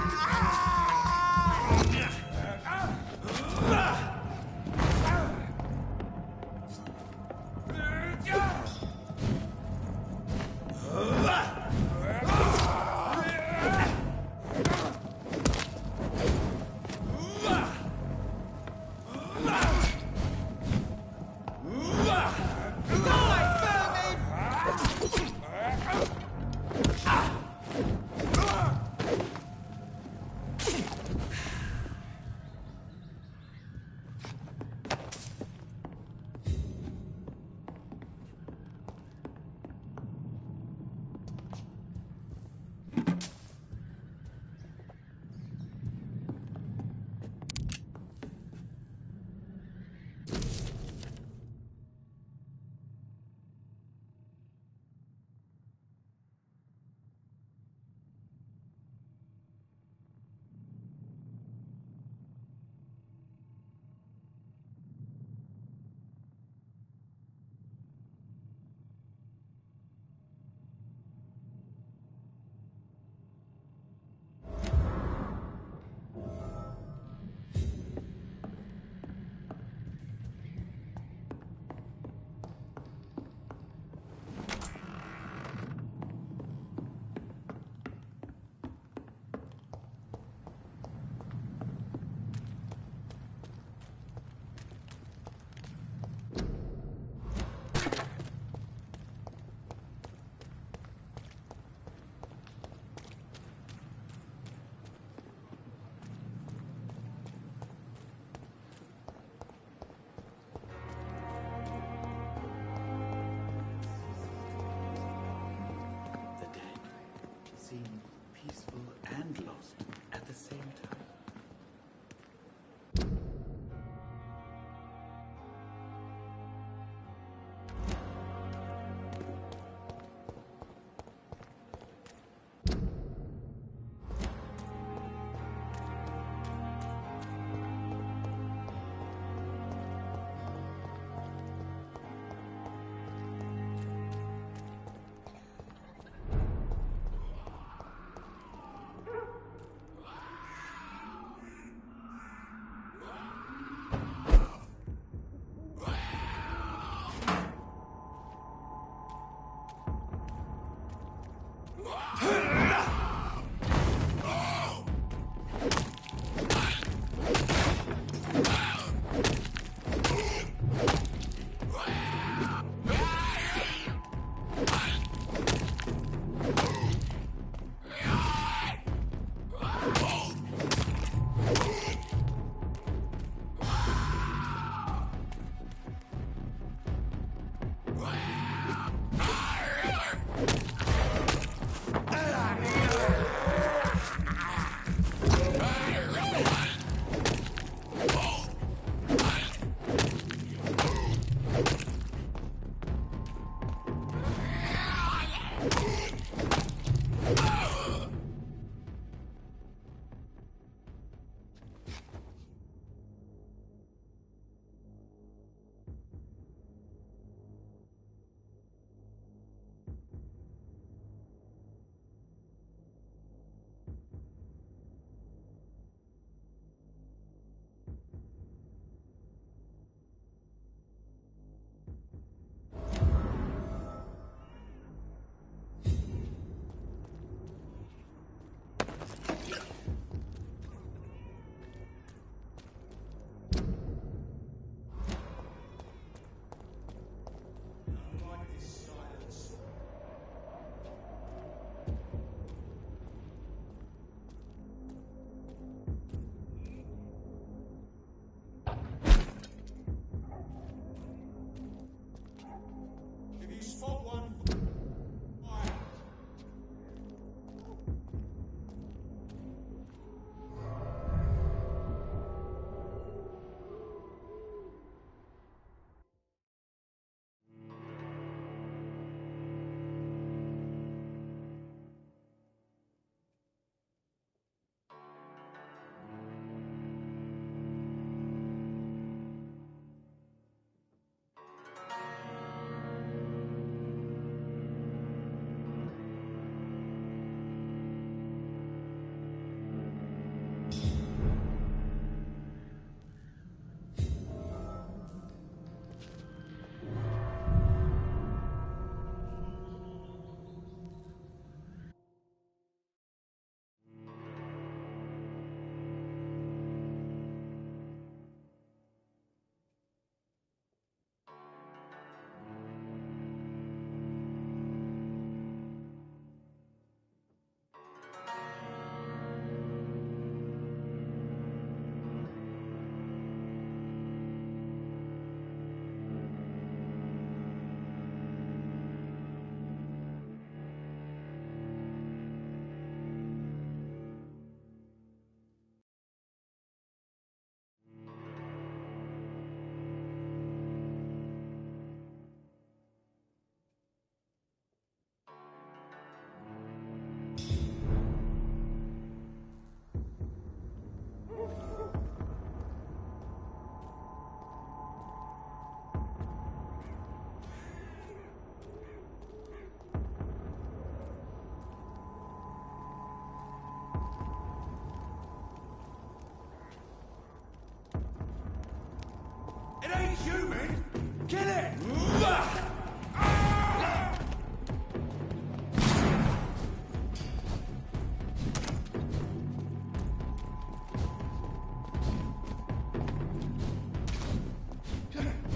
Kill it!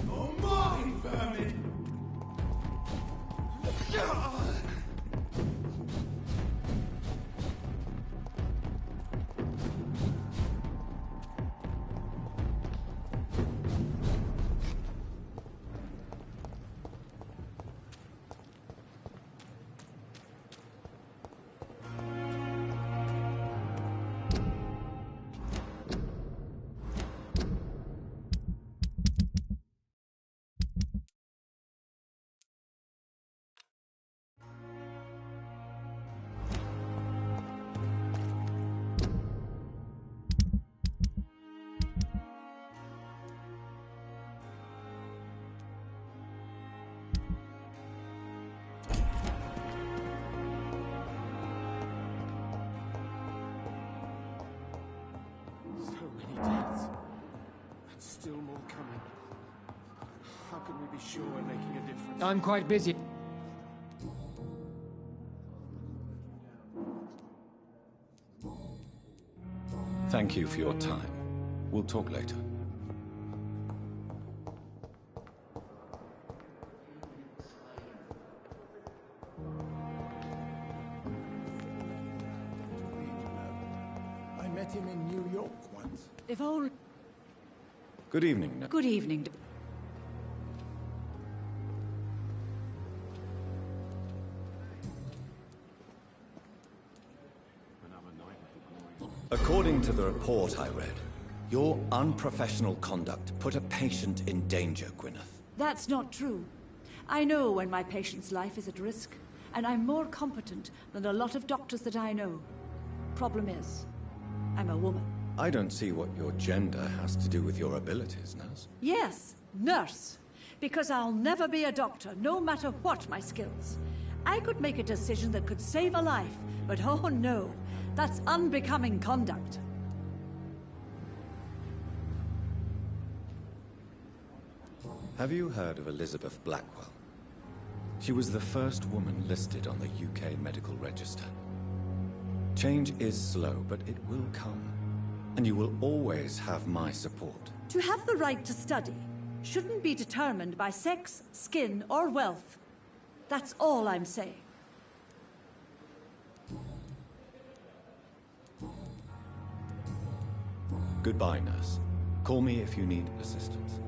Oh my, vermin! Still more coming. How can we be sure we're making a difference? I'm quite busy. Thank you for your time. We'll talk later. I met him in New York once. If only... Good evening. Good evening. According to the report I read, your unprofessional conduct put a patient in danger, Gwyneth. That's not true. I know when my patient's life is at risk, and I'm more competent than a lot of doctors that I know. Problem is, I'm a woman. I don't see what your gender has to do with your abilities, nurse. Yes, nurse. Because I'll never be a doctor, no matter what my skills. I could make a decision that could save a life, but oh no, that's unbecoming conduct. Have you heard of Elizabeth Blackwell? She was the first woman listed on the UK Medical Register. Change is slow, but it will come. And you will always have my support. To have the right to study shouldn't be determined by sex, skin, or wealth. That's all I'm saying. Goodbye, nurse. Call me if you need assistance.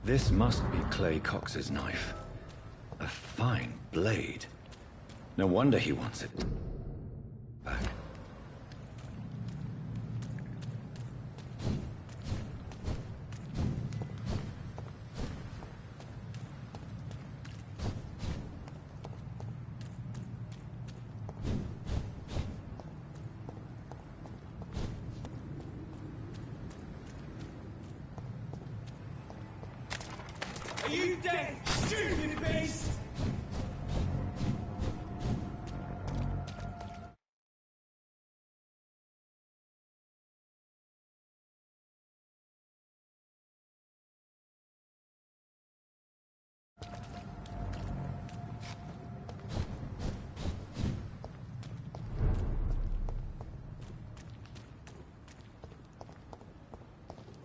This must be Clay Cox's knife. A fine blade. No wonder he wants it back. Are you dead, stupid beast?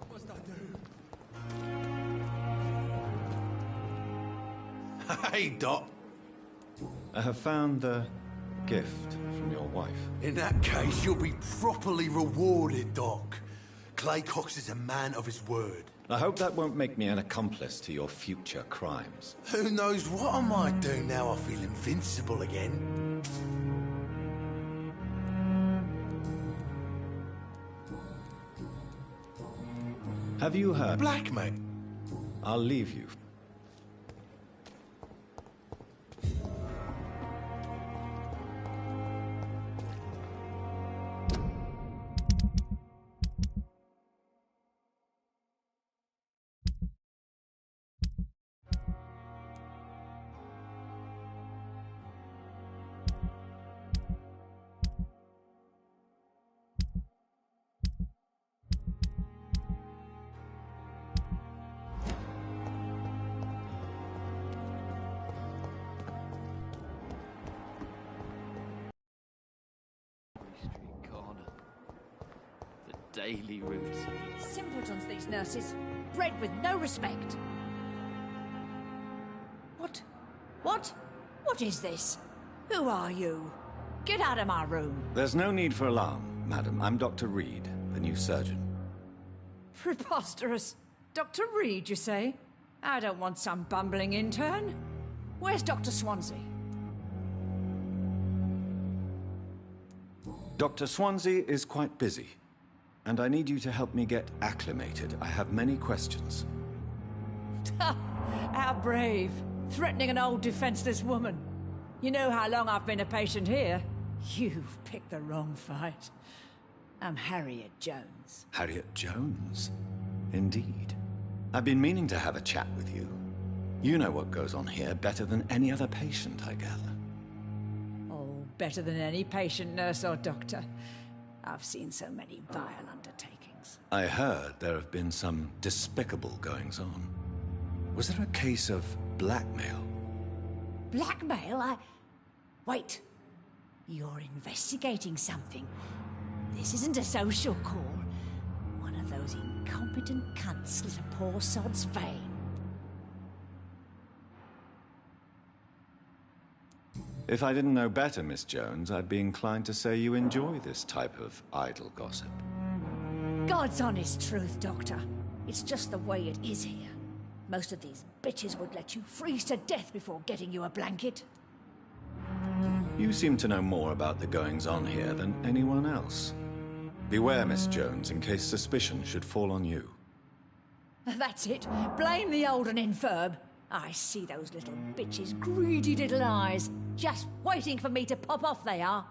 What's that do? Hey, Doc. I have found the gift from your wife. In that case, you'll be properly rewarded, Doc. Clay Cox is a man of his word. I hope that won't make me an accomplice to your future crimes. Who knows what I might do now I feel invincible again. Have you heard? Blackmail. I'll leave you. Street corner. The daily routine. Simpletons, these nurses. Bred with no respect. What? What? What is this? Who are you? Get out of my room. There's no need for alarm, madam. I'm Dr. Reed, the new surgeon. Preposterous. Dr. Reed, you say? I don't want some bumbling intern. Where's Dr. Swansea? Dr. Swansea is quite busy, and I need you to help me get acclimated. I have many questions. How brave. Threatening an old defenseless woman. You know how long I've been a patient here? You've picked the wrong fight. I'm Harriet Jones. Harriet Jones? Indeed. I've been meaning to have a chat with you. You know what goes on here better than any other patient, I gather. Oh, better than any patient, nurse or doctor. I've seen so many vile undertakings. I heard there have been some despicable goings-on. Was there a case of blackmail? Blackmail? Wait. You're investigating something. This isn't a social call. One of those incompetent cunts slit a poor sod's vein. If I didn't know better, Miss Jones, I'd be inclined to say you enjoy this type of idle gossip. God's honest truth, Doctor. It's just the way it is here. Most of these bitches would let you freeze to death before getting you a blanket. You seem to know more about the goings-on here than anyone else. Beware, Miss Jones, in case suspicion should fall on you. That's it. Blame the old and infirm. I see those little bitches' greedy little eyes. Just waiting for me to pop off, they are.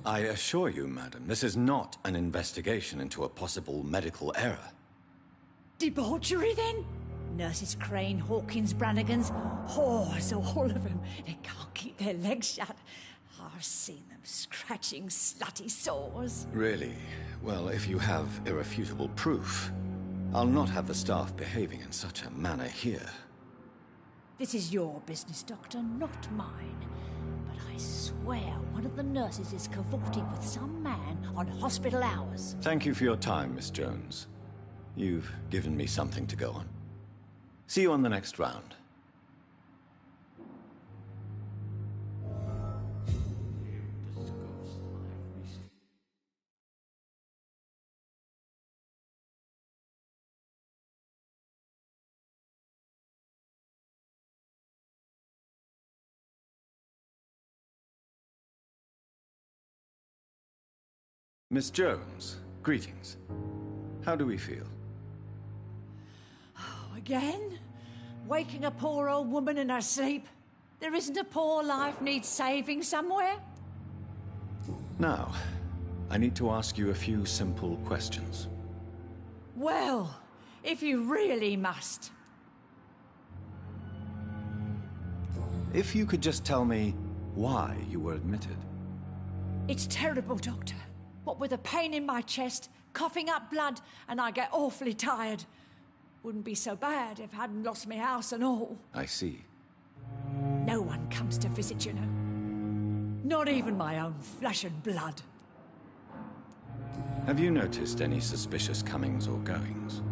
I assure you, madam, this is not an investigation into a possible medical error. Debauchery, then? Nurses Crane, Hawkins, Brannigans, whores, all of them. They can't keep their legs shut. I've seen them scratching slutty sores. Really? Well, if you have irrefutable proof, I'll not have the staff behaving in such a manner here. This is your business, Doctor, not mine. But I swear one of the nurses is cavorting with some man on hospital hours. Thank you for your time, Miss Jones. You've given me something to go on. See you on the next round. Miss Jones, greetings. How do we feel? Oh, again? Waking a poor old woman in her sleep? There isn't a poor life needs saving somewhere? Now, I need to ask you a few simple questions. Well, if you really must. If you could just tell me why you were admitted. It's terrible, Doctor. What with a pain in my chest, coughing up blood, and I get awfully tired. Wouldn't be so bad if I hadn't lost my house and all. I see. No one comes to visit, you know. Not even my own flesh and blood. Have you noticed any suspicious comings or goings?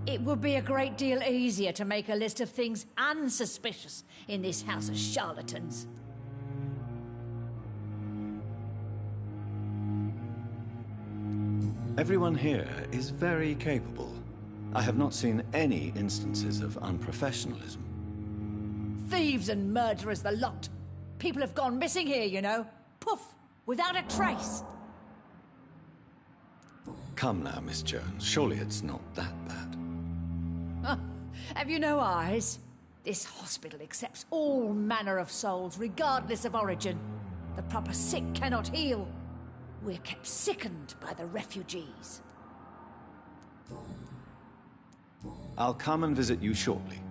It would be a great deal easier to make a list of things unsuspicious in this house of charlatans. Everyone here is very capable. I have not seen any instances of unprofessionalism. Thieves and murderers, the lot. People have gone missing here, you know. Poof, without a trace. Come now, Miss Jones. Surely it's not that bad. Have you no eyes? This hospital accepts all manner of souls, regardless of origin. The proper sick cannot heal. We're kept sickened by the refugees. I'll come and visit you shortly.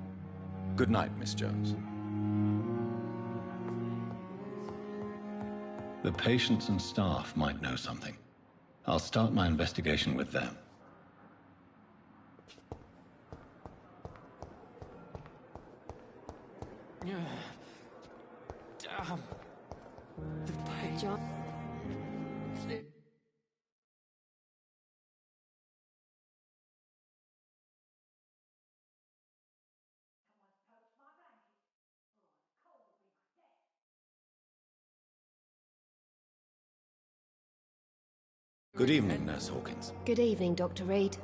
Good night, Miss Jones. The patients and staff might know something. I'll start my investigation with them. Damn. The pain. John. Good evening, Nurse Hawkins. Good evening, Dr. Reed.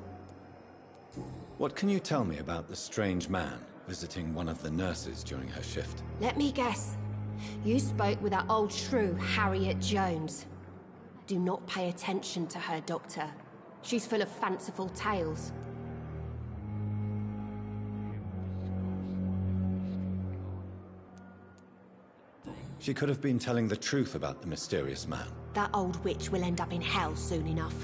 What can you tell me about the strange man visiting one of the nurses during her shift? Let me guess. You spoke with that old shrew, Harriet Jones. Do not pay attention to her, Doctor. She's full of fanciful tales. She could have been telling the truth about the mysterious man. That old witch will end up in hell soon enough.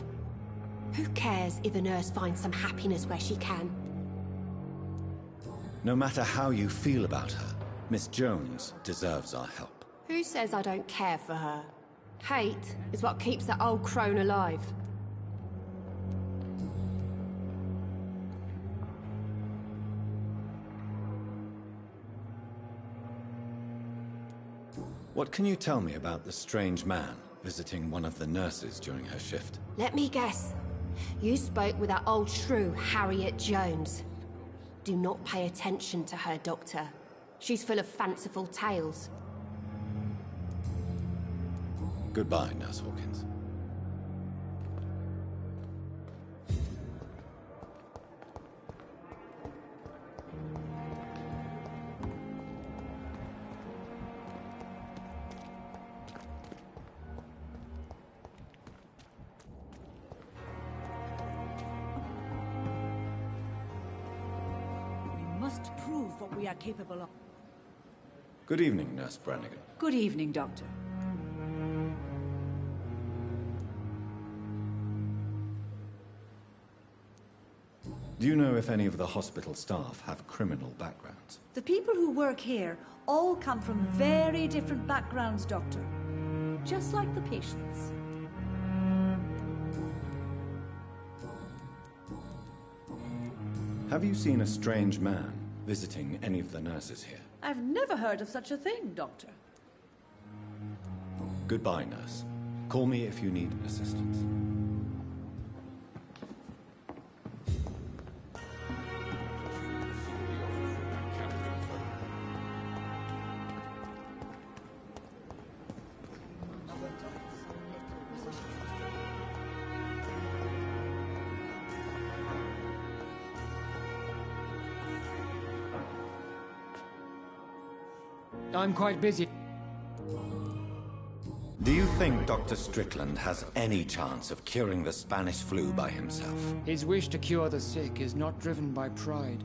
Who cares if a nurse finds some happiness where she can? No matter how you feel about her, Miss Jones deserves our help. Who says I don't care for her? Hate is what keeps that old crone alive. What can you tell me about the strange man visiting one of the nurses during her shift? Let me guess. You spoke with that old shrew, Harriet Jones. Do not pay attention to her, Doctor. She's full of fanciful tales. Goodbye, Nurse Hawkins. Must prove what we are capable of. Good evening, Nurse Brannigan. Good evening, Doctor. Do you know if any of the hospital staff have criminal backgrounds? The people who work here all come from very different backgrounds, Doctor. Just like the patients. Have you seen a strange man visiting any of the nurses here? I've never heard of such a thing, Doctor. Goodbye, nurse. Call me if you need assistance. I'm quite busy. Do you think Dr. Strickland has any chance of curing the Spanish flu by himself? His wish to cure the sick is not driven by pride,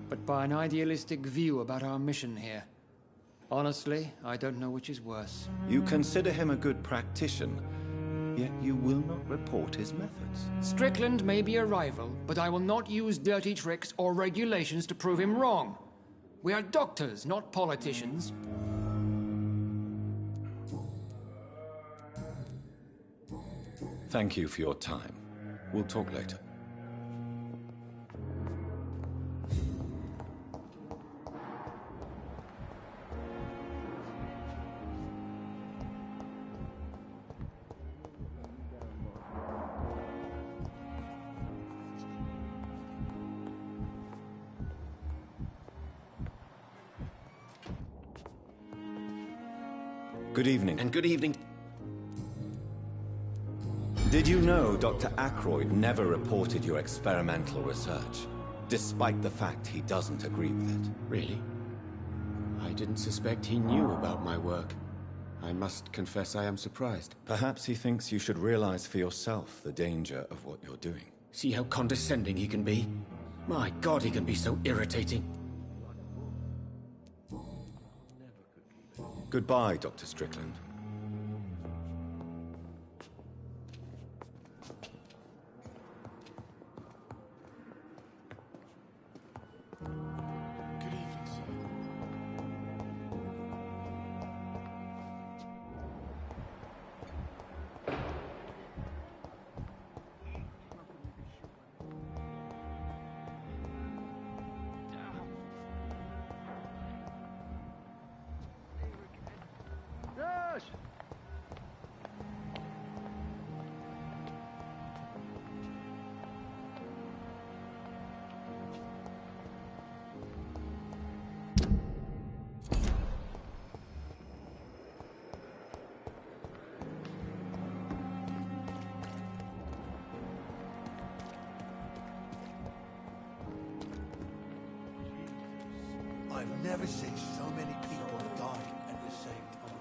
but by an idealistic view about our mission here. Honestly, I don't know which is worse. You consider him a good practitioner, yet you will not report his methods. Strickland may be a rival, but I will not use dirty tricks or regulations to prove him wrong. We are doctors, not politicians. Thank you for your time. We'll talk later. Good evening. And good evening. Did you know Dr. Ackroyd never reported your experimental research, despite the fact he doesn't agree with it? Really? I didn't suspect he knew about my work. I must confess I am surprised. Perhaps he thinks you should realize for yourself the danger of what you're doing. See how condescending he can be? My God, he can be so irritating. Goodbye, Dr. Strickland. I've never seen so many people dying at the same time.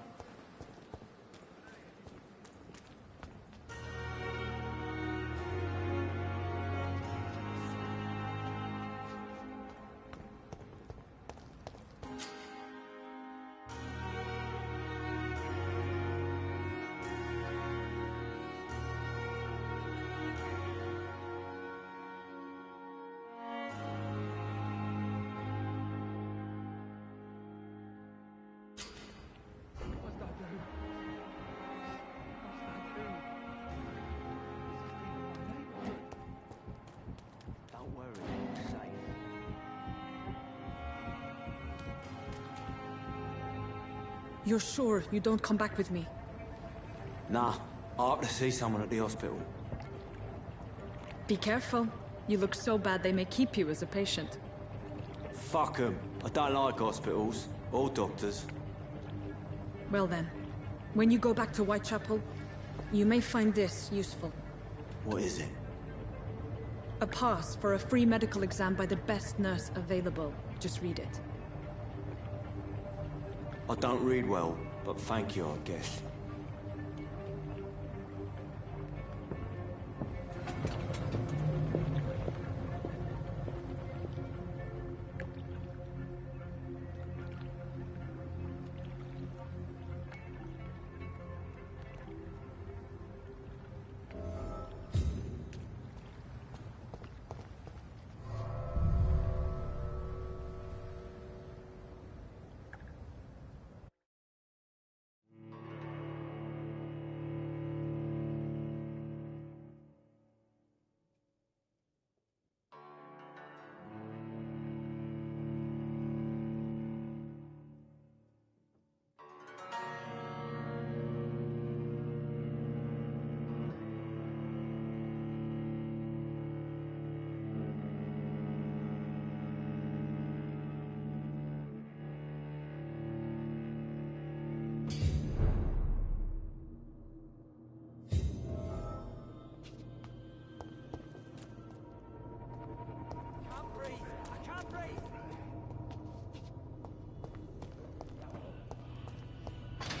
You're sure you don't come back with me? Nah, I have to see someone at the hospital. Be careful. You look so bad they may keep you as a patient. Fuck 'em. I don't like hospitals, or doctors. Well then, when you go back to Whitechapel, you may find this useful. What is it? A pass for a free medical exam by the best nurse available. Just read it. I don't read well, but thank you, I guess.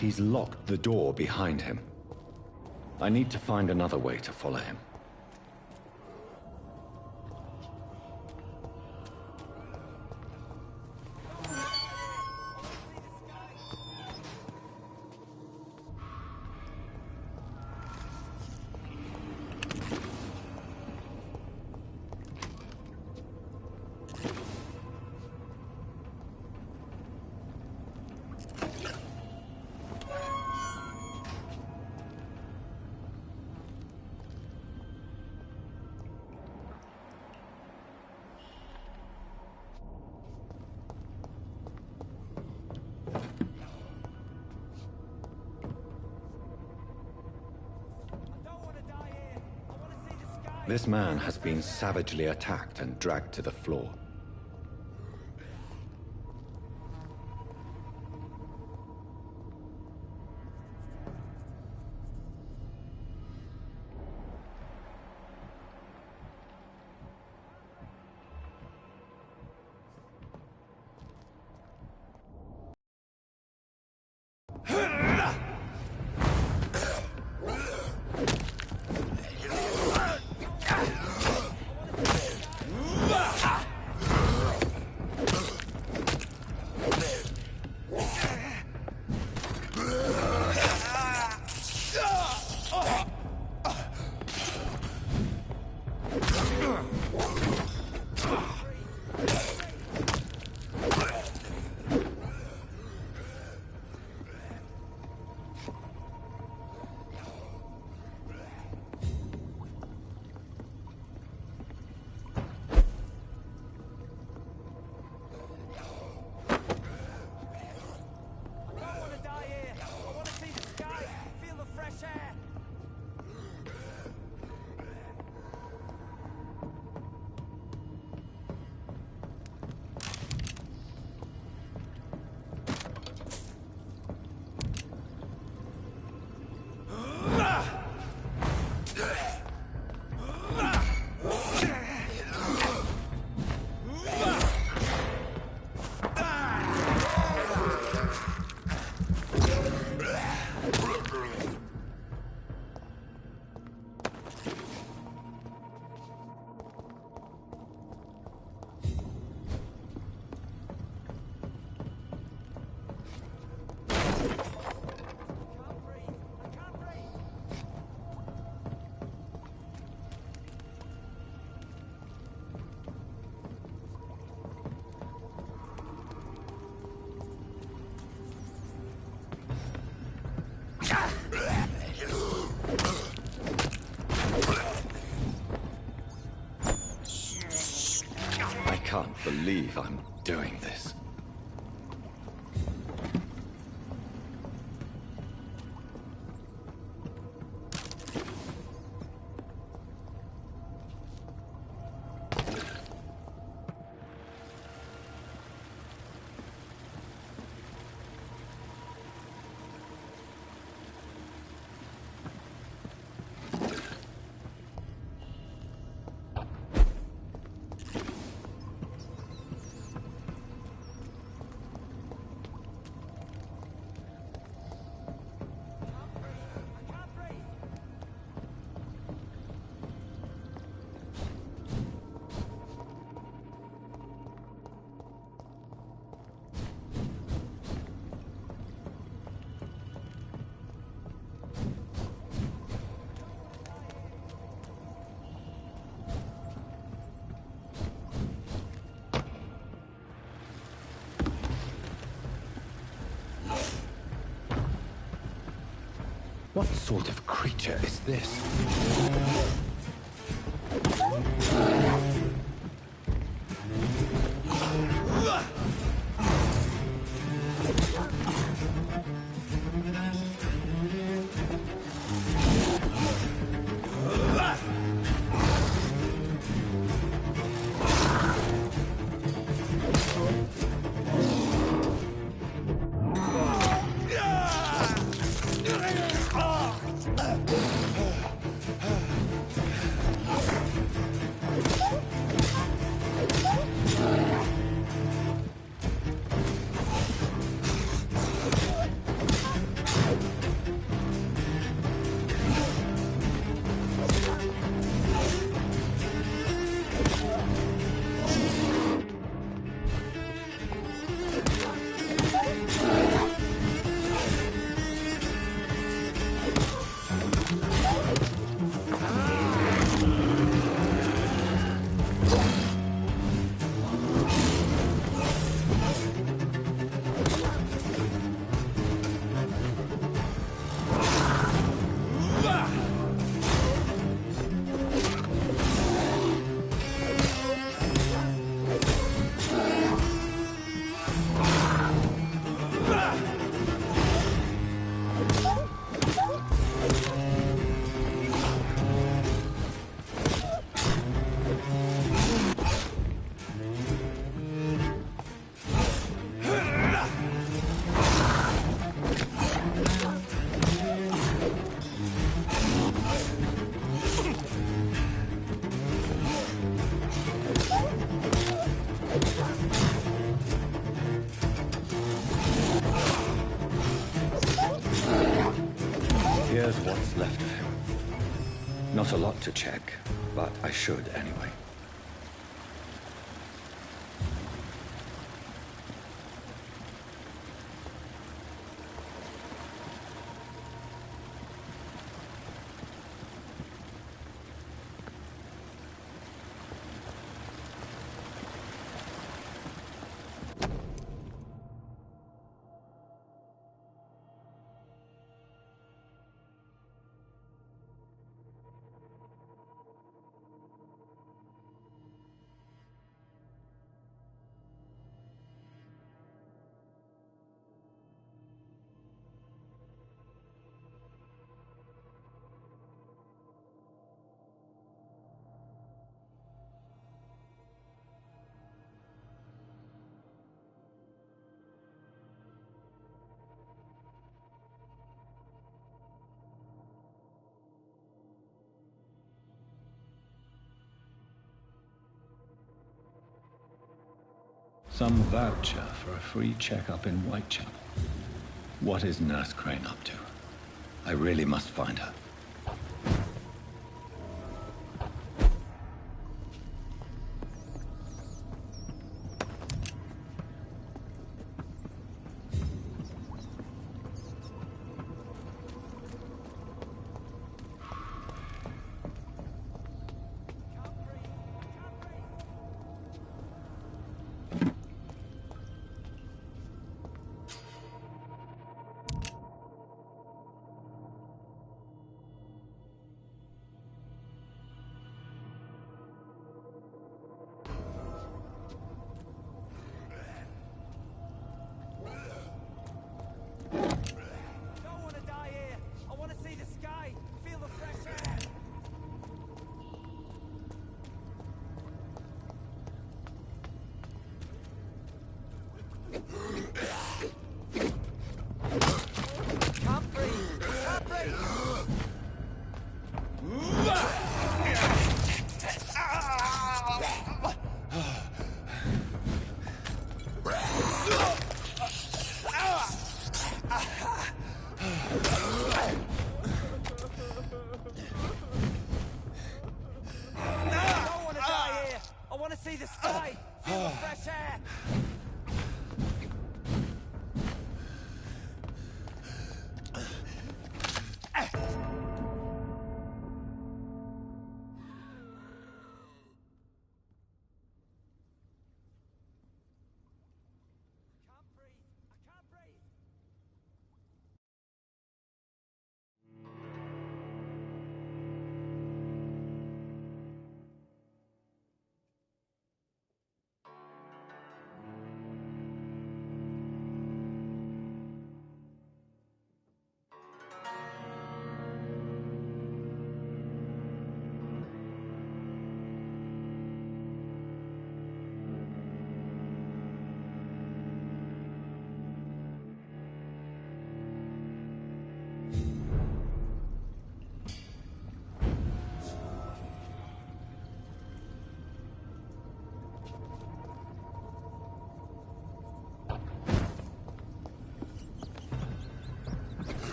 He's locked the door behind him. I need to find another way to follow him. This man has been savagely attacked and dragged to the floor. I can't believe I'm doing this. What sort of creature is this? There's what's left of him. Not a lot to check, but I should anyway. Some voucher for a free checkup in Whitechapel. What is Nurse Crane up to? I really must find her.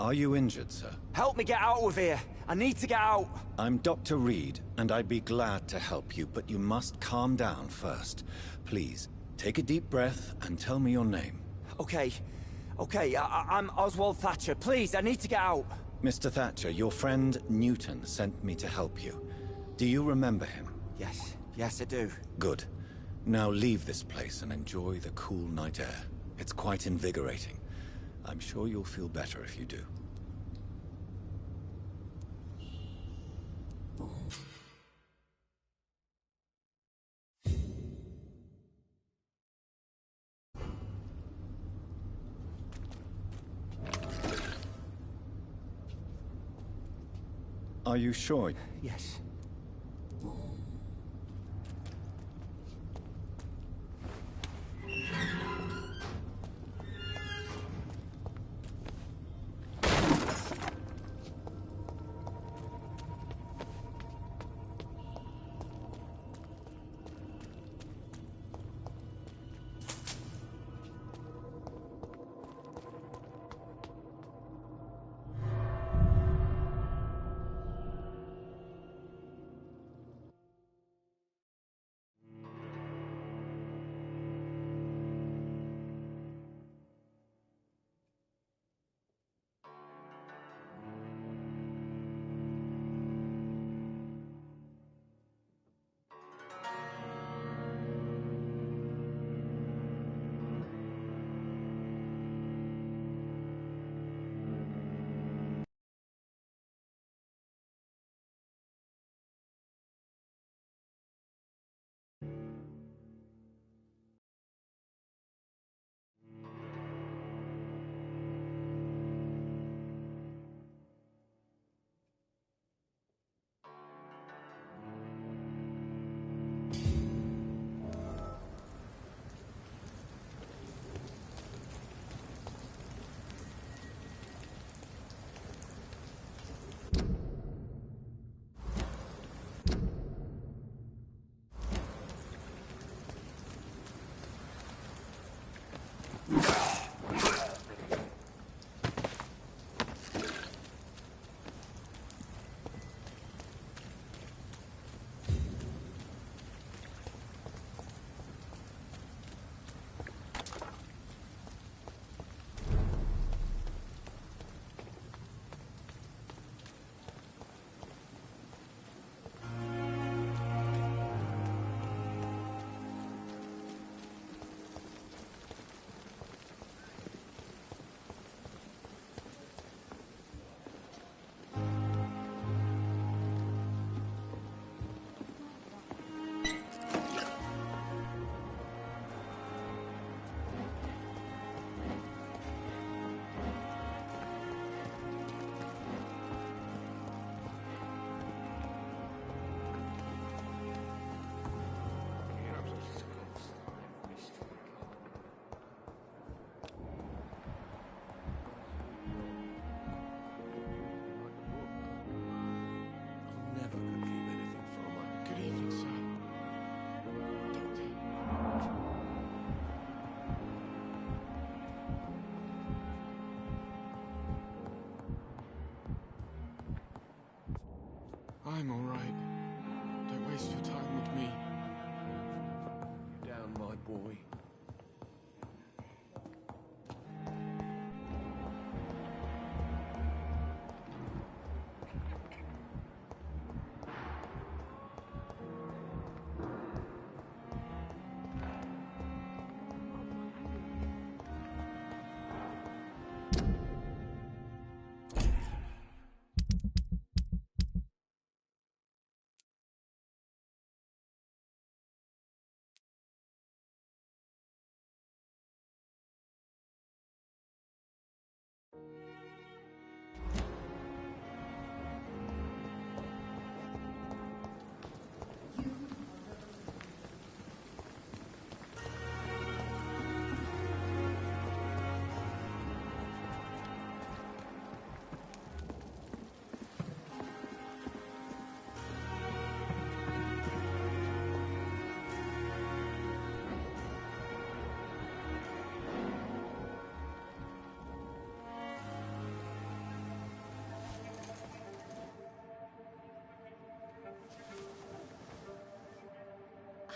Are you injured, sir? Help me get out of here. I need to get out. I'm Dr. Reed, and I'd be glad to help you, but you must calm down first. Please, take a deep breath and tell me your name. Okay. I'm Oswald Thatcher. Please, I need to get out. Mr. Thatcher, your friend Newton sent me to help you. Do you remember him? Yes, I do. Good. Now leave this place and enjoy the cool night air. It's quite invigorating. I'm sure you'll feel better if you do. Are you sure? Yes. I'm all right. Don't waste your time with me. Down, my boy.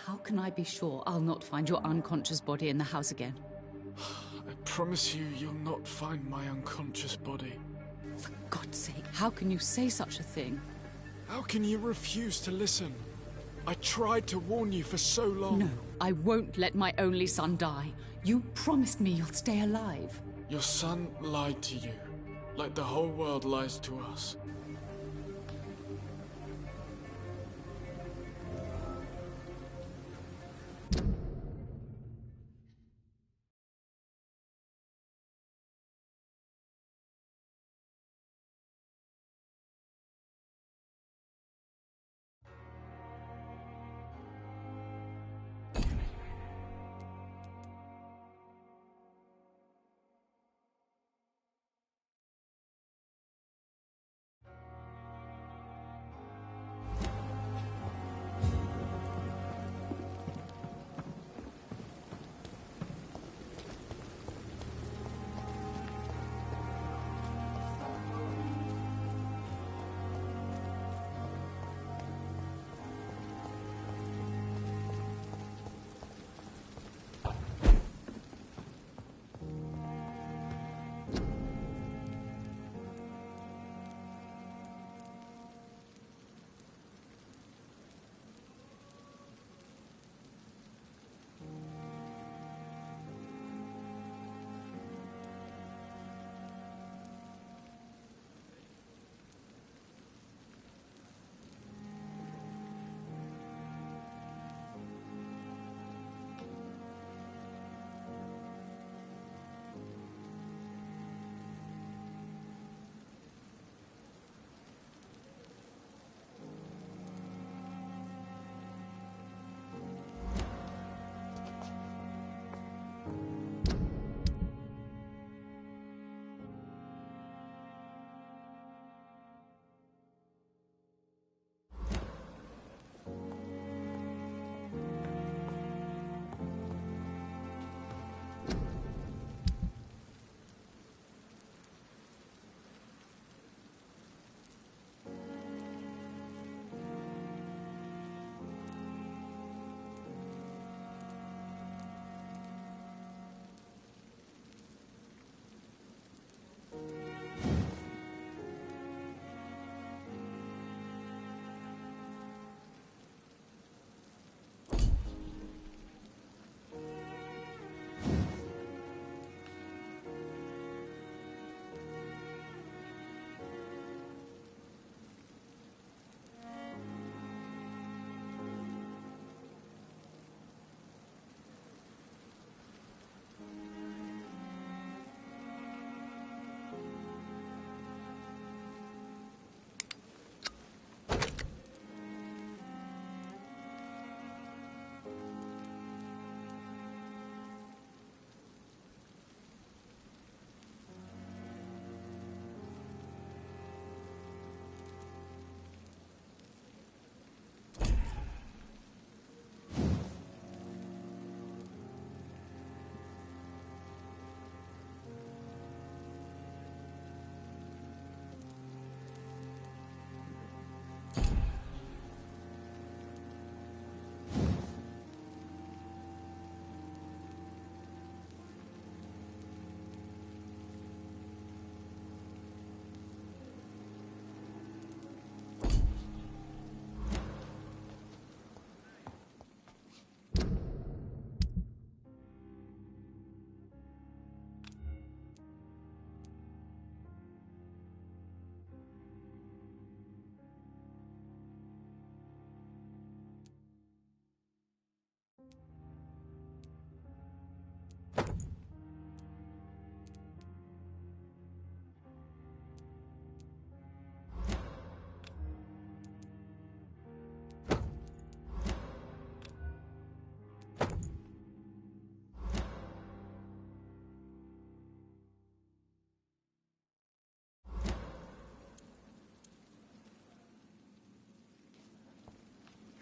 How can I be sure I'll not find your unconscious body in the house again? I promise you, you'll not find my unconscious body. For God's sake, how can you say such a thing? How can you refuse to listen? I tried to warn you for so long. No, I won't let my only son die. You promised me you'll stay alive. Your son lied to you, like the whole world lies to us.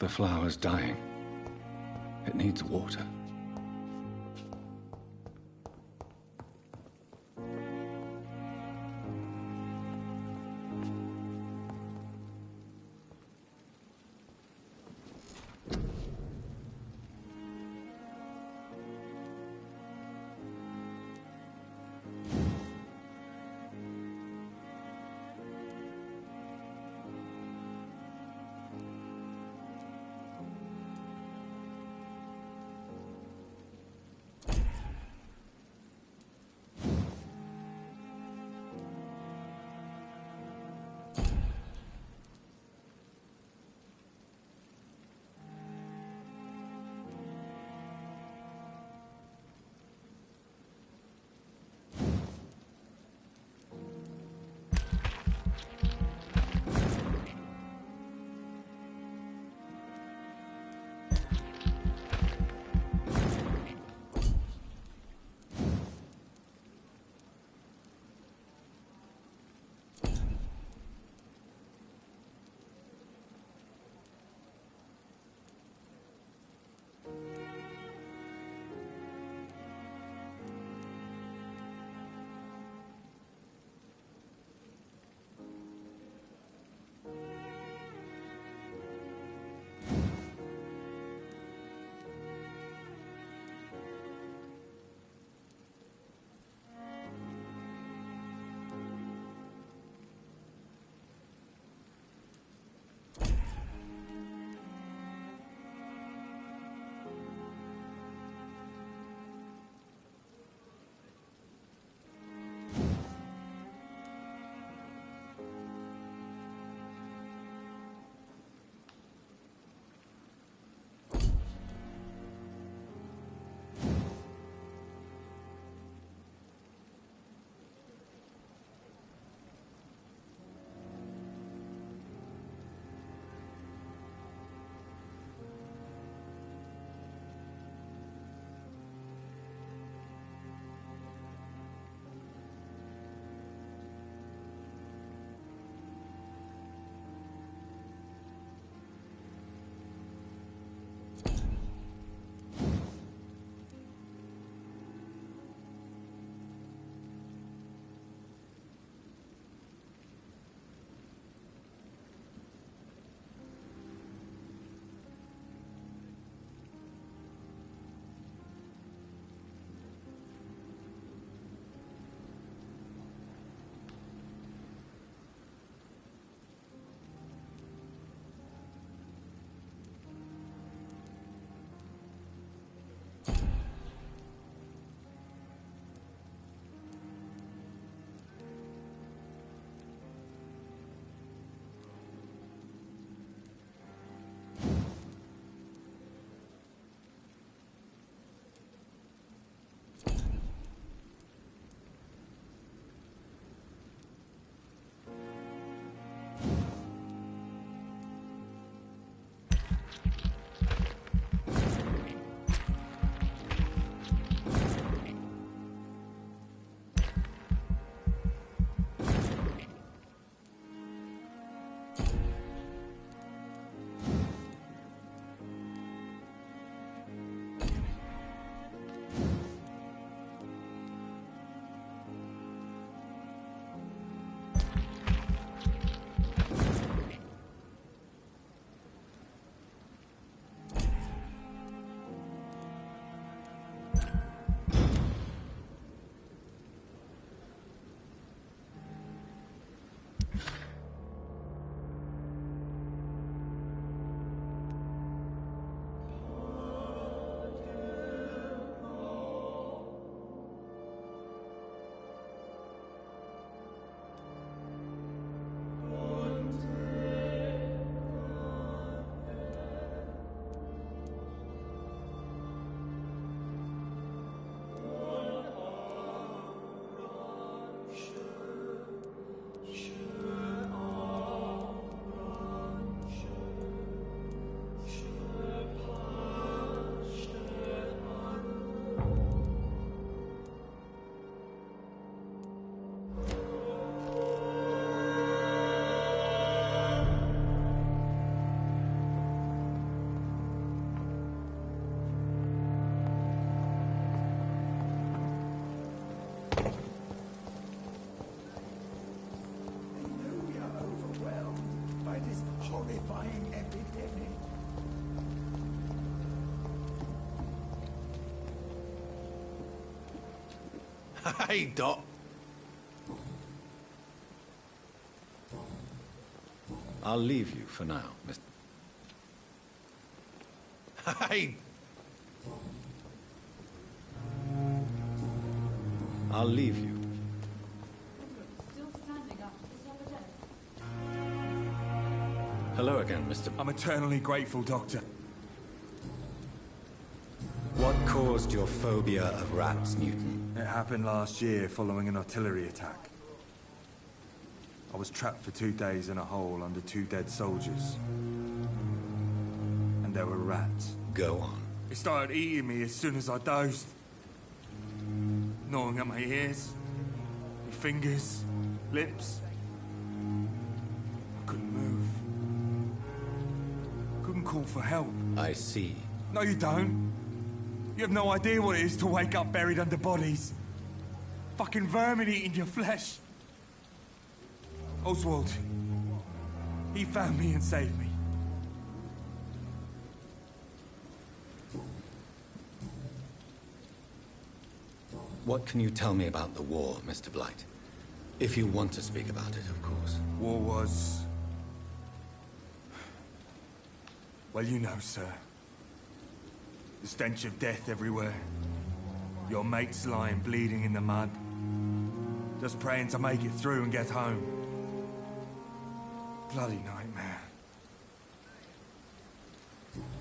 The flower's dying. It needs water. Hey, Doc. I'll leave you for now, Mr. Hey. I'll leave you. Hello again, Mr. I'm eternally grateful, Doctor. What caused your phobia of rats, Newton? It happened last year following an artillery attack. I was trapped for 2 days in a hole under 2 dead soldiers. And there were rats. Go on. They started eating me as soon as I dozed. Gnawing at my ears, my fingers, lips. I couldn't move. Couldn't call for help. I see. No, you don't. You have no idea what it is to wake up buried under bodies. Fucking vermin eating your flesh. Oswald. He found me and saved me. What can you tell me about the war, Mr. Blight? If you want to speak about it, of course. War was... well, you know, sir. The stench of death everywhere. Your mates lying bleeding in the mud. Just praying to make it through and get home. Bloody nightmare.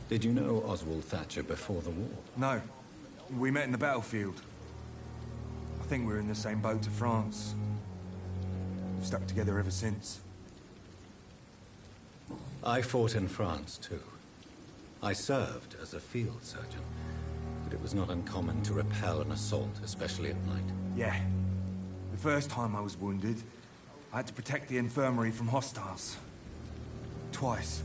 Did you know Oswald Thatcher before the war? No. We met in the battlefield. I think we're in the same boat to France. We've stuck together ever since. I fought in France, too. I served as a field surgeon, but it was not uncommon to repel an assault, especially at night. Yeah. The first time I was wounded, I had to protect the infirmary from hostiles. Twice.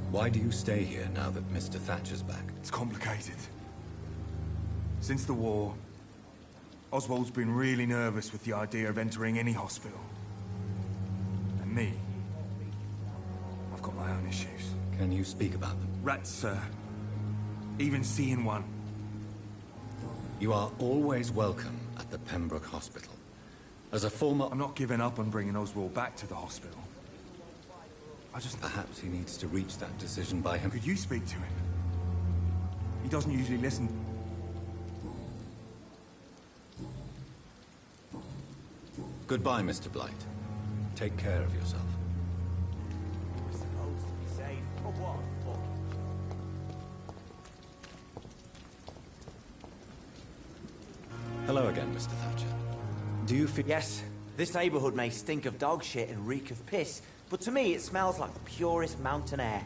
Why do you stay here now that Mr. Thatcher's back? It's complicated. Since the war, Oswald's been really nervous with the idea of entering any hospital. And me, I've got my own issues. Can you speak about them? Rats, sir. Even seeing one. You are always welcome at the Pembroke Hospital. As a former... I'm not giving up on bringing Oswald back to the hospital. I just... Perhaps he needs to reach that decision by him. Could you speak to him? He doesn't usually listen. Goodbye, Mr. Blight. Take care of yourself. We're supposed to be safe, but what fuck? Hello again, Mr. Thatcher. Do you feel... Yes, this neighborhood may stink of dog shit and reek of piss, but to me it smells like the purest mountain air.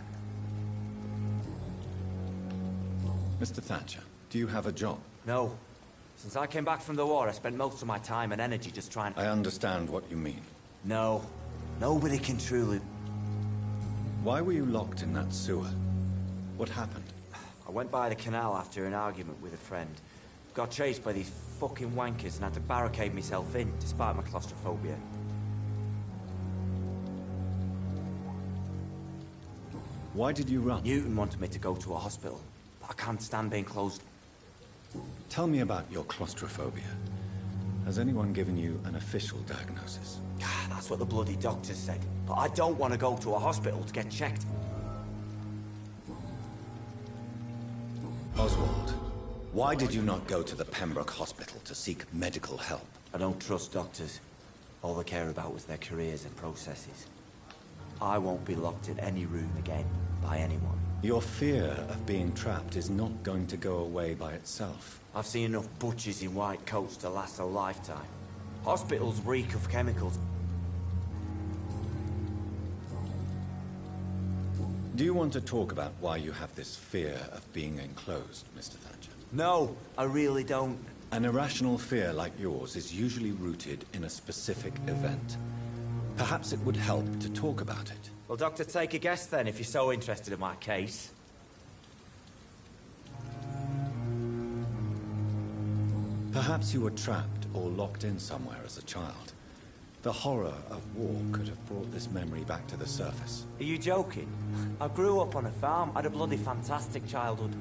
Mr. Thatcher, do you have a job? No. Since I came back from the war, I spent most of my time and energy just trying... I understand what you mean. No. Nobody can truly... Why were you locked in that sewer? What happened? I went by the canal after an argument with a friend. Got chased by these fucking wankers and had to barricade myself in, despite my claustrophobia. Why did you run? Newton wanted me to go to a hospital, but I can't stand being closed. Tell me about your claustrophobia. Has anyone given you an official diagnosis? That's what the bloody doctors said. But I don't want to go to a hospital to get checked. Oswald, why did you not go to the Pembroke Hospital to seek medical help? I don't trust doctors. All they care about was their careers and processes. I won't be locked in any room again by anyone. Your fear of being trapped is not going to go away by itself. I've seen enough butchers in white coats to last a lifetime. Hospitals reek of chemicals. Do you want to talk about why you have this fear of being enclosed, Mr. Thatcher? No, I really don't. An irrational fear like yours is usually rooted in a specific event. Perhaps it would help to talk about it. Well, Doctor, take a guess then, if you're so interested in my case. Perhaps you were trapped or locked in somewhere as a child. The horror of war could have brought this memory back to the surface. Are you joking? I grew up on a farm. I had a bloody fantastic childhood.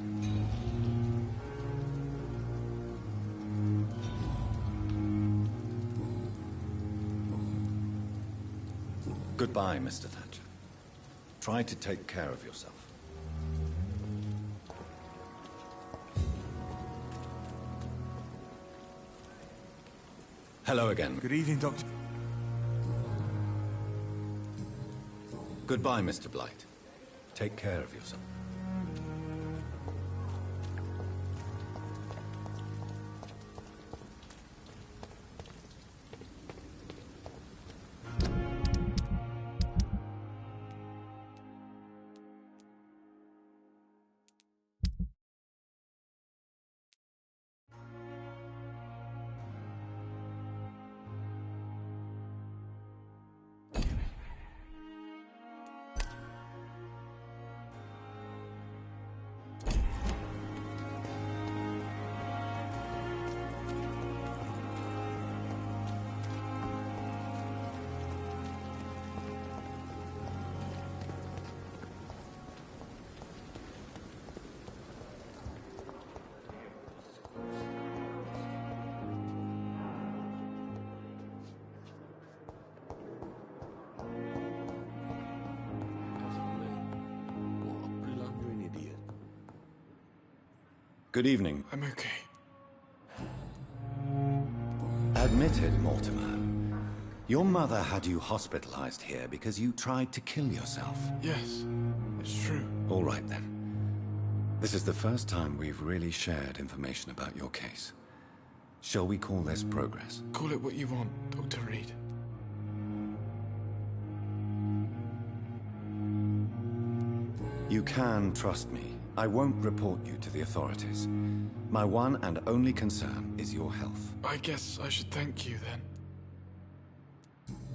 Goodbye, Mr. Thatcher. Try to take care of yourself. Hello again. Good evening, Doctor. Goodbye, Mr. Blight. Take care of yourself. Good evening. I'm okay. Admit it, Mortimer. Your mother had you hospitalized here because you tried to kill yourself. Yes, it's true. All right, then. This is the first time we've really shared information about your case. Shall we call this progress? Call it what you want, Dr. Reed. You can trust me. I won't report you to the authorities. My one and only concern is your health. I guess I should thank you, then.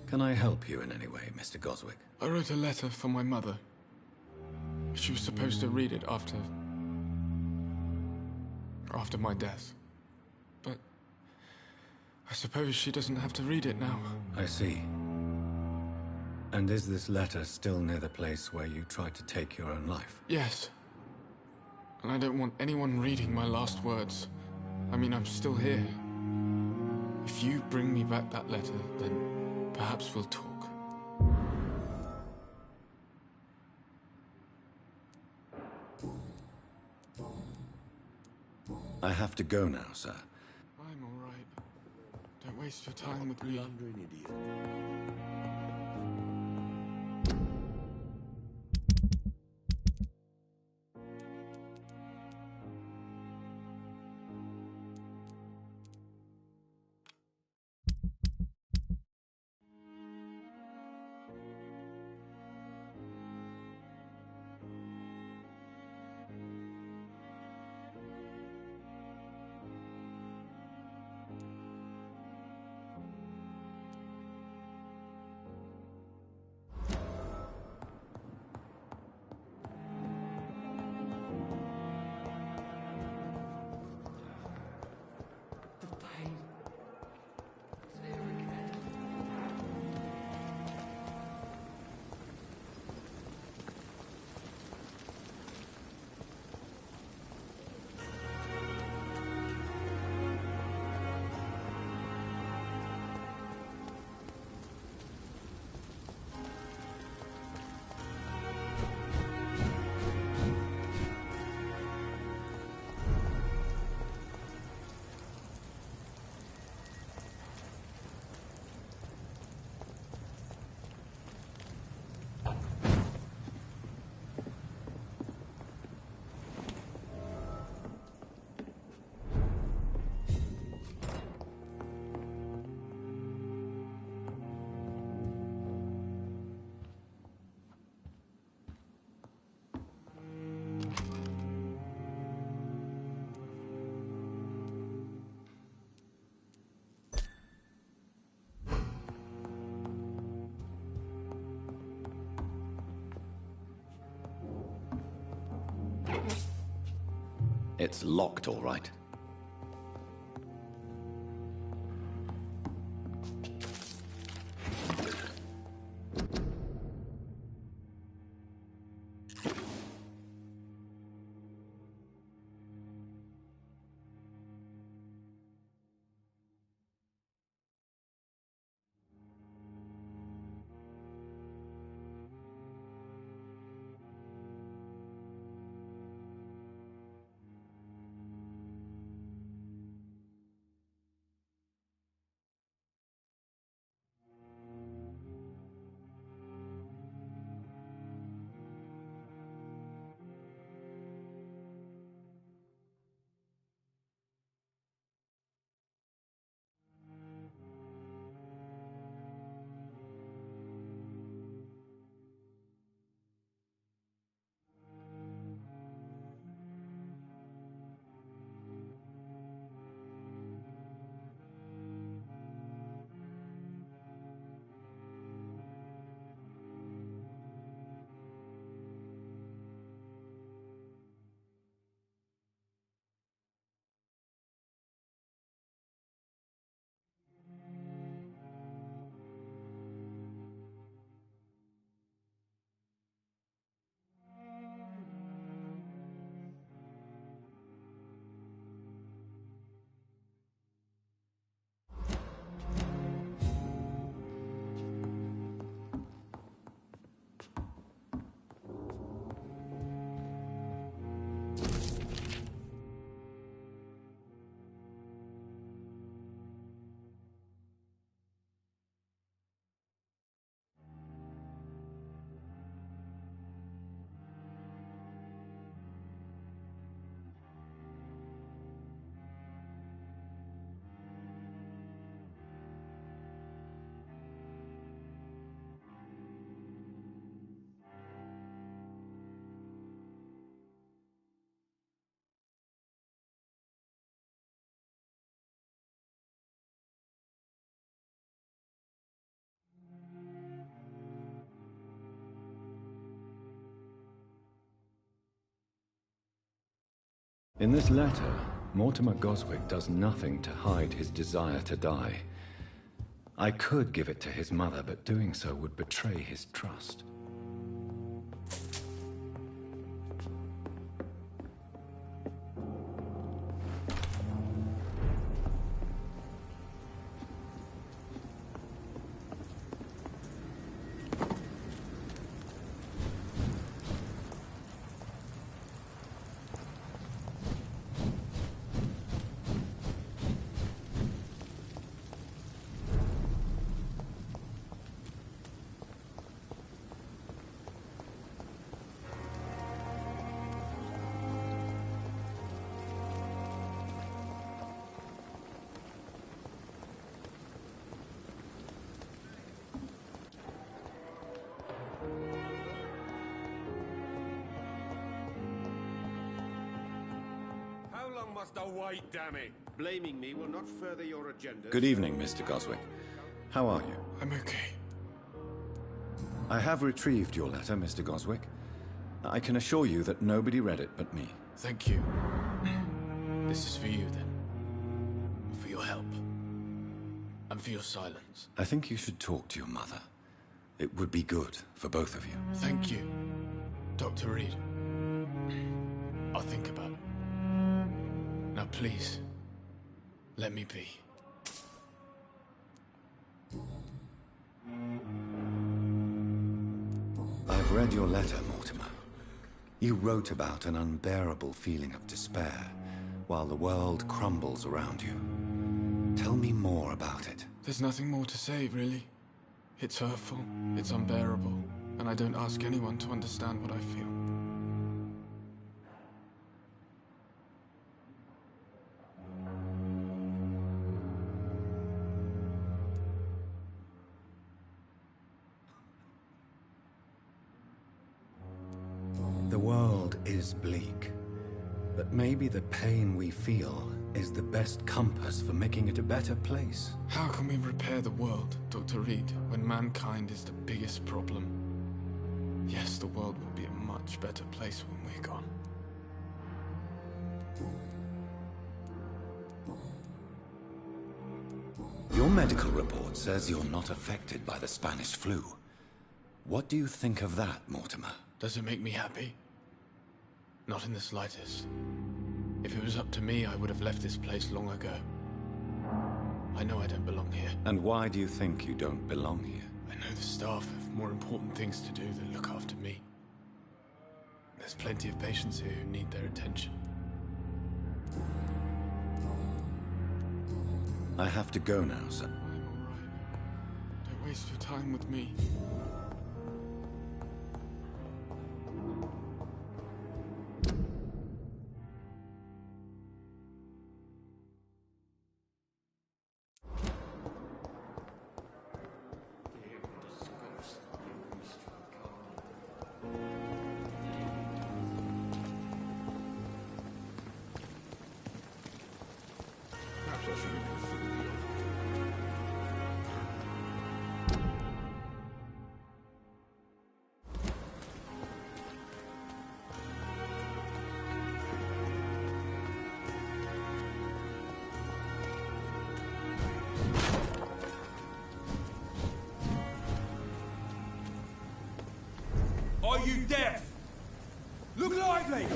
Can I help you in any way, Mr. Goswick? I wrote a letter for my mother. She was supposed to read it after my death. But I suppose she doesn't have to read it now. I see. And is this letter still near the place where you tried to take your own life? Yes. And I don't want anyone reading my last words. I mean, I'm still here. If you bring me back that letter, then perhaps we'll talk. I have to go now, sir. I'm all right. Don't waste your time with me. It's locked, all right. In this letter, Mortimer Goswick does nothing to hide his desire to die. I could give it to his mother, but doing so would betray his trust. Must I wait, damn it? Blaming me will not further your agenda. Good evening, Mr. Goswick. How are you? I'm okay. I have retrieved your letter, Mr. Goswick. I can assure you that nobody read it but me. Thank you. This is for you, then. For your help. And for your silence. I think you should talk to your mother. It would be good for both of you. Thank you, Dr. Reed. I'll think about it. Now please, let me be. I've read your letter, Mortimer. You wrote about an unbearable feeling of despair while the world crumbles around you. Tell me more about it. There's nothing more to say, really. It's hurtful, it's unbearable, and I don't ask anyone to understand what I feel. The world is bleak, but maybe the pain we feel is the best compass for making it a better place. How can we repair the world, Dr. Reed, when mankind is the biggest problem? Yes, the world will be a much better place when we're gone. Your medical report says you're not affected by the Spanish flu. What do you think of that, Mortimer? Does it make me happy? Not in the slightest. If it was up to me, I would have left this place long ago. I know I don't belong here. And why do you think you don't belong here? I know the staff have more important things to do than look after me. There's plenty of patients here who need their attention. I have to go now, sir. I'm all right. Don't waste your time with me. Are you deaf? Look lively!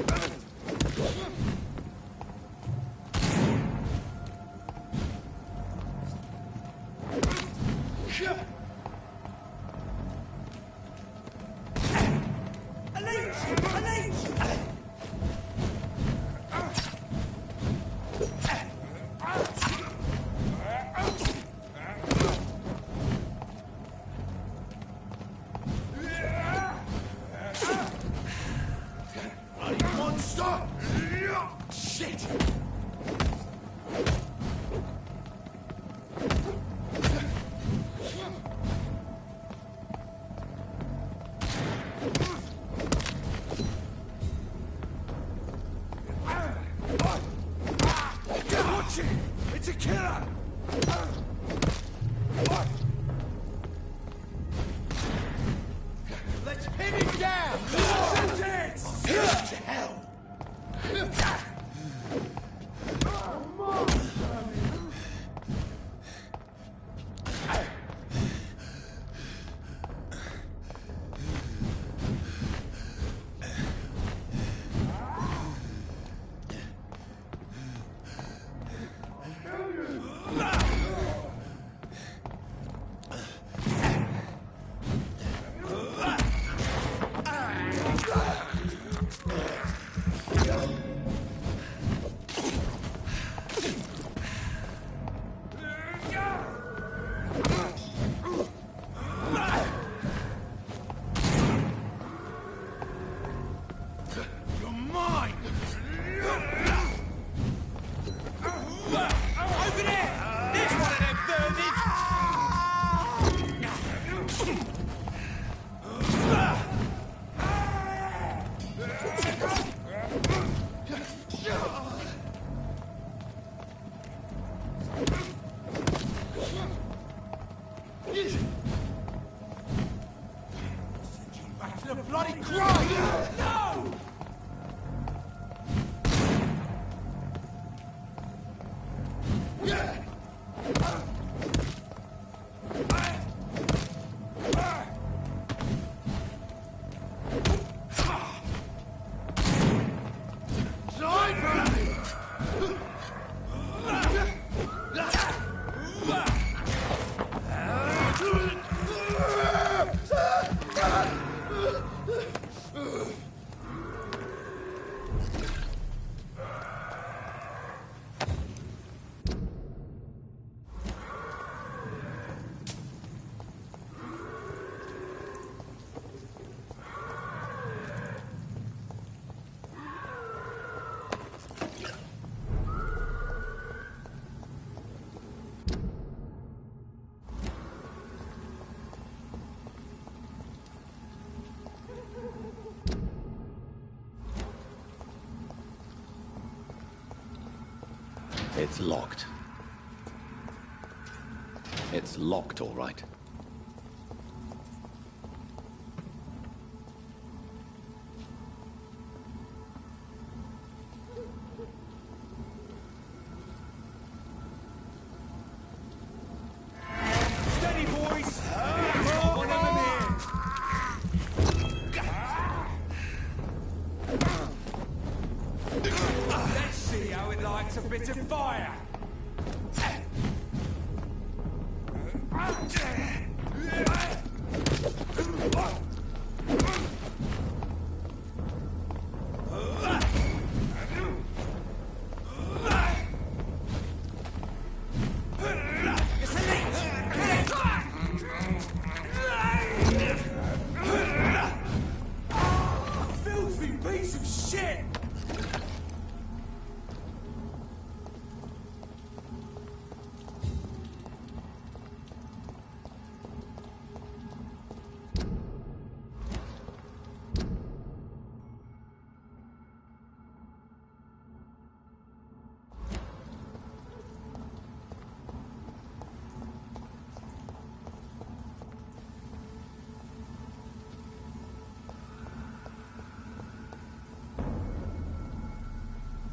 It's a killer! Let's pin him down! Sentence! To hell! It's locked. It's locked, all right. Steady, boys! One of them here! Let's see how it likes a bit of fire! Filthy piece of shit!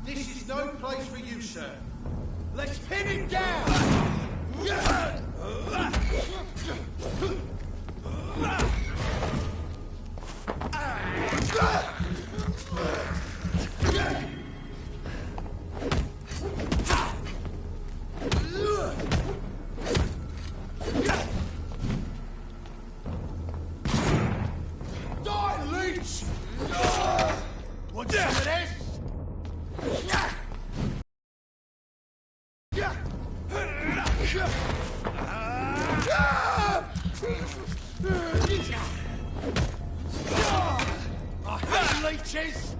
This is no place for you, sir. Let's pin him down! Die, leech! Want some of this? I hate leeches!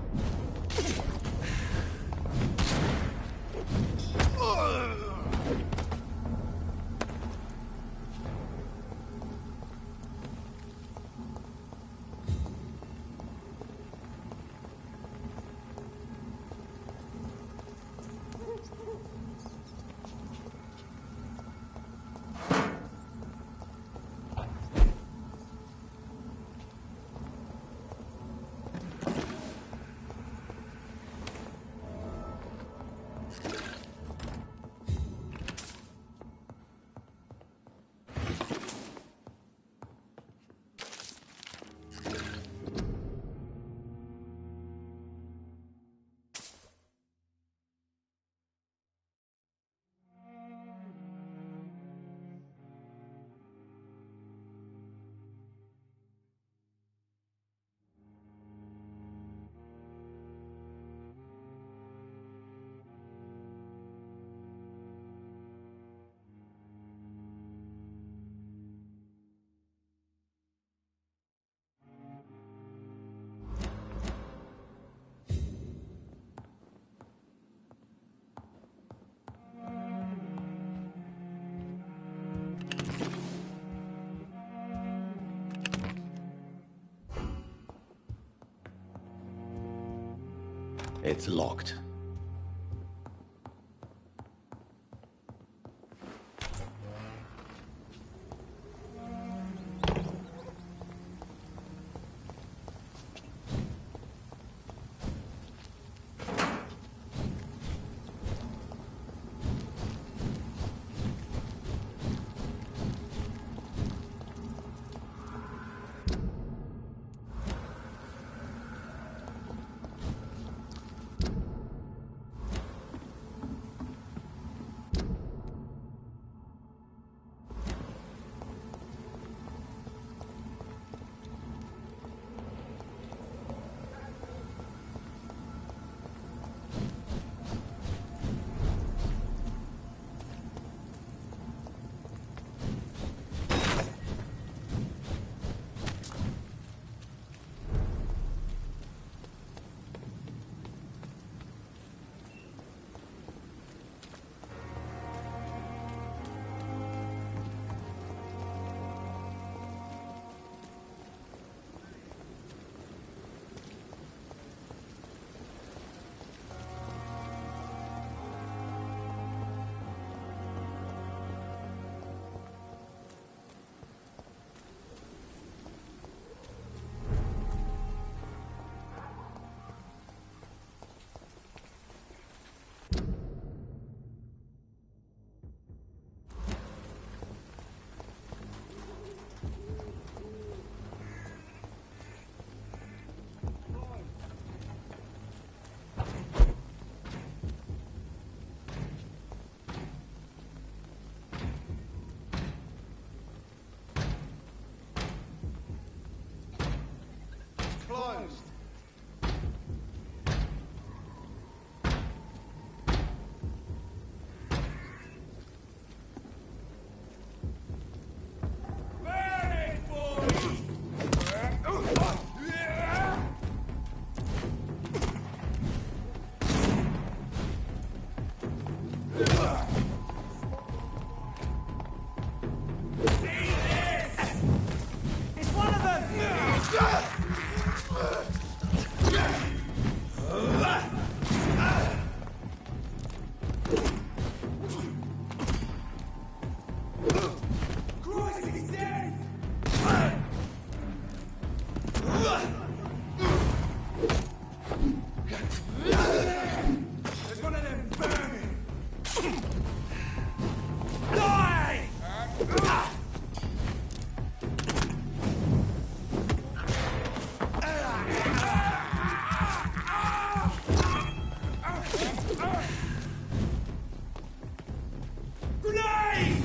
It's locked. Closed. It's one of them! Christ, he's dead! There's one of them vermin! Die! Grenade!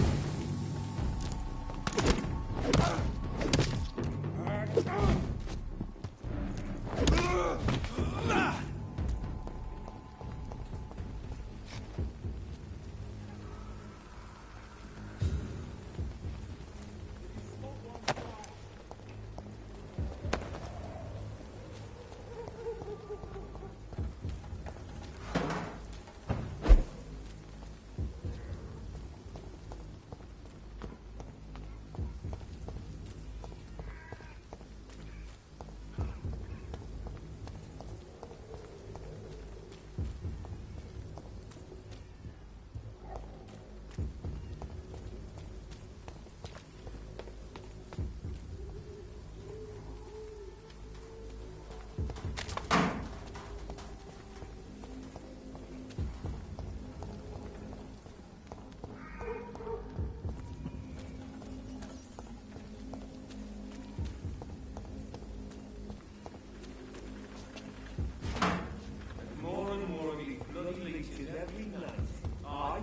More and more of these bloody leeches every night. Aye.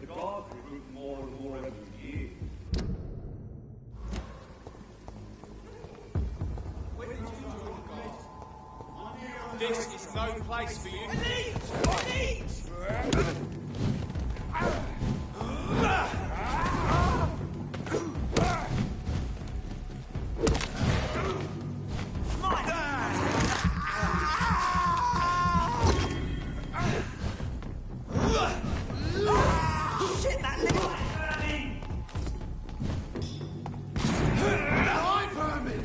The guards recruit more and more every year. This is no place for you. Elite! Shit, that little vermin! Die, vermin!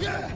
Yeah!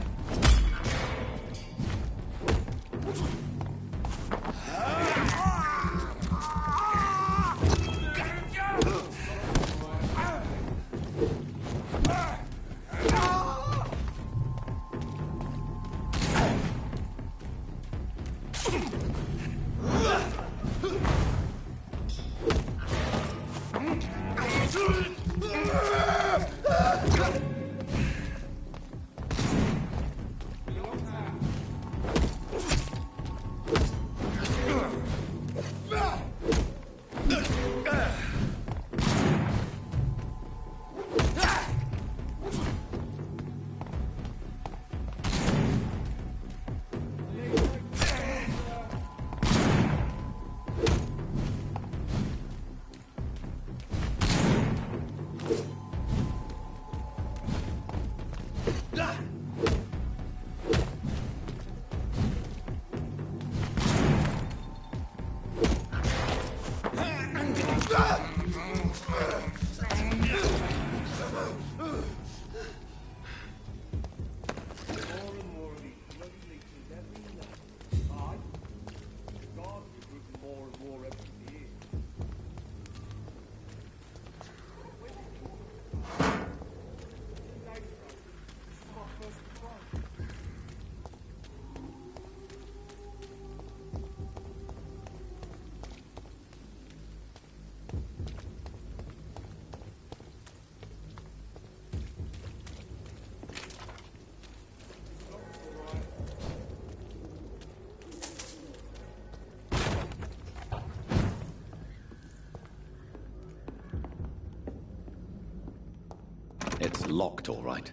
It's locked, all right.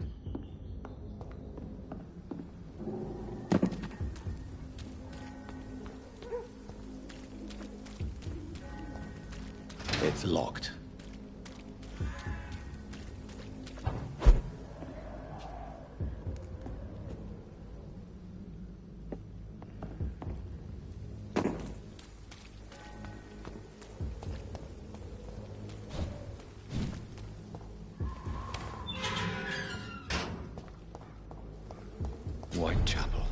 It's locked. Whitechapel.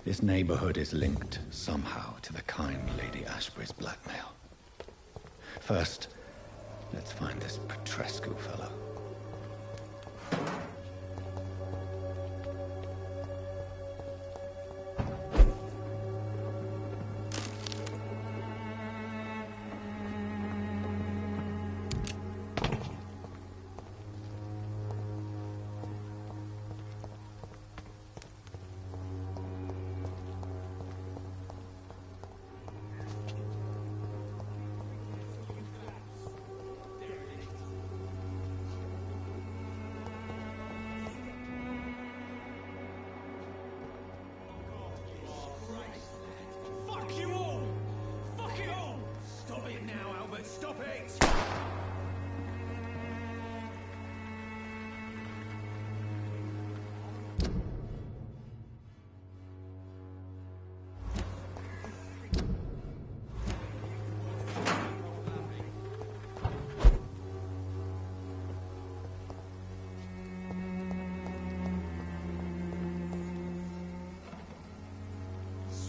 This neighborhood is linked somehow to the kind Lady Ashbury's blackmail. First, let's find this Petrescu fellow.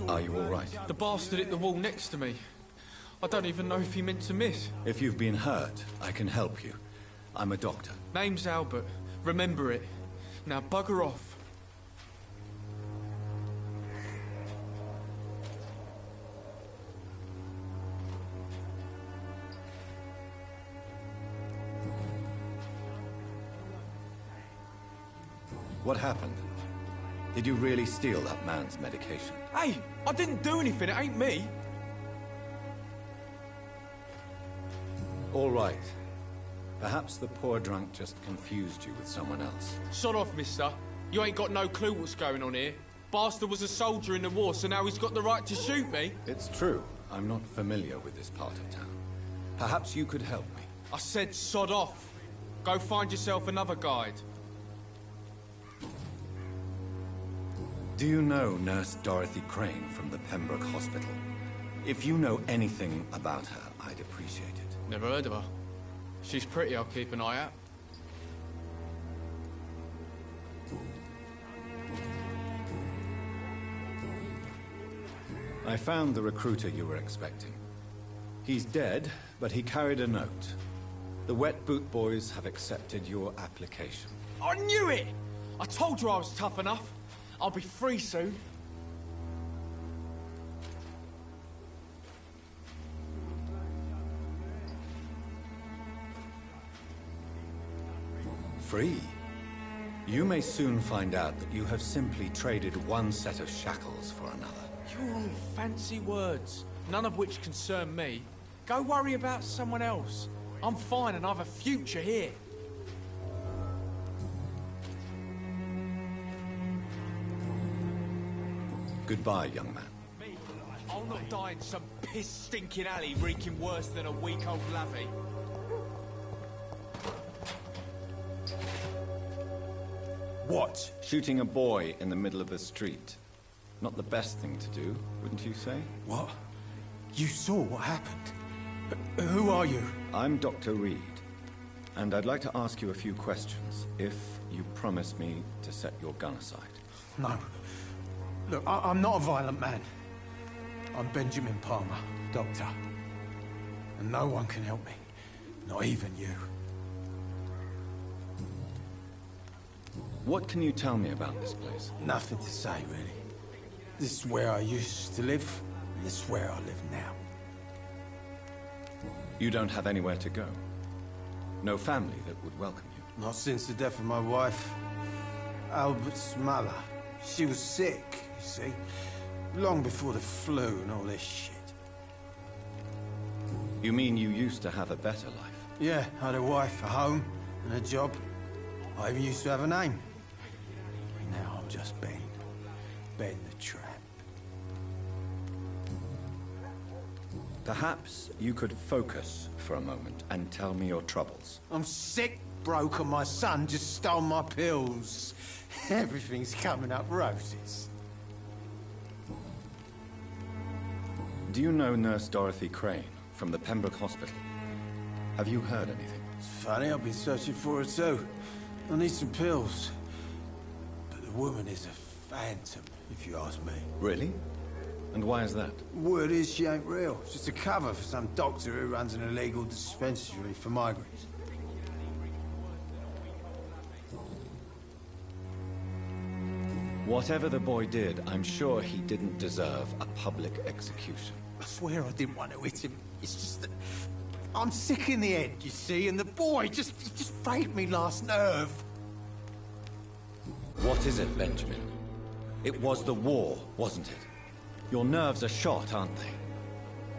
Are you all right? The bastard hit the wall next to me. I don't even know if he meant to miss. If you've been hurt, I can help you. I'm a doctor. Name's Albert. Remember it. Now bugger off. What happened? Did you really steal that man's medication? Hey, I didn't do anything. It ain't me. All right. Perhaps the poor drunk just confused you with someone else. Shut off, mister. You ain't got no clue what's going on here. Bastard was a soldier in the war, so now he's got the right to shoot me. It's true. I'm not familiar with this part of town. Perhaps you could help me. I said sod off. Go find yourself another guide. Do you know Nurse Dorothy Crane from the Pembroke Hospital? If you know anything about her, I'd appreciate it. Never heard of her. She's pretty, I'll keep an eye out. I found the recruiter you were expecting. He's dead, but he carried a note. The Wet Boot Boys have accepted your application. I knew it! I told you I was tough enough. I'll be free soon. Free? You may soon find out that you have simply traded one set of shackles for another. You're all fancy words, none of which concern me. Go worry about someone else. I'm fine and I've a future here. Goodbye, young man. I'll not die in some piss-stinking alley reeking worse than a week-old lavvy. What? Shooting a boy in the middle of the street. Not the best thing to do, wouldn't you say? What? You saw what happened? Who are you? I'm Dr. Reed, and I'd like to ask you a few questions, if you promise me to set your gun aside. No. Look, I'm not a violent man. I'm Benjamin Palmer, doctor. And no one can help me. Not even you. What can you tell me about this place? Nothing to say, really. This is where I used to live, and this is where I live now. You don't have anywhere to go? No family that would welcome you? Not since the death of my wife, Albert's mother. She was sick, you see. Long before the flu and all this shit. You mean you used to have a better life? Yeah, I had a wife, a home, and a job. I even used to have a name. Now I'm just Ben. Ben the Tramp. Perhaps you could focus for a moment and tell me your troubles. I'm sick, broke, and my son just stole my pills. Everything's coming up roses. Do you know Nurse Dorothy Crane from the Pembroke Hospital? Have you heard anything? It's funny, I've been searching for her too. I need some pills. But the woman is a phantom, if you ask me. Really? And why is that? Word is she ain't real. It's just a cover for some doctor who runs an illegal dispensary for migrants. Whatever the boy did, I'm sure he didn't deserve a public execution. I swear I didn't want to hit him. It's just that I'm sick in the head, you see, and the boy he just frayed me last nerve. What is it, Benjamin? It was the war, wasn't it? Your nerves are shot, aren't they?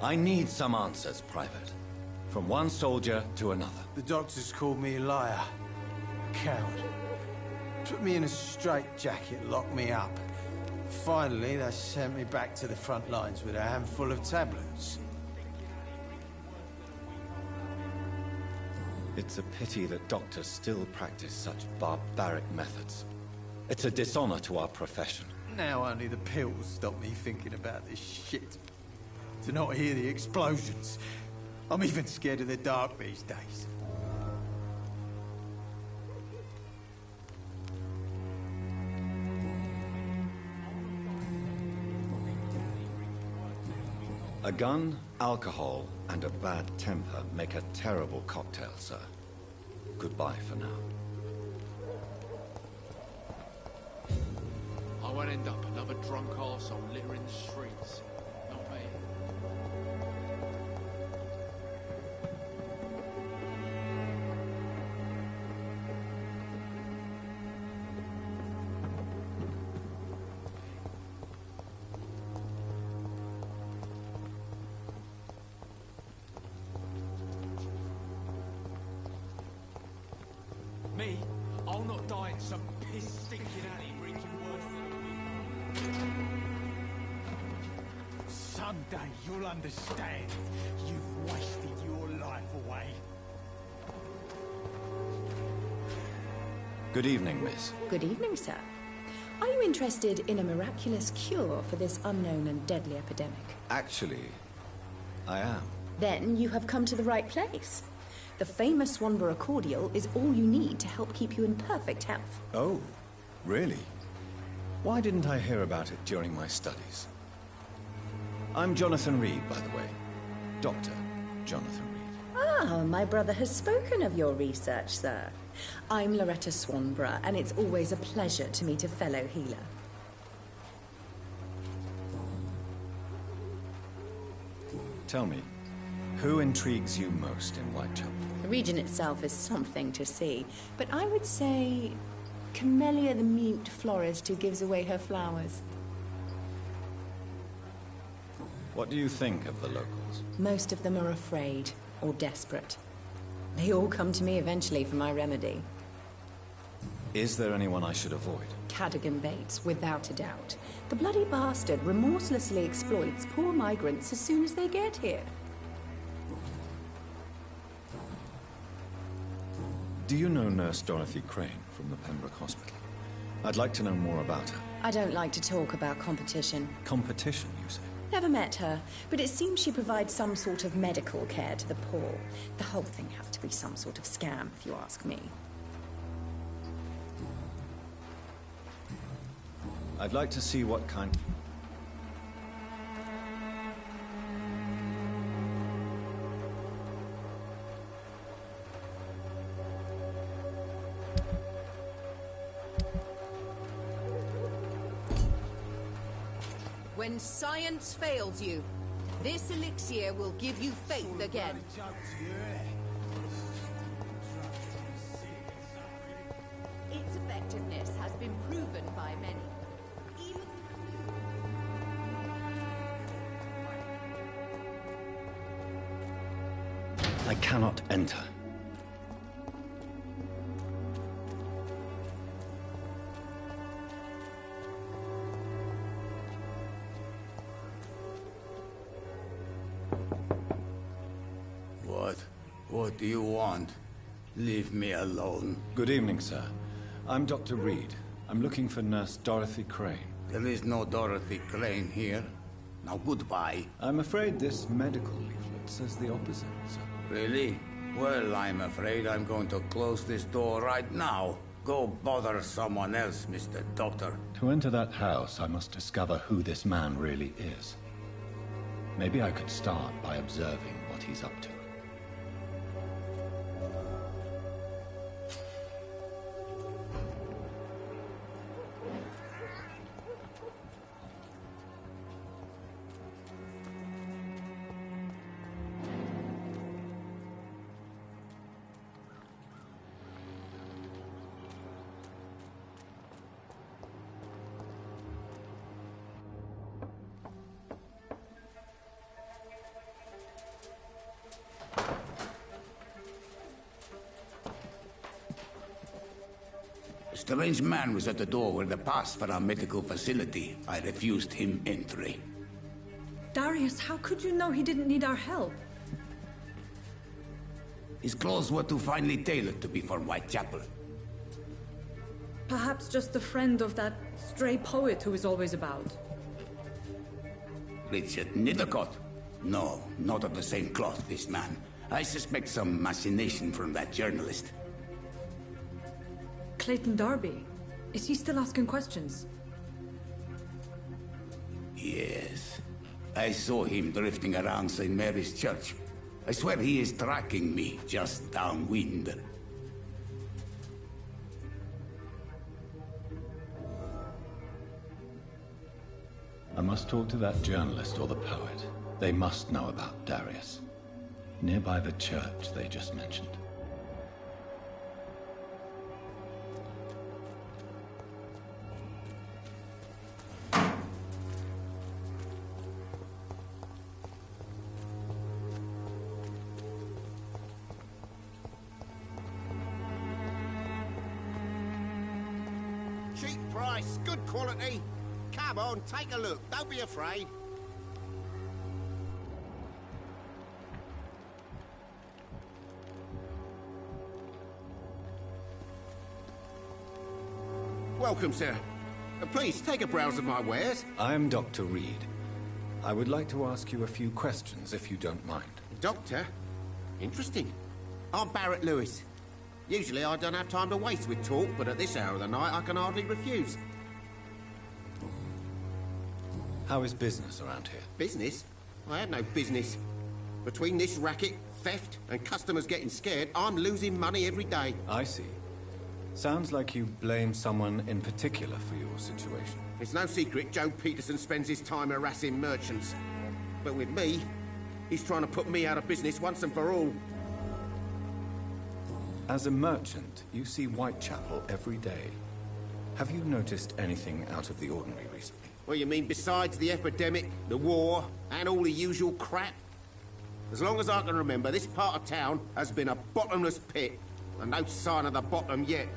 I need some answers, Private. From one soldier to another. The doctors called me a liar. A coward. Put me in a straitjacket, locked me up. Finally, they sent me back to the front lines with a handful of tablets. It's a pity that doctors still practice such barbaric methods. It's a dishonor to our profession. Now only the pills stop me thinking about this shit. To not hear the explosions. I'm even scared of the dark these days. A gun, alcohol, and a bad temper make a terrible cocktail, sir. Goodbye for now. I won't end up another drunk arsehole littering the streets. Not me. Me? I'll not die in some piss-stinking alley reeking worse than a week. Someday you'll understand. You've wasted your life away. Good evening, miss. Good evening, sir. Are you interested in a miraculous cure for this unknown and deadly epidemic? Actually, I am. Then you have come to the right place. The famous Swanborough cordial is all you need to help keep you in perfect health. Oh, really? Why didn't I hear about it during my studies? I'm Jonathan Reed, by the way. Dr. Jonathan Reed. Ah, my brother has spoken of your research, sir. I'm Loretta Swanborough, and it's always a pleasure to meet a fellow healer. Tell me, Who intrigues you most in Whitechapel? The region itself is something to see, but I would say Camellia the mute florist who gives away her flowers. What do you think of the locals? Most of them are afraid or desperate. They all come to me eventually for my remedy. Is there anyone I should avoid? Cadogan Bates, without a doubt. The bloody bastard remorselessly exploits poor migrants as soon as they get here. Do you know Nurse Dorothy Crane from the Pembroke Hospital? I'd like to know more about her. I don't like to talk about competition. Competition, you say? Never met her, but it seems she provides some sort of medical care to the poor. The whole thing has to be some sort of scam, if you ask me. I'd like to see what kind... When science fails you, this elixir will give you faith again. Its effectiveness has been proven by many. I cannot enter. What do you want? Leave me alone. Good evening, sir. I'm Dr. Reed. I'm looking for Nurse Dorothy Crane. There is no Dorothy Crane here. Now goodbye. I'm afraid this medical leaflet says the opposite, sir. Really? Well, I'm afraid I'm going to close this door right now. Go bother someone else, Mr. Doctor. To enter that house, I must discover who this man really is. Maybe I could start by observing what he's up to. A strange man was at the door with a pass for our medical facility. I refused him entry. Darius, how could you know he didn't need our help? His clothes were too finely tailored to be for Whitechapel. Perhaps just a friend of that stray poet who is always about. Richard Nithercott? No, not of the same cloth, this man. I suspect some machination from that journalist. Clayton Darby. Is he still asking questions? Yes. I saw him drifting around St. Mary's Church. I swear he is tracking me, just downwind. I must talk to that journalist or the poet. They must know about Darius. Nearby the church they just mentioned. Cheap price, good quality. Come on, take a look. Don't be afraid. Welcome, sir. Please, take a browse of my wares. I'm Dr. Reed. I would like to ask you a few questions, if you don't mind. Doctor? Interesting. I'm Barrett Lewis. Usually I don't have time to waste with talk, but at this hour of the night I can hardly refuse. How is business around here? Business? I had no business. Between this racket, theft, and customers getting scared, I'm losing money every day. I see. Sounds like you blame someone in particular for your situation. It's no secret Joe Peterson spends his time harassing merchants. But with me, He's trying to put me out of business once and for all. As a merchant, you see Whitechapel every day. Have you noticed anything out of the ordinary recently? What you mean besides the epidemic, the war, and all the usual crap? As long as I can remember, this part of town has been a bottomless pit, and no sign of the bottom yet.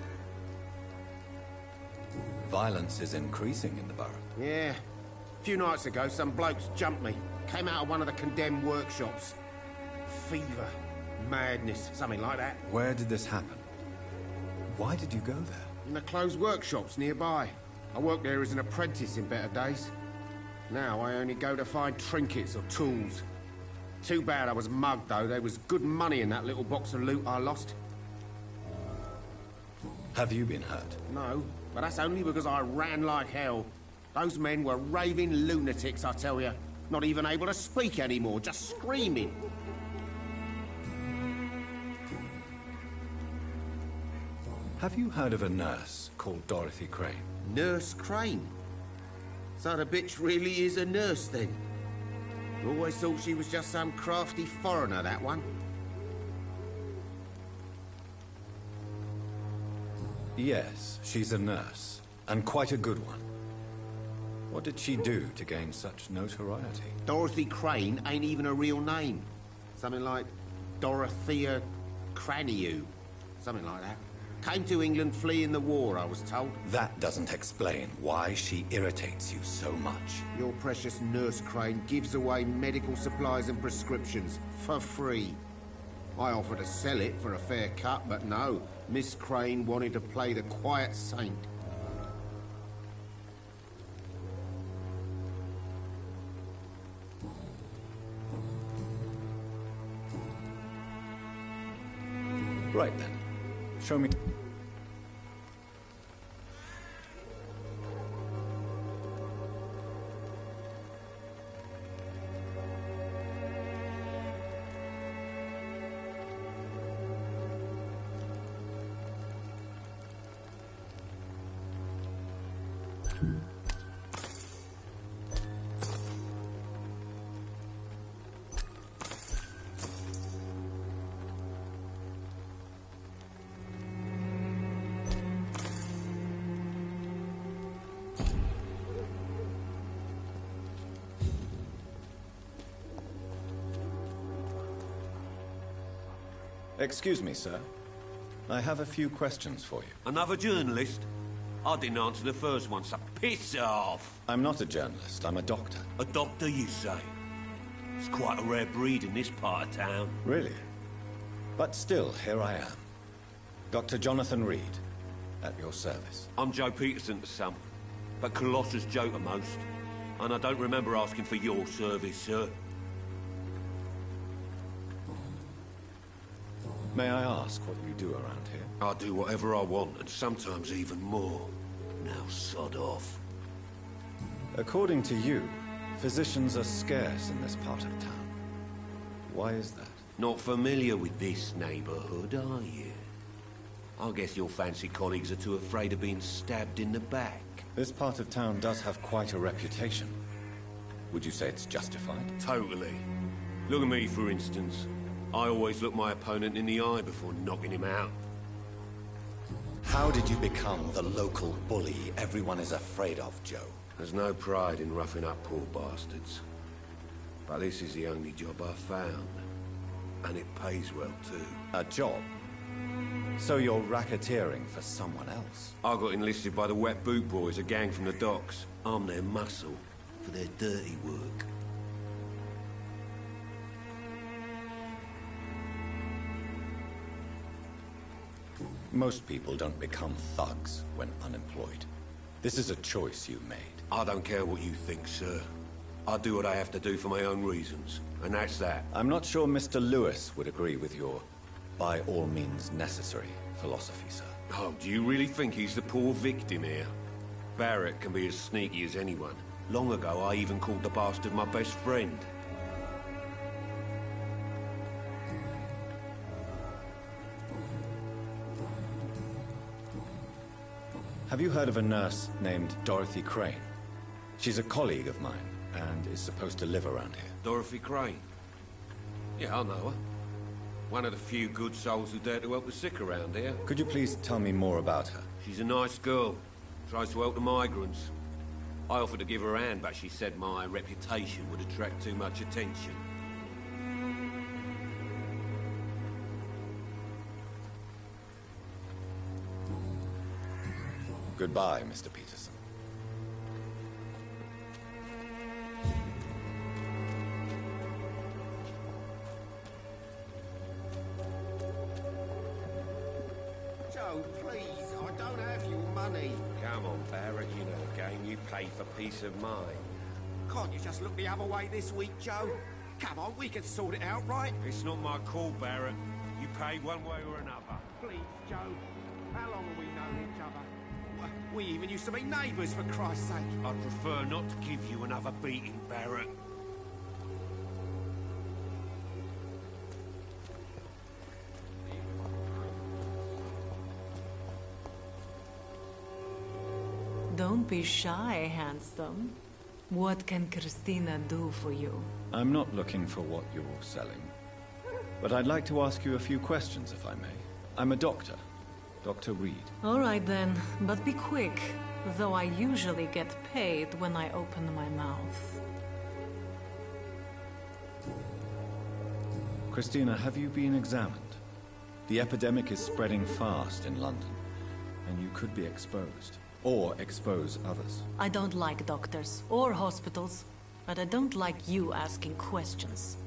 Violence is increasing in the borough. Yeah. A few nights ago, some blokes jumped me. Came out of one of the condemned workshops. Fever, madness, something like that. Where did this happen? Why did you go there? In the closed workshops nearby. I worked there as an apprentice in better days. Now I only go to find trinkets or tools. Too bad I was mugged, though. There was good money in that little box of loot I lost. Have you been hurt? No, but that's only because I ran like hell. Those men were raving lunatics, I tell you. Not even able to speak anymore, just screaming. Have you heard of a nurse called Dorothy Crane? Nurse Crane? So the bitch really is a nurse, then? Always thought she was just some crafty foreigner, that one. Yes, she's a nurse, and quite a good one. What did she do to gain such notoriety? Dorothy Crane ain't even a real name. Something like Dorothea Craniu. Something like that. Came to England fleeing the war, I was told. That doesn't explain why she irritates you so much. Your precious Nurse Crane gives away medical supplies and prescriptions for free. I offered to sell it for a fair cut, but no. Miss Crane wanted to play the quiet saint. Right then. Show me. Excuse me, sir. I have a few questions for you. Another journalist? I didn't answer the first one, so piss off! I'm not a journalist, I'm a doctor. A doctor, you say? It's quite a rare breed in this part of town. Really? But still, here I am. Dr. Jonathan Reed, at your service. I'm Joe Peterson to some, but Colossus Joe to most. And I don't remember asking for your service, sir. May I ask what you do around here? I do whatever I want, and sometimes even more. Now sod off. According to you, physicians are scarce in this part of town. Why is that? Not familiar with this neighborhood, are you? I guess your fancy colleagues are too afraid of being stabbed in the back. This part of town does have quite a reputation. Would you say it's justified? Totally. Look at me, for instance. I always look my opponent in the eye before knocking him out. How did you become the local bully everyone is afraid of, Joe? There's no pride in roughing up poor bastards. But this is the only job I've found. And it pays well, too. A job? So you're racketeering for someone else? I got enlisted by the Wet Boot Boys, a gang from the docks. I'm their muscle for their dirty work. Most people don't become thugs when unemployed. This is a choice you made. I don't care what you think, sir. I do what I have to do for my own reasons, and that's that. I'm not sure Mr. Lewis would agree with your by all means necessary philosophy, sir. Oh, do you really think he's the poor victim here? Barrett can be as sneaky as anyone. Long ago, I even called the bastard my best friend. Have you heard of a nurse named Dorothy Crane? She's a colleague of mine, and is supposed to live around here. Dorothy Crane? Yeah, I know her. One of the few good souls who dare to help the sick around here. Could you please tell me more about her? She's a nice girl. Tries to help the migrants. I offered to give her a hand, but she said my reputation would attract too much attention. Goodbye, Mr. Peterson. Joe, please, I don't have your money. Come on, Barrett, you know the game. You pay for peace of mind. Can't you just look the other way this week, Joe? Come on, we can sort it out, right? It's not my call, Barrett. You pay one way or another. Please, Joe. How long have we known each other? We even used to be neighbours, for Christ's sake. I'd prefer not to give you another beating, Barrett. Don't be shy, handsome. What can Christina do for you? I'm not looking for what you're selling. But I'd like to ask you a few questions, if I may. I'm a doctor. Dr. Reed. All right then, but be quick. Though I usually get paid when I open my mouth. Christina, have you been examined? The epidemic is spreading fast in London, and you could be exposed. Or expose others. I don't like doctors or hospitals, but I don't like you asking questions.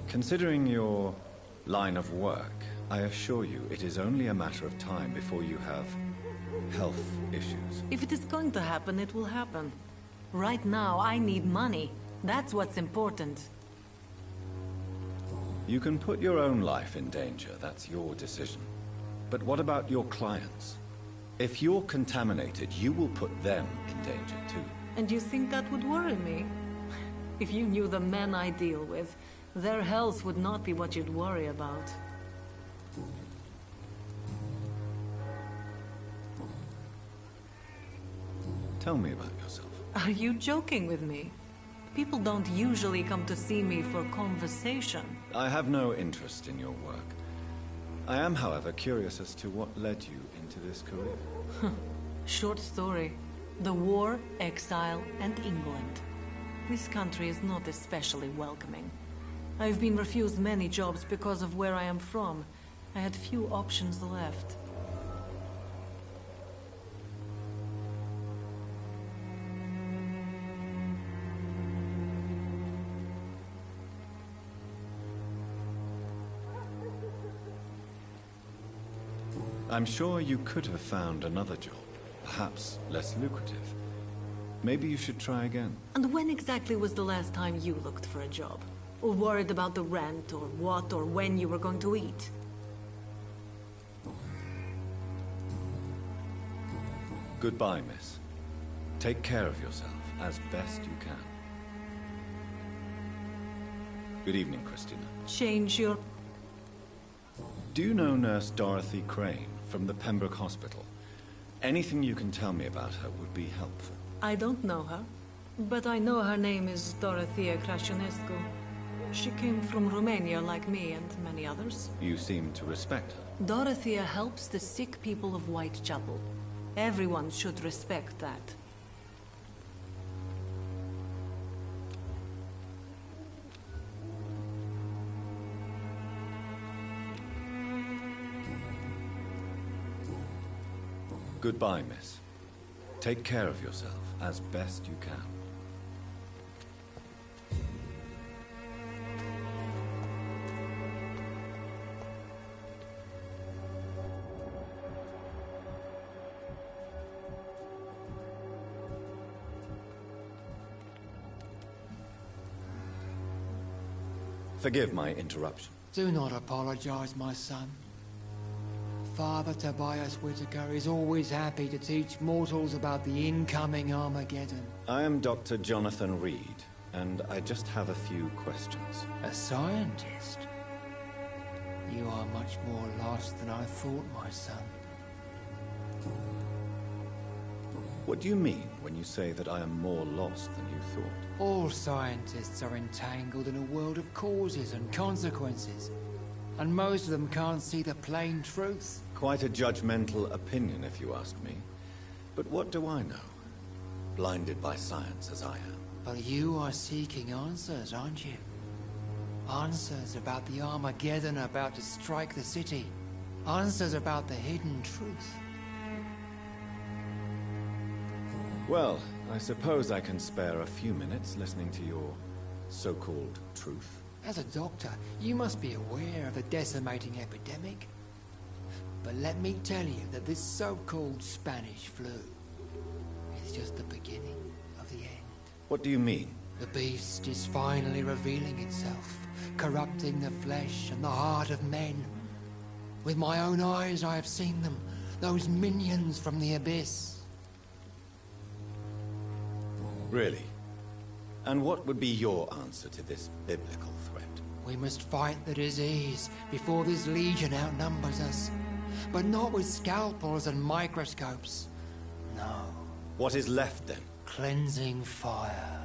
Considering your line of work, I assure you it is only a matter of time before you have health issues. If it is going to happen, it will happen. Right now, I need money. That's what's important. You can put your own life in danger, that's your decision. But what about your clients? If you're contaminated, you will put them in danger too. And you think that would worry me? If you knew the men I deal with, their health would not be what you'd worry about. Tell me about yourself. Are you joking with me? People don't usually come to see me for conversation. I have no interest in your work. I am, however, curious as to what led you into this career. Short story. The war, exile, and England. This country is not especially welcoming. I've been refused many jobs because of where I am from. I had few options left. I'm sure you could have found another job, perhaps less lucrative. Maybe you should try again. And when exactly was the last time you looked for a job? Or worried about the rent, or what, or when you were going to eat? Goodbye, miss. Take care of yourself as best you can. Good evening, Christina. Change your... Do you know Nurse Dorothy Crane from the Pembroke Hospital? Anything you can tell me about her would be helpful. I don't know her, but I know her name is Dorothea Crăciunescu. She came from Romania like me and many others. You seem to respect her. Dorothea helps the sick people of Whitechapel. Everyone should respect that. Goodbye, miss. Take care of yourself as best you can. Forgive my interruption. Do not apologize, my son. Father Tobias Whitaker is always happy to teach mortals about the incoming Armageddon. I am Dr. Jonathan Reed, and I just have a few questions. A scientist? You are much more lost than I thought, my son. What do you mean when you say that I am more lost than you thought? All scientists are entangled in a world of causes and consequences, and most of them can't see the plain truth. Quite a judgmental opinion, if you ask me. But what do I know? Blinded by science as I am. But you are seeking answers, aren't you? Answers about the Armageddon about to strike the city. Answers about the hidden truth. Well, I suppose I can spare a few minutes listening to your so-called truth. As a doctor, you must be aware of the decimating epidemic. But let me tell you that this so-called Spanish flu is just the beginning of the end. What do you mean? The beast is finally revealing itself, corrupting the flesh and the heart of men. With my own eyes I have seen them, those minions from the abyss. Really? And what would be your answer to this biblical threat? We must fight the disease before this legion outnumbers us. But not with scalpels and microscopes. No. What is left then? Cleansing fire.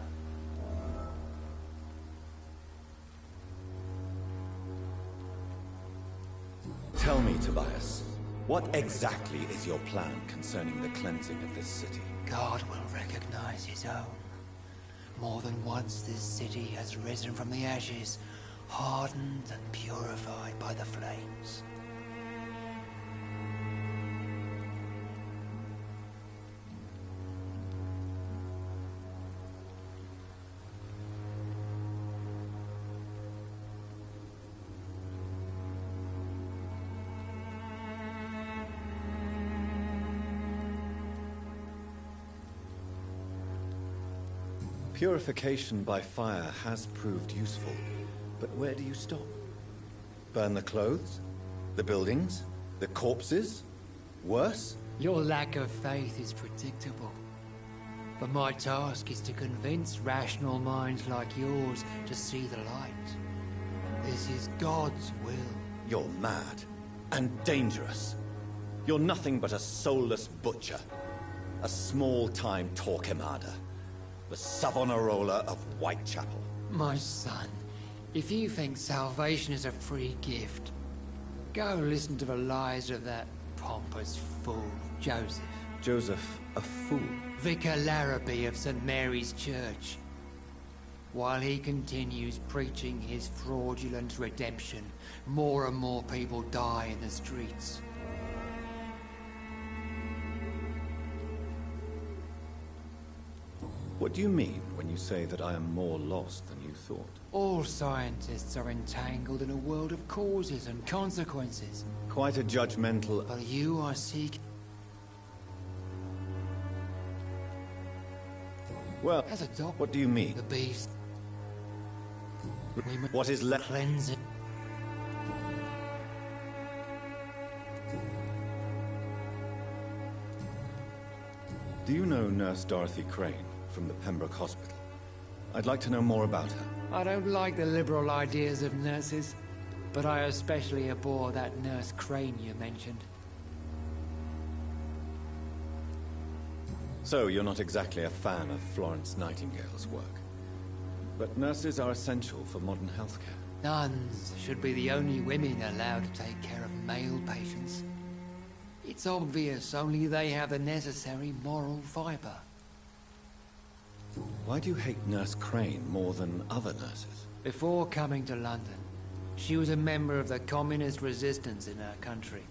Tell me, Tobias, what exactly is your plan concerning the cleansing of this city? God will recognize his own. More than once this city has risen from the ashes, hardened and purified by the flames. Purification by fire has proved useful, but where do you stop? Burn the clothes? The buildings? The corpses? Worse? Your lack of faith is predictable. But my task is to convince rational minds like yours to see the light. This is God's will. You're mad. And dangerous. You're nothing but a soulless butcher. A small-time Torquemada. The Savonarola of Whitechapel. My son, if you think salvation is a free gift, go listen to the lies of that pompous fool, Joseph. Joseph, a fool? Vicar Larrabee of St. Mary's Church. While he continues preaching his fraudulent redemption, more and more people die in the streets. What do you mean when you say that I am more lost than you thought? All scientists are entangled in a world of causes and consequences. Quite a judgmental... But you are seeking... Well, as a doctor, what do you mean? The beast... What is left? Cleansing. Do you know Nurse Dorothy Crane from the Pembroke Hospital? I'd like to know more about her. I don't like the liberal ideas of nurses, but I especially abhor that Nurse Crane you mentioned. So, you're not exactly a fan of Florence Nightingale's work. But nurses are essential for modern healthcare. Nuns should be the only women allowed to take care of male patients. It's obvious only they have the necessary moral fiber. Why do you hate Nurse Crane more than other nurses? Before coming to London, she was a member of the communist resistance in her country.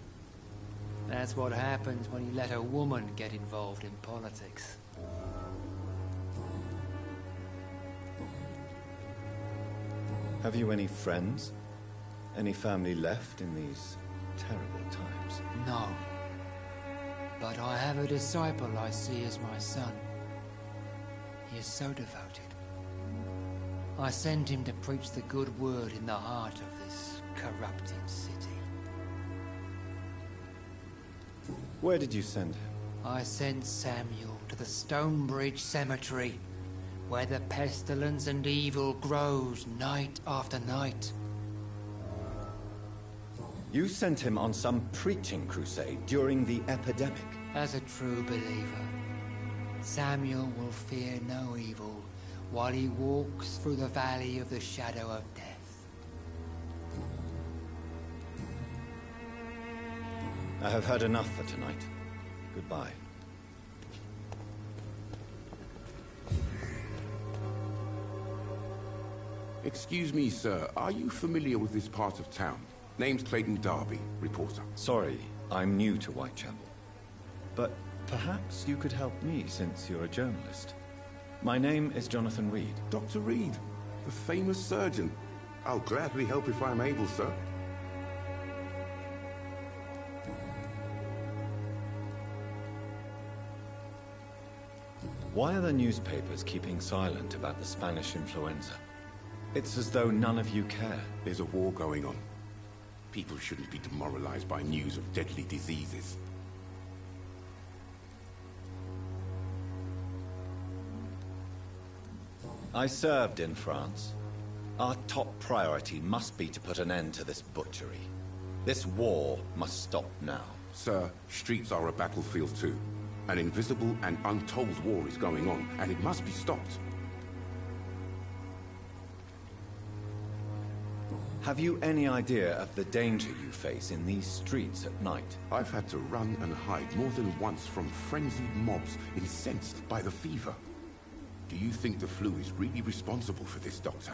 That's what happens when you let a woman get involved in politics. Have you any friends? Any family left in these terrible times? No. But I have a disciple I see as my son. He is so devoted. I send him to preach the good word in the heart of this corrupted city. Where did you send him? I sent Samuel to the Stonebridge Cemetery, where the pestilence and evil grows night after night. You sent him on some preaching crusade during the epidemic. As a true believer, Samuel will fear no evil while he walks through the valley of the shadow of death. I have heard enough for tonight. Goodbye. Excuse me, sir. Are you familiar with this part of town? Name's Clayton Darby, reporter. Sorry, I'm new to Whitechapel. But perhaps you could help me since you're a journalist. My name is Jonathan Reed. Dr. Reed, the famous surgeon. I'll gladly help if I'm able, sir. Why are the newspapers keeping silent about the Spanish influenza? It's as though none of you care. There's a war going on. People shouldn't be demoralized by news of deadly diseases. I served in France. Our top priority must be to put an end to this butchery. This war must stop now. Sir, streets are a battlefield too. An invisible and untold war is going on, and it must be stopped. Have you any idea of the danger you face in these streets at night? I've had to run and hide more than once from frenzied mobs incensed by the fever. Do you think the flu is really responsible for this, Doctor?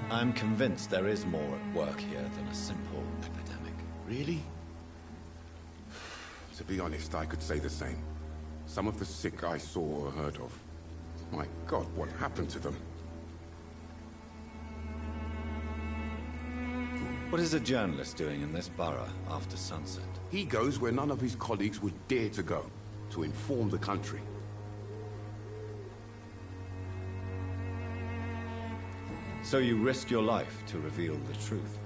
I'm convinced there is more at work here than a simple epidemic. Really? To be honest, I could say the same. Some of the sick I saw or heard of. My God, what happened to them? What is a journalist doing in this borough after sunset? He goes where none of his colleagues would dare to go, to inform the country. So you risk your life to reveal the truth.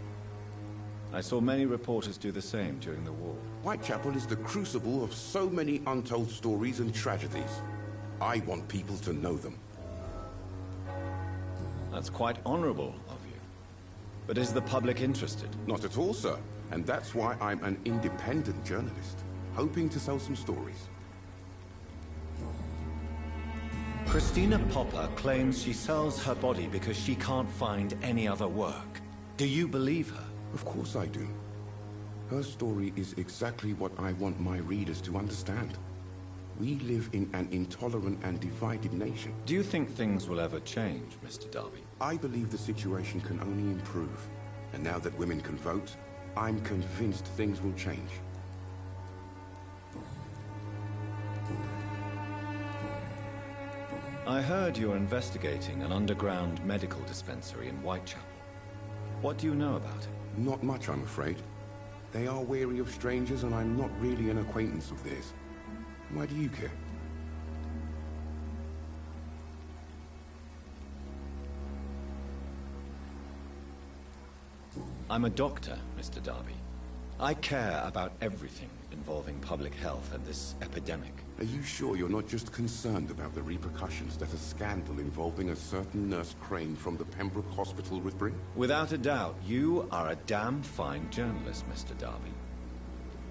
I saw many reporters do the same during the war. Whitechapel is the crucible of so many untold stories and tragedies. I want people to know them. That's quite honorable of you. But is the public interested? Not at all, sir. And that's why I'm an independent journalist, hoping to sell some stories. Christina Popper claims she sells her body because she can't find any other work. Do you believe her? Of course I do. Her story is exactly what I want my readers to understand. We live in an intolerant and divided nation. Do you think things will ever change, Mr. Darby? I believe the situation can only improve. And now that women can vote, I'm convinced things will change. I heard you're investigating an underground medical dispensary in Whitechapel. What do you know about it? Not much, I'm afraid. They are wary of strangers, and I'm not really an acquaintance of theirs. Why do you care? I'm a doctor, Mr. Darby. I care about everything involving public health and this epidemic. Are you sure you're not just concerned about the repercussions that a scandal involving a certain Nurse Crane from the Pembroke Hospital would bring? Without a doubt, you are a damn fine journalist, Mr. Darby.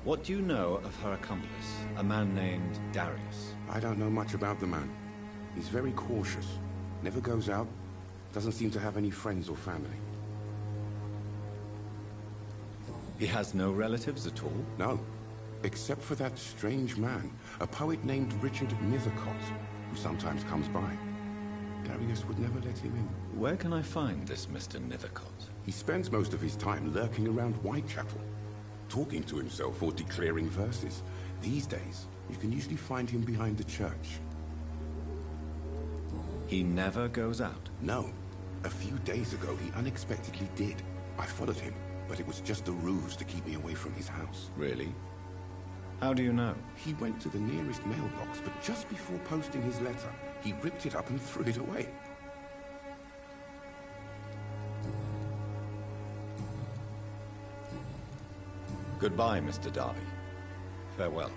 What do you know of her accomplice, a man named Darius? I don't know much about the man. He's very cautious, never goes out, doesn't seem to have any friends or family. He has no relatives at all? No. Except for that strange man, a poet named Richard Nethercott, who sometimes comes by. Darius would never let him in. Where can I find this Mr. Nethercott? He spends most of his time lurking around Whitechapel, talking to himself or declaring verses. These days, you can usually find him behind the church. He never goes out? No. A few days ago, he unexpectedly did. I followed him, but it was just a ruse to keep me away from his house. Really? How do you know? He went to the nearest mailbox, but just before posting his letter, he ripped it up and threw it away. Goodbye, Mr. Darby. Farewell.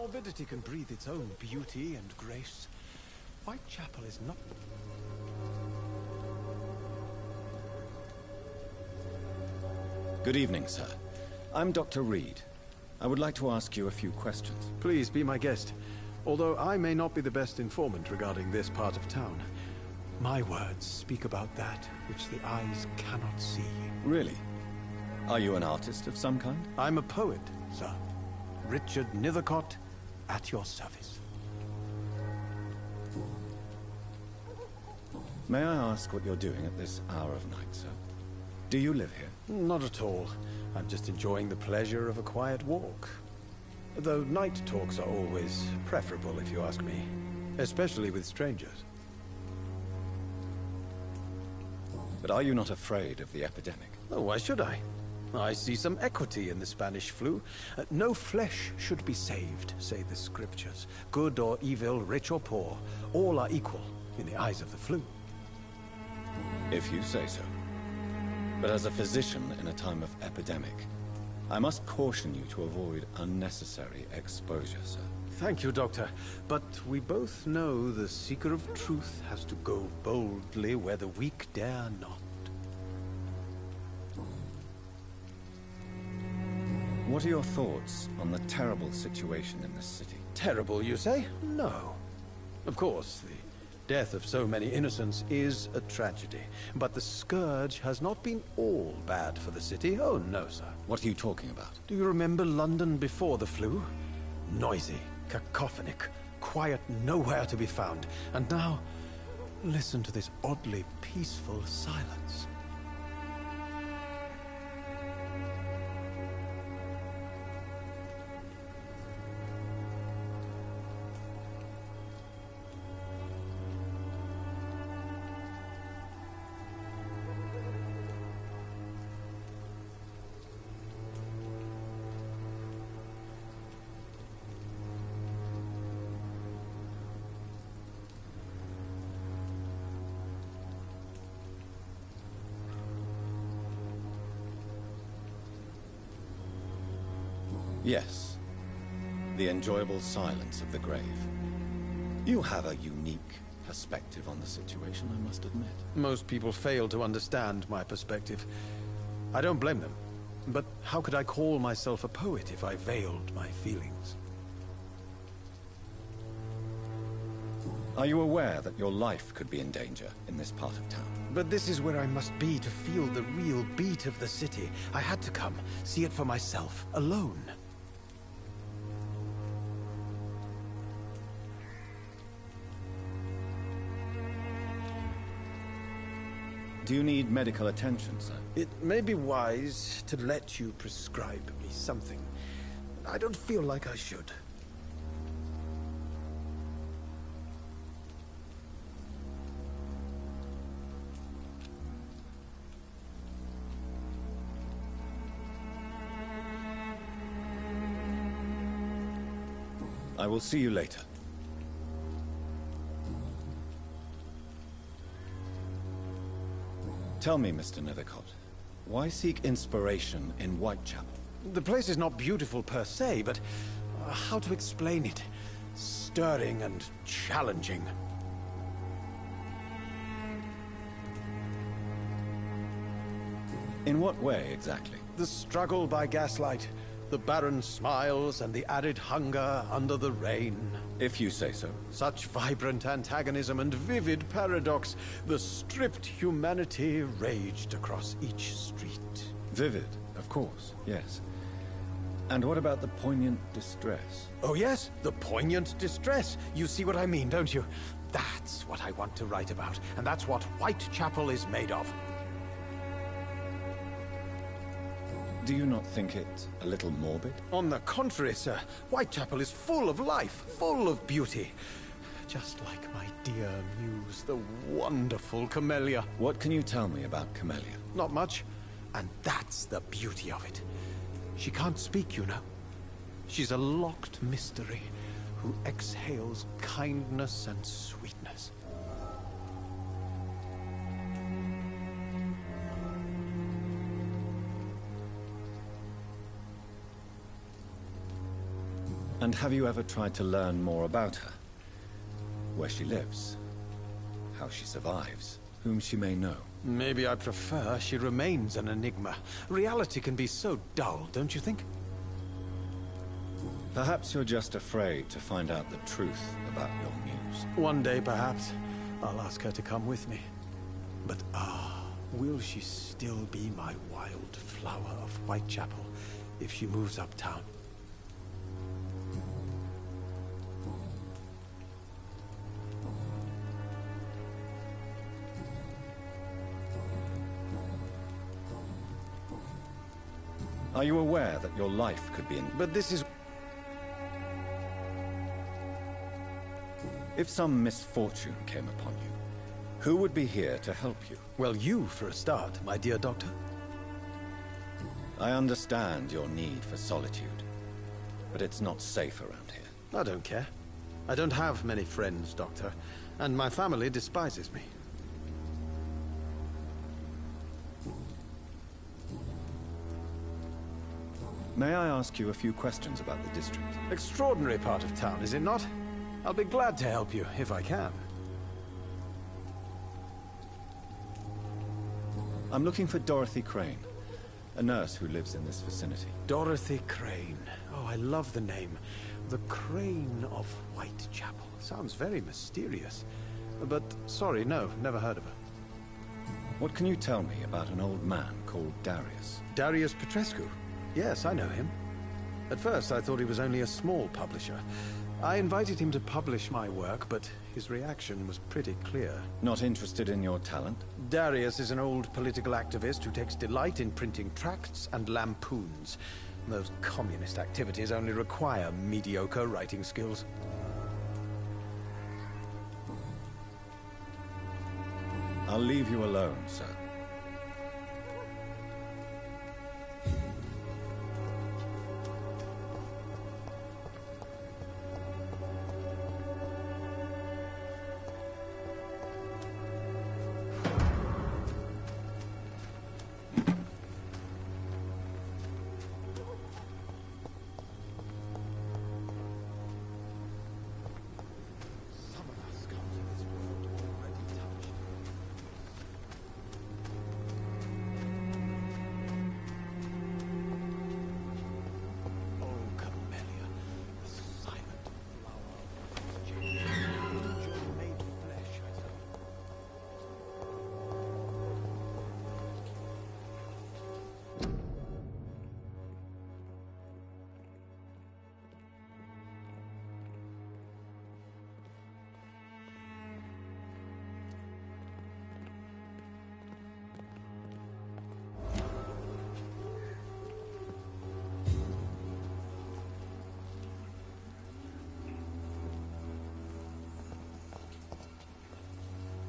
morbidity can breathe its own beauty and grace. Whitechapel is not... Good evening, sir. I'm Dr. Reed. I would like to ask you a few questions. Please be my guest. Although I may not be the best informant regarding this part of town, my words speak about that which the eyes cannot see. Really? Are you an artist of some kind? I'm a poet, sir. Richard Nethercott, at your service. May I ask what you're doing at this hour of night, sir? Do you live here? Not at all. I'm just enjoying the pleasure of a quiet walk. Though night talks are always preferable, if you ask me. Especially with strangers. But are you not afraid of the epidemic? Oh, why should I? I see some equity in the Spanish flu. No flesh should be saved, say the scriptures. Good or evil, rich or poor, all are equal in the eyes of the flu. If you say so. But as a physician in a time of epidemic, I must caution you to avoid unnecessary exposure, sir. Thank you, Doctor. But we both know the seeker of truth has to go boldly where the weak dare not. What are your thoughts on the terrible situation in this city? Terrible, you say? No. Of course, the death of so many innocents is a tragedy. But the scourge has not been all bad for the city. Oh, no, sir. What are you talking about? Do you remember London before the flu? Noisy, cacophonic, quiet nowhere to be found. And now, listen to this oddly peaceful silence. Yes. The enjoyable silence of the grave. You have a unique perspective on the situation, I must admit. Most people fail to understand my perspective. I don't blame them. But how could I call myself a poet if I veiled my feelings? Are you aware that your life could be in danger in this part of town? But this is where I must be to feel the real beat of the city. I had to come, see it for myself, alone. Do you need medical attention, sir? It may be wise to let you prescribe me something. I don't feel like I should. I will see you later. Tell me, Mr. Nethercott, why seek inspiration in Whitechapel? The place is not beautiful per se, but how to explain it? Stirring and challenging. In what way, exactly? The struggle by gaslight, the barren smiles and the added hunger under the rain. If you say so. Such vibrant antagonism and vivid paradox. The stripped humanity raged across each street. Vivid, of course, yes. And what about the poignant distress? Oh yes, the poignant distress. You see what I mean, don't you? That's what I want to write about, and that's what Whitechapel is made of. Do you not think it a little morbid? On the contrary, sir. Whitechapel is full of life, full of beauty. Just like my dear muse, the wonderful Camellia. What can you tell me about Camellia? Not much. And that's the beauty of it. She can't speak, you know. She's a locked mystery who exhales kindness and sweetness. And have you ever tried to learn more about her? Where she lives? How she survives? Whom she may know? Maybe I prefer she remains an enigma. Reality can be so dull, don't you think? Perhaps you're just afraid to find out the truth about your muse. One day, perhaps, I'll ask her to come with me. But will she still be my wild flower of Whitechapel if she moves uptown? Are you aware that your life could be in... But this is... If some misfortune came upon you, who would be here to help you? Well, you, for a start, my dear doctor. I understand your need for solitude, but it's not safe around here. I don't care. I don't have many friends, Doctor, and my family despises me. May I ask you a few questions about the district? Extraordinary part of town, is it not? I'll be glad to help you, if I can. I'm looking for Dorothy Crane, a nurse who lives in this vicinity. Dorothy Crane. Oh, I love the name. The Crane of Whitechapel. Sounds very mysterious. But, sorry, no, never heard of her. What can you tell me about an old man called Darius? Darius Petrescu? Yes, I know him. At first, I thought he was only a small publisher. I invited him to publish my work, but his reaction was pretty clear. Not interested in your talent? Darius is an old political activist who takes delight in printing tracts and lampoons. Those communist activities only require mediocre writing skills. I'll leave you alone, sir.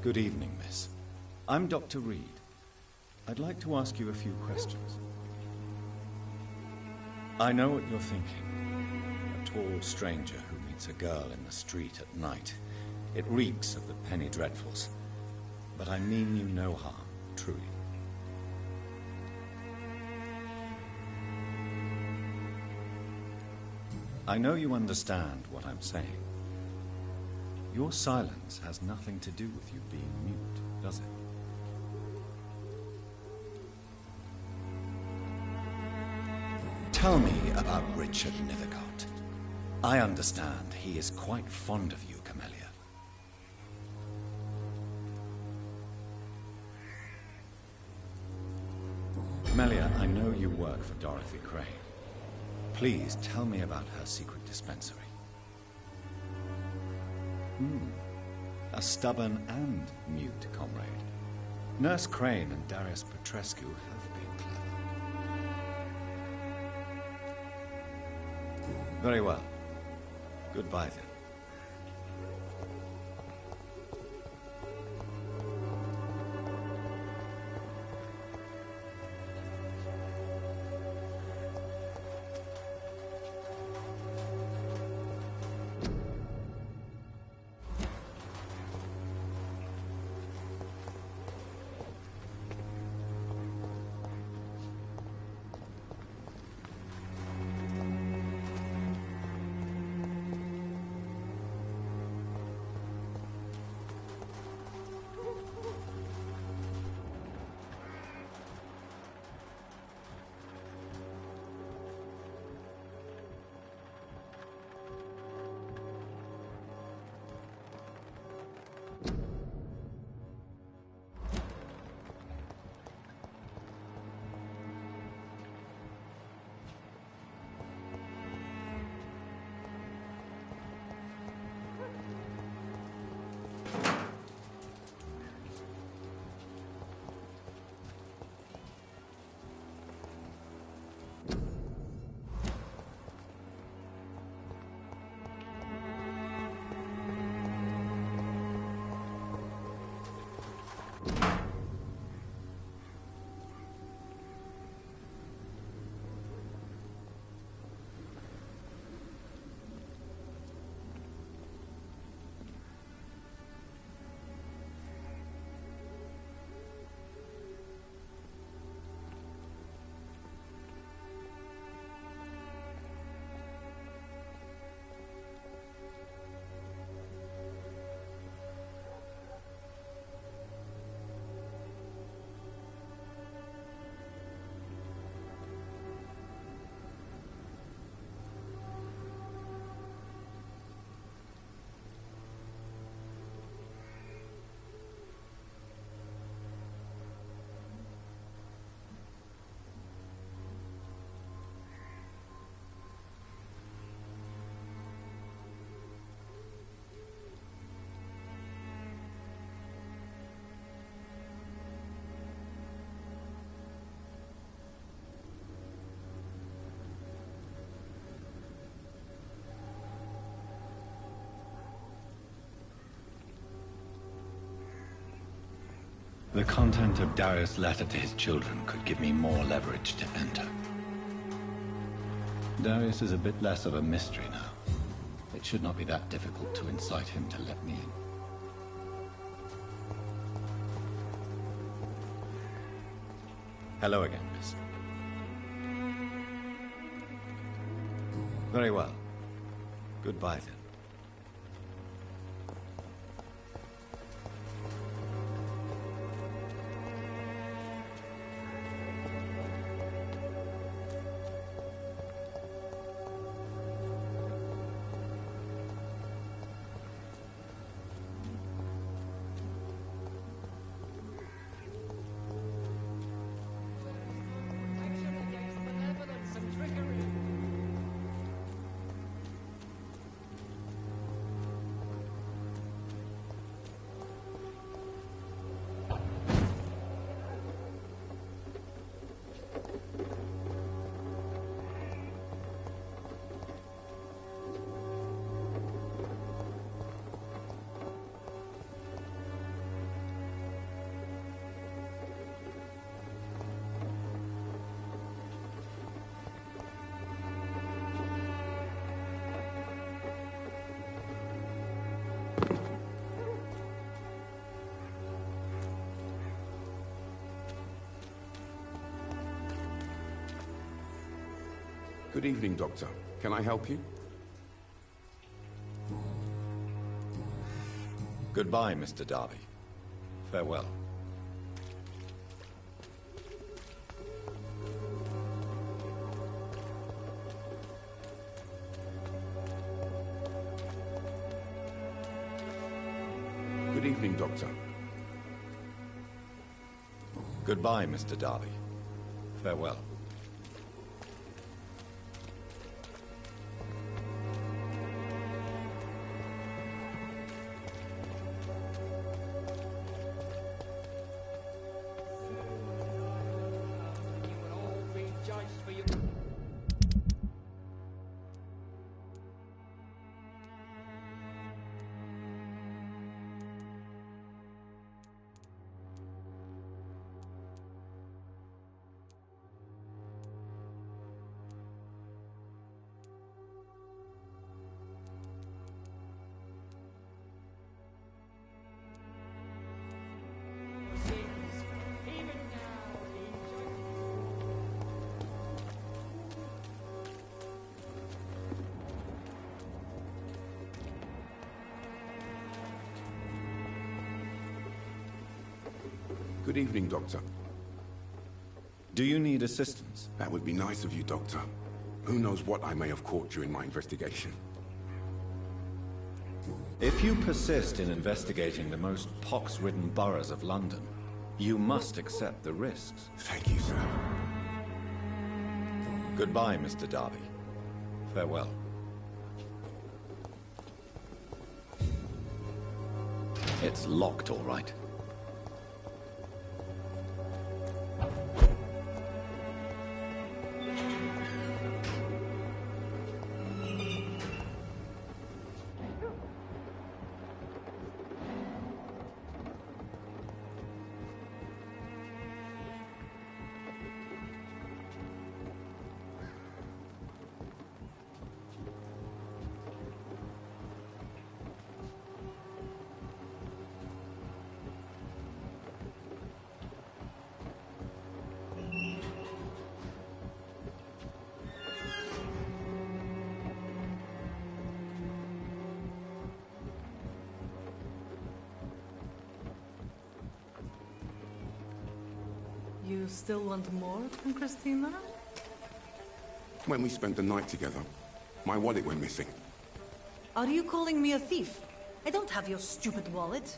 Good evening, miss. I'm Dr. Reed. I'd like to ask you a few questions. I know what you're thinking. A tall stranger who meets a girl in the street at night. It reeks of the penny dreadfuls. But I mean you no harm, truly. I know you understand what I'm saying. Your silence has nothing to do with you being mute, does it? Tell me about Richard Nethercott. I understand he is quite fond of you, Camellia. Camellia, I know you work for Dorothy Crane. Please tell me about her secret dispensary. A stubborn and mute comrade. Nurse Crane and Darius Petrescu have been clever. Very well. Goodbye then. The content of Darius' letter to his children could give me more leverage to enter. Darius is a bit less of a mystery now. It should not be that difficult to incite him to let me in. Hello again, miss. Very well. Goodbye, then. Good evening, Doctor. Can I help you? Goodbye, Mr. Darby. Farewell. Good evening, Doctor. Goodbye, Mr. Darby. Farewell. Good evening, Doctor. Do you need assistance? That would be nice of you, Doctor. Who knows what I may have caught during my investigation. If you persist in investigating the most pox-ridden boroughs of London, you must accept the risks. Thank you, sir. Goodbye, Mr. Darby. Farewell. It's locked, all right. You still want more from Christina? When we spent the night together, my wallet went missing. Are you calling me a thief? I don't have your stupid wallet.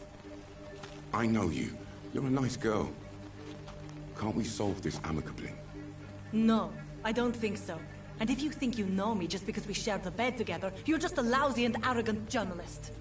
I know you. You're a nice girl. Can't we solve this amicably? No, I don't think so. And if you think you know me just because we shared the bed together, you're just a lousy and arrogant journalist.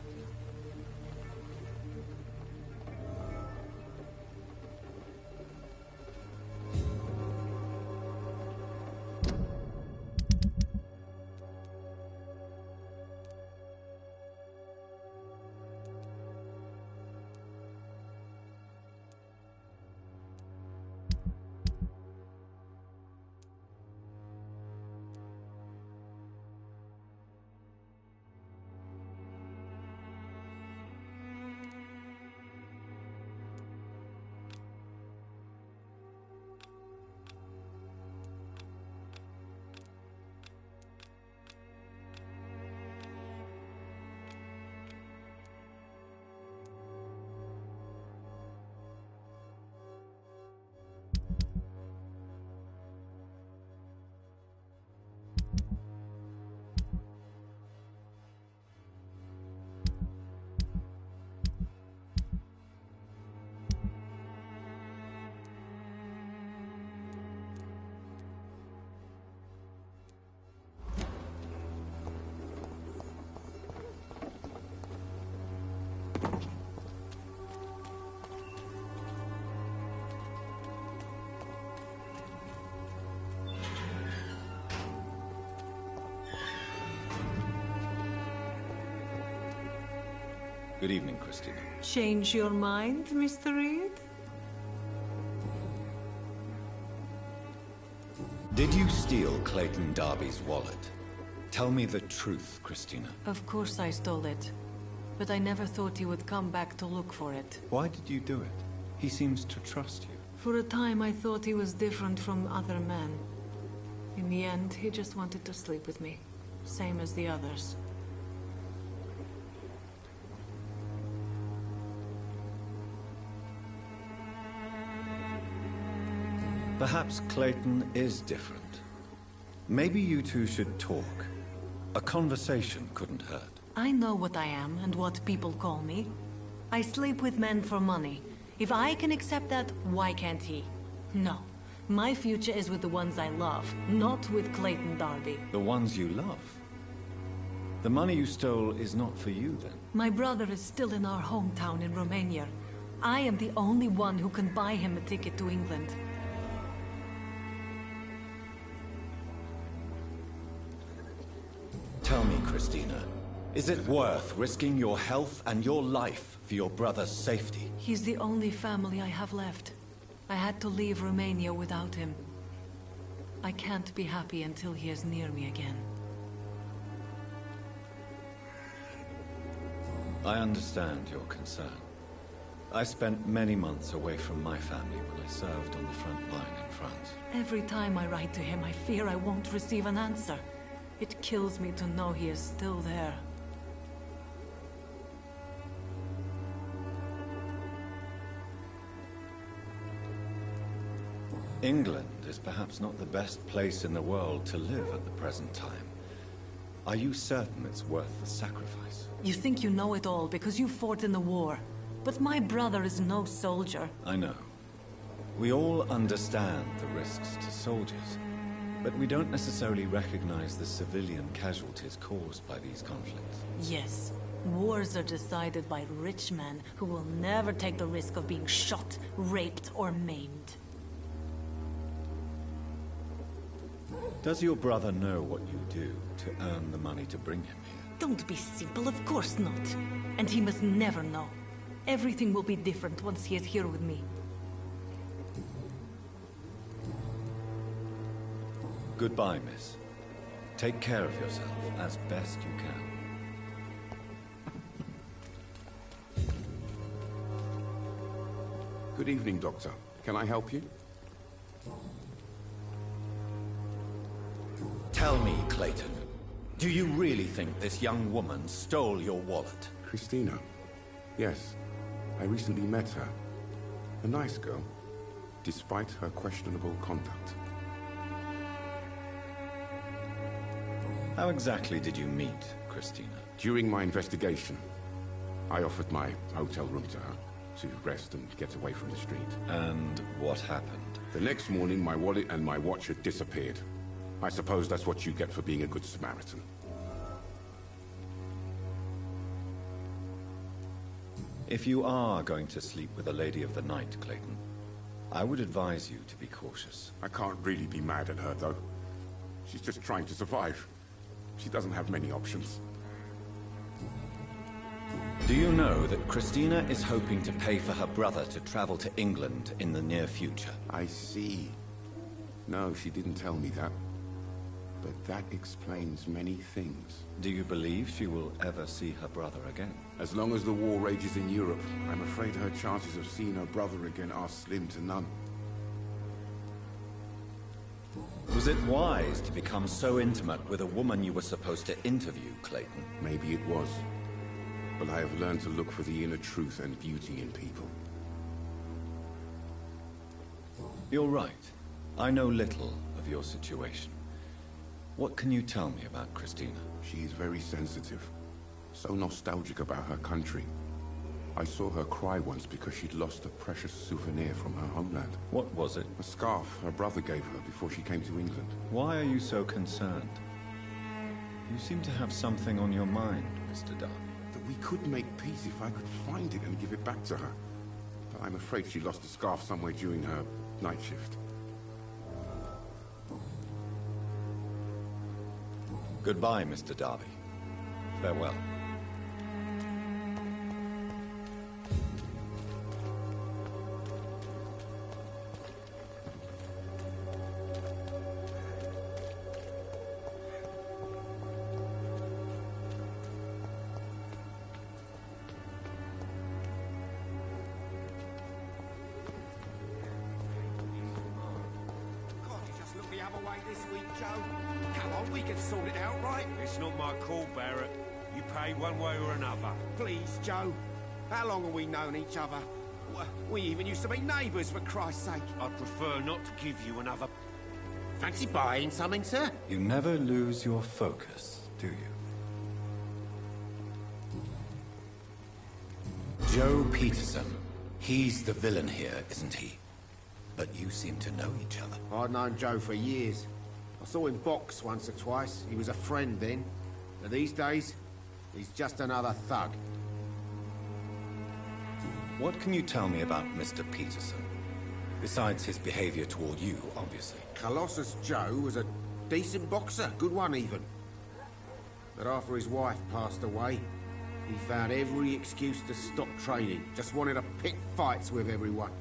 Good evening, Christina. Change your mind, Mr. Reed? Did you steal Clayton Darby's wallet? Tell me the truth, Christina. Of course I stole it. But I never thought he would come back to look for it. Why did you do it? He seems to trust you. For a time I thought he was different from other men. In the end, he just wanted to sleep with me. Same as the others. Perhaps Clayton is different. Maybe you two should talk. A conversation couldn't hurt. I know what I am and what people call me. I sleep with men for money. If I can accept that, why can't he? No. My future is with the ones I love, not with Clayton Darby. The ones you love? The money you stole is not for you, then? My brother is still in our hometown in Romania. I am the only one who can buy him a ticket to England. Tell me, Christina, is it worth risking your health and your life for your brother's safety? He's the only family I have left. I had to leave Romania without him. I can't be happy until he is near me again. I understand your concern. I spent many months away from my family when I served on the front line in France. Every time I write to him, I fear I won't receive an answer. It kills me to know he is still there. England is perhaps not the best place in the world to live at the present time. Are you certain it's worth the sacrifice? You think you know it all because you fought in the war. But my brother is no soldier. I know. We all understand the risks to soldiers. But we don't necessarily recognize the civilian casualties caused by these conflicts. Yes. Wars are decided by rich men who will never take the risk of being shot, raped, or maimed. Does your brother know what you do to earn the money to bring him here? Don't be simple, of course not. And he must never know. Everything will be different once he is here with me. Goodbye, miss. Take care of yourself as best you can. Good evening, Doctor. Can I help you? Tell me, Clayton, do you really think this young woman stole your wallet? Christina? Yes. I recently met her. A nice girl, despite her questionable conduct. How exactly did you meet Christina? During my investigation, I offered my hotel room to her to rest and get away from the street. And what happened? The next morning, my wallet and my watch had disappeared. I suppose that's what you get for being a good Samaritan. If you are going to sleep with a lady of the night, Clayton, I would advise you to be cautious. I can't really be mad at her, though. She's just trying to survive. She doesn't have many options. Do you know that Christina is hoping to pay for her brother to travel to England in the near future? I see. No, she didn't tell me that. But that explains many things. Do you believe she will ever see her brother again? As long as the war rages in Europe, I'm afraid her chances of seeing her brother again are slim to none. Was it wise to become so intimate with a woman you were supposed to interview, Clayton? Maybe it was. But I have learned to look for the inner truth and beauty in people. You're right. I know little of your situation. What can you tell me about Christina? She is very sensitive. So nostalgic about her country. I saw her cry once because she'd lost a precious souvenir from her homeland. What was it? A scarf her brother gave her before she came to England. Why are you so concerned? You seem to have something on your mind, Mr. Darby. The We could make peace if I could find it and give it back to her. But I'm afraid she lost the scarf somewhere during her night shift. Goodbye, Mr. Darby. Farewell. This week, Joe. Come on, we can sort it out, right? It's not my call, Barrett. You pay one way or another. Please, Joe. How long have we known each other? We even used to be neighbours, for Christ's sake. I'd prefer not to give you another... Fancy buying something, sir? You never lose your focus, do you? Joe Peterson. He's the villain here, isn't he? But you seem to know each other. I'd known Joe for years. I saw him box once or twice. He was a friend then. But these days, he's just another thug. What can you tell me about Mr. Peterson? Besides his behavior toward you, obviously. Colossus Joe was a decent boxer, good one even. But after his wife passed away, he found every excuse to stop training. Just wanted to pick fights with everyone.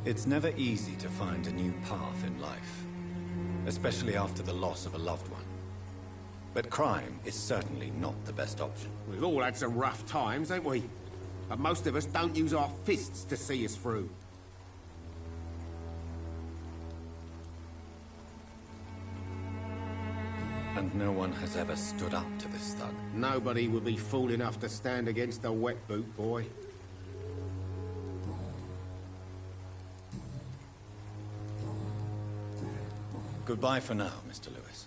It's never easy to find a new path in life, especially after the loss of a loved one. But crime is certainly not the best option. We've all had some rough times, ain't we? But most of us don't use our fists to see us through. And no one has ever stood up to this thug. Nobody would be fool enough to stand against a wet boot boy. Goodbye for now, Mr. Lewis.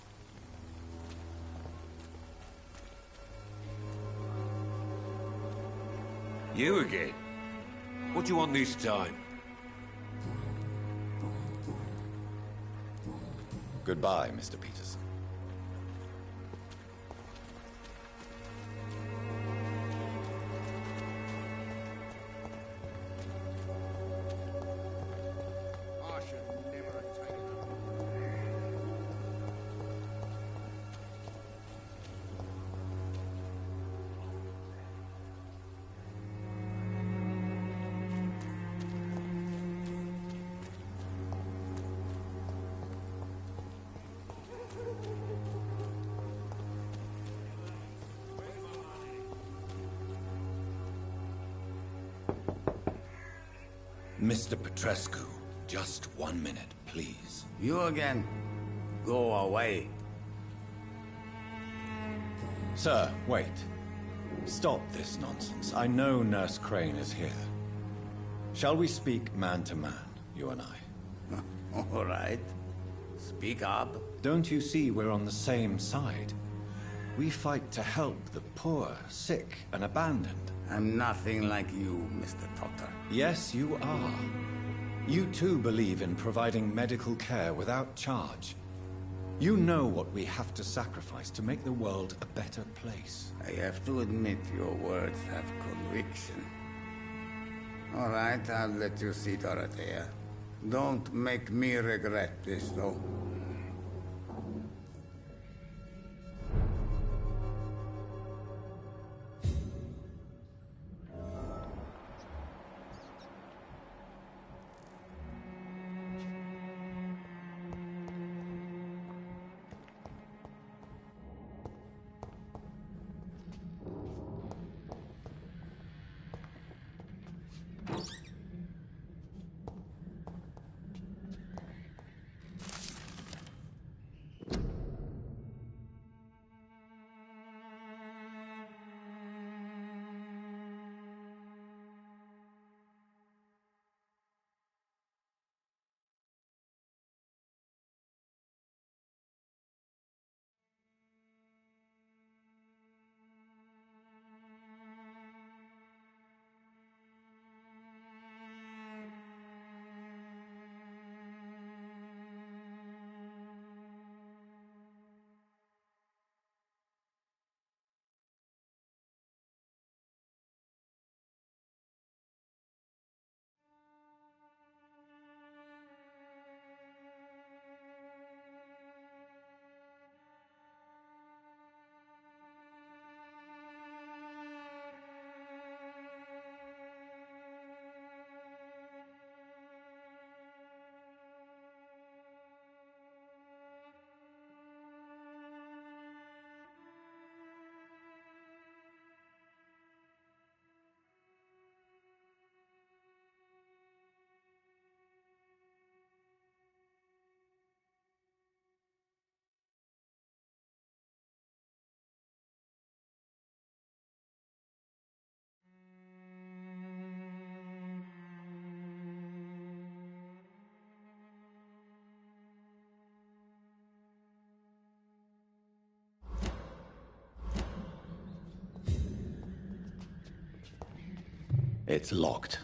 You again? What do you want this time? Goodbye, Mr. Peterson. Mr. Petrescu, just 1 minute, please. You again? Go away. Sir, wait. Stop this nonsense. I know Nurse Crane is here. Shall we speak man to man, you and I? All right. Speak up. Don't you see we're on the same side? We fight to help the poor, sick, and abandoned. I'm nothing like you, Mr. Potter. Yes, you are. You too believe in providing medical care without charge. You know what we have to sacrifice to make the world a better place. I have to admit your words have conviction. All right, I'll let you see, Dorothea. Don't make me regret this, though. It's locked.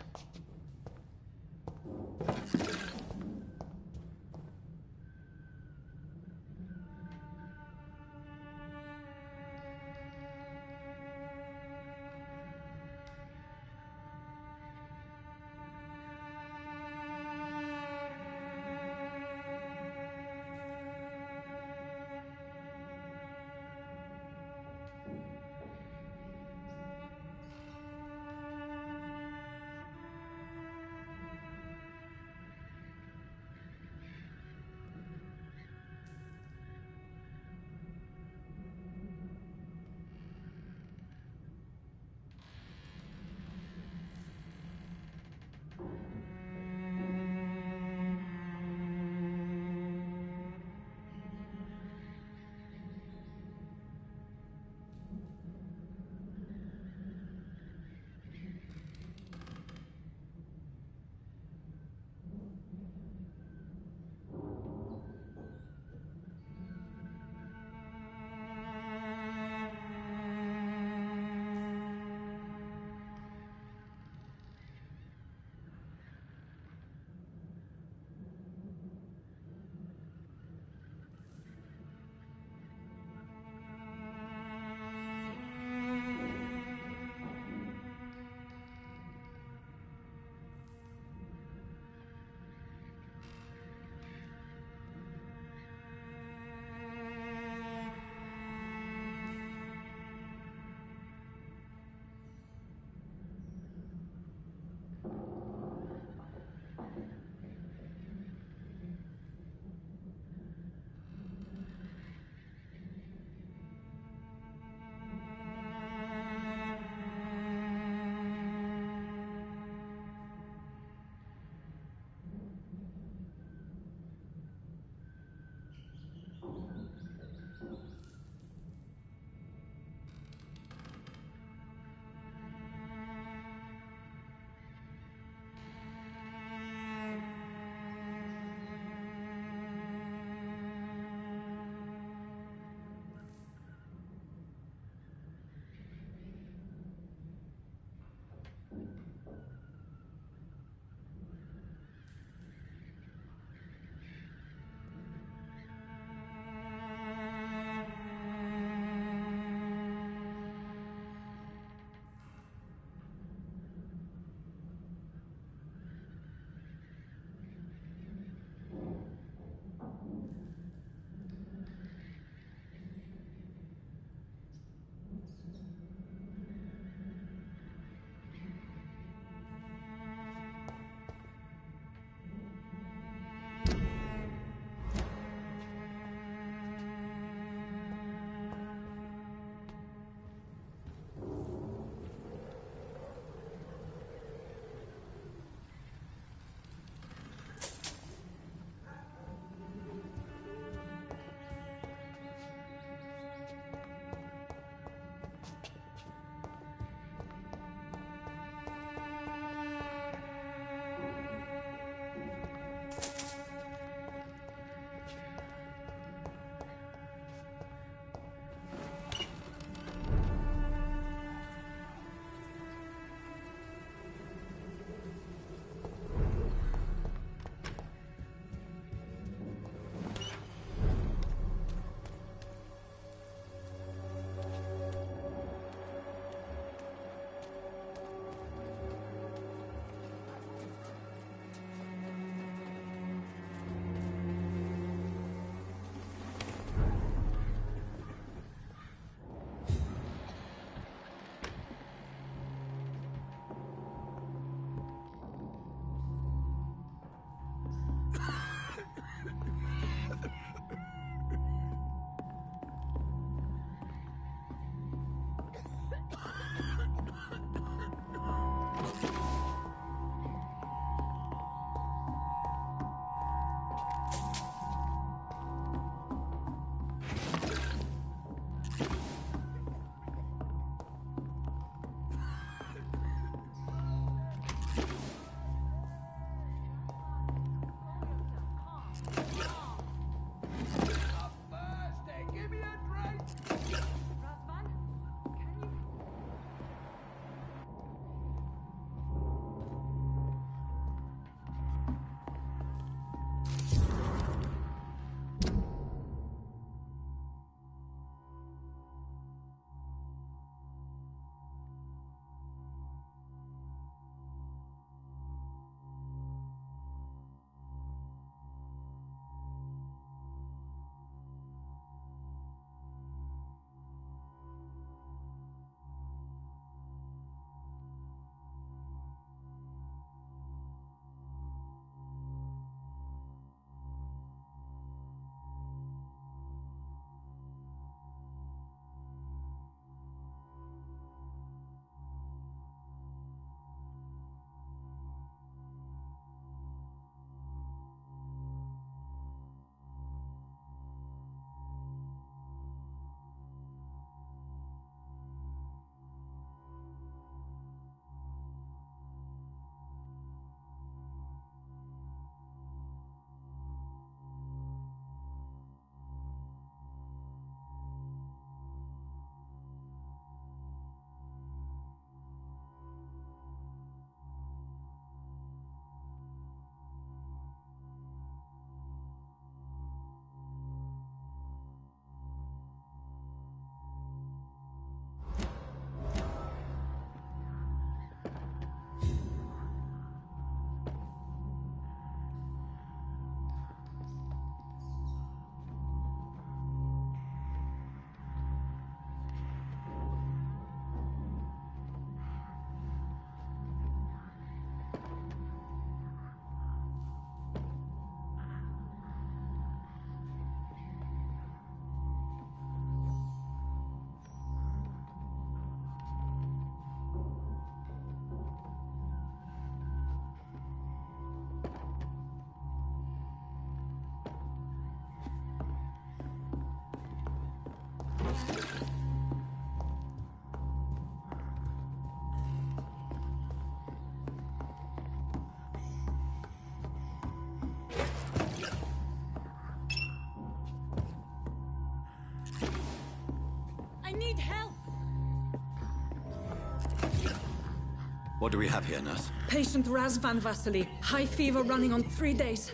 What do we have here, nurse? Patient Raz Van Vasily. High fever running on 3 days.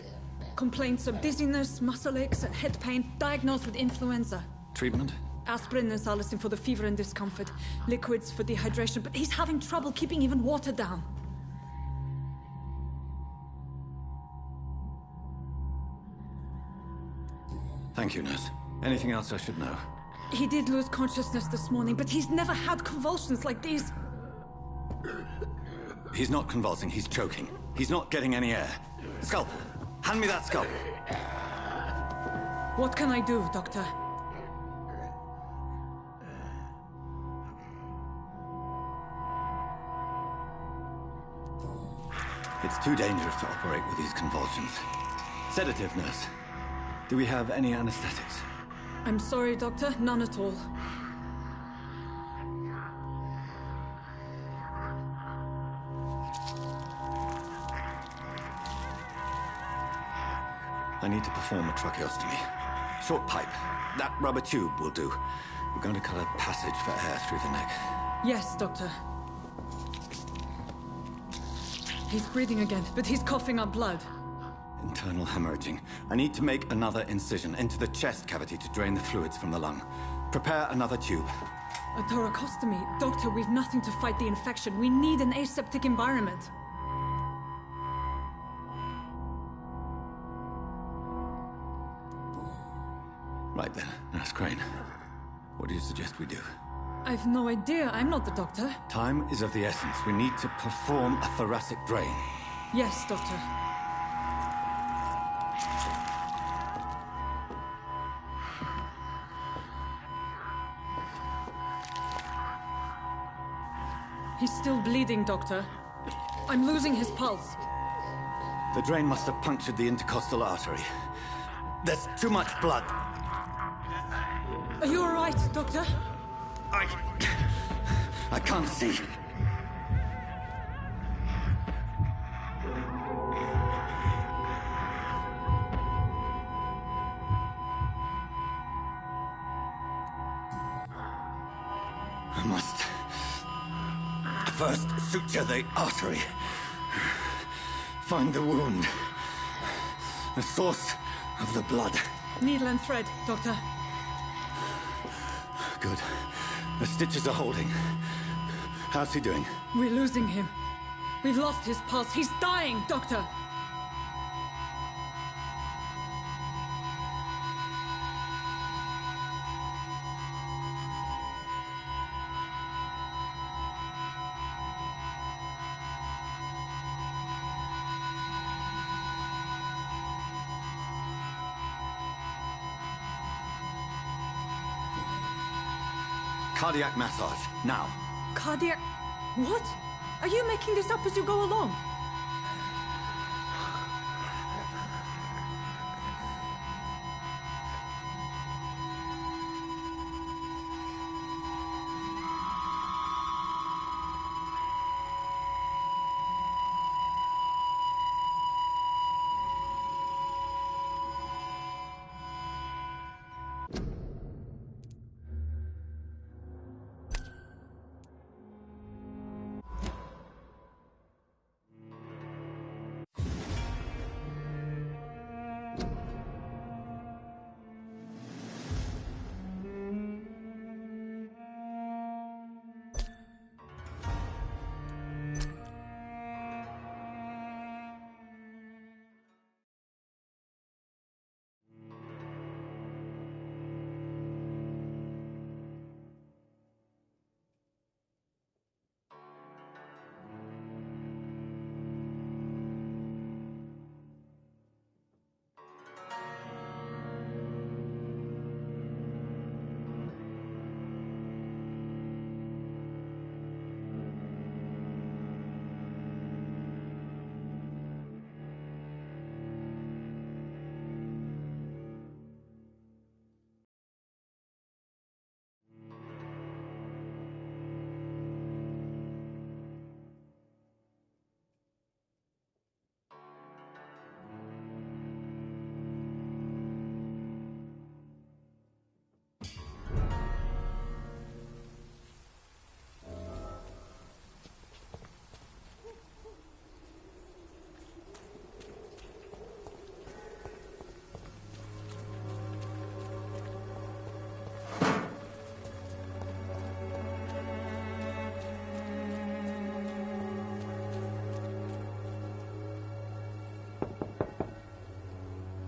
Complaints of dizziness, muscle aches, and head pain. Diagnosed with influenza. Treatment? Aspirin and salicin for the fever and discomfort. Liquids for dehydration, but he's having trouble keeping even water down. Thank you, nurse. Anything else I should know? He did lose consciousness this morning, but he's never had convulsions like these. He's not convulsing, he's choking. He's not getting any air. Scalpel! Hand me that scalpel! What can I do, Doctor? It's too dangerous to operate with these convulsions. Sedative, nurse. Do we have any anesthetics? I'm sorry, Doctor. None at all. I need to perform a tracheostomy. Short pipe. That rubber tube will do. We're going to cut a passage for air through the neck. Yes, Doctor. He's breathing again, but he's coughing up blood. Internal hemorrhaging. I need to make another incision into the chest cavity to drain the fluids from the lung. Prepare another tube. A thoracostomy. Doctor, we've nothing to fight the infection. We need an aseptic environment. Right then, Nurse Crane. What do you suggest we do? I've no idea. I'm not the doctor. Time is of the essence. We need to perform a thoracic drain. Yes, Doctor. He's still bleeding, Doctor. I'm losing his pulse. The drain must have punctured the intercostal artery. There's too much blood. Are you all right, Doctor? I can't see. I must first suture the artery. Find the wound. The source of the blood. Needle and thread, Doctor. Good. The stitches are holding. How's he doing? We're losing him. We've lost his pulse. He's dying, Doctor. Cardiac massage, now. Cardiac... What? Are you making this up as you go along?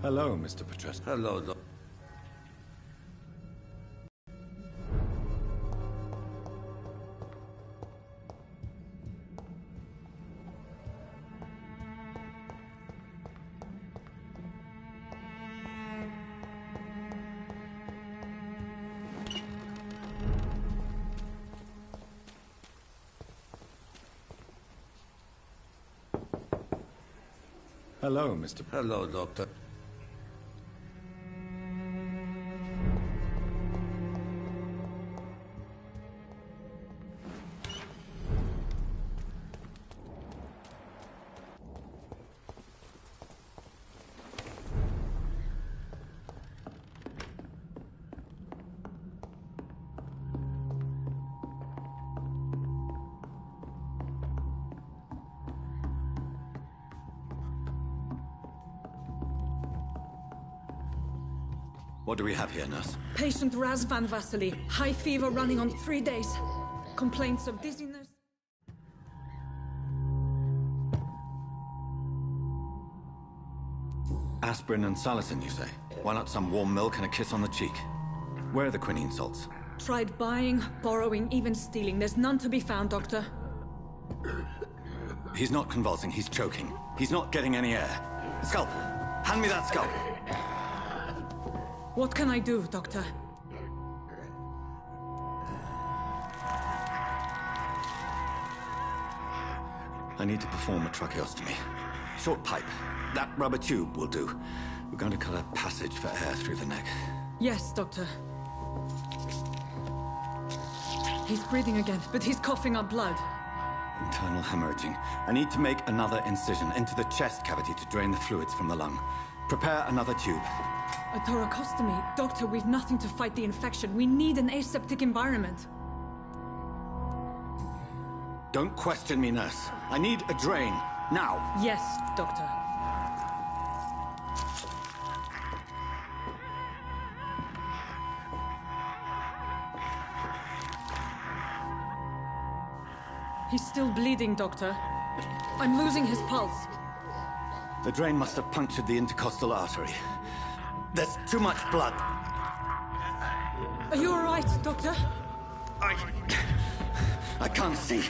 Hello, Mr. Petrescu. Hello, Doc. Hello, Mr. Hello, Doctor. What do we have here, nurse? Patient Razvan Vasily. High fever running on 3 days. Complaints of dizziness. Aspirin and salicin, you say? Why not some warm milk and a kiss on the cheek? Where are the quinine salts? Tried buying, borrowing, even stealing. There's none to be found, Doctor. He's not convulsing, he's choking. He's not getting any air. Scalpel! Hand me that scalpel! What can I do, Doctor? I need to perform a tracheostomy. Short pipe. That rubber tube will do. We're going to cut a passage for air through the neck. Yes, Doctor. He's breathing again, but he's coughing up blood. Internal hemorrhaging. I need to make another incision into the chest cavity to drain the fluids from the lung. Prepare another tube. A thoracostomy? Doctor, we've nothing to fight the infection. We need an aseptic environment. Don't question me, nurse. I need a drain. Now. Yes, Doctor. He's still bleeding, Doctor. I'm losing his pulse. The drain must have punctured the intercostal artery. There's too much blood. Are you all right, Doctor? I can't see.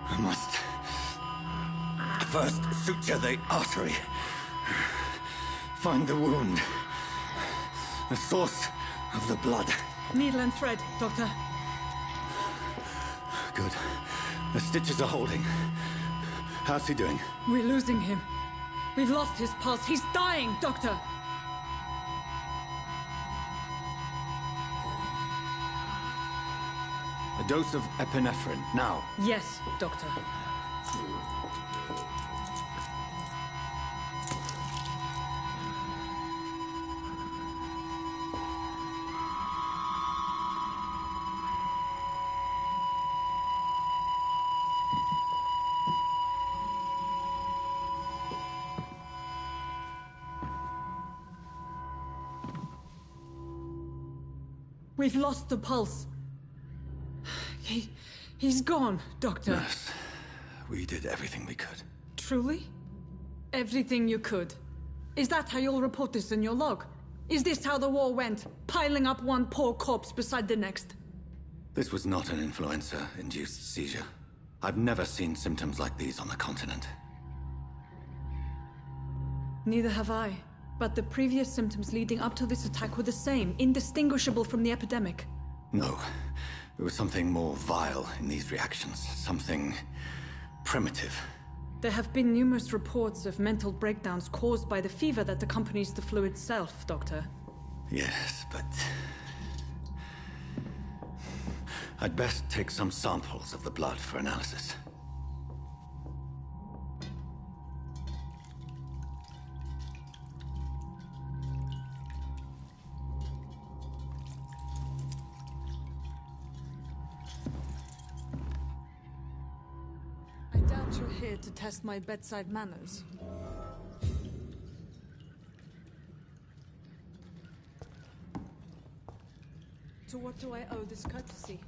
I must first suture the artery. Find the wound. The source of the blood. Needle and thread, Doctor. Good. The stitches are holding. How's he doing? We're losing him. We've lost his pulse. He's dying, Doctor! A dose of epinephrine, now. Yes, Doctor. We've lost the pulse. He's gone, Doctor. Nurse, we did everything we could. Truly? Everything you could? Is that how you'll report this in your log? Is this how the war went? Piling up one poor corpse beside the next? This was not an influenza-induced seizure. I've never seen symptoms like these on the continent. Neither have I. But the previous symptoms leading up to this attack were the same, indistinguishable from the epidemic. No. There was something more vile in these reactions. Something primitive. There have been numerous reports of mental breakdowns caused by the fever that accompanies the flu itself, Doctor. Yes, but... I'd best take some samples of the blood for analysis. I doubt you're here to test my bedside manners. To what do I owe this courtesy?